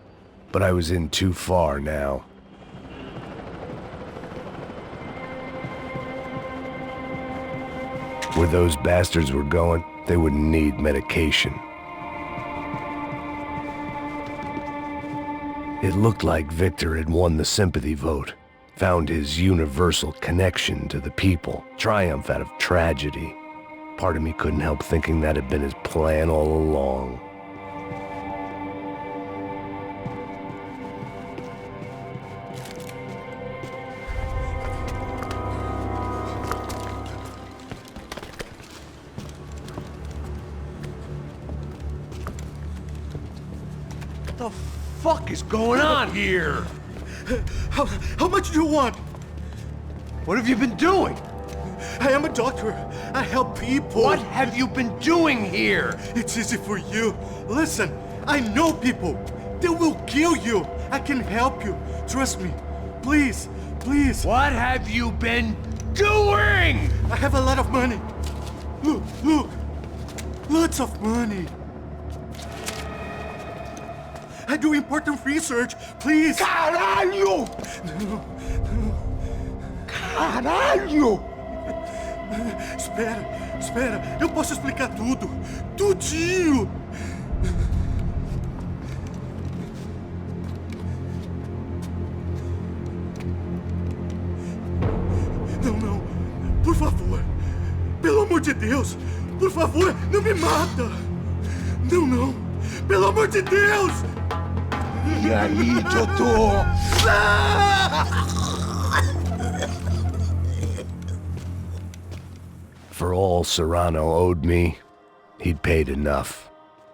But I was in too far now. Where those bastards were going, they would need medication. It looked like Victor had won the sympathy vote, found his universal connection to the people, triumph out of tragedy. Part of me couldn't help thinking that had been his plan all along. What the fuck is going on here? How much do you want? What have you been doing? I am a doctor. I help people. What have you been doing here? It's easy for you. Listen, I know people. They will kill you. I can help you. Trust me. Please, please. What have you been doing? I have a lot of money. Look, look. Lots of money. I do important research. Please. Caralho! No, no. Caralho! Espera, eu posso explicar tudo. Tudinho! Não, por favor. Pelo amor de Deus, por favor, não me mata. Não, pelo amor de Deus! E aí, doutor? For all Serrano owed me, he'd paid enough.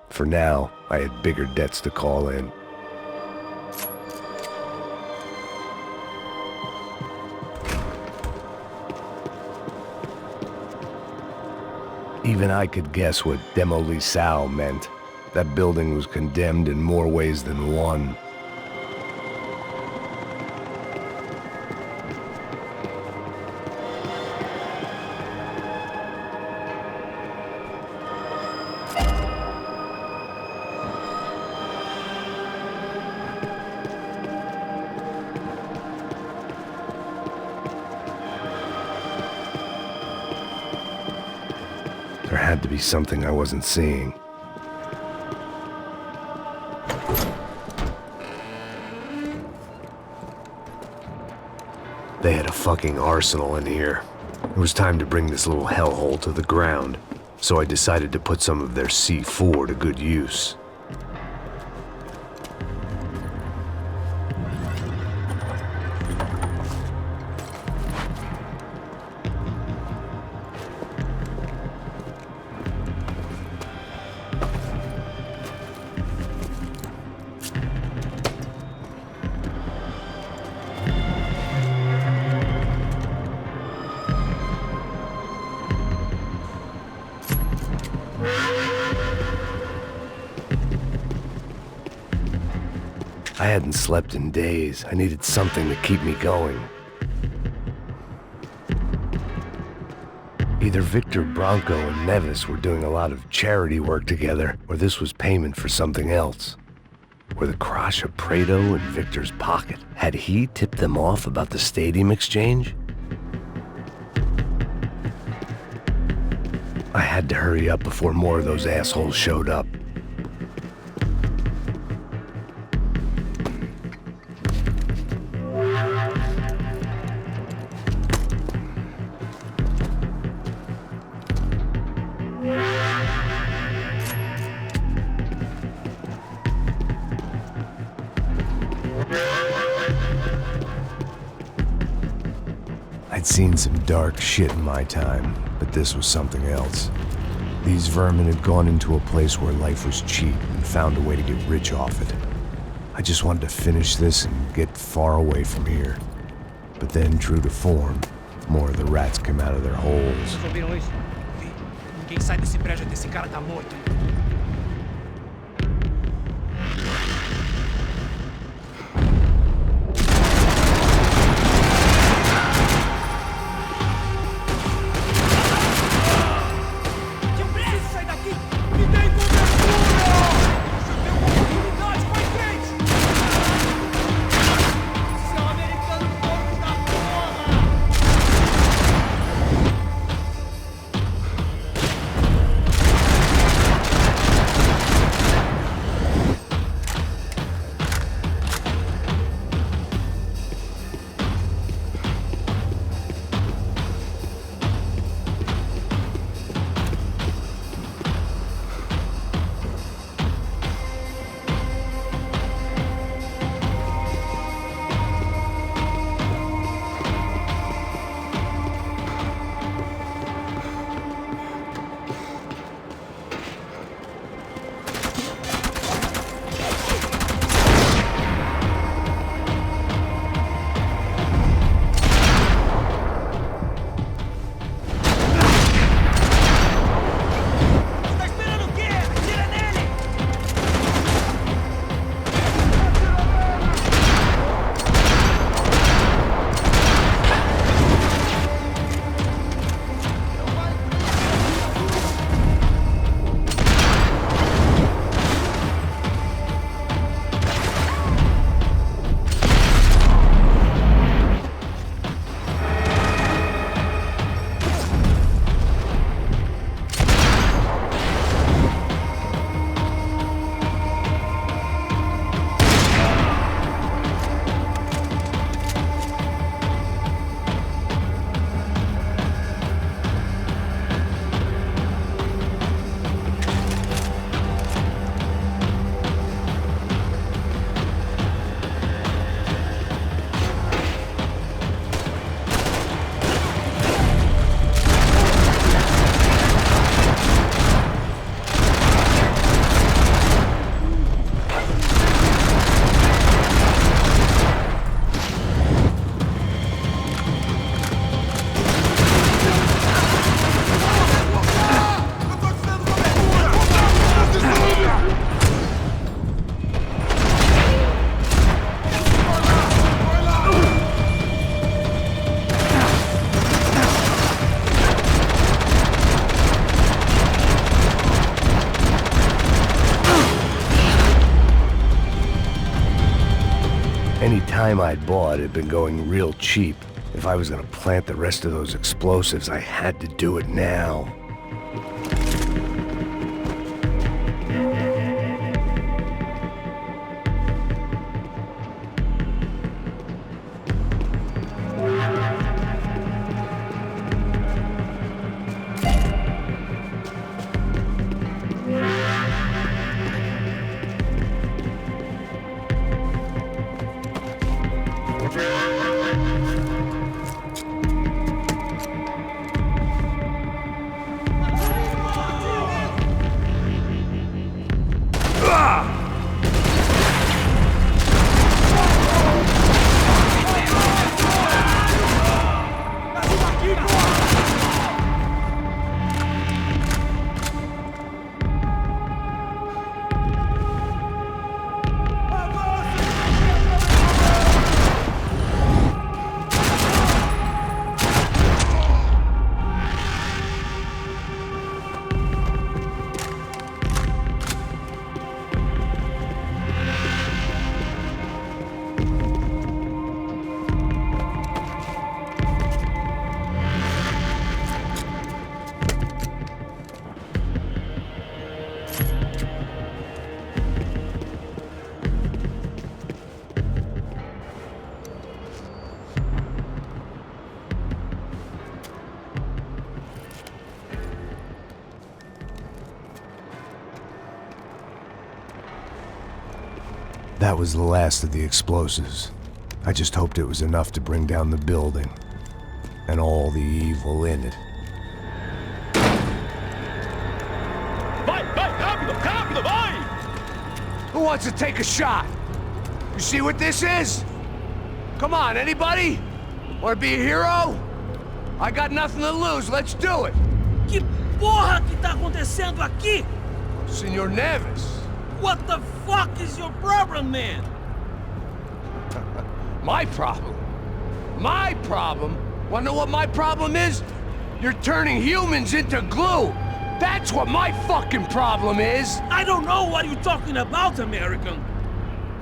For now, I had bigger debts to call in. Even I could guess what Demolição meant. That building was condemned in more ways than one. There had to be something I wasn't seeing. They had a fucking arsenal in here. It was time to bring this little hellhole to the ground, so I decided to put some of their C4 to good use. I hadn't slept in days. I needed something to keep me going. Either Victor Branco and Neves were doing a lot of charity work together, or this was payment for something else. Were the Crash of Prado in Victor's pocket? Had he tipped them off about the stadium exchange? I had to hurry up before more of those assholes showed up. I'd seen some dark shit in my time, but this was something else. These vermin had gone into a place where life was cheap and found a way to get rich off it. I just wanted to finish this and get far away from here. But then, true to form, more of the rats came out of their holes. Vocês ouviram isso? Ninguém sai desse prédio até esse cara tá morto. Any time I'd bought had been going real cheap. If I was gonna plant the rest of those explosives, I had to do it now. That was the last of the explosives. I just hoped it was enough to bring down the building and all the evil in it. Vai, rápido, rápido, vai! Who wants to take a shot? You see what this is? Come on, anybody? Want to be a hero? I got nothing to lose, let's do it! Que porra que tá acontecendo aqui? Senor Neves. What the fuck is your problem, man? My problem? My problem? Wanna know what my problem is? You're turning humans into glue! That's what my fucking problem is! I don't know what you're talking about, American.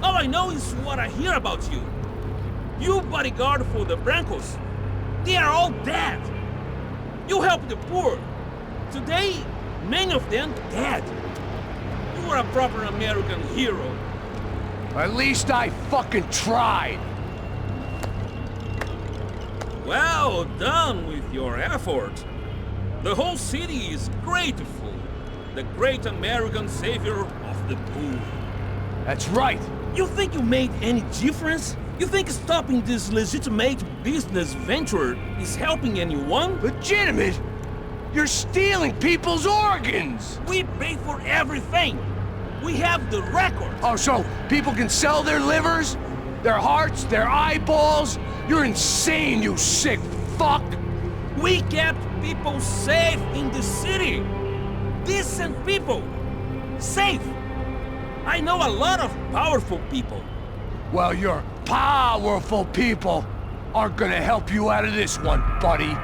All I know is what I hear about you. You bodyguard for the Brancos. They are all dead. You help the poor. Today, many of them dead. You are a proper American hero. At least I fucking tried. Well done with your effort. The whole city is grateful. The great American savior of the poor. That's right. You think you made any difference? You think stopping this legitimate business venture is helping anyone? Legitimate? You're stealing people's organs! We pay for everything! We have the record! Oh, so people can sell their livers? Their hearts? Their eyeballs? You're insane, you sick fuck! We kept people safe in the city! Decent people! Safe! I know a lot of powerful people. Well, your powerful people aren't gonna help you out of this one, buddy.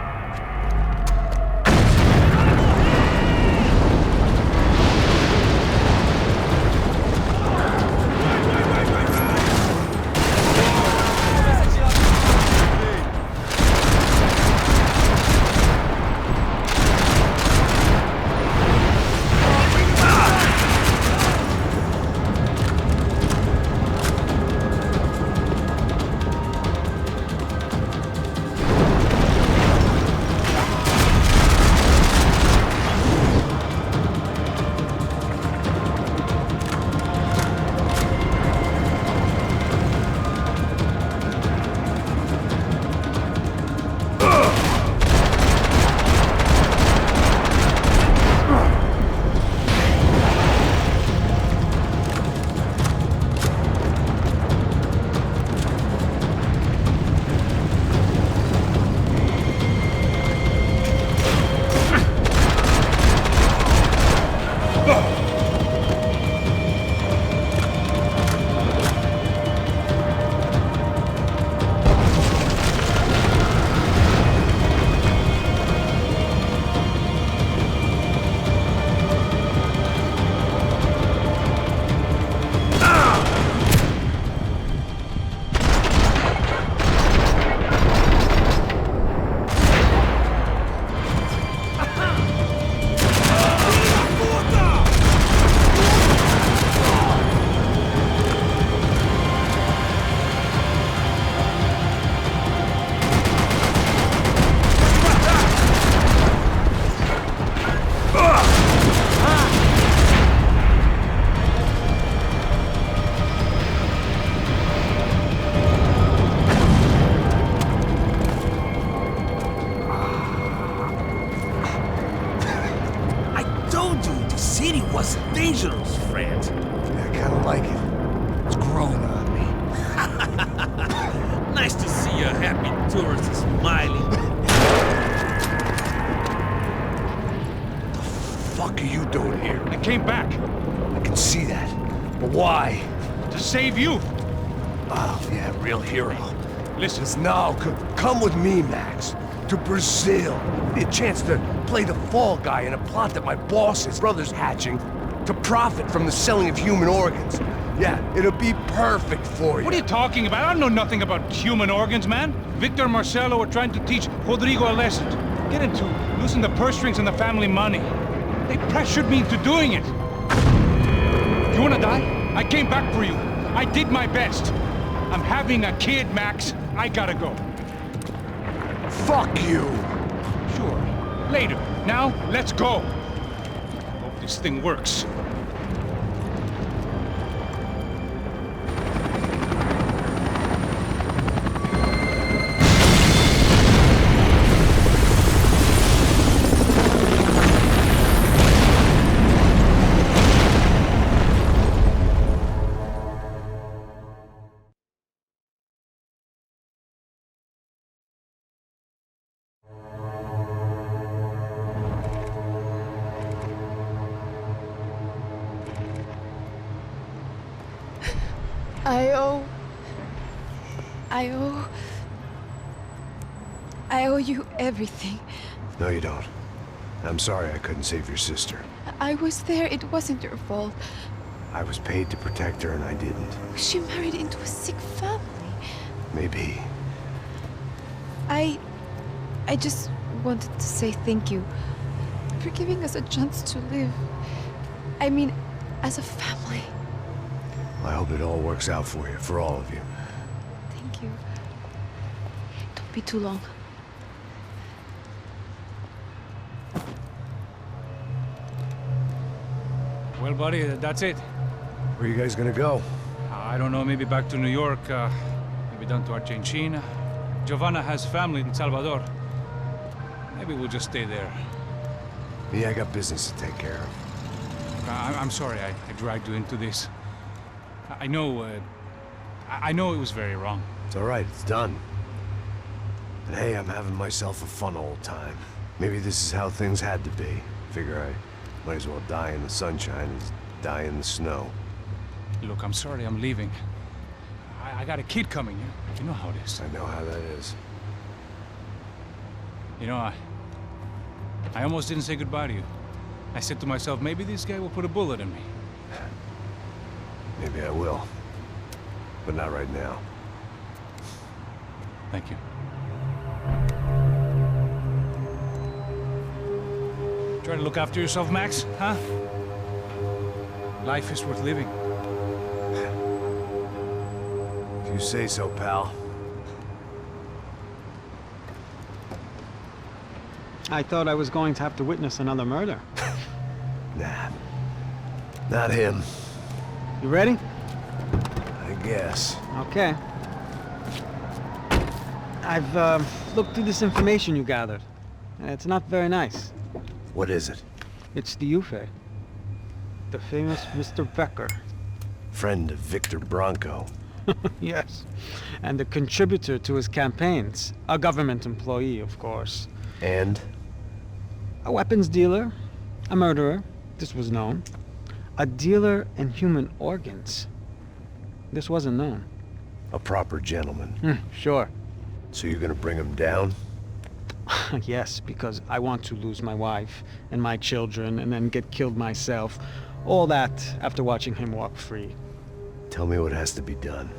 tourists smiling. Fuck are you doing here? I came back. I can see that. But why? To save you. Oh, yeah, real hero. Listen. Now, come with me, Max. To Brazil. Be a chance to play the fall guy in a plot that my boss's brother's hatching to profit from the selling of human organs. Yeah, it'll be perfect for you. What are you talking about? I know nothing about human organs, man. Victor and Marcelo were trying to teach Rodrigo a lesson. Get into losing the purse strings and the family money. They pressured me into doing it. You wanna die? I came back for you. I did my best. I'm having a kid, Max. I gotta go. Fuck you! Sure. Later. Now, let's go. Hope this thing works. I owe you everything. No, you don't. I'm sorry I couldn't save your sister. I was there. It wasn't your fault. I was paid to protect her and I didn't. She married into a sick family. Maybe. I just wanted to say thank you for giving us a chance to live. I mean, as a family. I hope it all works out for you, for all of you. Thank you. Don't be too long. Well, buddy, that's it. Where are you guys gonna go? I don't know, maybe back to New York, maybe down to Argentina. Giovanna has family in Salvador. Maybe we'll just stay there. Yeah, I got business to take care of. I'm sorry I dragged you into this. I know it was very wrong. It's all right, it's done. And hey, I'm having myself a fun old time. Maybe this is how things had to be. Figure I might as well die in the sunshine as die in the snow. Look, I'm sorry I'm leaving. I got a kid coming, you know how it is. I know how that is. You know, I almost didn't say goodbye to you. I said to myself, maybe this guy will put a bullet in me. Maybe I will. But not right now. Thank you. Try to look after yourself, Max, huh? Life is worth living. If you say so, pal. I thought I was going to have to witness another murder. Nah. Not him. You ready? I guess. Okay. I've looked through this information you gathered. It's not very nice. What is it? It's the UFE. The famous Mr. Becker. Friend of Victor Bronco. Yes. And a contributor to his campaigns. A government employee, of course. And? A weapons dealer. A murderer. This was known. A dealer in human organs. This wasn't known. A proper gentleman. Sure. So you're gonna bring him down? Yes, because I want to lose my wife and my children and then get killed myself. All that after watching him walk free. Tell me what has to be done.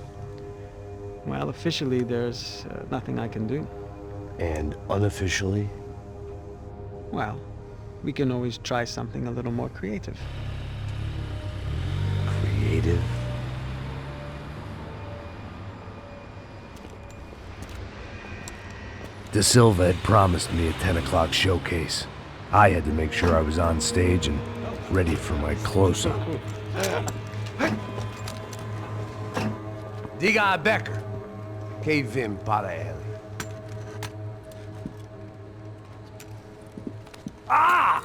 Well, officially there's nothing I can do. And unofficially? Well, we can always try something a little more creative. Creative? De Silva had promised me a 10 o'clock showcase. I had to make sure I was on stage and ready for my close-up. Diga a Becker. Que vim para ele. Ah!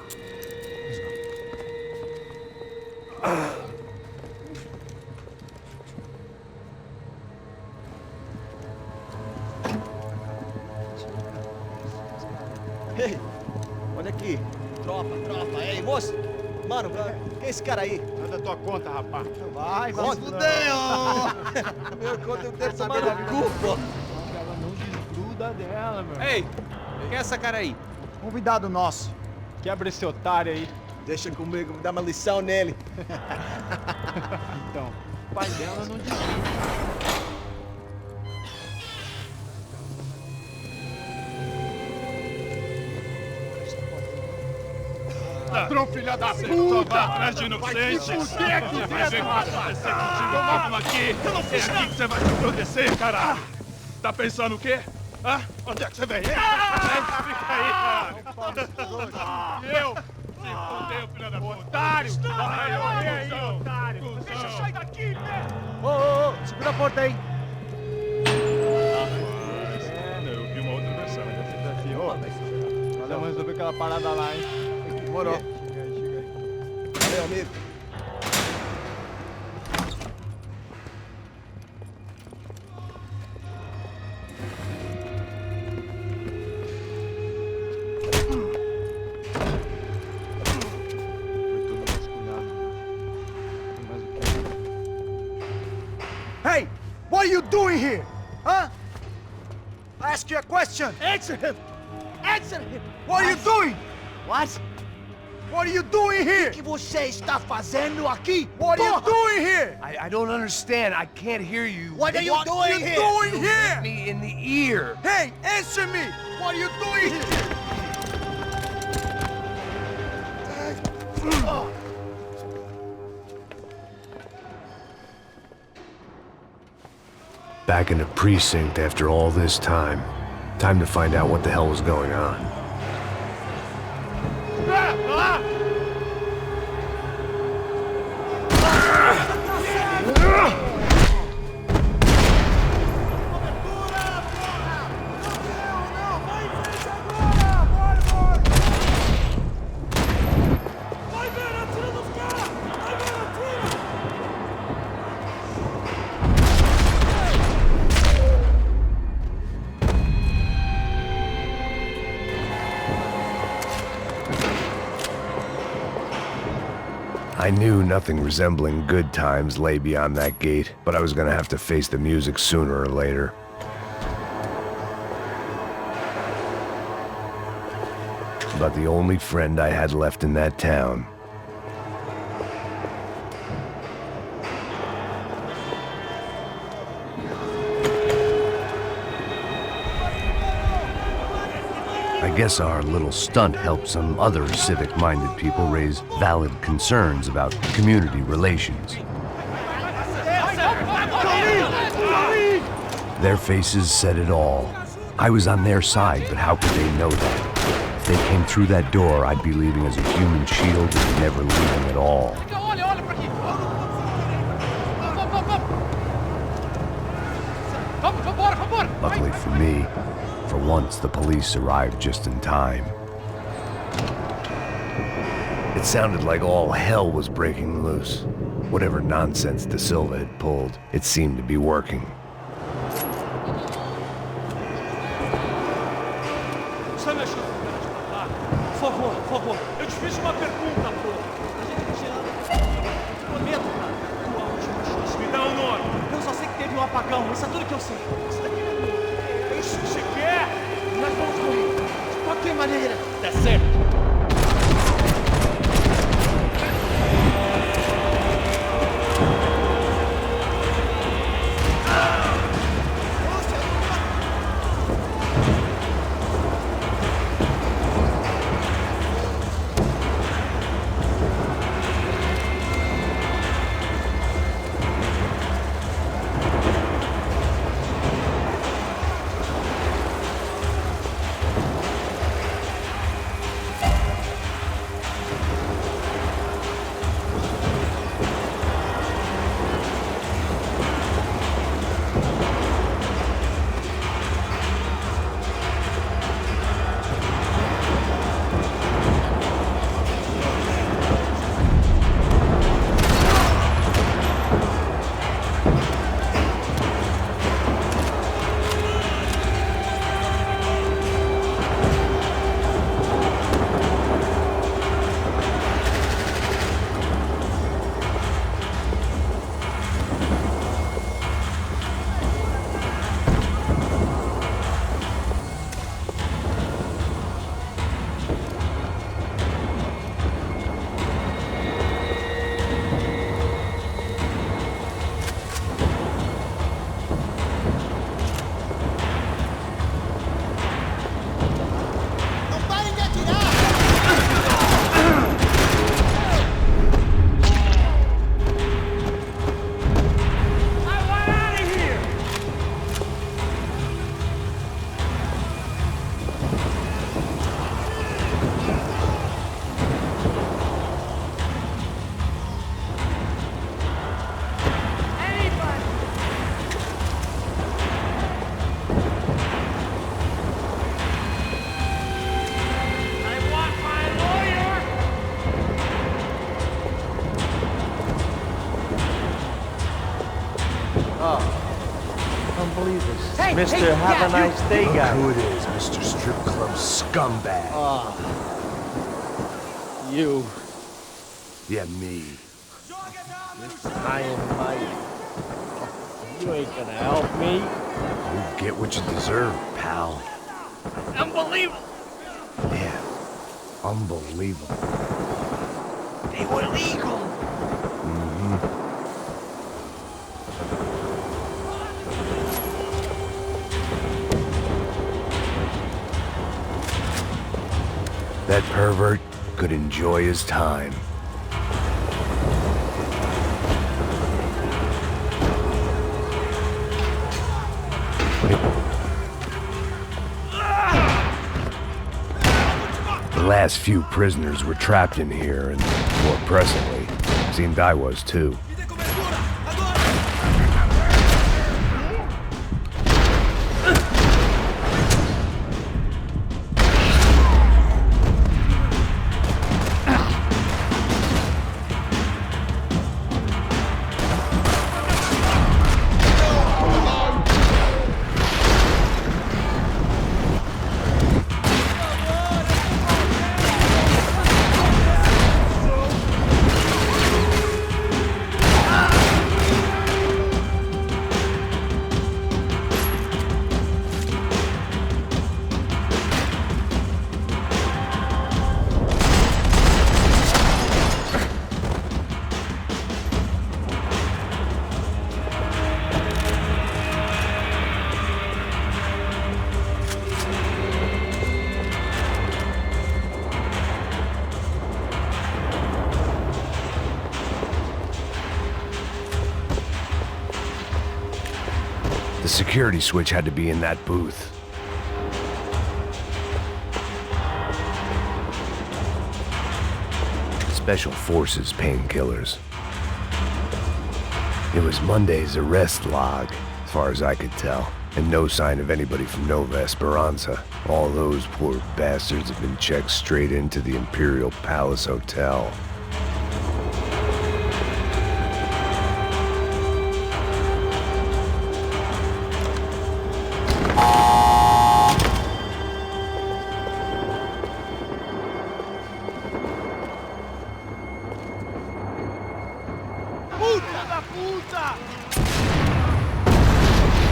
Ei, olha aqui. Tropa. Ei, moço. Mano, quem é esse cara aí? Manda tua conta, rapaz. Vai se fuder, ô! Meu conta eu devo tomar no cu, pô. Ela não desgruda dela, meu. Ei, quem é essa cara aí? Convidado nosso. Quebra esse otário aí. Deixa comigo, me dá uma lição nele. Então, o pai dela não desgruda. Ladrão, filha da puta! Vai atrás de inocentes! Vai se fuder aqui dentro, rapaz! Vamos aqui! Eu não fiz aqui que você vai se proteger, caralho! Tá pensando o quê? Hã? Onde é que você vem? Fica aí, caralho! E eu? Se fudeu, filha da puta! Otário! Vai, aí, otário! Deixa eu sair daqui, né? Ô, segura a porta aí. Eu vi uma outra versão. Vamos resolver aquela parada lá, hein? Demorou. Chega aí. Valeu, amigo. Hey, what are you doing here? Huh? I ask you a question. Answer him. Answer him. What are you doing? What? What are you doing here? O que você está fazendo aqui? What are you doing here? I don't understand. I can't hear you. What are you doing here? Doing You here? hit me in the ear. Hey, answer me. What are you doing here? Back in the precinct after all this time. Time to find out what the hell was going on. I knew nothing resembling good times lay beyond that gate, but I was gonna have to face the music sooner or later. But the only friend I had left in that town. I guess our little stunt helped some other civic-minded people raise valid concerns about community relations. Their faces said it all. I was on their side, but how could they know that? If they came through that door, I'd be leaving as a human shield and never leaving at all. Luckily for me, for once the police arrived just in time. It sounded like all hell was breaking loose. Whatever nonsense De Silva had pulled, it seemed to be working. Você me ajuda a por favor. Eu te fiz uma pergunta, pô. A gente prometo, cara. Tua última chance. Me dá um nome. Eu só sei que teve um apagão. Isso é tudo que eu sei. Isso daqui é isso que você quer? Nós vamos correr. De qualquer maneira. Tá certo. Don't believe this. Hey, Mr. hey, Have a yeah, nice day Look guy. who it is, Mr. Strip Club scumbag. You. Yeah, me. I am mighty. You ain't gonna help me. You get what you deserve, pal. Unbelievable. Yeah, unbelievable. They were legal. That pervert could enjoy his time. The last few prisoners were trapped in here, and more pressingly, seemed I was too. The security switch had to be in that booth. Special Forces painkillers. It was Monday's arrest log, as far as I could tell, and no sign of anybody from Nova Esperanza. All those poor bastards have been checked straight into the Imperial Palace Hotel.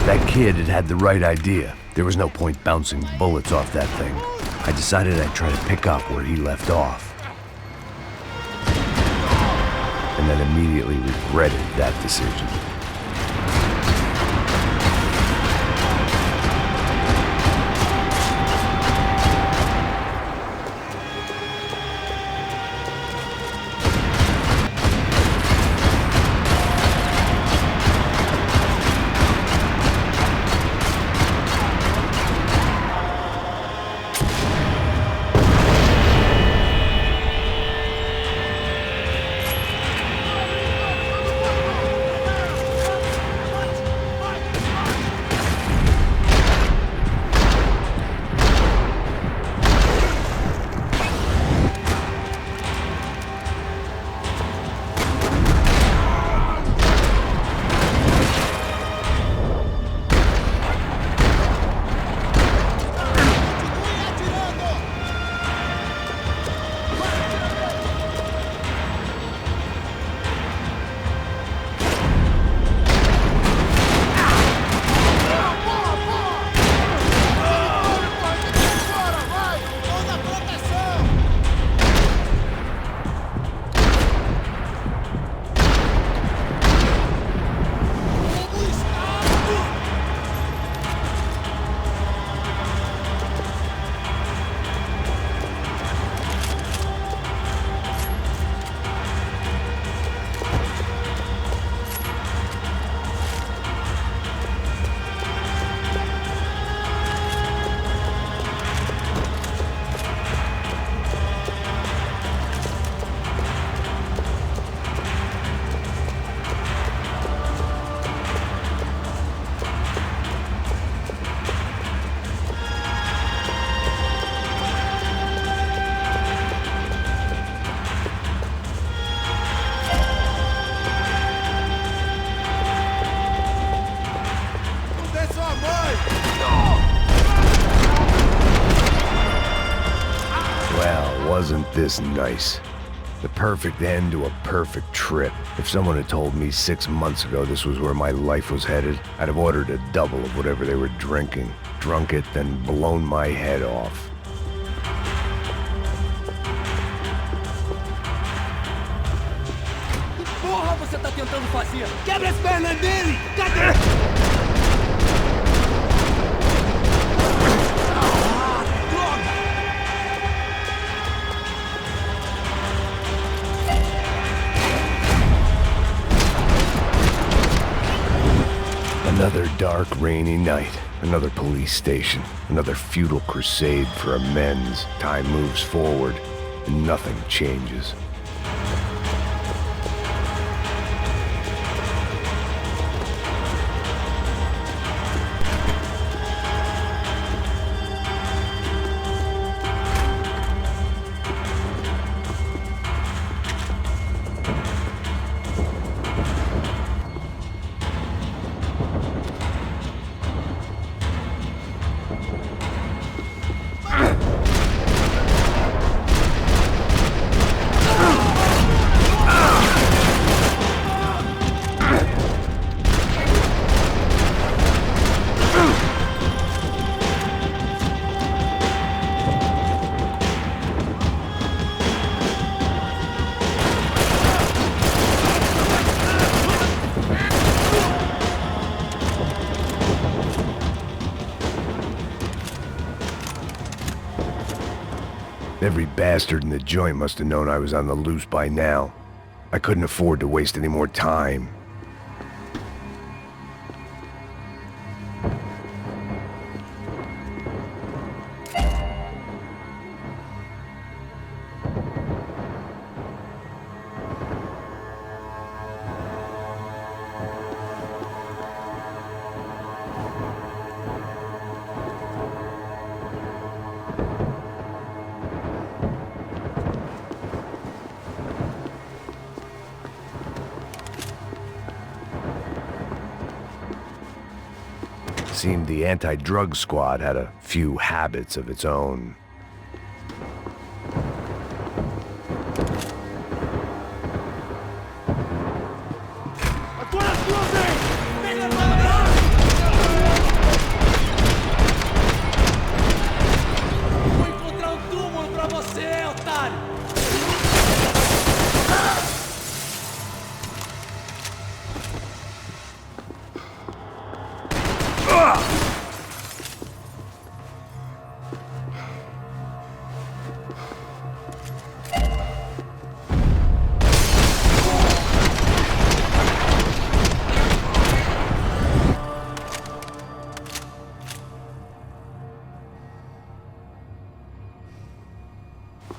That kid had the right idea. There was no point bouncing bullets off that thing. I decided I'd try to pick up where he left off. And then immediately regretted that decision. wasn't this nice? The perfect end to a perfect trip. If someone had told me 6 months ago this was where my life was headed, I'd have ordered a double of whatever they were drinking, drunk it, then blown my head off. Porra, você tá tentando fazer? Quebra as pernas dele! Cadê? Another dark, rainy night. Another police station. Another futile crusade for amends. Time moves forward, and nothing changes. Every bastard in the joint must have known I was on the loose by now. I couldn't afford to waste any more time. Seemed the anti-drug squad had a few habits of its own.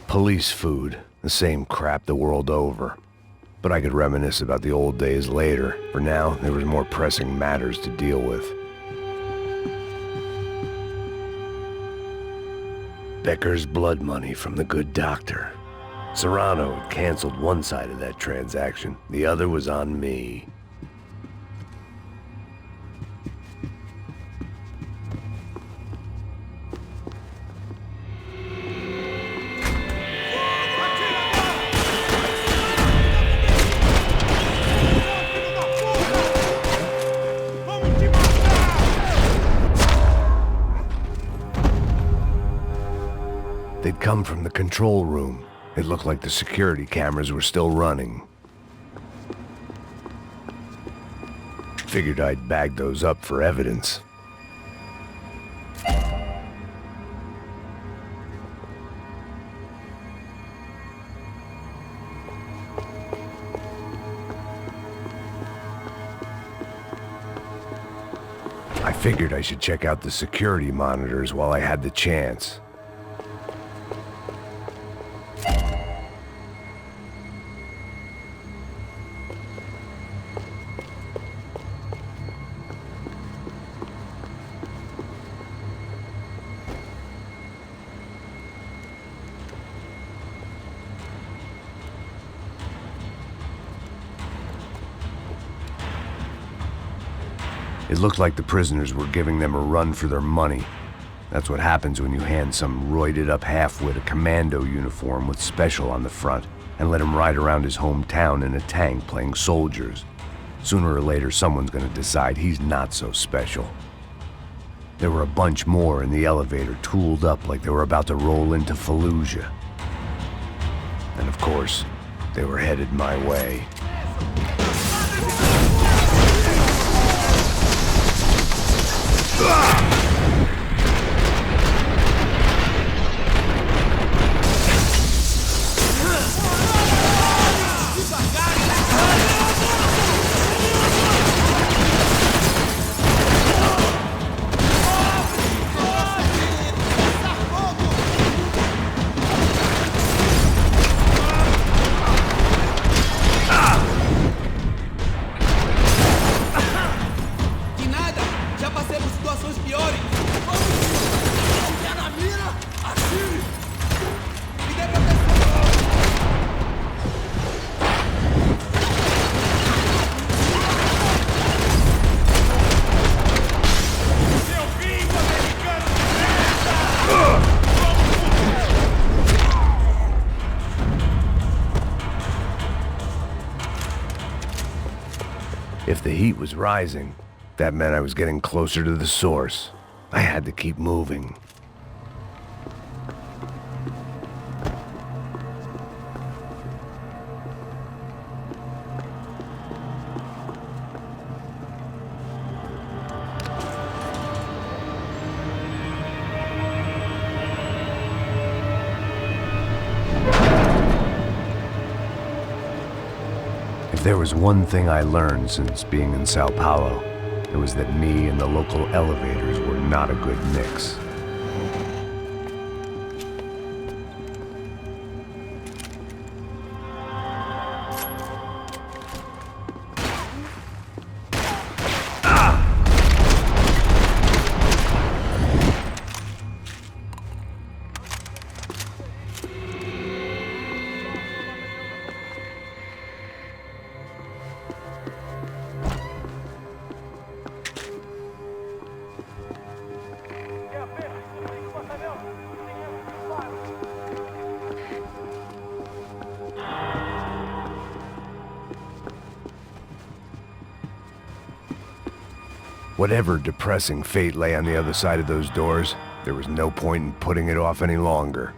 Police food, the same crap the world over. But I could reminisce about the old days later. For now, there was more pressing matters to deal with. Becker's blood money from the good doctor. Serrano had canceled one side of that transaction. The other was on me. They'd come from the control room. It looked like the security cameras were still running. Figured I'd bag those up for evidence. I figured I should check out the security monitors while I had the chance. It looked like the prisoners were giving them a run for their money. That's what happens when you hand some roided-up halfwit a commando uniform with special on the front and let him ride around his hometown in a tank playing soldiers. Sooner or later, someone's gonna decide he's not so special. There were a bunch more in the elevator, tooled up like they were about to roll into Fallujah. And of course, they were headed my way. If the heat was rising, that meant I was getting closer to the source. I had to keep moving. If there was one thing I learned since being in Sao Paolo, it was that me and the local elevators were not a good mix. Whatever depressing fate lay on the other side of those doors, there was no point in putting it off any longer.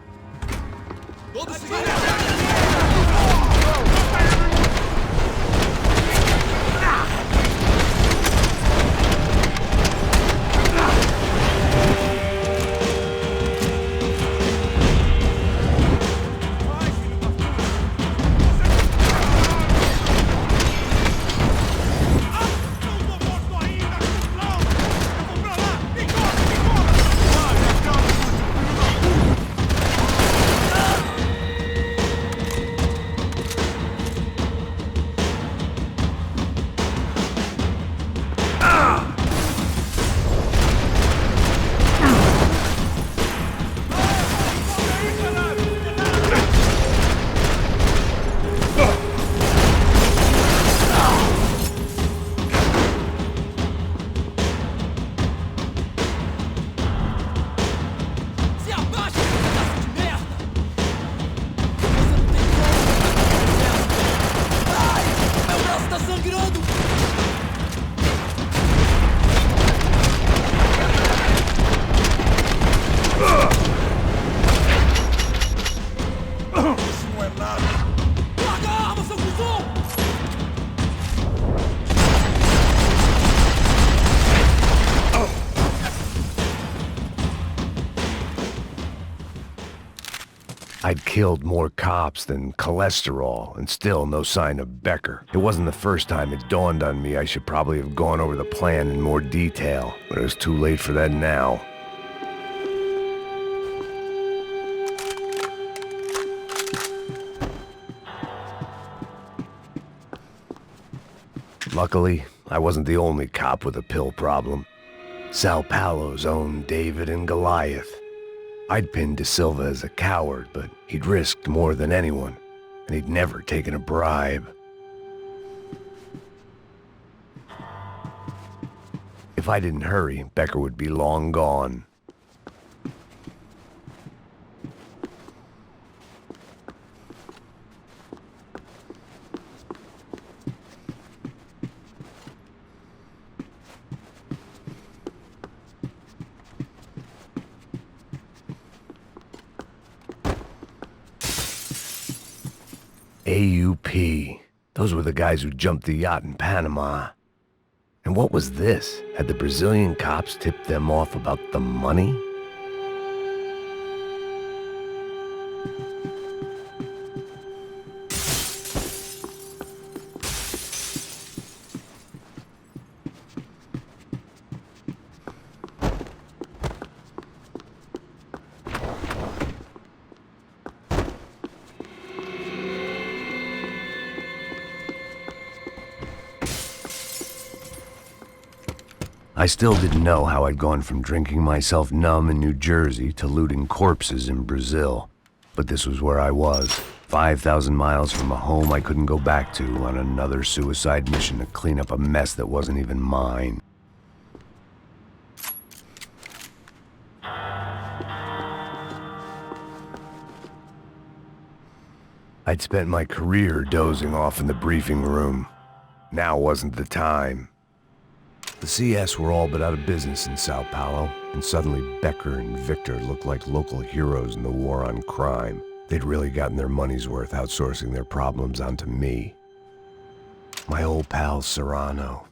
I'd killed more cops than cholesterol, and still no sign of Becker. It wasn't the first time it dawned on me I should probably have gone over the plan in more detail, but it was too late for that now. Luckily, I wasn't the only cop with a pill problem. Sao Paolo's own David and Goliath. I'd pinned De Silva as a coward, but he'd risked more than anyone, and he'd never taken a bribe. If I didn't hurry, Becker would be long gone. AUP. Those were the guys who jumped the yacht in Panama. And what was this? Had the Brazilian cops tipped them off about the money? I still didn't know how I'd gone from drinking myself numb in New Jersey to looting corpses in Brazil. But this was where I was, 5,000 miles from a home I couldn't go back to, on another suicide mission to clean up a mess that wasn't even mine. I'd spent my career dozing off in the briefing room. Now wasn't the time. The CS were all but out of business in Sao Paolo, and suddenly Becker and Victor looked like local heroes in the war on crime. They'd really gotten their money's worth outsourcing their problems onto me. My old pal Serrano.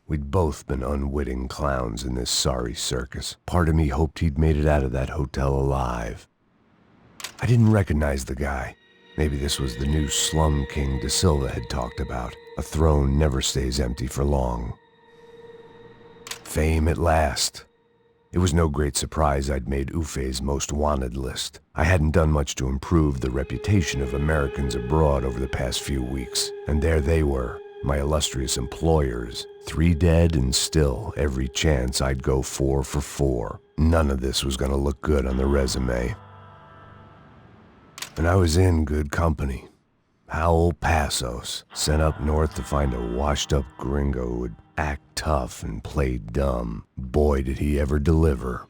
We'd both been unwitting clowns in this sorry circus. Part of me hoped he'd made it out of that hotel alive. I didn't recognize the guy. Maybe this was the new slum king De Silva had talked about. A throne never stays empty for long. Fame at last. It was no great surprise I'd made Ufe's most wanted list. I hadn't done much to improve the reputation of Americans abroad over the past few weeks, and there they were, my illustrious employers. 3 dead and still every chance I'd go 4 for 4. None of this was gonna look good on the resume. And I was in good company. Howell Passos, sent up north to find a washed-up gringo who would act tough and play dumb. Boy, did he ever deliver.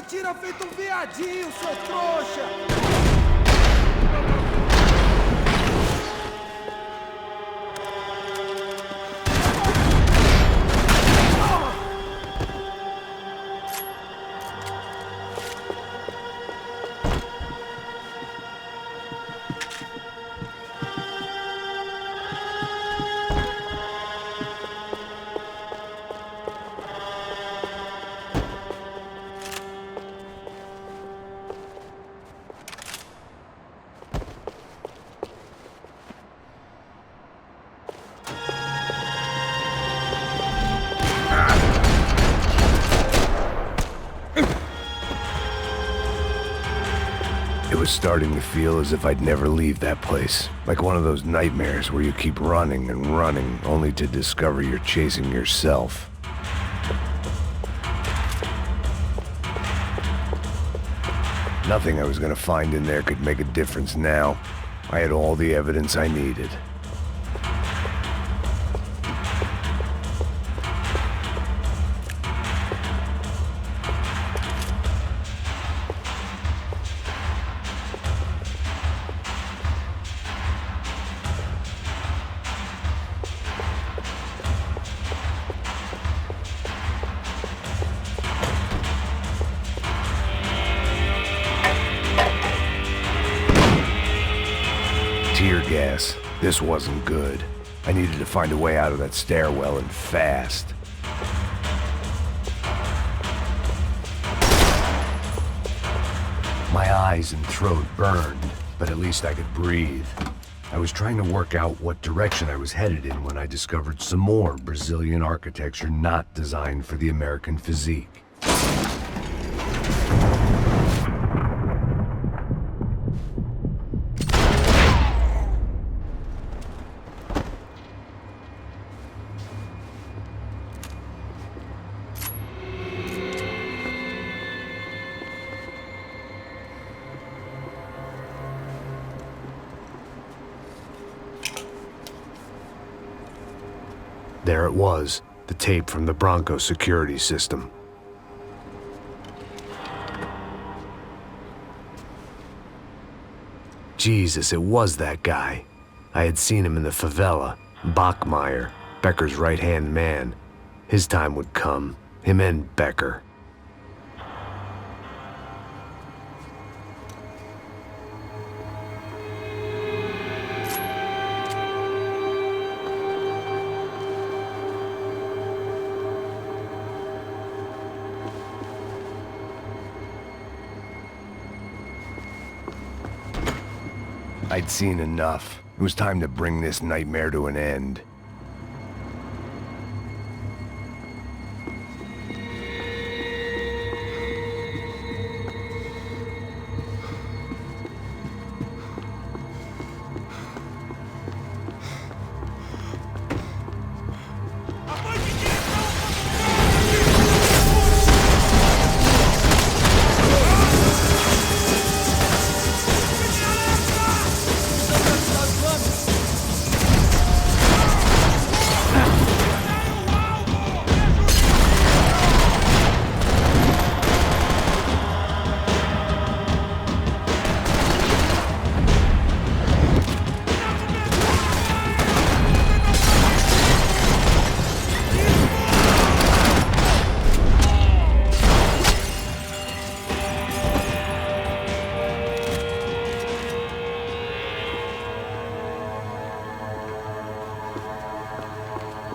atira feito um viadinho, seu trouxa! It was starting to feel as if I'd never leave that place. Like one of those nightmares where you keep running and running, only to discover you're chasing yourself. Nothing I was gonna find in there could make a difference now. I had all the evidence I needed. Tear gas. This wasn't good. I needed to find a way out of that stairwell and fast. My eyes and throat burned, but at least I could breathe. I was trying to work out what direction I was headed in when I discovered some more Brazilian architecture not designed for the American physique. There it was, the tape from the Bronco security system. Jesus, it was that guy. I had seen him in the favela. Bachmeyer, Becker's right-hand man. His time would come. Him and Becker. I'd seen enough. It was time to bring this nightmare to an end.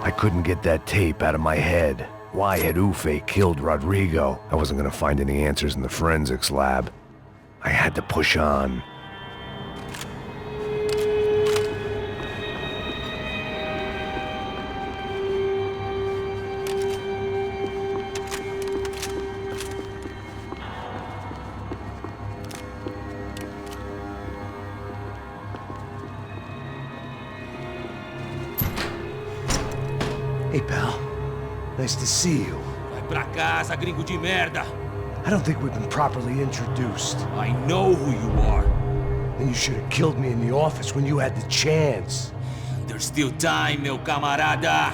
I couldn't get that tape out of my head. Why had Ufe killed Rodrigo? I wasn't gonna find any answers in the forensics lab. I had to push on. Hey, pal. Nice to see you. Vai pra casa, gringo de merda. I don't think we've been properly introduced. I know who you are. Then you should have killed me in the office when you had the chance. There's still time, meu camarada.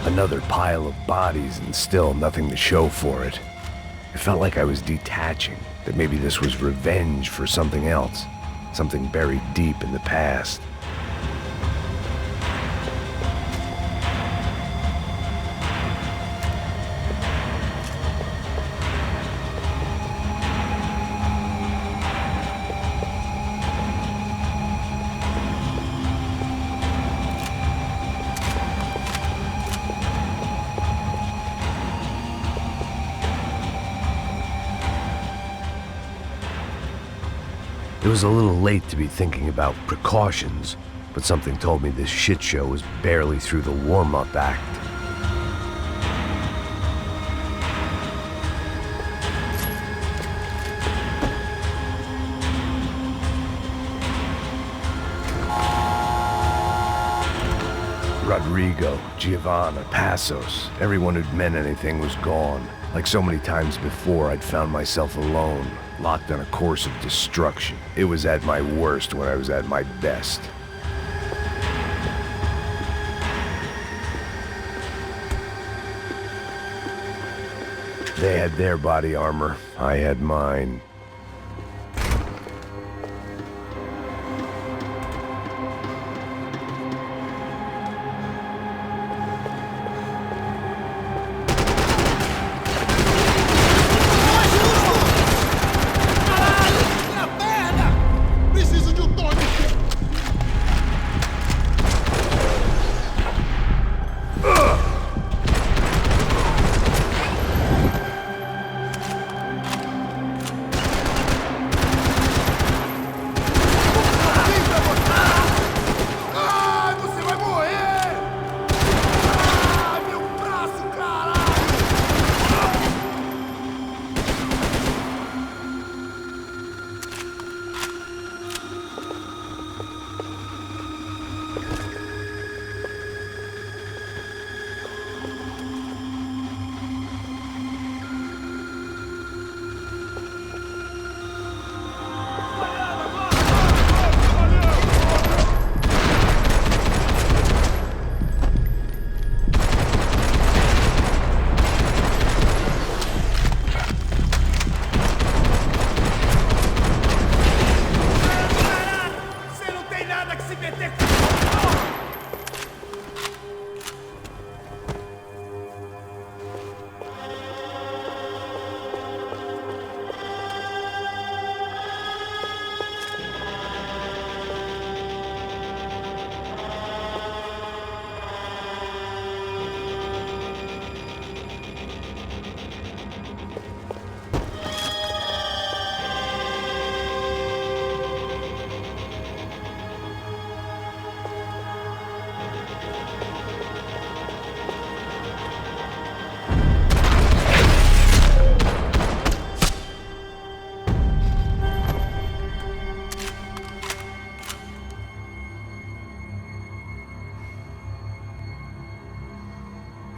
Another pile of bodies and still nothing to show for it. It felt like I was detaching, that maybe this was revenge for something else, something buried deep in the past. It was a little late to be thinking about precautions, but something told me this shit show was barely through the warm-up act. Rodrigo, Giovanna, Passos, everyone who'd meant anything was gone. Like so many times before, I'd found myself alone, locked on a course of destruction. It was at my worst when I was at my best. They had their body armor, I had mine.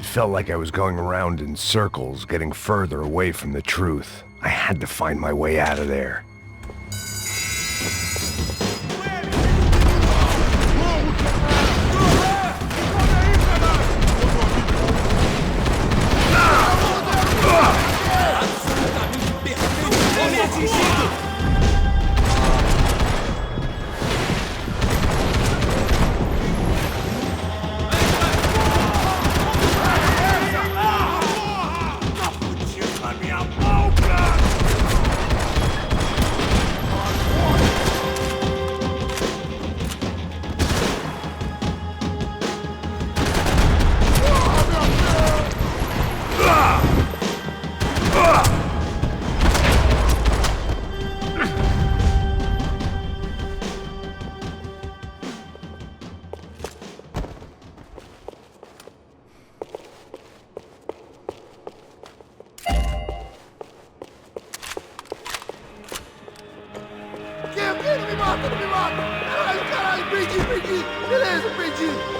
It felt like I was going around in circles, getting further away from the truth. I had to find my way out of there. Não me mata! Caralho, perdi! Beleza, perdi!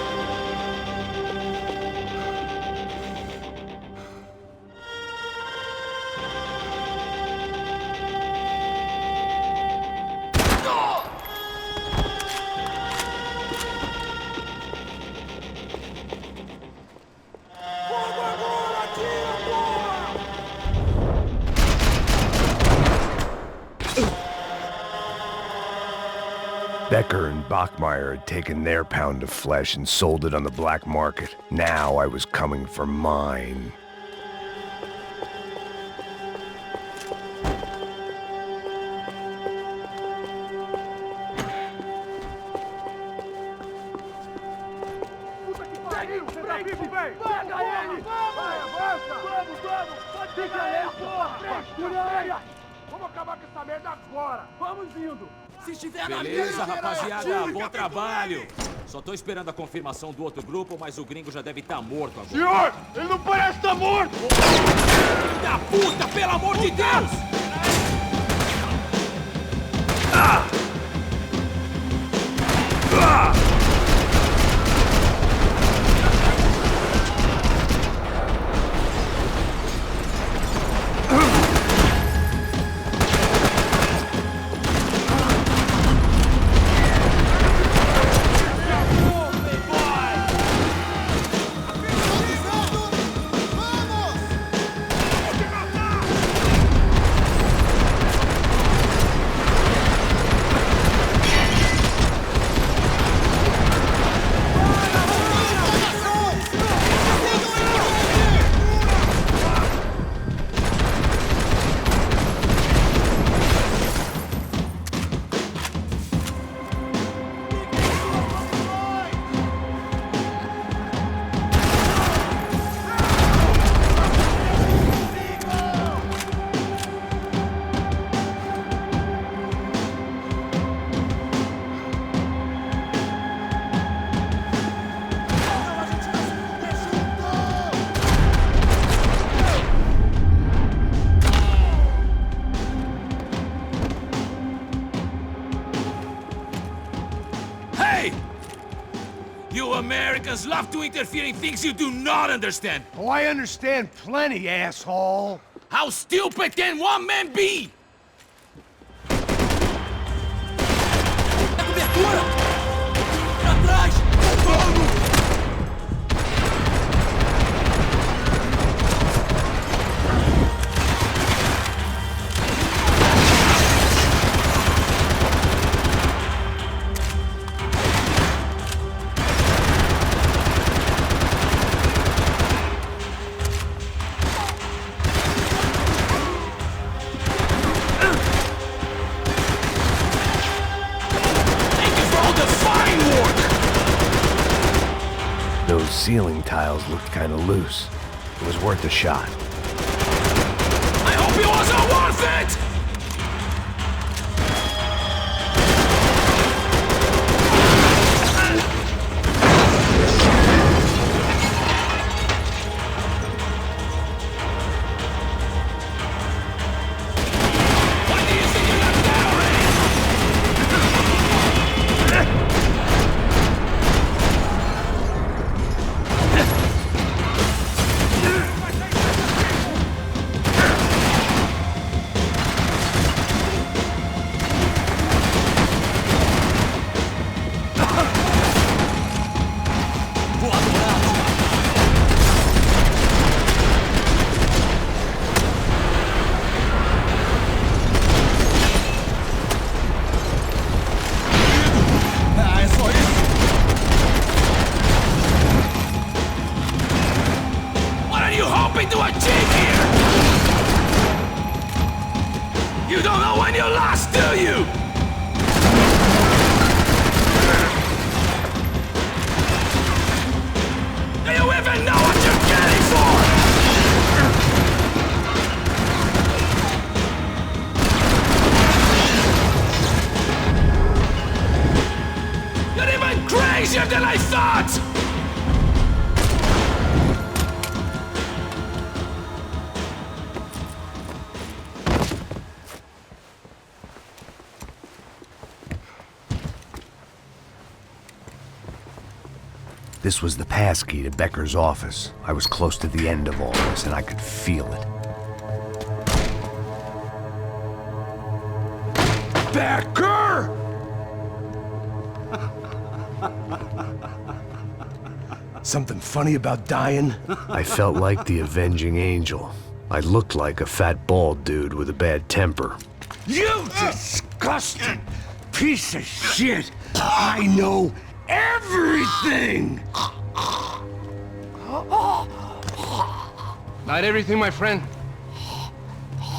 Becker and Bachmeyer had taken their pound of flesh and sold it on the black market. Now I was coming for mine. Vamos acabar com essa merda agora! Vamos indo! Beleza, rapaziada, bom trabalho. Só tô esperando a confirmação do outro grupo, mas o gringo já deve estar morto agora. Senhor, ele não parece estar morto! Filho da puta, pelo amor de Deus! You Americans love to interfere in things you do not understand. Oh, I understand plenty, asshole. How stupid can one man be? Those ceiling tiles looked kind of loose. It was worth a shot. I hope it wasn't worth it! To achieve here! You don't know when you're lost, do you? Do you even know what you're getting for? You're even crazier than I thought! This was the passkey to Becker's office. I was close to the end of all this, and I could feel it. Becker! Something funny about dying? I felt like the avenging angel. I looked like a fat bald dude with a bad temper. You disgusting piece of shit! I know everything! Not everything, my friend.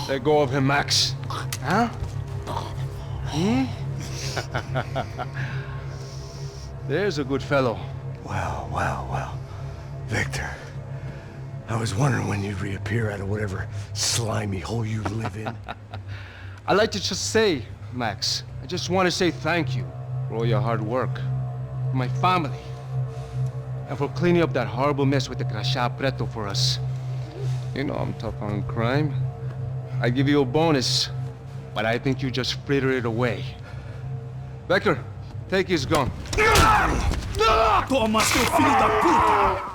Let go of him, Max. Huh? Hmm? There's a good fellow. Well. Victor, I was wondering when you'd reappear out of whatever slimy hole you live in. I like to just say, Max, I just want to say thank you for all your hard work, for my family, and for cleaning up that horrible mess with the Crachá Preto for us. You know I'm tough on crime. I give you a bonus, but I think you just fritter it away. Becker, take his gun. Toma, seu filho da puta!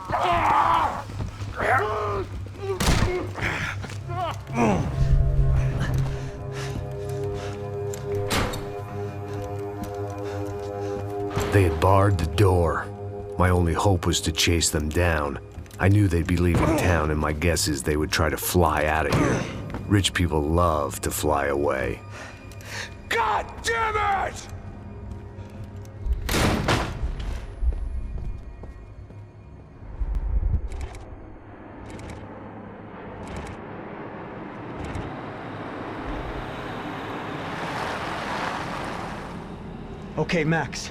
They had barred the door. My only hope was to chase them down. I knew they'd be leaving town, and my guess is they would try to fly out of here. Rich people love to fly away. God damn it! Okay, Max.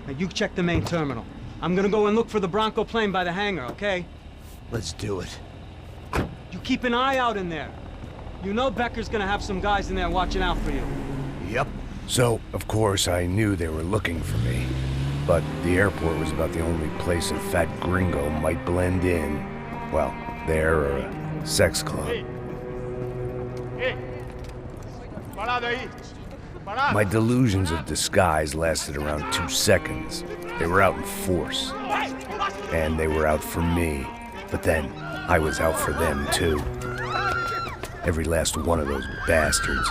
Now you check the main terminal. I'm gonna go and look for the Bronco plane by the hangar, okay? Let's do it. You keep an eye out in there. You know Becker's gonna have some guys in there watching out for you. Yep. So, of course, I knew they were looking for me. But the airport was about the only place a fat gringo might blend in. Well, there or a sex club. My delusions of disguise lasted around 2 seconds. They were out in force. And they were out for me. But then, I was out for them, too. Every last one of those bastards.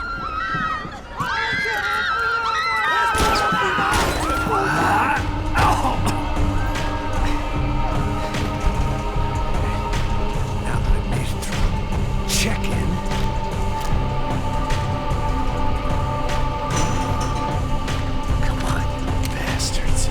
Now that I made it through check-in, come on, you bastards.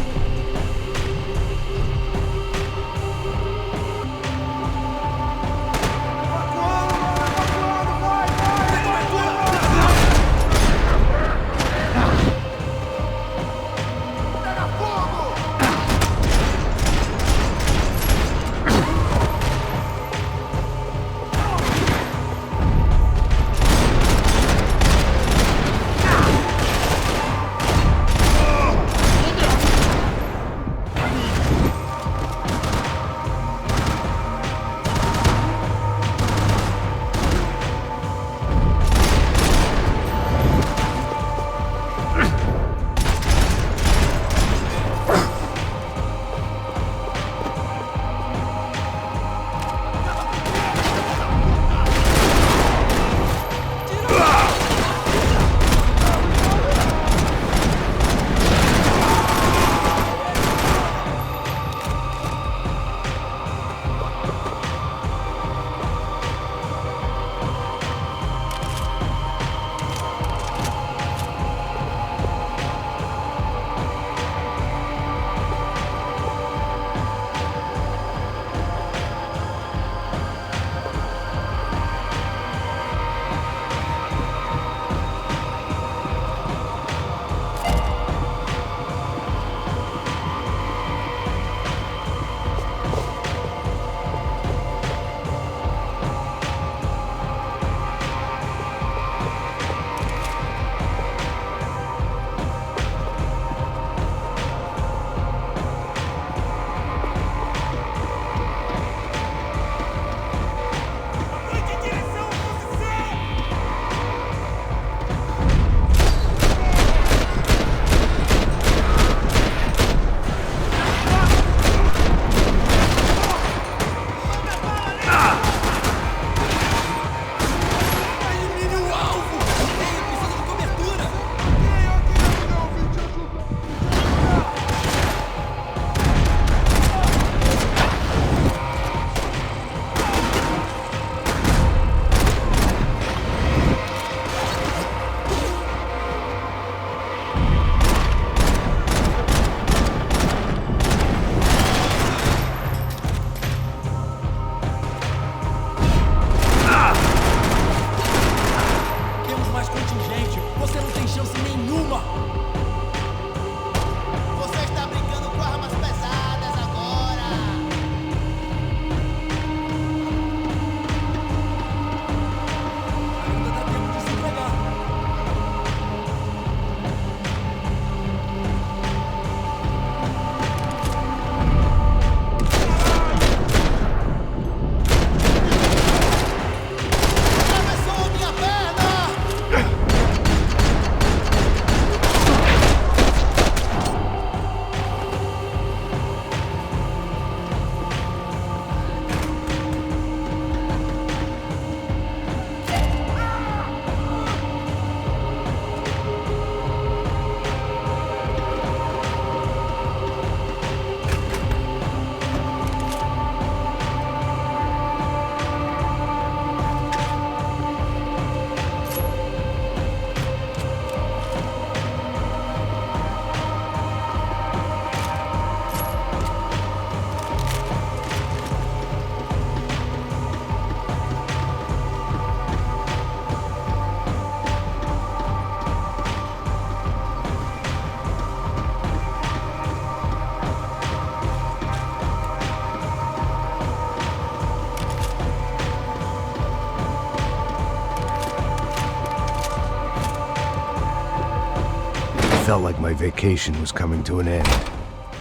felt like my vacation was coming to an end.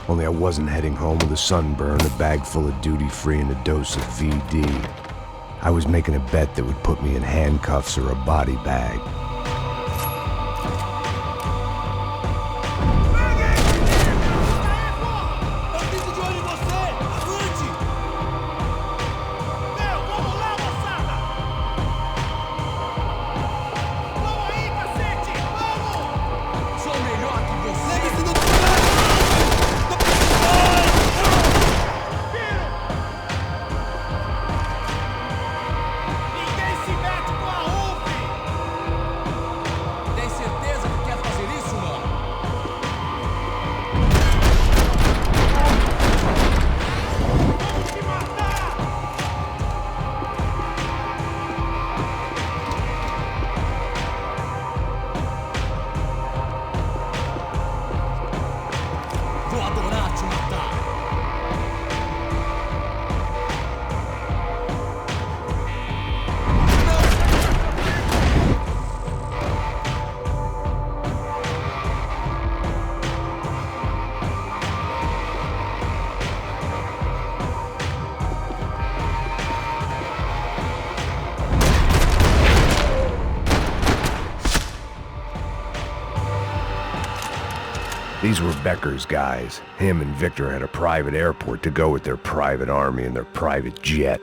Only I wasn't heading home with a sunburn, a bag full of duty-free, and a dose of VD. I was making a bet that would put me in handcuffs or a body bag. These were Becker's guys. Him and Victor had a private airport to go with their private army and their private jet.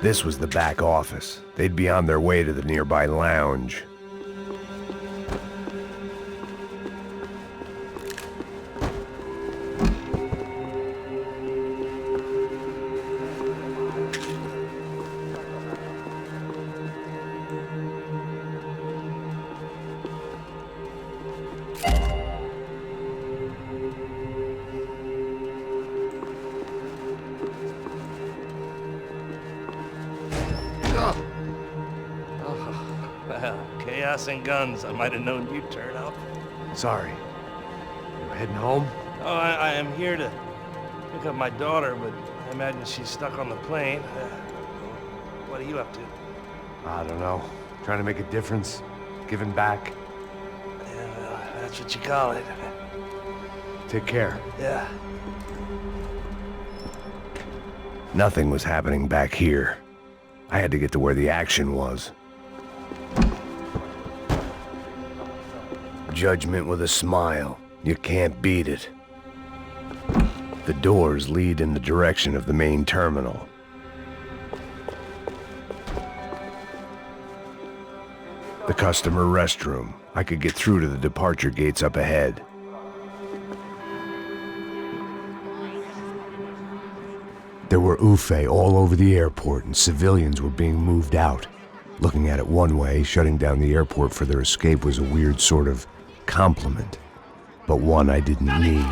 This was the back office. They'd be on their way to the nearby lounge. Chaos and guns. I might have known you'd turn up. Sorry. You heading home? Oh, I am here to pick up my daughter, but I imagine she's stuck on the plane. What are you up to? I don't know. Trying to make a difference. Giving back. Yeah, well, that's what you call it. Take care. Yeah. Nothing was happening back here. I had to get to where the action was. Judgment with a smile. You can't beat it. The doors lead in the direction of the main terminal. The customer restroom. I could get through to the departure gates up ahead. There were UFE all over the airport, and civilians were being moved out. Looking at it one way, shutting down the airport for their escape was a weird sort of compliment, but one I didn't need.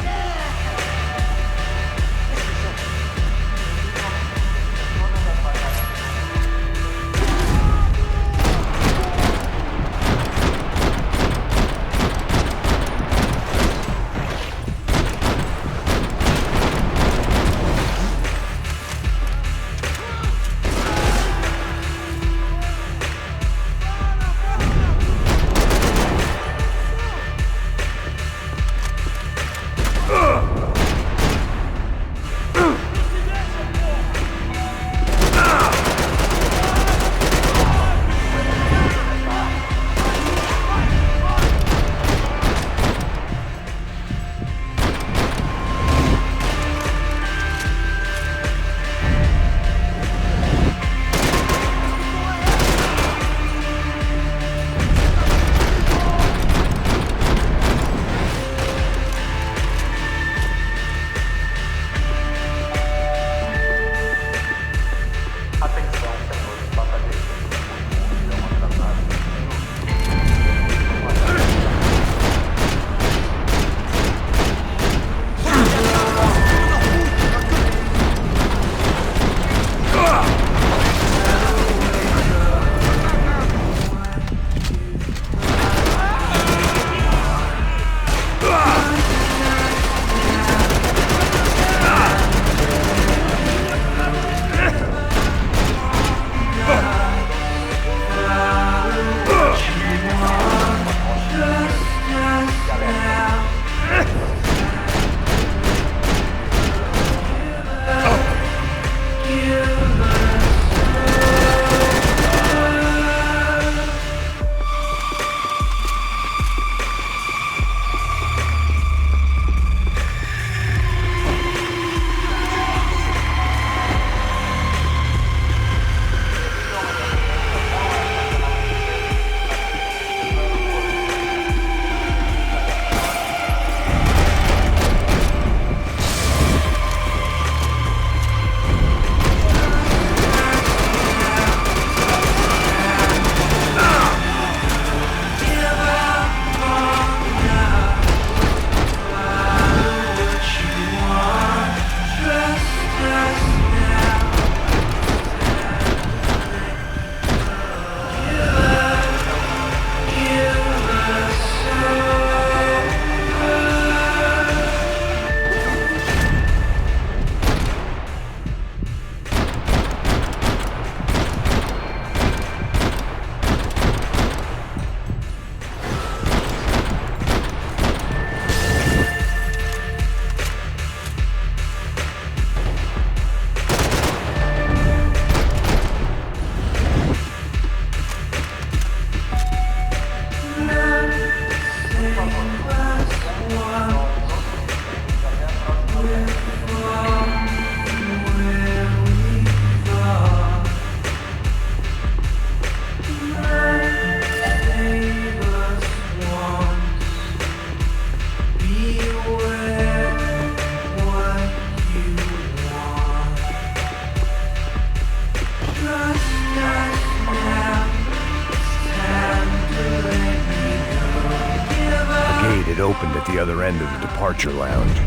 had opened at the other end of the departure lounge.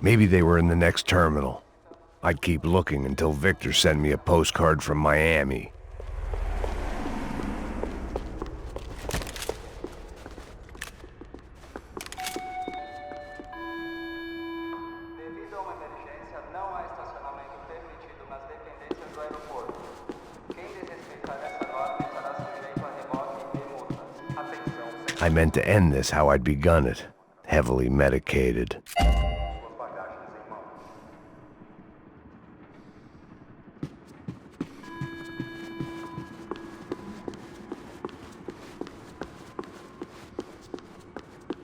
Maybe they were in the next terminal. I'd keep looking until Victor sent me a postcard from Miami. I meant to end this how I'd begun it, heavily medicated.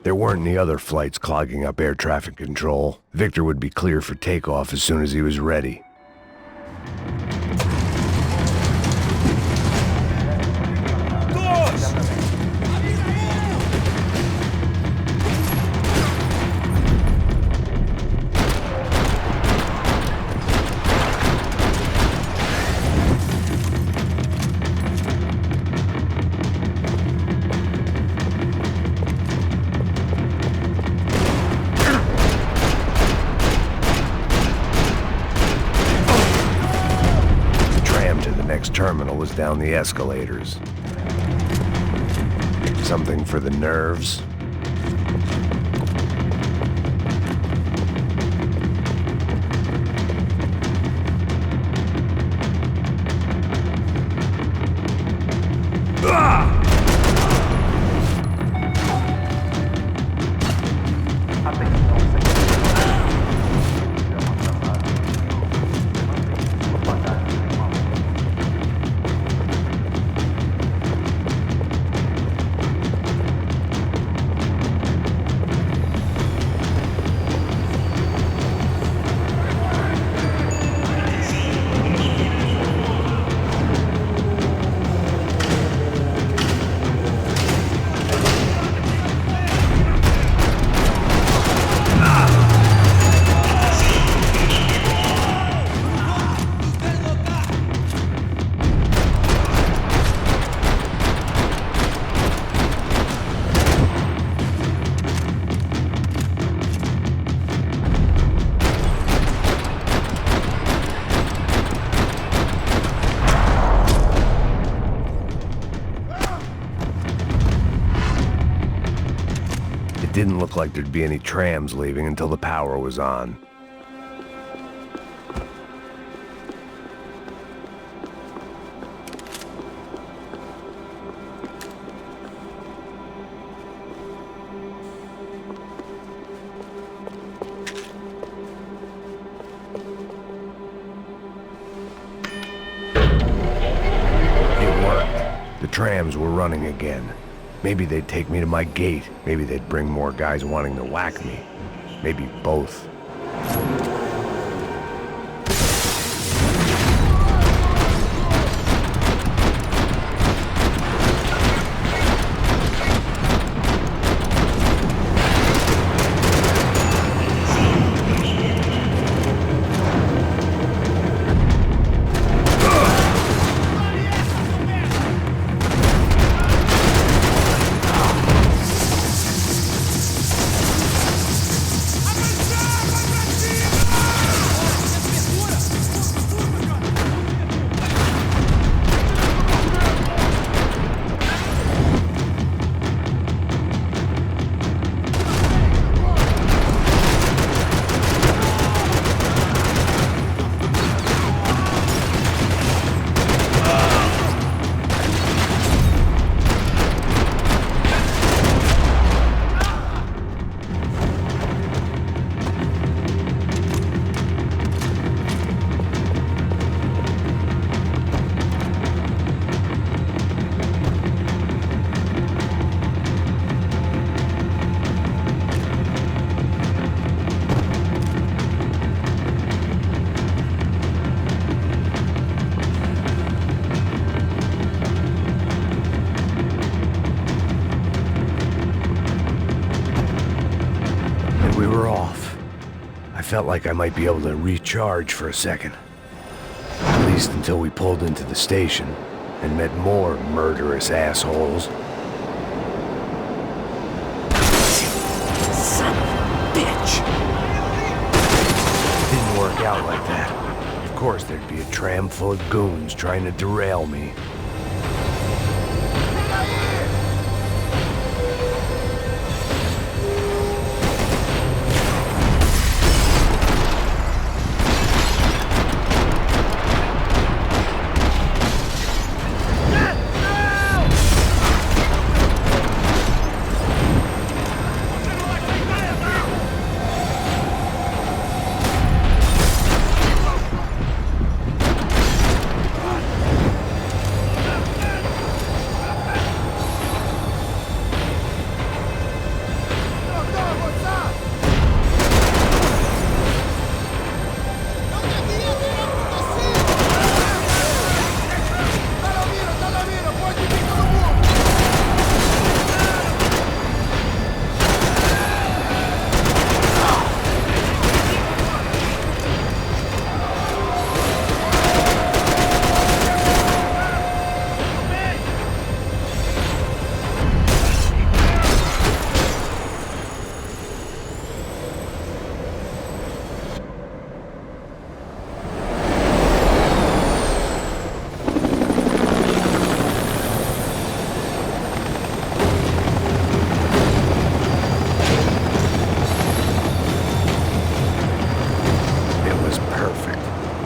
There weren't any other flights clogging up air traffic control. Victor would be clear for takeoff as soon as he was ready. Terminal was down the escalators. Something for the nerves. Didn't look like there'd be any trams leaving until the power was on. It worked. The trams were running again. Maybe they'd take me to my gate. Maybe they'd bring more guys wanting to whack me. Maybe both. felt like I might be able to recharge for a second. At least until we pulled into the station and met more murderous assholes. Son of a bitch! Didn't work out like that. Of course there'd be a tram full of goons trying to derail me.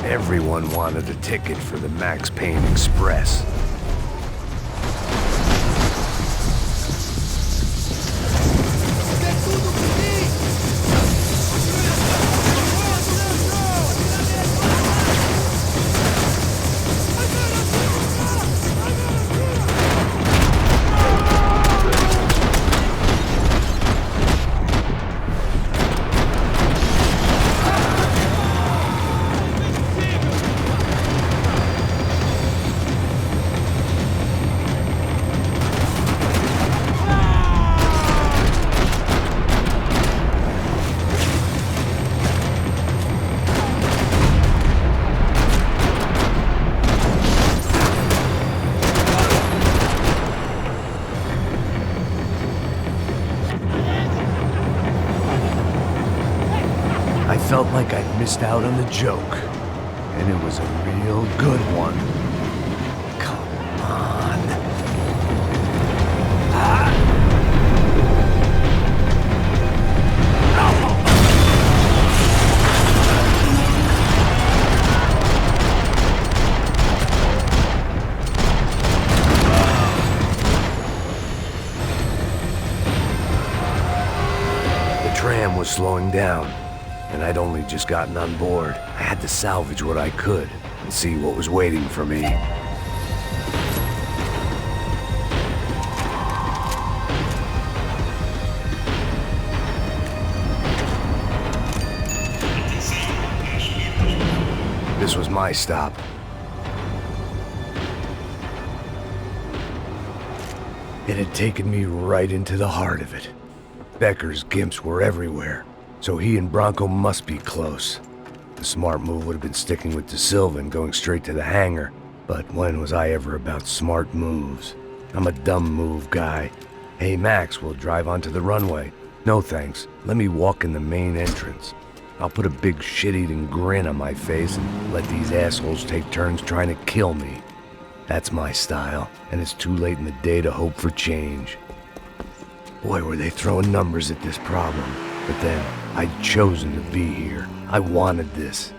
Everyone wanted a ticket for the Max Payne Express. I felt like I'd missed out on the joke, and it was a real good one. Come on. The tram was slowing down, and I'd only just gotten on board. I had to salvage what I could and see what was waiting for me. This was my stop. It had taken me right into the heart of it. Becker's gimps were everywhere, so he and Bronco must be close. The smart move would have been sticking with De Silva and going straight to the hangar, but when was I ever about smart moves? I'm a dumb move guy. Hey Max, we'll drive onto the runway. No thanks, let me walk in the main entrance. I'll put a big shit-eating grin on my face and let these assholes take turns trying to kill me. That's my style, and it's too late in the day to hope for change. Boy, were they throwing numbers at this problem. But then, I'd chosen to be here. I wanted this.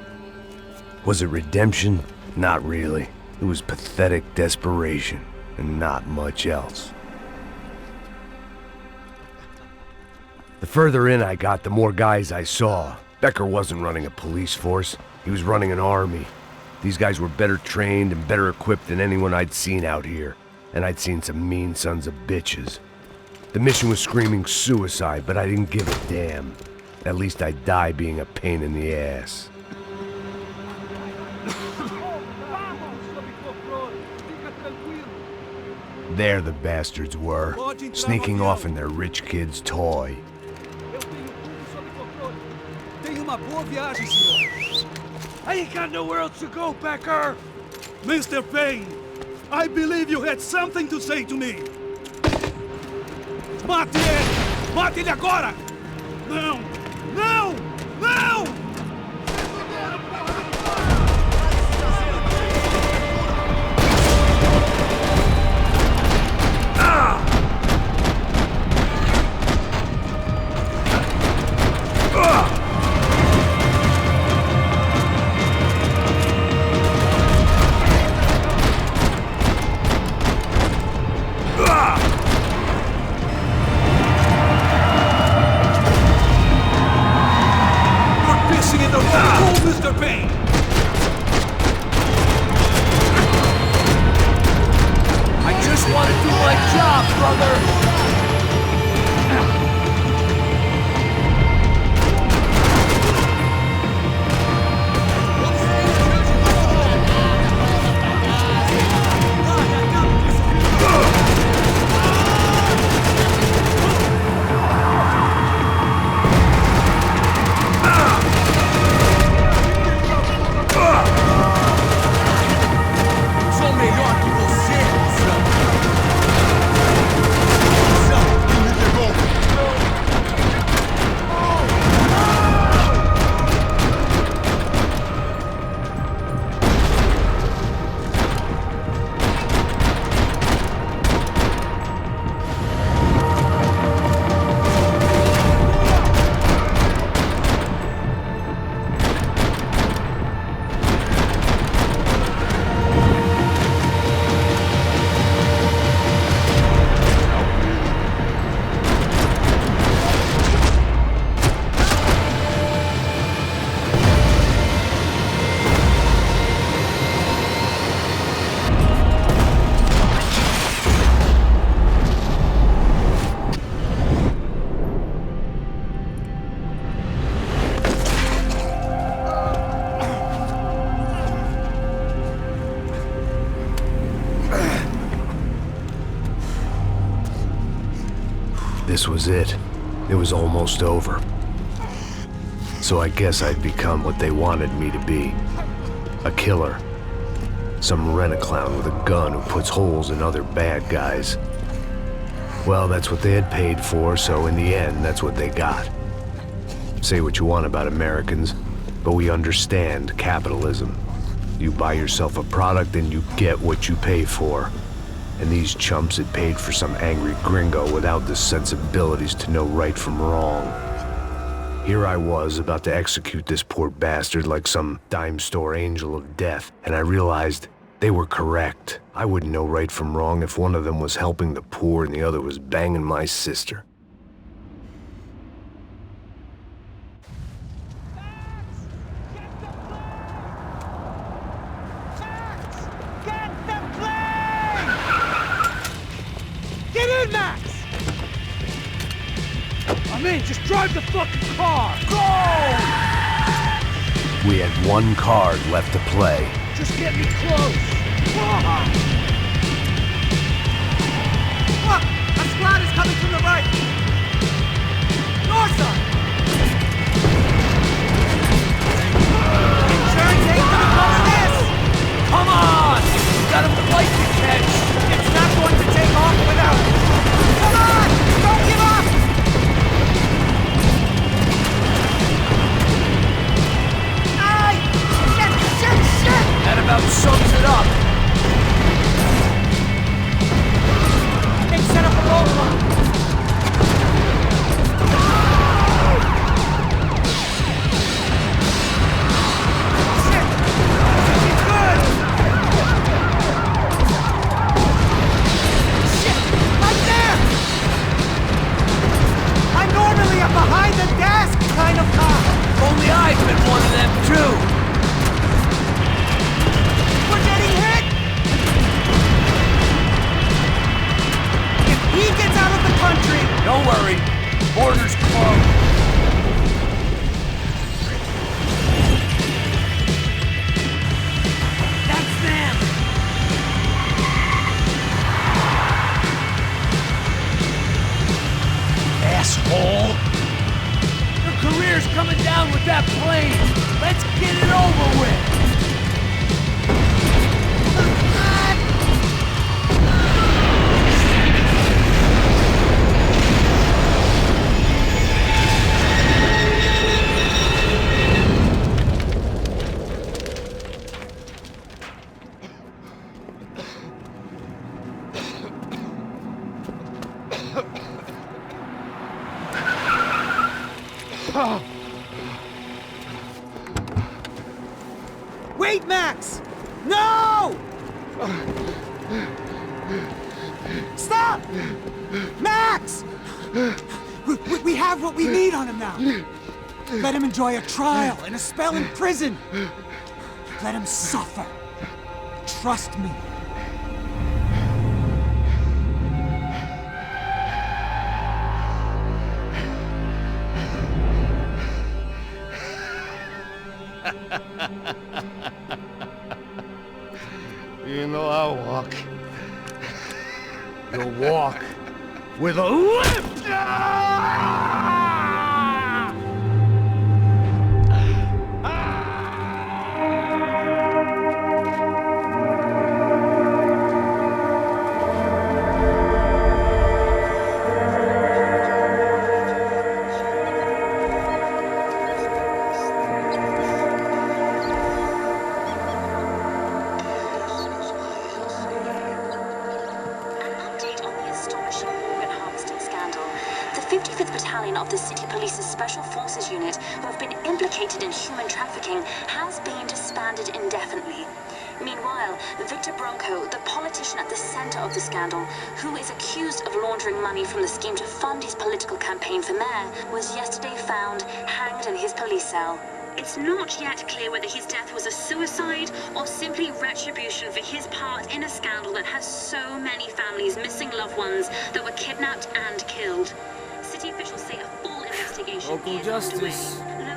Was it redemption? Not really. It was pathetic desperation, and not much else. The further in I got, the more guys I saw. Becker wasn't running a police force. He was running an army. These guys were better trained and better equipped than anyone I'd seen out here. And I'd seen some mean sons of bitches. The mission was screaming suicide, but I didn't give a damn. At least I'd die being a pain in the ass. There the bastards were, sneaking off in their rich kid's toy. Tenho uma Boa viagem, senhor. I ain't got nowhere else to go, Becker. Mr. Payne, I believe you had something to say to me. Mate ele! Mate ele agora! Não! Não! Não! Mr. Payne! I just want to do my job, brother! This was it. It was almost over. So I guess I'd become what they wanted me to be. A killer. Some rent-a-clown with a gun who puts holes in other bad guys. Well, that's what they had paid for, so in the end, that's what they got. Say what you want about Americans, but we understand capitalism. You buy yourself a product and you get what you pay for. And these chumps had paid for some angry gringo without the sensibilities to know right from wrong. Here I was, about to execute this poor bastard like some dime store angel of death, and I realized they were correct. I wouldn't know right from wrong if one of them was helping the poor and the other was banging my sister. Get in, Max! I'm in, just drive the fucking car! Go! We had one card left to play. Just get me close! Look! A squad is coming from the right! North side! Insurance ain't gonna cover this! Come on! You got a flight to catch! It's not going to take off without it! Come on! Don't give up! Ay! Shit! That about sums it up. They set up a roadblock! Behind the desk kind of car! Only I've been one of them too! We're Wait, Max! No! Stop! Max! We have what we need on him now. Let him enjoy a trial and a spell in prison. Let him suffer. Trust me. You know I'll walk. You'll walk with a lift! Of the City Police's Special Forces unit, who have been implicated in human trafficking, has been disbanded indefinitely. Meanwhile, Victor Bronco, the politician at the center of the scandal, who is accused of laundering money from the scheme to fund his political campaign for mayor, was yesterday found hanged in his police cell. It's not yet clear whether his death was a suicide or simply retribution for his part in a scandal that has so many families missing loved ones that were kidnapped and killed. City officials say a full investigation Local is justice. underway.